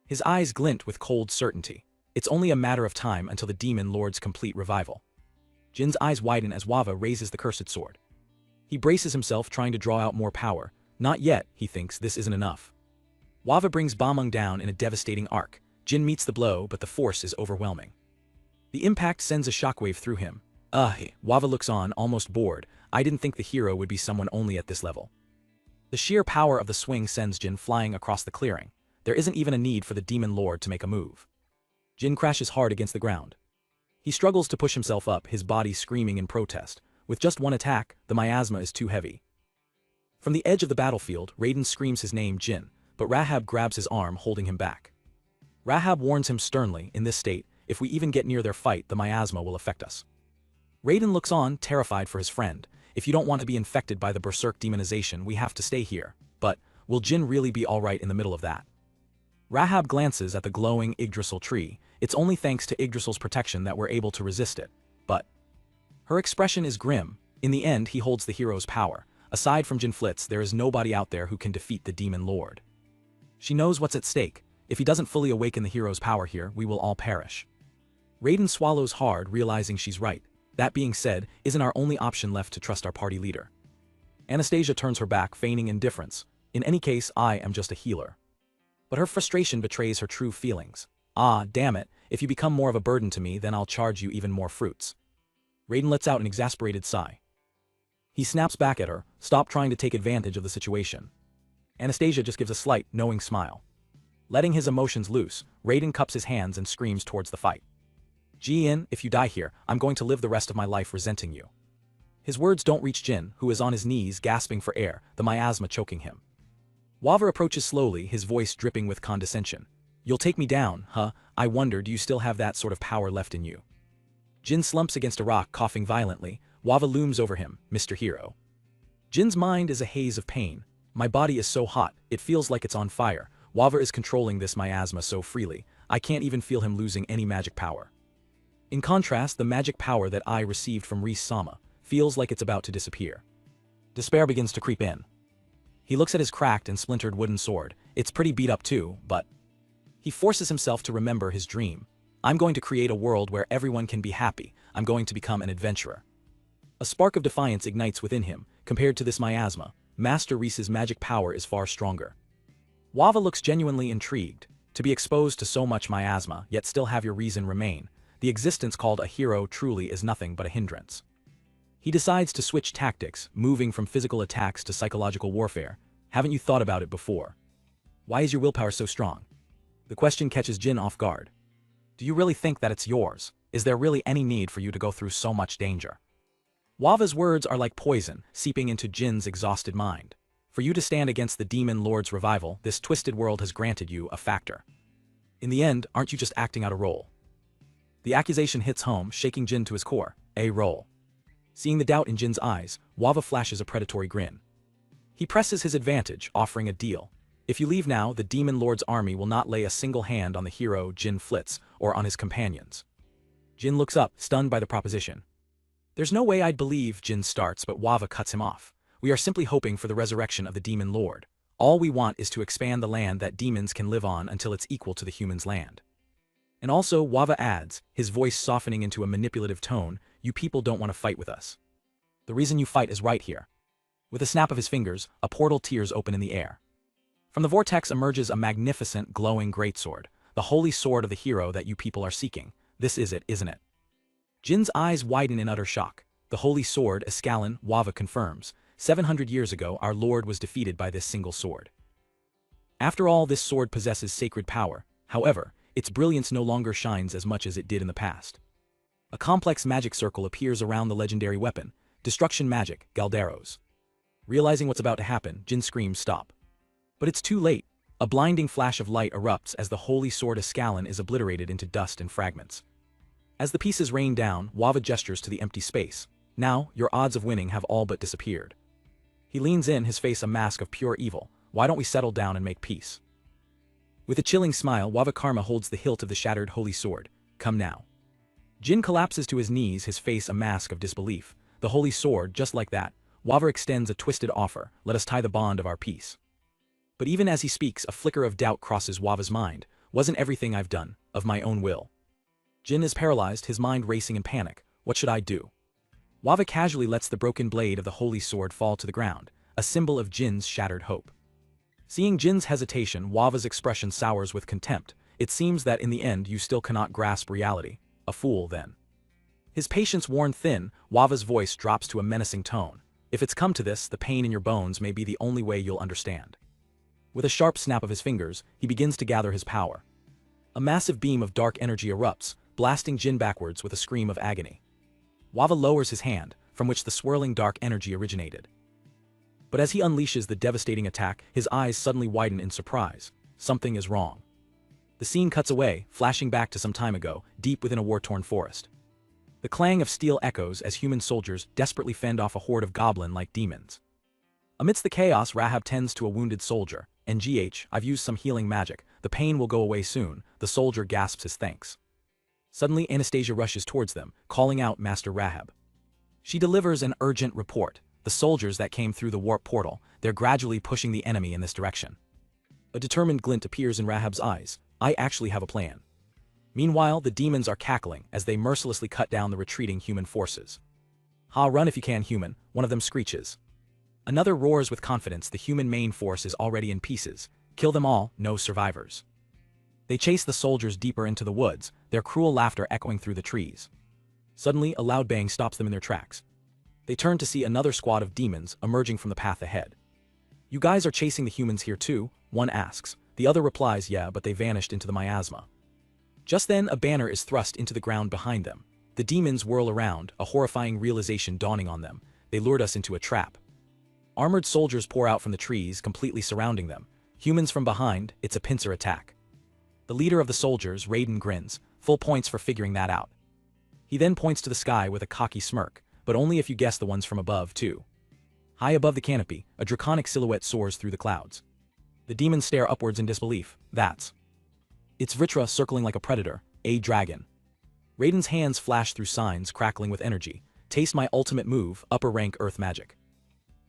His eyes glint with cold certainty. It's only a matter of time until the demon lord's complete revival. Jin's eyes widen as Wava raises the cursed sword. He braces himself, trying to draw out more power. Not yet, he thinks, this isn't enough. Wava brings Bamung down in a devastating arc. Jin meets the blow, but the force is overwhelming. The impact sends a shockwave through him. Wava looks on, almost bored. I didn't think the hero would be someone only at this level. The sheer power of the swing sends Jin flying across the clearing. There isn't even a need for the demon lord to make a move. Jin crashes hard against the ground. He struggles to push himself up, his body screaming in protest. With just one attack, the miasma is too heavy. From the edge of the battlefield, Raiden screams his name, Jin, but Rahab grabs his arm, holding him back. Rahab warns him sternly, in this state, if we even get near their fight, the miasma will affect us. Raiden looks on, terrified for his friend. If you don't want to be infected by the berserk demonization, we have to stay here. But, will Jin really be alright in the middle of that? Rahab glances at the glowing Yggdrasil tree. It's only thanks to Yggdrasil's protection that we're able to resist it. But her expression is grim. In the end, he holds the hero's power. Aside from Jin Flitz, there is nobody out there who can defeat the demon lord. She knows what's at stake. If he doesn't fully awaken the hero's power here, we will all perish. Raiden swallows hard, realizing she's right. That being said, isn't our only option left to trust our party leader. Anastasia turns her back, feigning indifference. In any case, I am just a healer. But her frustration betrays her true feelings. Ah, damn it, if you become more of a burden to me, then I'll charge you even more fruits. Raiden lets out an exasperated sigh. He snaps back at her, stop trying to take advantage of the situation. Anastasia just gives a slight, knowing smile. Letting his emotions loose, Raiden cups his hands and screams towards the fight. Jin, if you die here, I'm going to live the rest of my life resenting you. His words don't reach Jin, who is on his knees gasping for air, the miasma choking him. Wava approaches slowly, his voice dripping with condescension. You'll take me down, huh? I wonder, do you still have that sort of power left in you? Jin slumps against a rock, coughing violently. Wava looms over him, Mr. Hero. Jin's mind is a haze of pain. My body is so hot, it feels like it's on fire. Wava is controlling this miasma so freely, I can't even feel him losing any magic power. In contrast, the magic power that I received from Reese-sama feels like it's about to disappear. Despair begins to creep in. He looks at his cracked and splintered wooden sword. It's pretty beat up too, but he forces himself to remember his dream. I'm going to create a world where everyone can be happy. I'm going to become an adventurer. A spark of defiance ignites within him. Compared to this miasma, Master Reese's magic power is far stronger. Wava looks genuinely intrigued. To be exposed to so much miasma, yet still have your reason remain. The existence called a hero truly is nothing but a hindrance. He decides to switch tactics, moving from physical attacks to psychological warfare. Haven't you thought about it before? Why is your willpower so strong? The question catches Jin off guard. Do you really think that it's yours? Is there really any need for you to go through so much danger? Wava's words are like poison, seeping into Jin's exhausted mind. For you to stand against the Demon Lord's revival, this twisted world has granted you a factor. In the end, aren't you just acting out a role? The accusation hits home, shaking Jin to his core. A role. Seeing the doubt in Jin's eyes, Wava flashes a predatory grin. He presses his advantage, offering a deal. If you leave now, the Demon Lord's army will not lay a single hand on the hero Jin Flitz, or on his companions. Jin looks up, stunned by the proposition. There's no way I'd believe, Jin starts, but Wava cuts him off. We are simply hoping for the resurrection of the Demon Lord. All we want is to expand the land that demons can live on until it's equal to the humans' land. And also, Wava adds, his voice softening into a manipulative tone, you people don't want to fight with us. The reason you fight is right here. With a snap of his fingers, a portal tears open in the air. From the vortex emerges a magnificent, glowing greatsword, the holy sword of the hero that you people are seeking. This is it, isn't it? Jin's eyes widen in utter shock. The holy sword, Escalon, Wava confirms. 700 years ago, our lord was defeated by this single sword. After all, this sword possesses sacred power. However, its brilliance no longer shines as much as it did in the past. A complex magic circle appears around the legendary weapon, destruction magic, Galderos. Realizing what's about to happen, Jin screams stop. But it's too late. A blinding flash of light erupts as the holy sword Escalon is obliterated into dust and fragments. As the pieces rain down, Wava gestures to the empty space. Now, your odds of winning have all but disappeared. He leans in, his face a mask of pure evil. Why don't we settle down and make peace? With a chilling smile, Wava Karma holds the hilt of the shattered holy sword. Come now. Jin collapses to his knees, his face a mask of disbelief. The holy sword, just like that. Wava extends a twisted offer. Let us tie the bond of our peace. But even as he speaks, a flicker of doubt crosses Wava's mind. Wasn't everything I've done, of my own will? Jin is paralyzed, his mind racing in panic. What should I do? Wava casually lets the broken blade of the holy sword fall to the ground, a symbol of Jin's shattered hope. Seeing Jin's hesitation, Wava's expression sours with contempt. It seems that in the end you still cannot grasp reality. A fool, then. His patience worn thin, Wava's voice drops to a menacing tone. If it's come to this, the pain in your bones may be the only way you'll understand. With a sharp snap of his fingers, he begins to gather his power. A massive beam of dark energy erupts, blasting Jin backwards with a scream of agony. Wava lowers his hand, from which the swirling dark energy originated. But as he unleashes the devastating attack, his eyes suddenly widen in surprise. Something is wrong. The scene cuts away, flashing back to some time ago, deep within a war-torn forest. The clang of steel echoes as human soldiers desperately fend off a horde of goblin-like demons. Amidst the chaos, Rahab tends to a wounded soldier. "NGH, I've used some healing magic. The pain will go away soon." The soldier gasps his thanks. Suddenly, Anastasia rushes towards them, calling out Master Rahab. She delivers an urgent report. The soldiers that came through the warp portal, they're gradually pushing the enemy in this direction. A determined glint appears in Rahab's eyes. I actually have a plan. Meanwhile, the demons are cackling as they mercilessly cut down the retreating human forces. "Ha, run if you can, human," one of them screeches. Another roars with confidence. The human main force is already in pieces. Kill them all, no survivors. They chase the soldiers deeper into the woods, their cruel laughter echoing through the trees. Suddenly, a loud bang stops them in their tracks. They turn to see another squad of demons emerging from the path ahead. "You guys are chasing the humans here too?" one asks. The other replies, "Yeah, but they vanished into the miasma." Just then, a banner is thrust into the ground behind them. The demons whirl around, a horrifying realization dawning on them. They lured us into a trap. Armored soldiers pour out from the trees, completely surrounding them. Humans from behind, it's a pincer attack. The leader of the soldiers, Raiden, grins, full points for figuring that out. He then points to the sky with a cocky smirk, but only if you guess the ones from above, too. High above the canopy, a draconic silhouette soars through the clouds. The demons stare upwards in disbelief. It's Vritra circling like a predator, a dragon. Raiden's hands flash through signs crackling with energy. Taste my ultimate move, upper rank earth magic.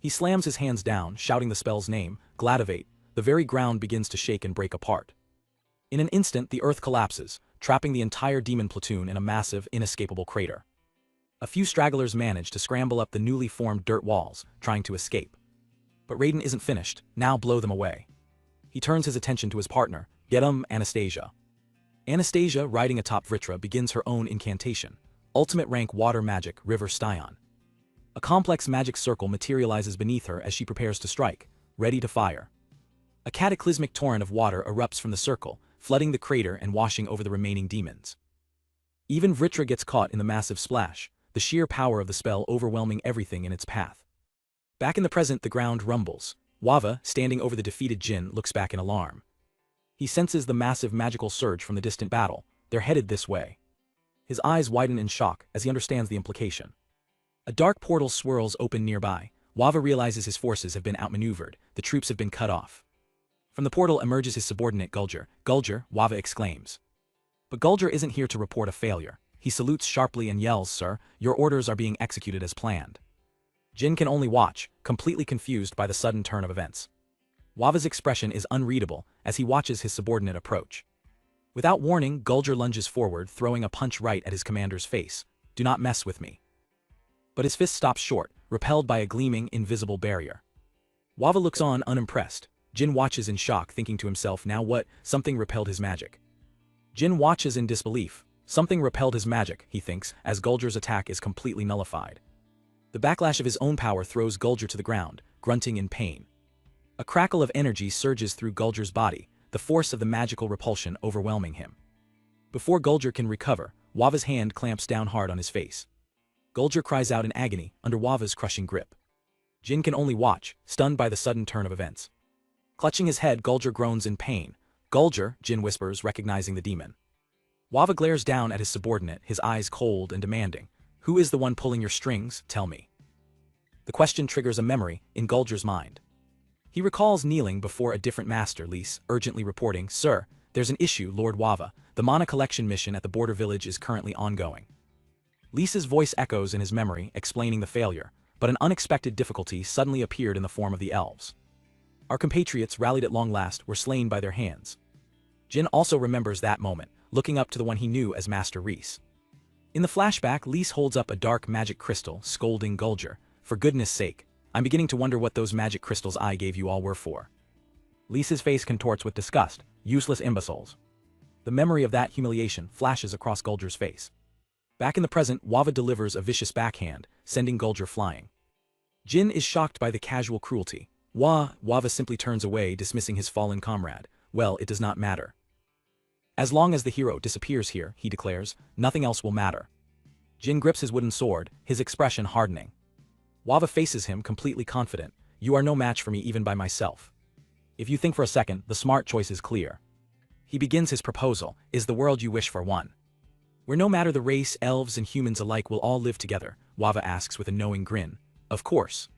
He slams his hands down, shouting the spell's name, Gladivate. The very ground begins to shake and break apart. In an instant, the earth collapses, trapping the entire demon platoon in a massive, inescapable crater. A few stragglers manage to scramble up the newly formed dirt walls, trying to escape. But Raiden isn't finished. Now blow them away. He turns his attention to his partner, Get 'em, Anastasia. Anastasia, riding atop Vritra, begins her own incantation. Ultimate rank water magic, River Styon. A complex magic circle materializes beneath her as she prepares to strike, ready to fire. A cataclysmic torrent of water erupts from the circle, flooding the crater and washing over the remaining demons. Even Vritra gets caught in the massive splash, the sheer power of the spell overwhelming everything in its path. Back in the present, the ground rumbles. Wava, standing over the defeated Jin, looks back in alarm. He senses the massive magical surge from the distant battle. They're headed this way. His eyes widen in shock as he understands the implication. A dark portal swirls open nearby. Wava realizes his forces have been outmaneuvered. The troops have been cut off. From the portal emerges his subordinate Gulger. Gulger, Wava exclaims. But Gulger isn't here to report a failure. He salutes sharply and yells, Sir, your orders are being executed as planned. Jin can only watch, completely confused by the sudden turn of events. Wava's expression is unreadable as he watches his subordinate approach. Without warning, Gulger lunges forward, throwing a punch right at his commander's face. Do not mess with me. But his fist stops short, repelled by a gleaming, invisible barrier. Wava looks on unimpressed. Jin watches in shock, thinking to himself, now what? Something repelled his magic. Jin watches in disbelief. Something repelled his magic, he thinks, as Gulger's attack is completely nullified. The backlash of his own power throws Gulger to the ground, grunting in pain. A crackle of energy surges through Gulger's body, the force of the magical repulsion overwhelming him. Before Gulger can recover, Wava's hand clamps down hard on his face. Gulger cries out in agony under Wava's crushing grip. Jin can only watch, stunned by the sudden turn of events. Clutching his head, Gulger groans in pain. Gulger, Jin whispers, recognizing the demon. Wava glares down at his subordinate, his eyes cold and demanding. Who is the one pulling your strings, tell me? The question triggers a memory in Gulger's mind. He recalls kneeling before a different master, Lise, urgently reporting, Sir, there's an issue, Lord Wava. The mana collection mission at the border village is currently ongoing. Lisa's voice echoes in his memory, explaining the failure, but an unexpected difficulty suddenly appeared in the form of the elves. Our compatriots, rallied at long last, were slain by their hands. Jin also remembers that moment, looking up to the one he knew as Master Reese. In the flashback, Lise holds up a dark magic crystal, scolding Gulger. For goodness sake, I'm beginning to wonder what those magic crystals I gave you all were for. Lisa's face contorts with disgust. Useless imbeciles. The memory of that humiliation flashes across Gulger's face. Back in the present, Wava delivers a vicious backhand, sending Gulger flying. Jin is shocked by the casual cruelty. Wava simply turns away, dismissing his fallen comrade. Well, it does not matter. As long as the hero disappears here, he declares, nothing else will matter. Jin grips his wooden sword, his expression hardening. Wava faces him, completely confident. You are no match for me even by myself. If you think for a second, the smart choice is clear. He begins his proposal, is the world you wish for one? Where no matter the race, elves and humans alike will all live together, Wava asks with a knowing grin. Of course.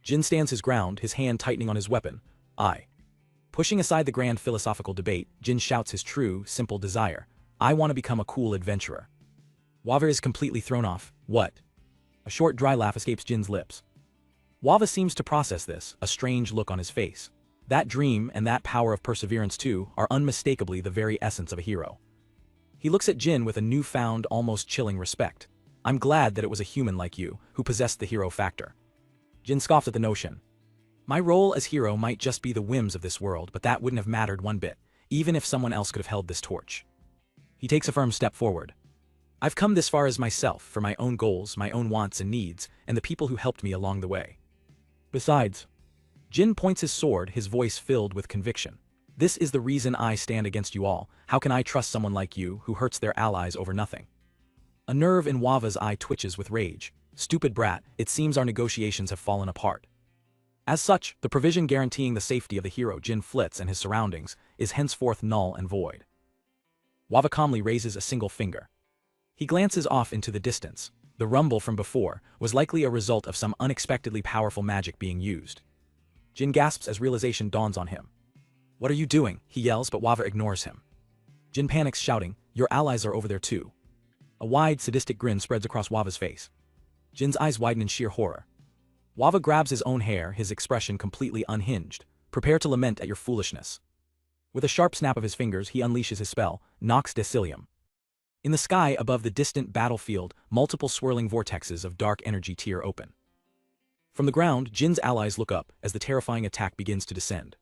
Jin stands his ground, his hand tightening on his weapon. I. Pushing aside the grand philosophical debate, Jin shouts his true, simple desire. I want to become a cool adventurer. Wava is completely thrown off. What? A short dry laugh escapes Jin's lips. Wava seems to process this, a strange look on his face. That dream and that power of perseverance too are unmistakably the very essence of a hero. He looks at Jin with a newfound, almost chilling respect. I'm glad that it was a human like you who possessed the hero factor. Jin scoffs at the notion. My role as hero might just be the whims of this world, but that wouldn't have mattered one bit, even if someone else could have held this torch. He takes a firm step forward. I've come this far as myself, for my own goals, my own wants and needs, and the people who helped me along the way. Besides, Jin points his sword, his voice filled with conviction. This is the reason I stand against you all. How can I trust someone like you who hurts their allies over nothing? A nerve in Wava's eye twitches with rage. Stupid brat, it seems our negotiations have fallen apart. As such, the provision guaranteeing the safety of the hero Jin Flitz and his surroundings is henceforth null and void. Wava calmly raises a single finger. He glances off into the distance. The rumble from before was likely a result of some unexpectedly powerful magic being used. Jin gasps as realization dawns on him. "What are you doing?" he yells, but Wava ignores him. Jin panics, shouting, "Your allies are over there too." A wide, sadistic grin spreads across Wava's face. Jin's eyes widen in sheer horror. Wava grabs his own hair, his expression completely unhinged. "Prepare to lament at your foolishness." With a sharp snap of his fingers, he unleashes his spell, Nox Decilium. In the sky above the distant battlefield, multiple swirling vortexes of dark energy tear open. From the ground, Jin's allies look up as the terrifying attack begins to descend.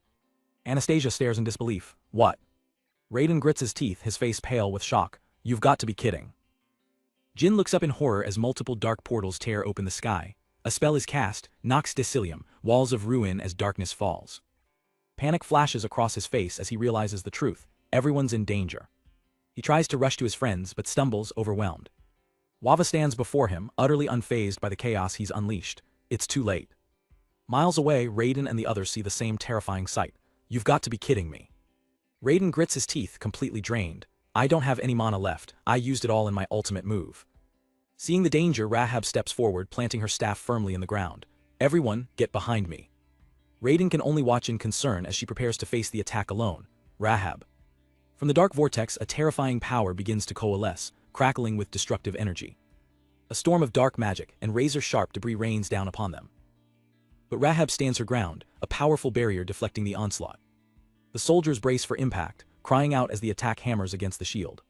Anastasia stares in disbelief. "What?" Raiden grits his teeth, his face pale with shock. "You've got to be kidding." Jin looks up in horror as multiple dark portals tear open the sky. A spell is cast, Nox Decilium, walls of ruin as darkness falls. Panic flashes across his face as he realizes the truth. Everyone's in danger. He tries to rush to his friends but stumbles, overwhelmed. Wava stands before him, utterly unfazed by the chaos he's unleashed. It's too late. Miles away, Raiden and the others see the same terrifying sight. "You've got to be kidding me." Raiden grits his teeth, completely drained. "I don't have any mana left, I used it all in my ultimate move." Seeing the danger, Rahab steps forward, planting her staff firmly in the ground. "Everyone, get behind me." Raiden can only watch in concern as she prepares to face the attack alone. Rahab. From the dark vortex, a terrifying power begins to coalesce, crackling with destructive energy. A storm of dark magic and razor-sharp debris rains down upon them. But Rahab stands her ground, a powerful barrier deflecting the onslaught. The soldiers brace for impact, crying out as the attack hammers against the shield.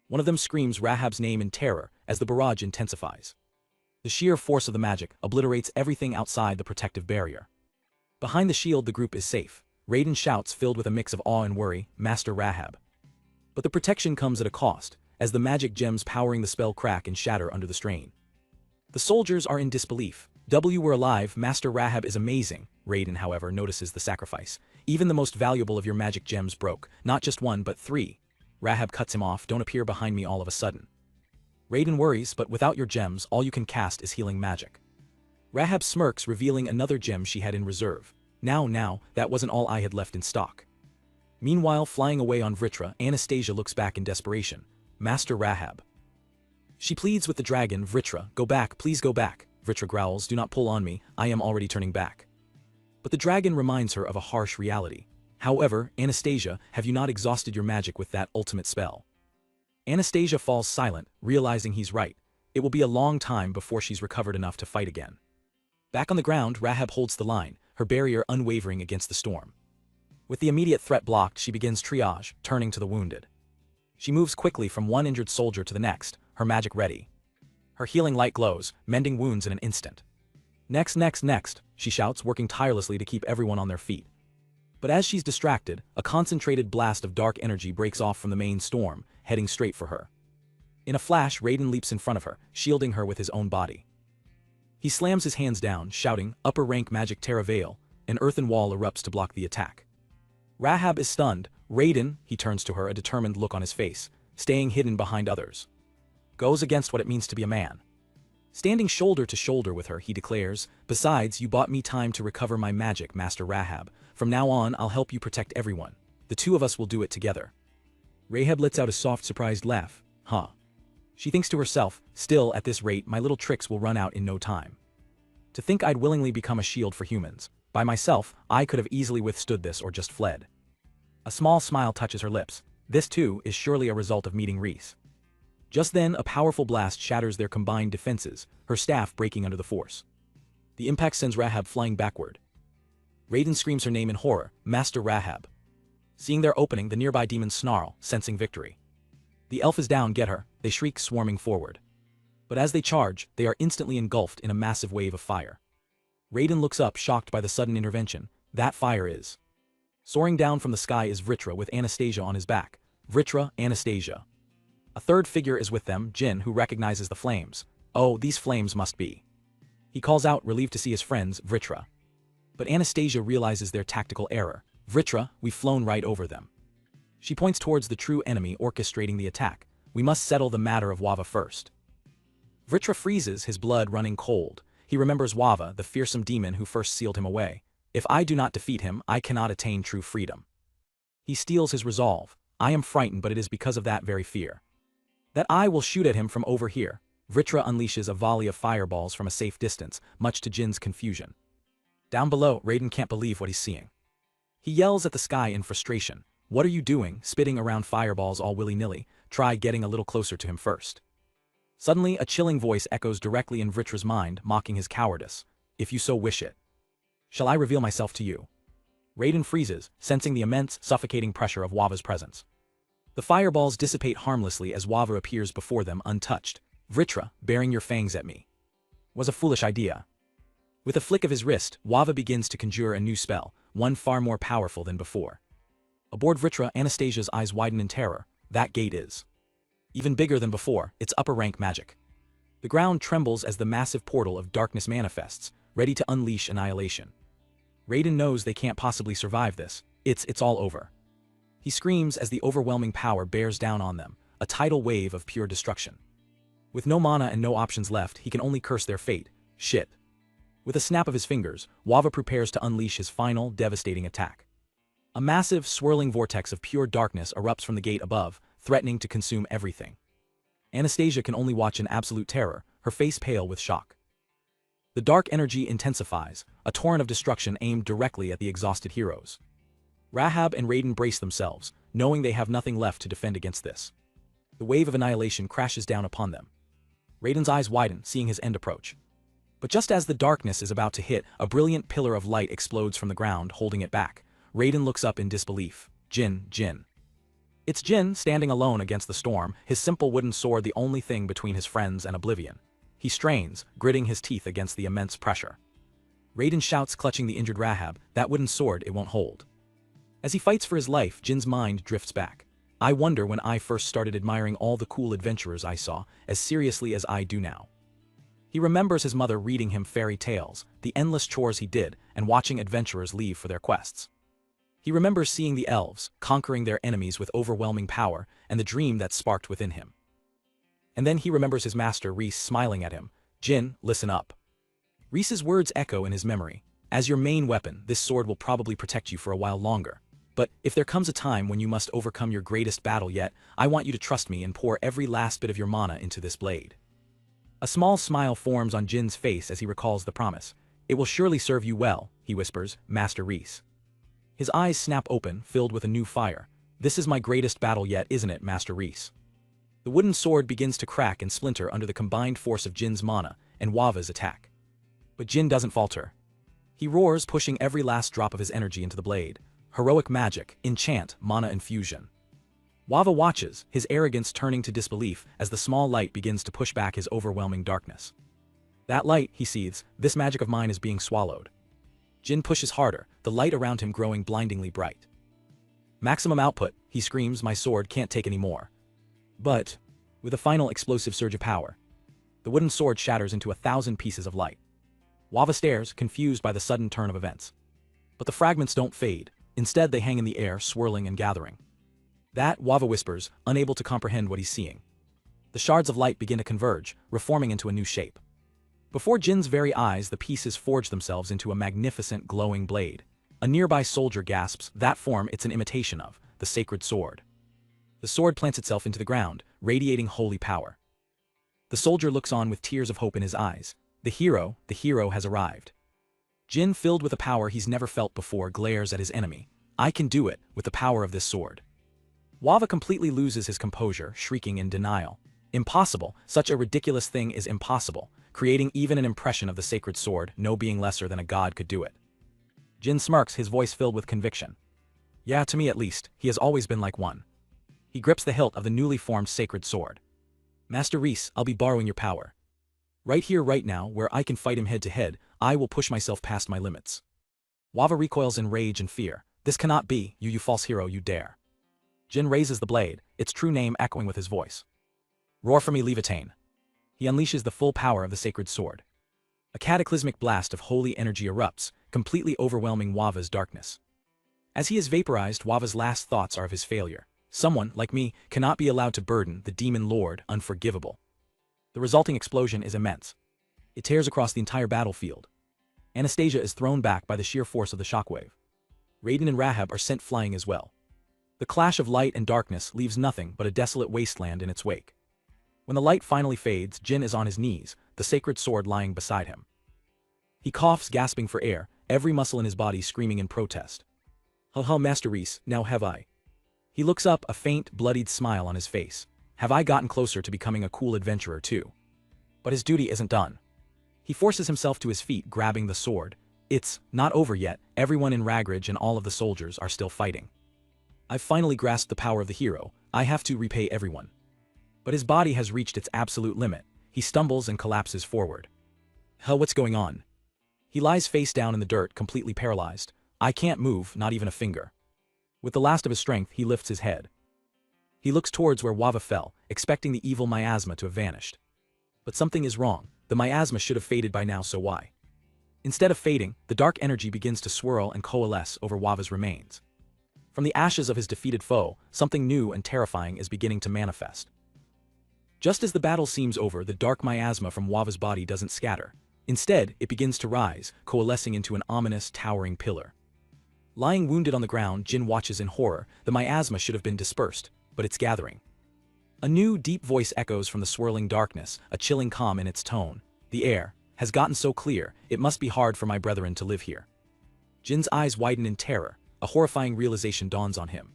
One of them screams Rahab's name in terror as the barrage intensifies. The sheer force of the magic obliterates everything outside the protective barrier. Behind the shield, the group is safe. Raiden shouts, filled with a mix of awe and worry, "Master Rahab." But the protection comes at a cost, as the magic gems powering the spell crack and shatter under the strain. The soldiers are in disbelief. "We're alive, Master Rahab is amazing." Raiden, however, notices the sacrifice. "Even the most valuable of your magic gems broke, not just one but 3. Rahab cuts him off. "Don't appear behind me all of a sudden." Raiden worries, "But without your gems, all you can cast is healing magic." Rahab smirks, revealing another gem she had in reserve. Now, that wasn't all I had left in stock." Meanwhile, flying away on Vritra, Anastasia looks back in desperation. "Master Rahab." She pleads with the dragon. "Vritra, go back, please go back." Vritra growls, "Do not pull on me, I am already turning back." But the dragon reminds her of a harsh reality. "However, Anastasia, have you not exhausted your magic with that ultimate spell?" Anastasia falls silent, realizing he's right. It will be a long time before she's recovered enough to fight again. Back on the ground, Rahab holds the line, her barrier unwavering against the storm. With the immediate threat blocked, she begins triage, turning to the wounded. She moves quickly from one injured soldier to the next, her magic ready. Her healing light glows, mending wounds in an instant. Next, she shouts, working tirelessly to keep everyone on their feet. But as she's distracted, a concentrated blast of dark energy breaks off from the main storm, heading straight for her. In a flash, Raiden leaps in front of her, shielding her with his own body. He slams his hands down, shouting, "Upper rank magic Terra Veil." An earthen wall erupts to block the attack. Rahab is stunned. Raiden, he turns to her, a determined look on his face, staying hidden behind others. Goes against what it means to be a man. Standing shoulder to shoulder with her, he declares, "Besides, you bought me time to recover my magic, Master Rahab. From now on, I'll help you protect everyone. The two of us will do it together." Rahab lets out a soft, surprised laugh. "Huh." She thinks to herself, "Still, at this rate, my little tricks will run out in no time. To think I'd willingly become a shield for humans. By myself, I could have easily withstood this or just fled." A small smile touches her lips. This, too, is surely a result of meeting Reese. Just then, a powerful blast shatters their combined defenses, her staff breaking under the force. The impact sends Rahab flying backward. Raiden screams her name in horror, "Master Rahab." Seeing their opening, the nearby demons snarl, sensing victory. The elf is down, "Get her," they shriek, swarming forward. But as they charge, they are instantly engulfed in a massive wave of fire. Raiden looks up, shocked by the sudden intervention. That fire is. Soaring down from the sky is Vritra with Anastasia on his back. Vritra, Anastasia. A third figure is with them, Jin, who recognizes the flames. "Oh, these flames must be." He calls out, relieved to see his friends, Vritra. But Anastasia realizes their tactical error. "Vritra, we've flown right over them." She points towards the true enemy orchestrating the attack. "We must settle the matter of Wava first." Vritra freezes, his blood running cold. He remembers Wava, the fearsome demon who first sealed him away. "If I do not defeat him, I cannot attain true freedom." He steels his resolve. "I am frightened, but it is because of that very fear. That I will shoot at him from over here." Vritra unleashes a volley of fireballs from a safe distance, much to Jin's confusion. Down below, Raiden can't believe what he's seeing. He yells at the sky in frustration. "What are you doing, spitting around fireballs all willy-nilly? Try getting a little closer to him first." Suddenly, a chilling voice echoes directly in Vritra's mind, mocking his cowardice. "If you so wish it. Shall I reveal myself to you?" Raiden freezes, sensing the immense, suffocating pressure of Wava's presence. The fireballs dissipate harmlessly as Wava appears before them untouched. "Vritra, baring your fangs at me was a foolish idea." With a flick of his wrist, Wava begins to conjure a new spell, one far more powerful than before. Aboard Vritra, Anastasia's eyes widen in terror. That gate is even bigger than before, it's upper-rank magic. The ground trembles as the massive portal of darkness manifests, ready to unleash annihilation. Raiden knows they can't possibly survive this. It's all over. He screams as the overwhelming power bears down on them, a tidal wave of pure destruction. With no mana and no options left, he can only curse their fate. Shit. With a snap of his fingers, Wava prepares to unleash his final, devastating attack. A massive, swirling vortex of pure darkness erupts from the gate above, threatening to consume everything. Anastasia can only watch in absolute terror, her face pale with shock. The dark energy intensifies, a torrent of destruction aimed directly at the exhausted heroes. Rahab and Raiden brace themselves, knowing they have nothing left to defend against this. The wave of annihilation crashes down upon them. Raiden's eyes widen, seeing his end approach. But just as the darkness is about to hit, a brilliant pillar of light explodes from the ground, holding it back. Raiden looks up in disbelief. Jin. It's Jin, standing alone against the storm, his simple wooden sword the only thing between his friends and oblivion. He strains, gritting his teeth against the immense pressure. Raiden shouts, clutching the injured Rahab, "That wooden sword, it won't hold." As he fights for his life, Jin's mind drifts back. "I wonder when I first started admiring all the cool adventurers I saw, as seriously as I do now." He remembers his mother reading him fairy tales, the endless chores he did, and watching adventurers leave for their quests. He remembers seeing the elves, conquering their enemies with overwhelming power, and the dream that sparked within him. And then he remembers his master Reese smiling at him. "Jin, listen up." Reese's words echo in his memory. "As your main weapon, this sword will probably protect you for a while longer. But if there comes a time when you must overcome your greatest battle yet, I want you to trust me and pour every last bit of your mana into this blade." A small smile forms on Jin's face as he recalls the promise. "It will surely serve you well," he whispers, "Master Reese." His eyes snap open, filled with a new fire. "This is my greatest battle yet, isn't it, Master Reese?" The wooden sword begins to crack and splinter under the combined force of Jin's mana and Wava's attack. But Jin doesn't falter. He roars, pushing every last drop of his energy into the blade. Heroic magic, enchant, mana infusion. Wava watches, his arrogance turning to disbelief as the small light begins to push back his overwhelming darkness. "That light," he seethes, "this magic of mine is being swallowed." Jin pushes harder, the light around him growing blindingly bright. "Maximum output," he screams, "my sword can't take any more." But, with a final explosive surge of power, the wooden sword shatters into 1,000 pieces of light. Wava stares, confused by the sudden turn of events. But the fragments don't fade. Instead, they hang in the air, swirling and gathering. "That," Wava whispers, unable to comprehend what he's seeing. The shards of light begin to converge, reforming into a new shape. Before Jin's very eyes, the pieces forge themselves into a magnificent, glowing blade. A nearby soldier gasps, "That form, it's an imitation of the sacred sword." The sword plants itself into the ground, radiating holy power. The soldier looks on with tears of hope in his eyes. The hero has arrived. Jin, filled with a power he's never felt before, glares at his enemy. "I can do it, with the power of this sword." Wava completely loses his composure, shrieking in denial. "Impossible, such a ridiculous thing is impossible. Creating even an impression of the sacred sword, no being lesser than a god could do it." Jin smirks, his voice filled with conviction. "Yeah, to me at least, he has always been like one." He grips the hilt of the newly formed sacred sword. "Master Reese, I'll be borrowing your power. Right here, right now, where I can fight him head to head, I will push myself past my limits." Wava recoils in rage and fear. "This cannot be, you false hero, you dare." Jin raises the blade, its true name echoing with his voice. "Roar for me, Levitain." He unleashes the full power of the sacred sword. A cataclysmic blast of holy energy erupts, completely overwhelming Wava's darkness. As he is vaporized, Wava's last thoughts are of his failure. Someone, like me, cannot be allowed to burden the demon lord, unforgivable. The resulting explosion is immense. It tears across the entire battlefield. Anastasia is thrown back by the sheer force of the shockwave. Raiden and Rahab are sent flying as well. The clash of light and darkness leaves nothing but a desolate wasteland in its wake. When the light finally fades, Jin is on his knees, the sacred sword lying beside him. He coughs, gasping for air, every muscle in his body screaming in protest. "Ha, Master Reese, now have I?" He looks up, a faint, bloodied smile on his face. Have I gotten closer to becoming a cool adventurer too? But his duty isn't done. He forces himself to his feet, grabbing the sword. It's not over yet. Everyone in Ragridge and all of the soldiers are still fighting. I've finally grasped the power of the hero. I have to repay everyone. But his body has reached its absolute limit. He stumbles and collapses forward. Hell, what's going on? He lies face down in the dirt, completely paralyzed. I can't move, not even a finger. With the last of his strength, he lifts his head. He looks towards where Wava fell, expecting the evil miasma to have vanished. But something is wrong. The miasma should have faded by now, so why? Instead of fading, the dark energy begins to swirl and coalesce over Wava's remains. From the ashes of his defeated foe, something new and terrifying is beginning to manifest. Just as the battle seems over, the dark miasma from Wava's body doesn't scatter. Instead, it begins to rise, coalescing into an ominous, towering pillar. Lying wounded on the ground, Jin watches in horror. The miasma should have been dispersed, but it's gathering. A new, deep voice echoes from the swirling darkness, a chilling calm in its tone. The air has gotten so clear, it must be hard for my brethren to live here. Jin's eyes widen in terror. A horrifying realization dawns on him.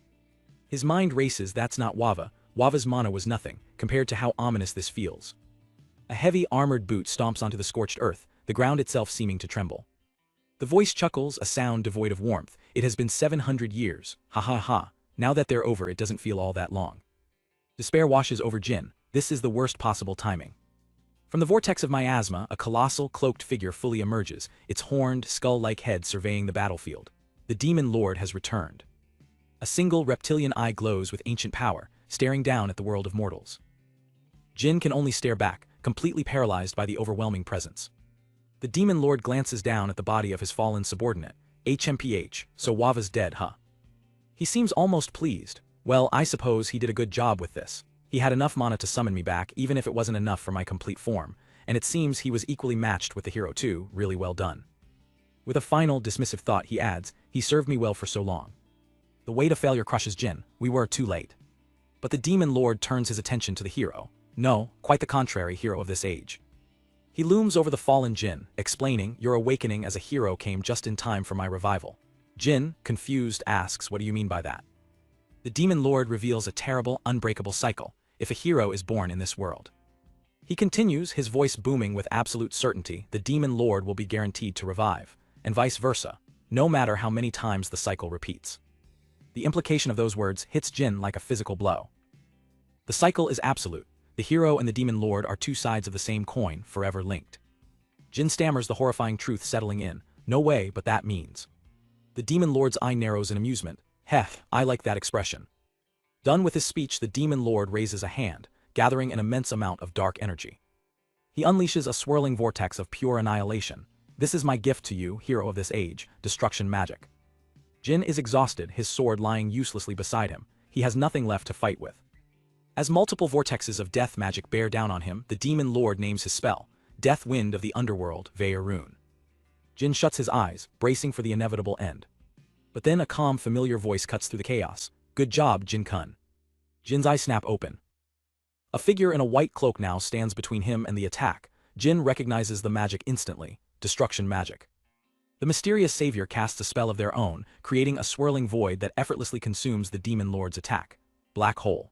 His mind races. That's not Wava. Wava's mana was nothing, compared to how ominous this feels. A heavy, armored boot stomps onto the scorched earth, the ground itself seeming to tremble. The voice chuckles, a sound devoid of warmth. It has been 700 years. Ha ha ha. Now that they're over, it doesn't feel all that long. Despair washes over Jin. This is the worst possible timing. From the vortex of miasma, a colossal, cloaked figure fully emerges, its horned, skull-like head surveying the battlefield. The demon lord has returned. A single reptilian eye glows with ancient power, staring down at the world of mortals. Jin can only stare back, completely paralyzed by the overwhelming presence. The demon lord glances down at the body of his fallen subordinate. HMPH, so Wava's dead, huh? He seems almost pleased. Well, I suppose he did a good job with this. He had enough mana to summon me back, even if it wasn't enough for my complete form, and it seems he was equally matched with the hero too. Really well done. With a final, dismissive thought, he adds, he served me well for so long. The weight of failure crushes Jin. We were too late. But the demon lord turns his attention to the hero. No, quite the contrary, hero of this age. He looms over the fallen Jin, explaining, your awakening as a hero came just in time for my revival. Jin, confused, asks, what do you mean by that? The demon lord reveals a terrible, unbreakable cycle, if a hero is born in this world. He continues, his voice booming with absolute certainty, the demon lord will be guaranteed to revive, and vice versa, no matter how many times the cycle repeats. The implication of those words hits Jin like a physical blow. The cycle is absolute. The hero and the demon lord are two sides of the same coin, forever linked. Jin stammers, the horrifying truth settling in. No way, but that means. The demon lord's eye narrows in amusement. Heh, I like that expression. Done with his speech, the demon lord raises a hand, gathering an immense amount of dark energy. He unleashes a swirling vortex of pure annihilation. This is my gift to you, hero of this age, destruction magic. Jin is exhausted, his sword lying uselessly beside him. He has nothing left to fight with. As multiple vortexes of death magic bear down on him, the demon lord names his spell, Death Wind of the Underworld, Ve'erun. Jin shuts his eyes, bracing for the inevitable end. But then a calm, familiar voice cuts through the chaos. Good job, Jin-kun. Jin's eyes snap open. A figure in a white cloak now stands between him and the attack. Jin recognizes the magic instantly, destruction magic. The mysterious savior casts a spell of their own, creating a swirling void that effortlessly consumes the demon lord's attack. Black hole.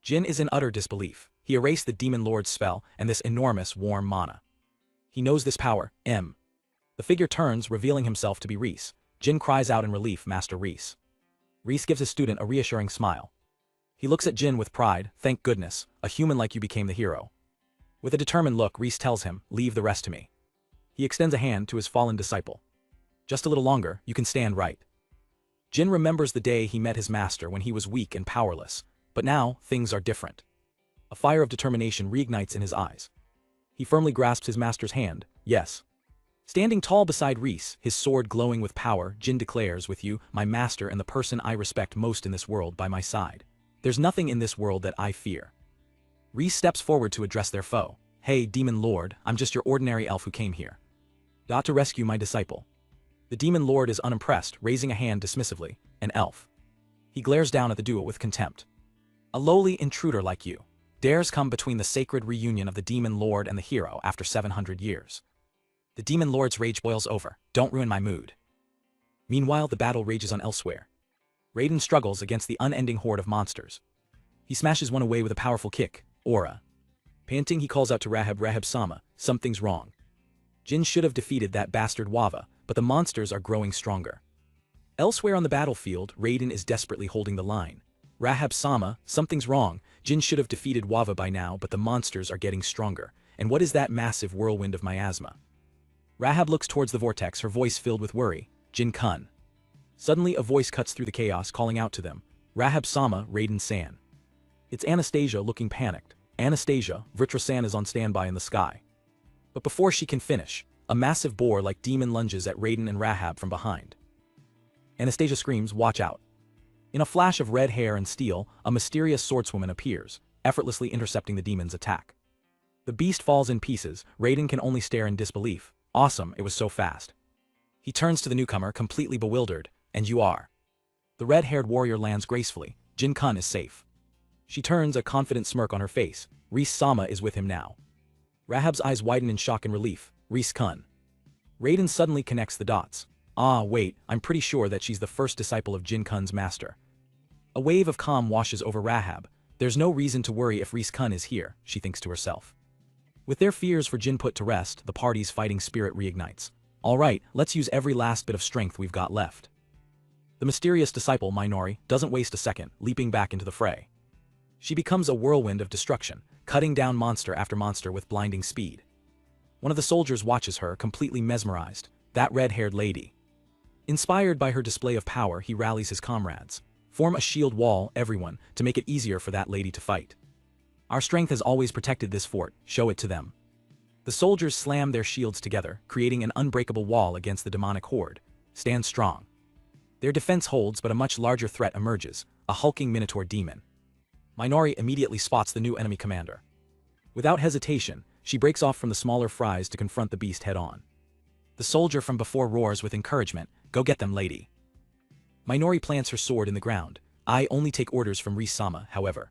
Jin is in utter disbelief. He erased the demon lord's spell and this enormous, warm mana. He knows this power, M. The figure turns, revealing himself to be Reese. Jin cries out in relief, Master Reese. Reese gives his student a reassuring smile. He looks at Jin with pride. Thank goodness, a human like you became the hero. With a determined look, Reese tells him, leave the rest to me. He extends a hand to his fallen disciple. Just a little longer, you can stand right. Jin remembers the day he met his master when he was weak and powerless, but now things are different. A fire of determination reignites in his eyes. He firmly grasps his master's hand. Yes. Standing tall beside Reese, his sword glowing with power, Jin declares, with you, my master and the person I respect most in this world, by my side. There's nothing in this world that I fear. Reese steps forward to address their foe. Hey, demon lord, I'm just your ordinary elf who came here. Got to rescue my disciple. The demon lord is unimpressed, raising a hand dismissively. An elf. He glares down at the duo with contempt. A lowly intruder like you. Dares come between the sacred reunion of the Demon Lord and the hero after 700 years. The Demon Lord's rage boils over. Don't ruin my mood. Meanwhile, the battle rages on elsewhere. Raiden struggles against the unending horde of monsters. He smashes one away with a powerful kick, Aura. Panting, he calls out to Rahab-sama, something's wrong. Jin should have defeated that bastard Wava, but the monsters are growing stronger. Elsewhere on the battlefield, Raiden is desperately holding the line. Rahab-sama, something's wrong. Jin should have defeated Wava by now, but the monsters are getting stronger. And what is that massive whirlwind of miasma? Rahab looks towards the vortex, her voice filled with worry. Jin-kun. Suddenly a voice cuts through the chaos, calling out to them. Rahab-sama, Raiden-san. It's Anastasia, looking panicked. Anastasia, Vritra-san is on standby in the sky. But before she can finish, a massive boar-like demon lunges at Raiden and Rahab from behind. Anastasia screams, watch out. In a flash of red hair and steel, a mysterious swordswoman appears, effortlessly intercepting the demon's attack. The beast falls in pieces. Raiden can only stare in disbelief. Awesome, it was so fast. He turns to the newcomer, completely bewildered. And you are. The red-haired warrior lands gracefully. Jin-kun is safe. She turns, a confident smirk on her face. Reese-sama is with him now. Rahab's eyes widen in shock and relief. Reese-kun. Raiden suddenly connects the dots. Ah, wait, I'm pretty sure that she's the first disciple of Jin-kun's master. A wave of calm washes over Rahab. There's no reason to worry if Reese-kun is here, she thinks to herself. With their fears for Jin put to rest, the party's fighting spirit reignites. All right, let's use every last bit of strength we've got left. The mysterious disciple, Minori, doesn't waste a second, leaping back into the fray. She becomes a whirlwind of destruction, cutting down monster after monster with blinding speed. One of the soldiers watches her, completely mesmerized. That red-haired lady. Inspired by her display of power, he rallies his comrades. Form a shield wall, everyone, to make it easier for that lady to fight. Our strength has always protected this fort, show it to them. The soldiers slam their shields together, creating an unbreakable wall against the demonic horde. Stand strong. Their defense holds, but a much larger threat emerges, a hulking minotaur demon. Minori immediately spots the new enemy commander. Without hesitation, she breaks off from the smaller fries to confront the beast head-on. The soldier from before roars with encouragement, go get them, lady. Minori plants her sword in the ground. I only take orders from Reese-sama, however.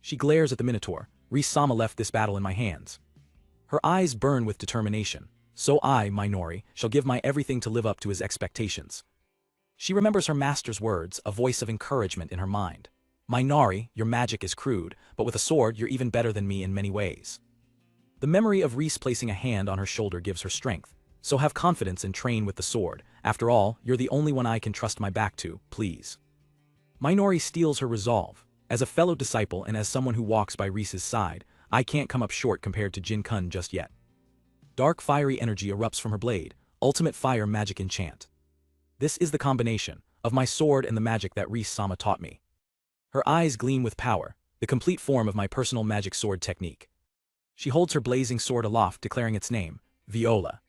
She glares at the minotaur. Reese-sama left this battle in my hands. Her eyes burn with determination. So I, Minori, shall give my everything to live up to his expectations. She remembers her master's words, a voice of encouragement in her mind. Minori, your magic is crude, but with a sword you're even better than me in many ways. The memory of Reese placing a hand on her shoulder gives her strength. So have confidence and train with the sword. After all, you're the only one I can trust my back to, please. Minori steels her resolve. As a fellow disciple and as someone who walks by Reese's side, I can't come up short compared to Jin-kun just yet. Dark fiery energy erupts from her blade, ultimate fire magic enchant. This is the combination of my sword and the magic that Reese-sama taught me. Her eyes gleam with power, the complete form of my personal magic sword technique. She holds her blazing sword aloft, declaring its name, Viola.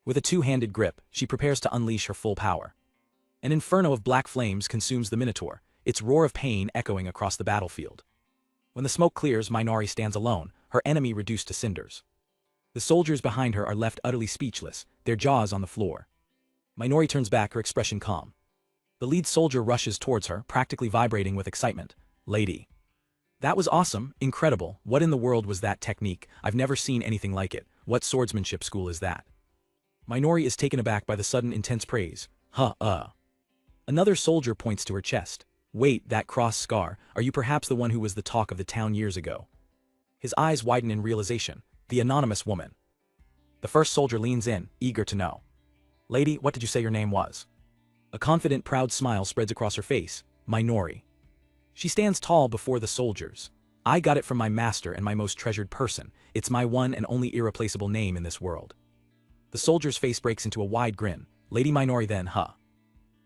With a two-handed grip, she prepares to unleash her full power. An inferno of black flames consumes the minotaur, its roar of pain echoing across the battlefield. When the smoke clears, Minori stands alone, her enemy reduced to cinders. The soldiers behind her are left utterly speechless, their jaws on the floor. Minori turns back, her expression calm. The lead soldier rushes towards her, practically vibrating with excitement. Lady. That was awesome, incredible. What in the world was that technique? I've never seen anything like it. What swordsmanship school is that? Minori is taken aback by the sudden intense praise. Another soldier points to her chest. Wait, that cross scar, are you perhaps the one who was the talk of the town years ago? His eyes widen in realization. The anonymous woman. The first soldier leans in, eager to know. Lady, what did you say your name was? A confident, proud smile spreads across her face. Minori. She stands tall before the soldiers. I got it from my master and my most treasured person. It's my one and only irreplaceable name in this world. The soldier's face breaks into a wide grin. Lady Minori then,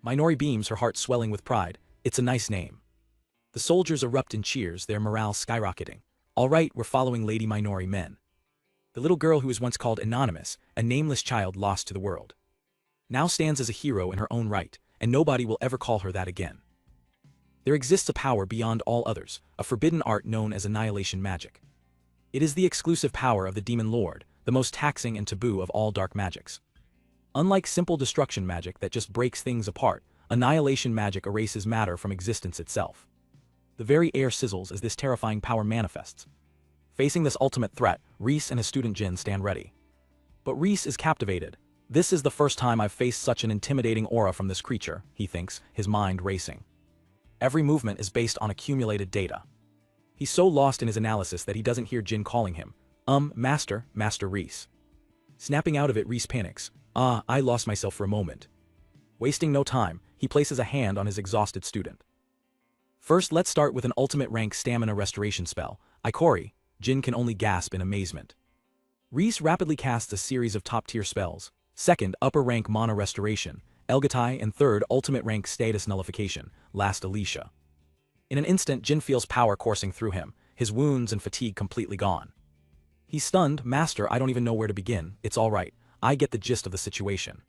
Minori beams, her heart swelling with pride. It's a nice name. The soldiers erupt in cheers, their morale skyrocketing. All right, we're following Lady Minori, men. The little girl who was once called Anonymous, a nameless child lost to the world, now stands as a hero in her own right, and nobody will ever call her that again. There exists a power beyond all others, a forbidden art known as annihilation magic. It is the exclusive power of the Demon Lord, the most taxing and taboo of all dark magics. Unlike simple destruction magic that just breaks things apart, annihilation magic erases matter from existence itself. The very air sizzles as this terrifying power manifests. Facing this ultimate threat, Reese and his student Jin stand ready. But Reese is captivated. This is the first time I've faced such an intimidating aura from this creature, he thinks, his mind racing. Every movement is based on accumulated data. He's so lost in his analysis that he doesn't hear Jin calling him, Master Reese. Snapping out of it, Reese panics. I lost myself for a moment. Wasting no time, he places a hand on his exhausted student. First, let's start with an ultimate rank stamina restoration spell, Ikori. Jin can only gasp in amazement. Reese rapidly casts a series of top-tier spells. Second, upper rank mana restoration, Elgatai, and third, ultimate rank status nullification, last Alicia. In an instant, Jin feels power coursing through him, his wounds and fatigue completely gone. He's stunned. Master, I don't even know where to begin. It's all right. I get the gist of the situation.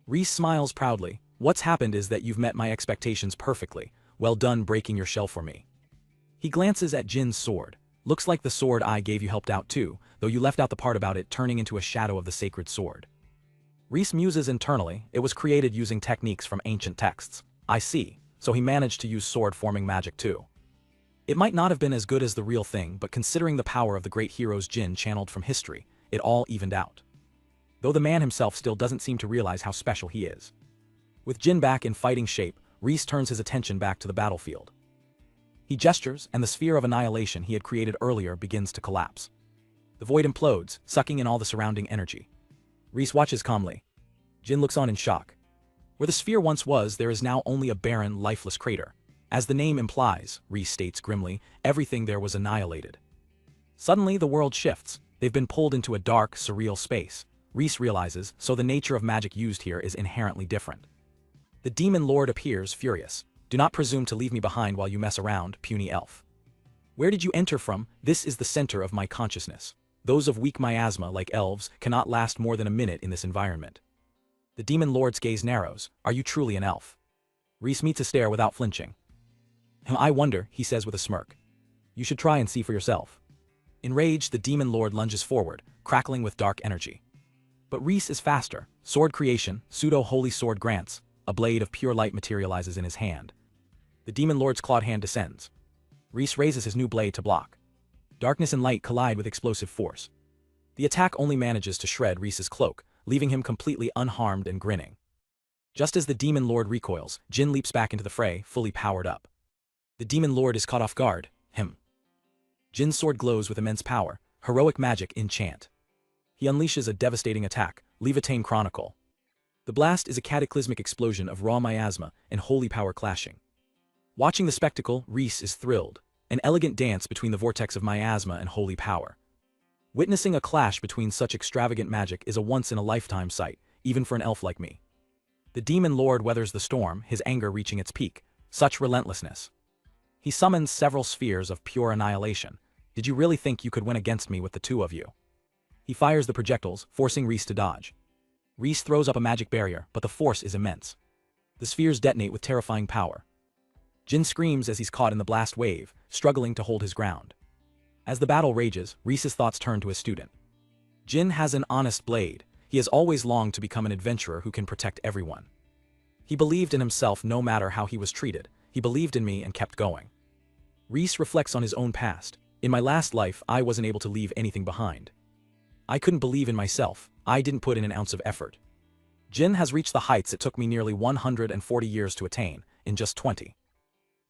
Reese smiles proudly. What's happened is that you've met my expectations perfectly. Well done breaking your shell for me. He glances at Jin's sword. Looks like the sword I gave you helped out too, though you left out the part about it turning into a shadow of the sacred sword. Reese muses internally. It was created using techniques from ancient texts. I see, so he managed to use sword-forming magic too. It might not have been as good as the real thing, but considering the power of the great heroes Jin channeled from history, it all evened out. Though the man himself still doesn't seem to realize how special he is. With Jin back in fighting shape, Reese turns his attention back to the battlefield. He gestures, and the sphere of annihilation he had created earlier begins to collapse. The void implodes, sucking in all the surrounding energy. Reese watches calmly. Jin looks on in shock. Where the sphere once was, there is now only a barren, lifeless crater. As the name implies, Reese states grimly, everything there was annihilated. Suddenly, the world shifts. They've been pulled into a dark, surreal space. Reese realizes, so the nature of magic used here is inherently different. The demon lord appears, furious. Do not presume to leave me behind while you mess around, puny elf. Where did you enter from? This is the center of my consciousness. Those of weak miasma, like elves, cannot last more than a minute in this environment. The demon lord's gaze narrows. Are you truly an elf? Reese meets a stare without flinching. I wonder, he says with a smirk. You should try and see for yourself. Enraged, the demon lord lunges forward, crackling with dark energy. But Reese is faster. Sword creation, pseudo-holy sword grants. A blade of pure light materializes in his hand. The demon lord's clawed hand descends. Reese raises his new blade to block. Darkness and light collide with explosive force. The attack only manages to shred Reese's cloak, leaving him completely unharmed and grinning. Just as the demon lord recoils, Jin leaps back into the fray, fully powered up. The demon lord is caught off guard. Jin's sword glows with immense power, heroic magic enchant. He unleashes a devastating attack, Levitain Chronicle. The blast is a cataclysmic explosion of raw miasma and holy power clashing. Watching the spectacle, Reese is thrilled. An elegant dance between the vortex of miasma and holy power. Witnessing a clash between such extravagant magic is a once-in-a-lifetime sight, even for an elf like me. The demon lord weathers the storm, his anger reaching its peak. Such relentlessness. He summons several spheres of pure annihilation. Did you really think you could win against me with the two of you? He fires the projectiles, forcing Reese to dodge. Reese throws up a magic barrier, but the force is immense. The spheres detonate with terrifying power. Jin screams as he's caught in the blast wave, struggling to hold his ground. As the battle rages, Reese's thoughts turn to his student. Jin has an honest blade. He has always longed to become an adventurer who can protect everyone. He believed in himself no matter how he was treated. He believed in me and kept going. Reese reflects on his own past. In my last life, I wasn't able to leave anything behind. I couldn't believe in myself. I didn't put in an ounce of effort. Jin has reached the heights it took me nearly 140 years to attain, in just 20.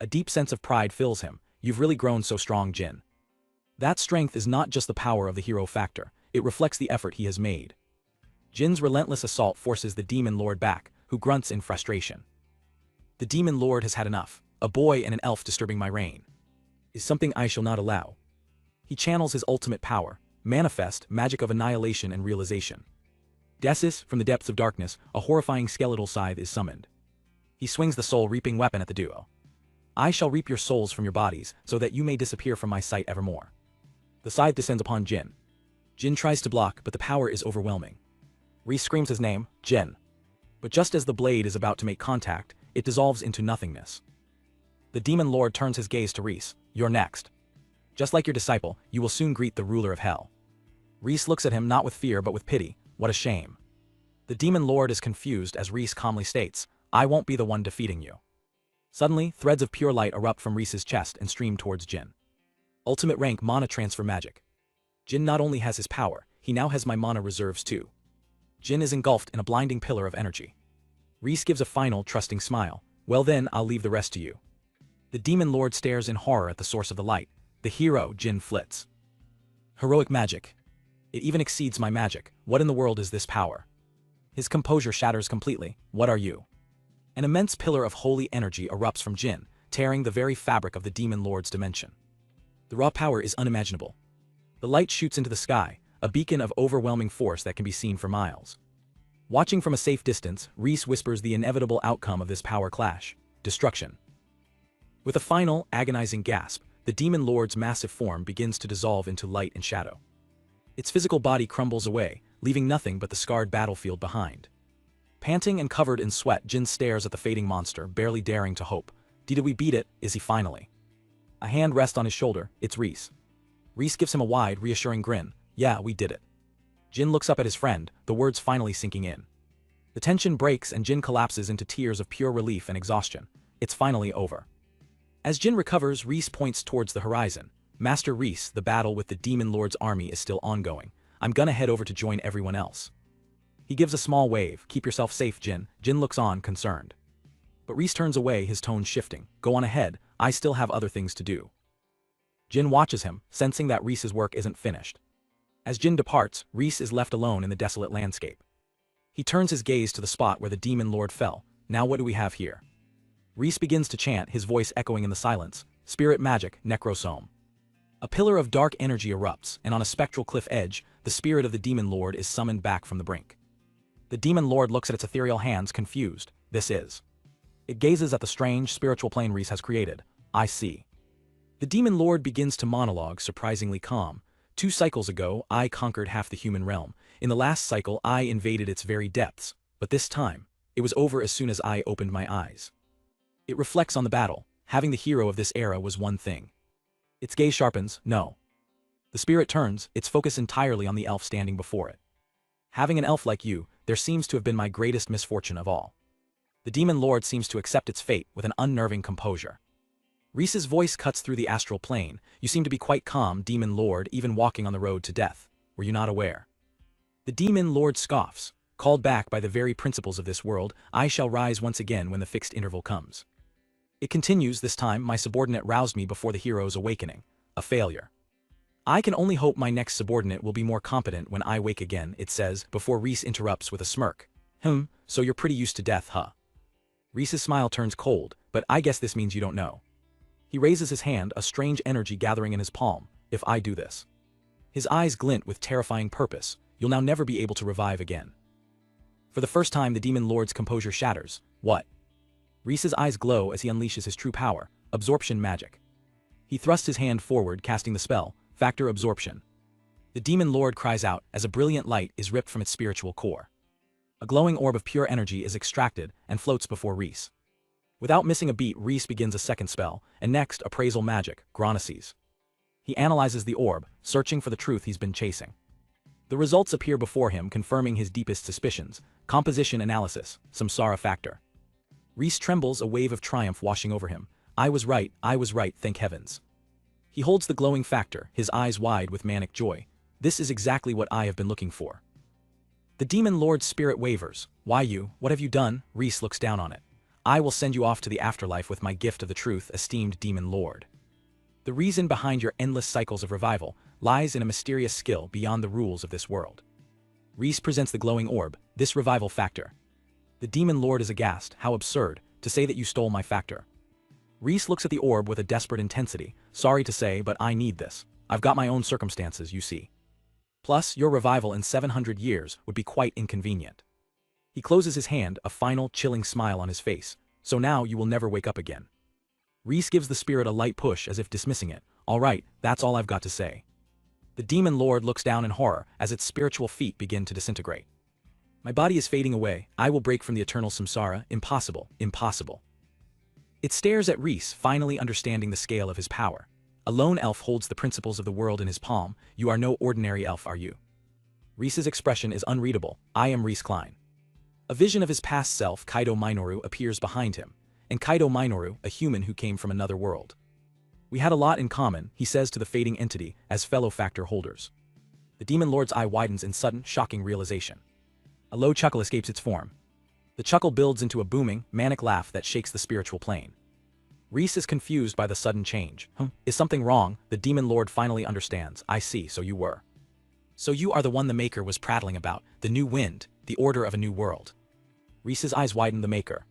A deep sense of pride fills him. You've really grown so strong, Jin. That strength is not just the power of the hero factor, it reflects the effort he has made. Jin's relentless assault forces the demon lord back, who grunts in frustration. The demon lord has had enough. A boy and an elf disturbing my reign is something I shall not allow. He channels his ultimate power, manifest magic of annihilation and realization. Desis, from the depths of darkness, a horrifying skeletal scythe is summoned. He swings the soul-reaping weapon at the duo. I shall reap your souls from your bodies, so that you may disappear from my sight evermore. The scythe descends upon Jin. Jin tries to block, but the power is overwhelming. Reese screams his name, Jin. But just as the blade is about to make contact, it dissolves into nothingness. The demon lord turns his gaze to Reese. You're next. Just like your disciple, you will soon greet the ruler of hell. Reese looks at him not with fear but with pity. What a shame. The demon lord is confused as Reese calmly states, I won't be the one defeating you. Suddenly, threads of pure light erupt from Reese's chest and stream towards Jin. Ultimate rank mana transfer magic. Jin not only has his power, he now has my mana reserves too. Jin is engulfed in a blinding pillar of energy. Reese gives a final, trusting smile. Well then, I'll leave the rest to you. The demon lord stares in horror at the source of the light. The hero, Jin, flits. Heroic magic. It even exceeds my magic. What in the world is this power? His composure shatters completely. What are you? An immense pillar of holy energy erupts from Jin, tearing the very fabric of the demon lord's dimension. The raw power is unimaginable. The light shoots into the sky, a beacon of overwhelming force that can be seen for miles. Watching from a safe distance, Reese whispers the inevitable outcome of this power clash: destruction. With a final, agonizing gasp, the demon lord's massive form begins to dissolve into light and shadow. Its physical body crumbles away, leaving nothing but the scarred battlefield behind. Panting and covered in sweat, Jin stares at the fading monster, barely daring to hope. Did we beat it? Is he finally? A hand rests on his shoulder. It's Reese. Reese gives him a wide, reassuring grin. Yeah, we did it. Jin looks up at his friend, the words finally sinking in. The tension breaks and Jin collapses into tears of pure relief and exhaustion. It's finally over. As Jin recovers, Reese points towards the horizon. Master Reese, the battle with the demon lord's army is still ongoing. I'm gonna head over to join everyone else. He gives a small wave. Keep yourself safe, Jin. Jin looks on, concerned. But Reese turns away, his tone shifting. Go on ahead, I still have other things to do. Jin watches him, sensing that Reese's work isn't finished. As Jin departs, Reese is left alone in the desolate landscape. He turns his gaze to the spot where the demon lord fell. Now what do we have here? Reese begins to chant, his voice echoing in the silence. Spirit magic, necrosome. A pillar of dark energy erupts, and on a spectral cliff edge, the spirit of the demon lord is summoned back from the brink. The demon lord looks at its ethereal hands, confused. This is. It gazes at the strange, spiritual plane Reese has created. I see. The demon lord begins to monologue, surprisingly calm. 2 cycles ago, I conquered half the human realm. In the last cycle, I invaded its very depths. But this time, it was over as soon as I opened my eyes. It reflects on the battle. Having the hero of this era was one thing. Its gaze sharpens. No. The spirit turns, its focus entirely on the elf standing before it. Having an elf like you, there seems to have been my greatest misfortune of all. The demon lord seems to accept its fate with an unnerving composure. Reese's voice cuts through the astral plane. You seem to be quite calm, demon lord, even walking on the road to death. Were you not aware? The demon lord scoffs. Called back by the very principles of this world, I shall rise once again when the fixed interval comes. It continues, this time my subordinate roused me before the hero's awakening. A failure. I can only hope my next subordinate will be more competent when I wake again, it says, before Reese interrupts with a smirk. So you're pretty used to death, huh? Reese's smile turns cold, but I guess this means you don't know. He raises his hand, a strange energy gathering in his palm. If I do this. His eyes glint with terrifying purpose. You'll now never be able to revive again. For the first time, the demon lord's composure shatters. What? Reese's eyes glow as he unleashes his true power, absorption magic. He thrusts his hand forward, casting the spell, Factor Absorption. The demon lord cries out as a brilliant light is ripped from its spiritual core. A glowing orb of pure energy is extracted and floats before Reese. Without missing a beat, Reese begins a second spell, and next, appraisal magic, Gronoces. He analyzes the orb, searching for the truth he's been chasing. The results appear before him, confirming his deepest suspicions. Composition analysis, Samsara factor. Reese trembles, a wave of triumph washing over him. I was right, thank heavens. He holds the glowing factor, his eyes wide with manic joy. This is exactly what I have been looking for. The demon lord's spirit wavers. Why you? What have you done? Reese looks down on it. I will send you off to the afterlife with my gift of the truth, esteemed demon lord. The reason behind your endless cycles of revival lies in a mysterious skill beyond the rules of this world. Reese presents the glowing orb, this revival factor. The demon lord is aghast. How absurd, to say that you stole my factor. Reese looks at the orb with a desperate intensity. Sorry to say, but I need this. I've got my own circumstances, you see. Plus, your revival in 700 years would be quite inconvenient. He closes his hand, a final, chilling smile on his face. So now you will never wake up again. Reese gives the spirit a light push as if dismissing it. All right, that's all I've got to say. The demon lord looks down in horror as its spiritual feet begin to disintegrate. My body is fading away. I will break from the eternal samsara. Impossible, impossible. It stares at Reese, finally understanding the scale of his power. A lone elf holds the principles of the world in his palm. You are no ordinary elf, are you? Reese's expression is unreadable. I am Reese Klein. A vision of his past self, Kaido Minoru, appears behind him. and Kaido Minoru, a human who came from another world. We had a lot in common, he says to the fading entity, as fellow factor holders. The Demon Lord's eye widens in sudden, shocking realization. A low chuckle escapes its form. The chuckle builds into a booming, manic laugh that shakes the spiritual plane. Reese is confused by the sudden change. Is something wrong? The Demon Lord finally understands. I see, so you were. So you are the one the Maker was prattling about, the new wind, the order of a new world. Reese's eyes widen. The Maker.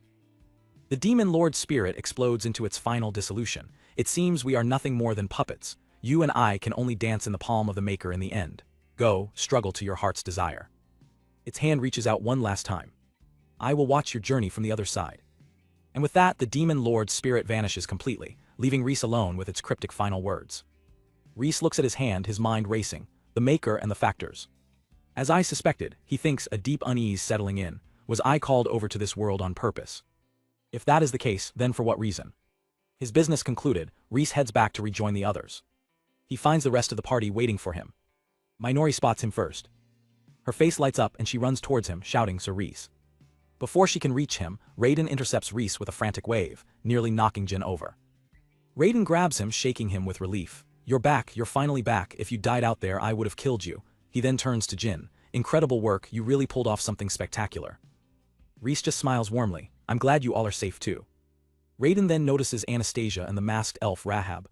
The Demon Lord's spirit explodes into its final dissolution. It seems we are nothing more than puppets. You and I can only dance in the palm of the Maker in the end. Go, struggle to your heart's desire. Its hand reaches out one last time. I will watch your journey from the other side. And with that, the Demon Lord's spirit vanishes completely, leaving Reese alone with its cryptic final words. Reese looks at his hand, his mind racing, the Maker and the factors. As I suspected, he thinks, a deep unease settling in. Was I called over to this world on purpose? If that is the case, then for what reason? His business concluded, Reese heads back to rejoin the others. He finds the rest of the party waiting for him. Minori spots him first. Her face lights up and she runs towards him, shouting, Sir Reese. Before she can reach him, Raiden intercepts Reese with a frantic wave, nearly knocking Jin over. Raiden grabs him, shaking him with relief. You're back, you're finally back. If you died out there, I would have killed you. He then turns to Jin. Incredible work, you really pulled off something spectacular. Reese just smiles warmly. I'm glad you all are safe too. Raiden then notices Anastasia and the masked elf Rahab.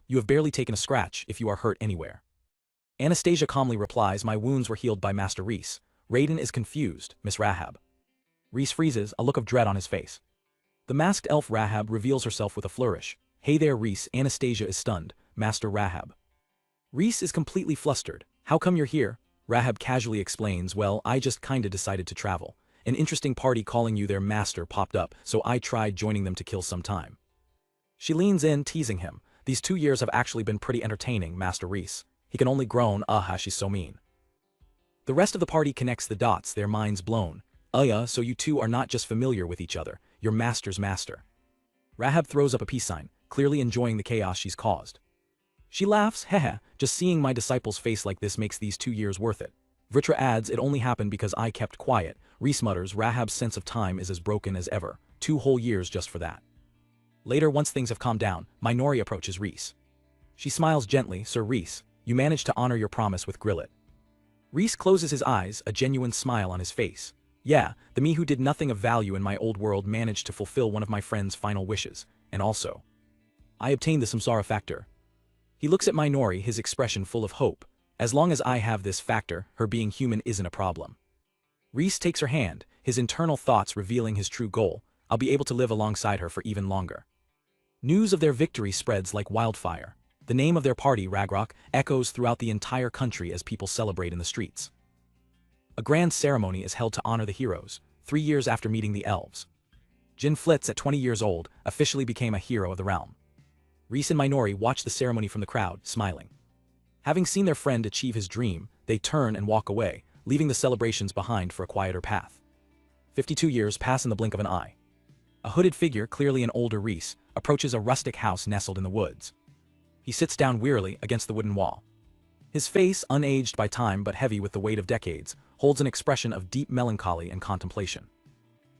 You have barely taken a scratch if you are hurt anywhere. Anastasia calmly replies, my wounds were healed by Master Reese. Raiden is confused, Miss Rahab. Reese freezes, a look of dread on his face. The masked elf Rahab reveals herself with a flourish. Hey there Reese, Anastasia is stunned, Master Rahab. Reese is completely flustered. How come you're here? Rahab casually explains, well, I just kinda decided to travel. An interesting party calling you their master popped up, so I tried joining them to kill some time. She leans in, teasing him. These 2 years have actually been pretty entertaining, Master Reese. He can only groan, she's so mean. The rest of the party connects the dots, their minds blown. So you two are not just familiar with each other, you're master's master. Rahab throws up a peace sign, clearly enjoying the chaos she's caused. She laughs, just seeing my disciple's face like this makes these 2 years worth it. Vritra adds, it only happened because I kept quiet. Reese mutters, Rahab's sense of time is as broken as ever. 2 whole years just for that. Later, once things have calmed down, Minori approaches Reese. She smiles gently, Sir Reese, you managed to honor your promise with Grillet. Reese closes his eyes, a genuine smile on his face. Yeah, the me who did nothing of value in my old world managed to fulfill one of my friend's final wishes, and also, I obtained the Samsara factor. He looks at Minori, his expression full of hope. As long as I have this factor, her being human isn't a problem. Reese takes her hand, his internal thoughts revealing his true goal. I'll be able to live alongside her for even longer. News of their victory spreads like wildfire. The name of their party, Ragnarok, echoes throughout the entire country as people celebrate in the streets. A grand ceremony is held to honor the heroes, 3 years after meeting the elves. Jin Flitz, at 20 years old, officially became a hero of the realm. Reese and Minori watch the ceremony from the crowd, smiling. Having seen their friend achieve his dream, they turn and walk away, leaving the celebrations behind for a quieter path. 52 years pass in the blink of an eye. A hooded figure, clearly an older Reese, approaches a rustic house nestled in the woods. He sits down wearily against the wooden wall. His face, unaged by time but heavy with the weight of decades, holds an expression of deep melancholy and contemplation.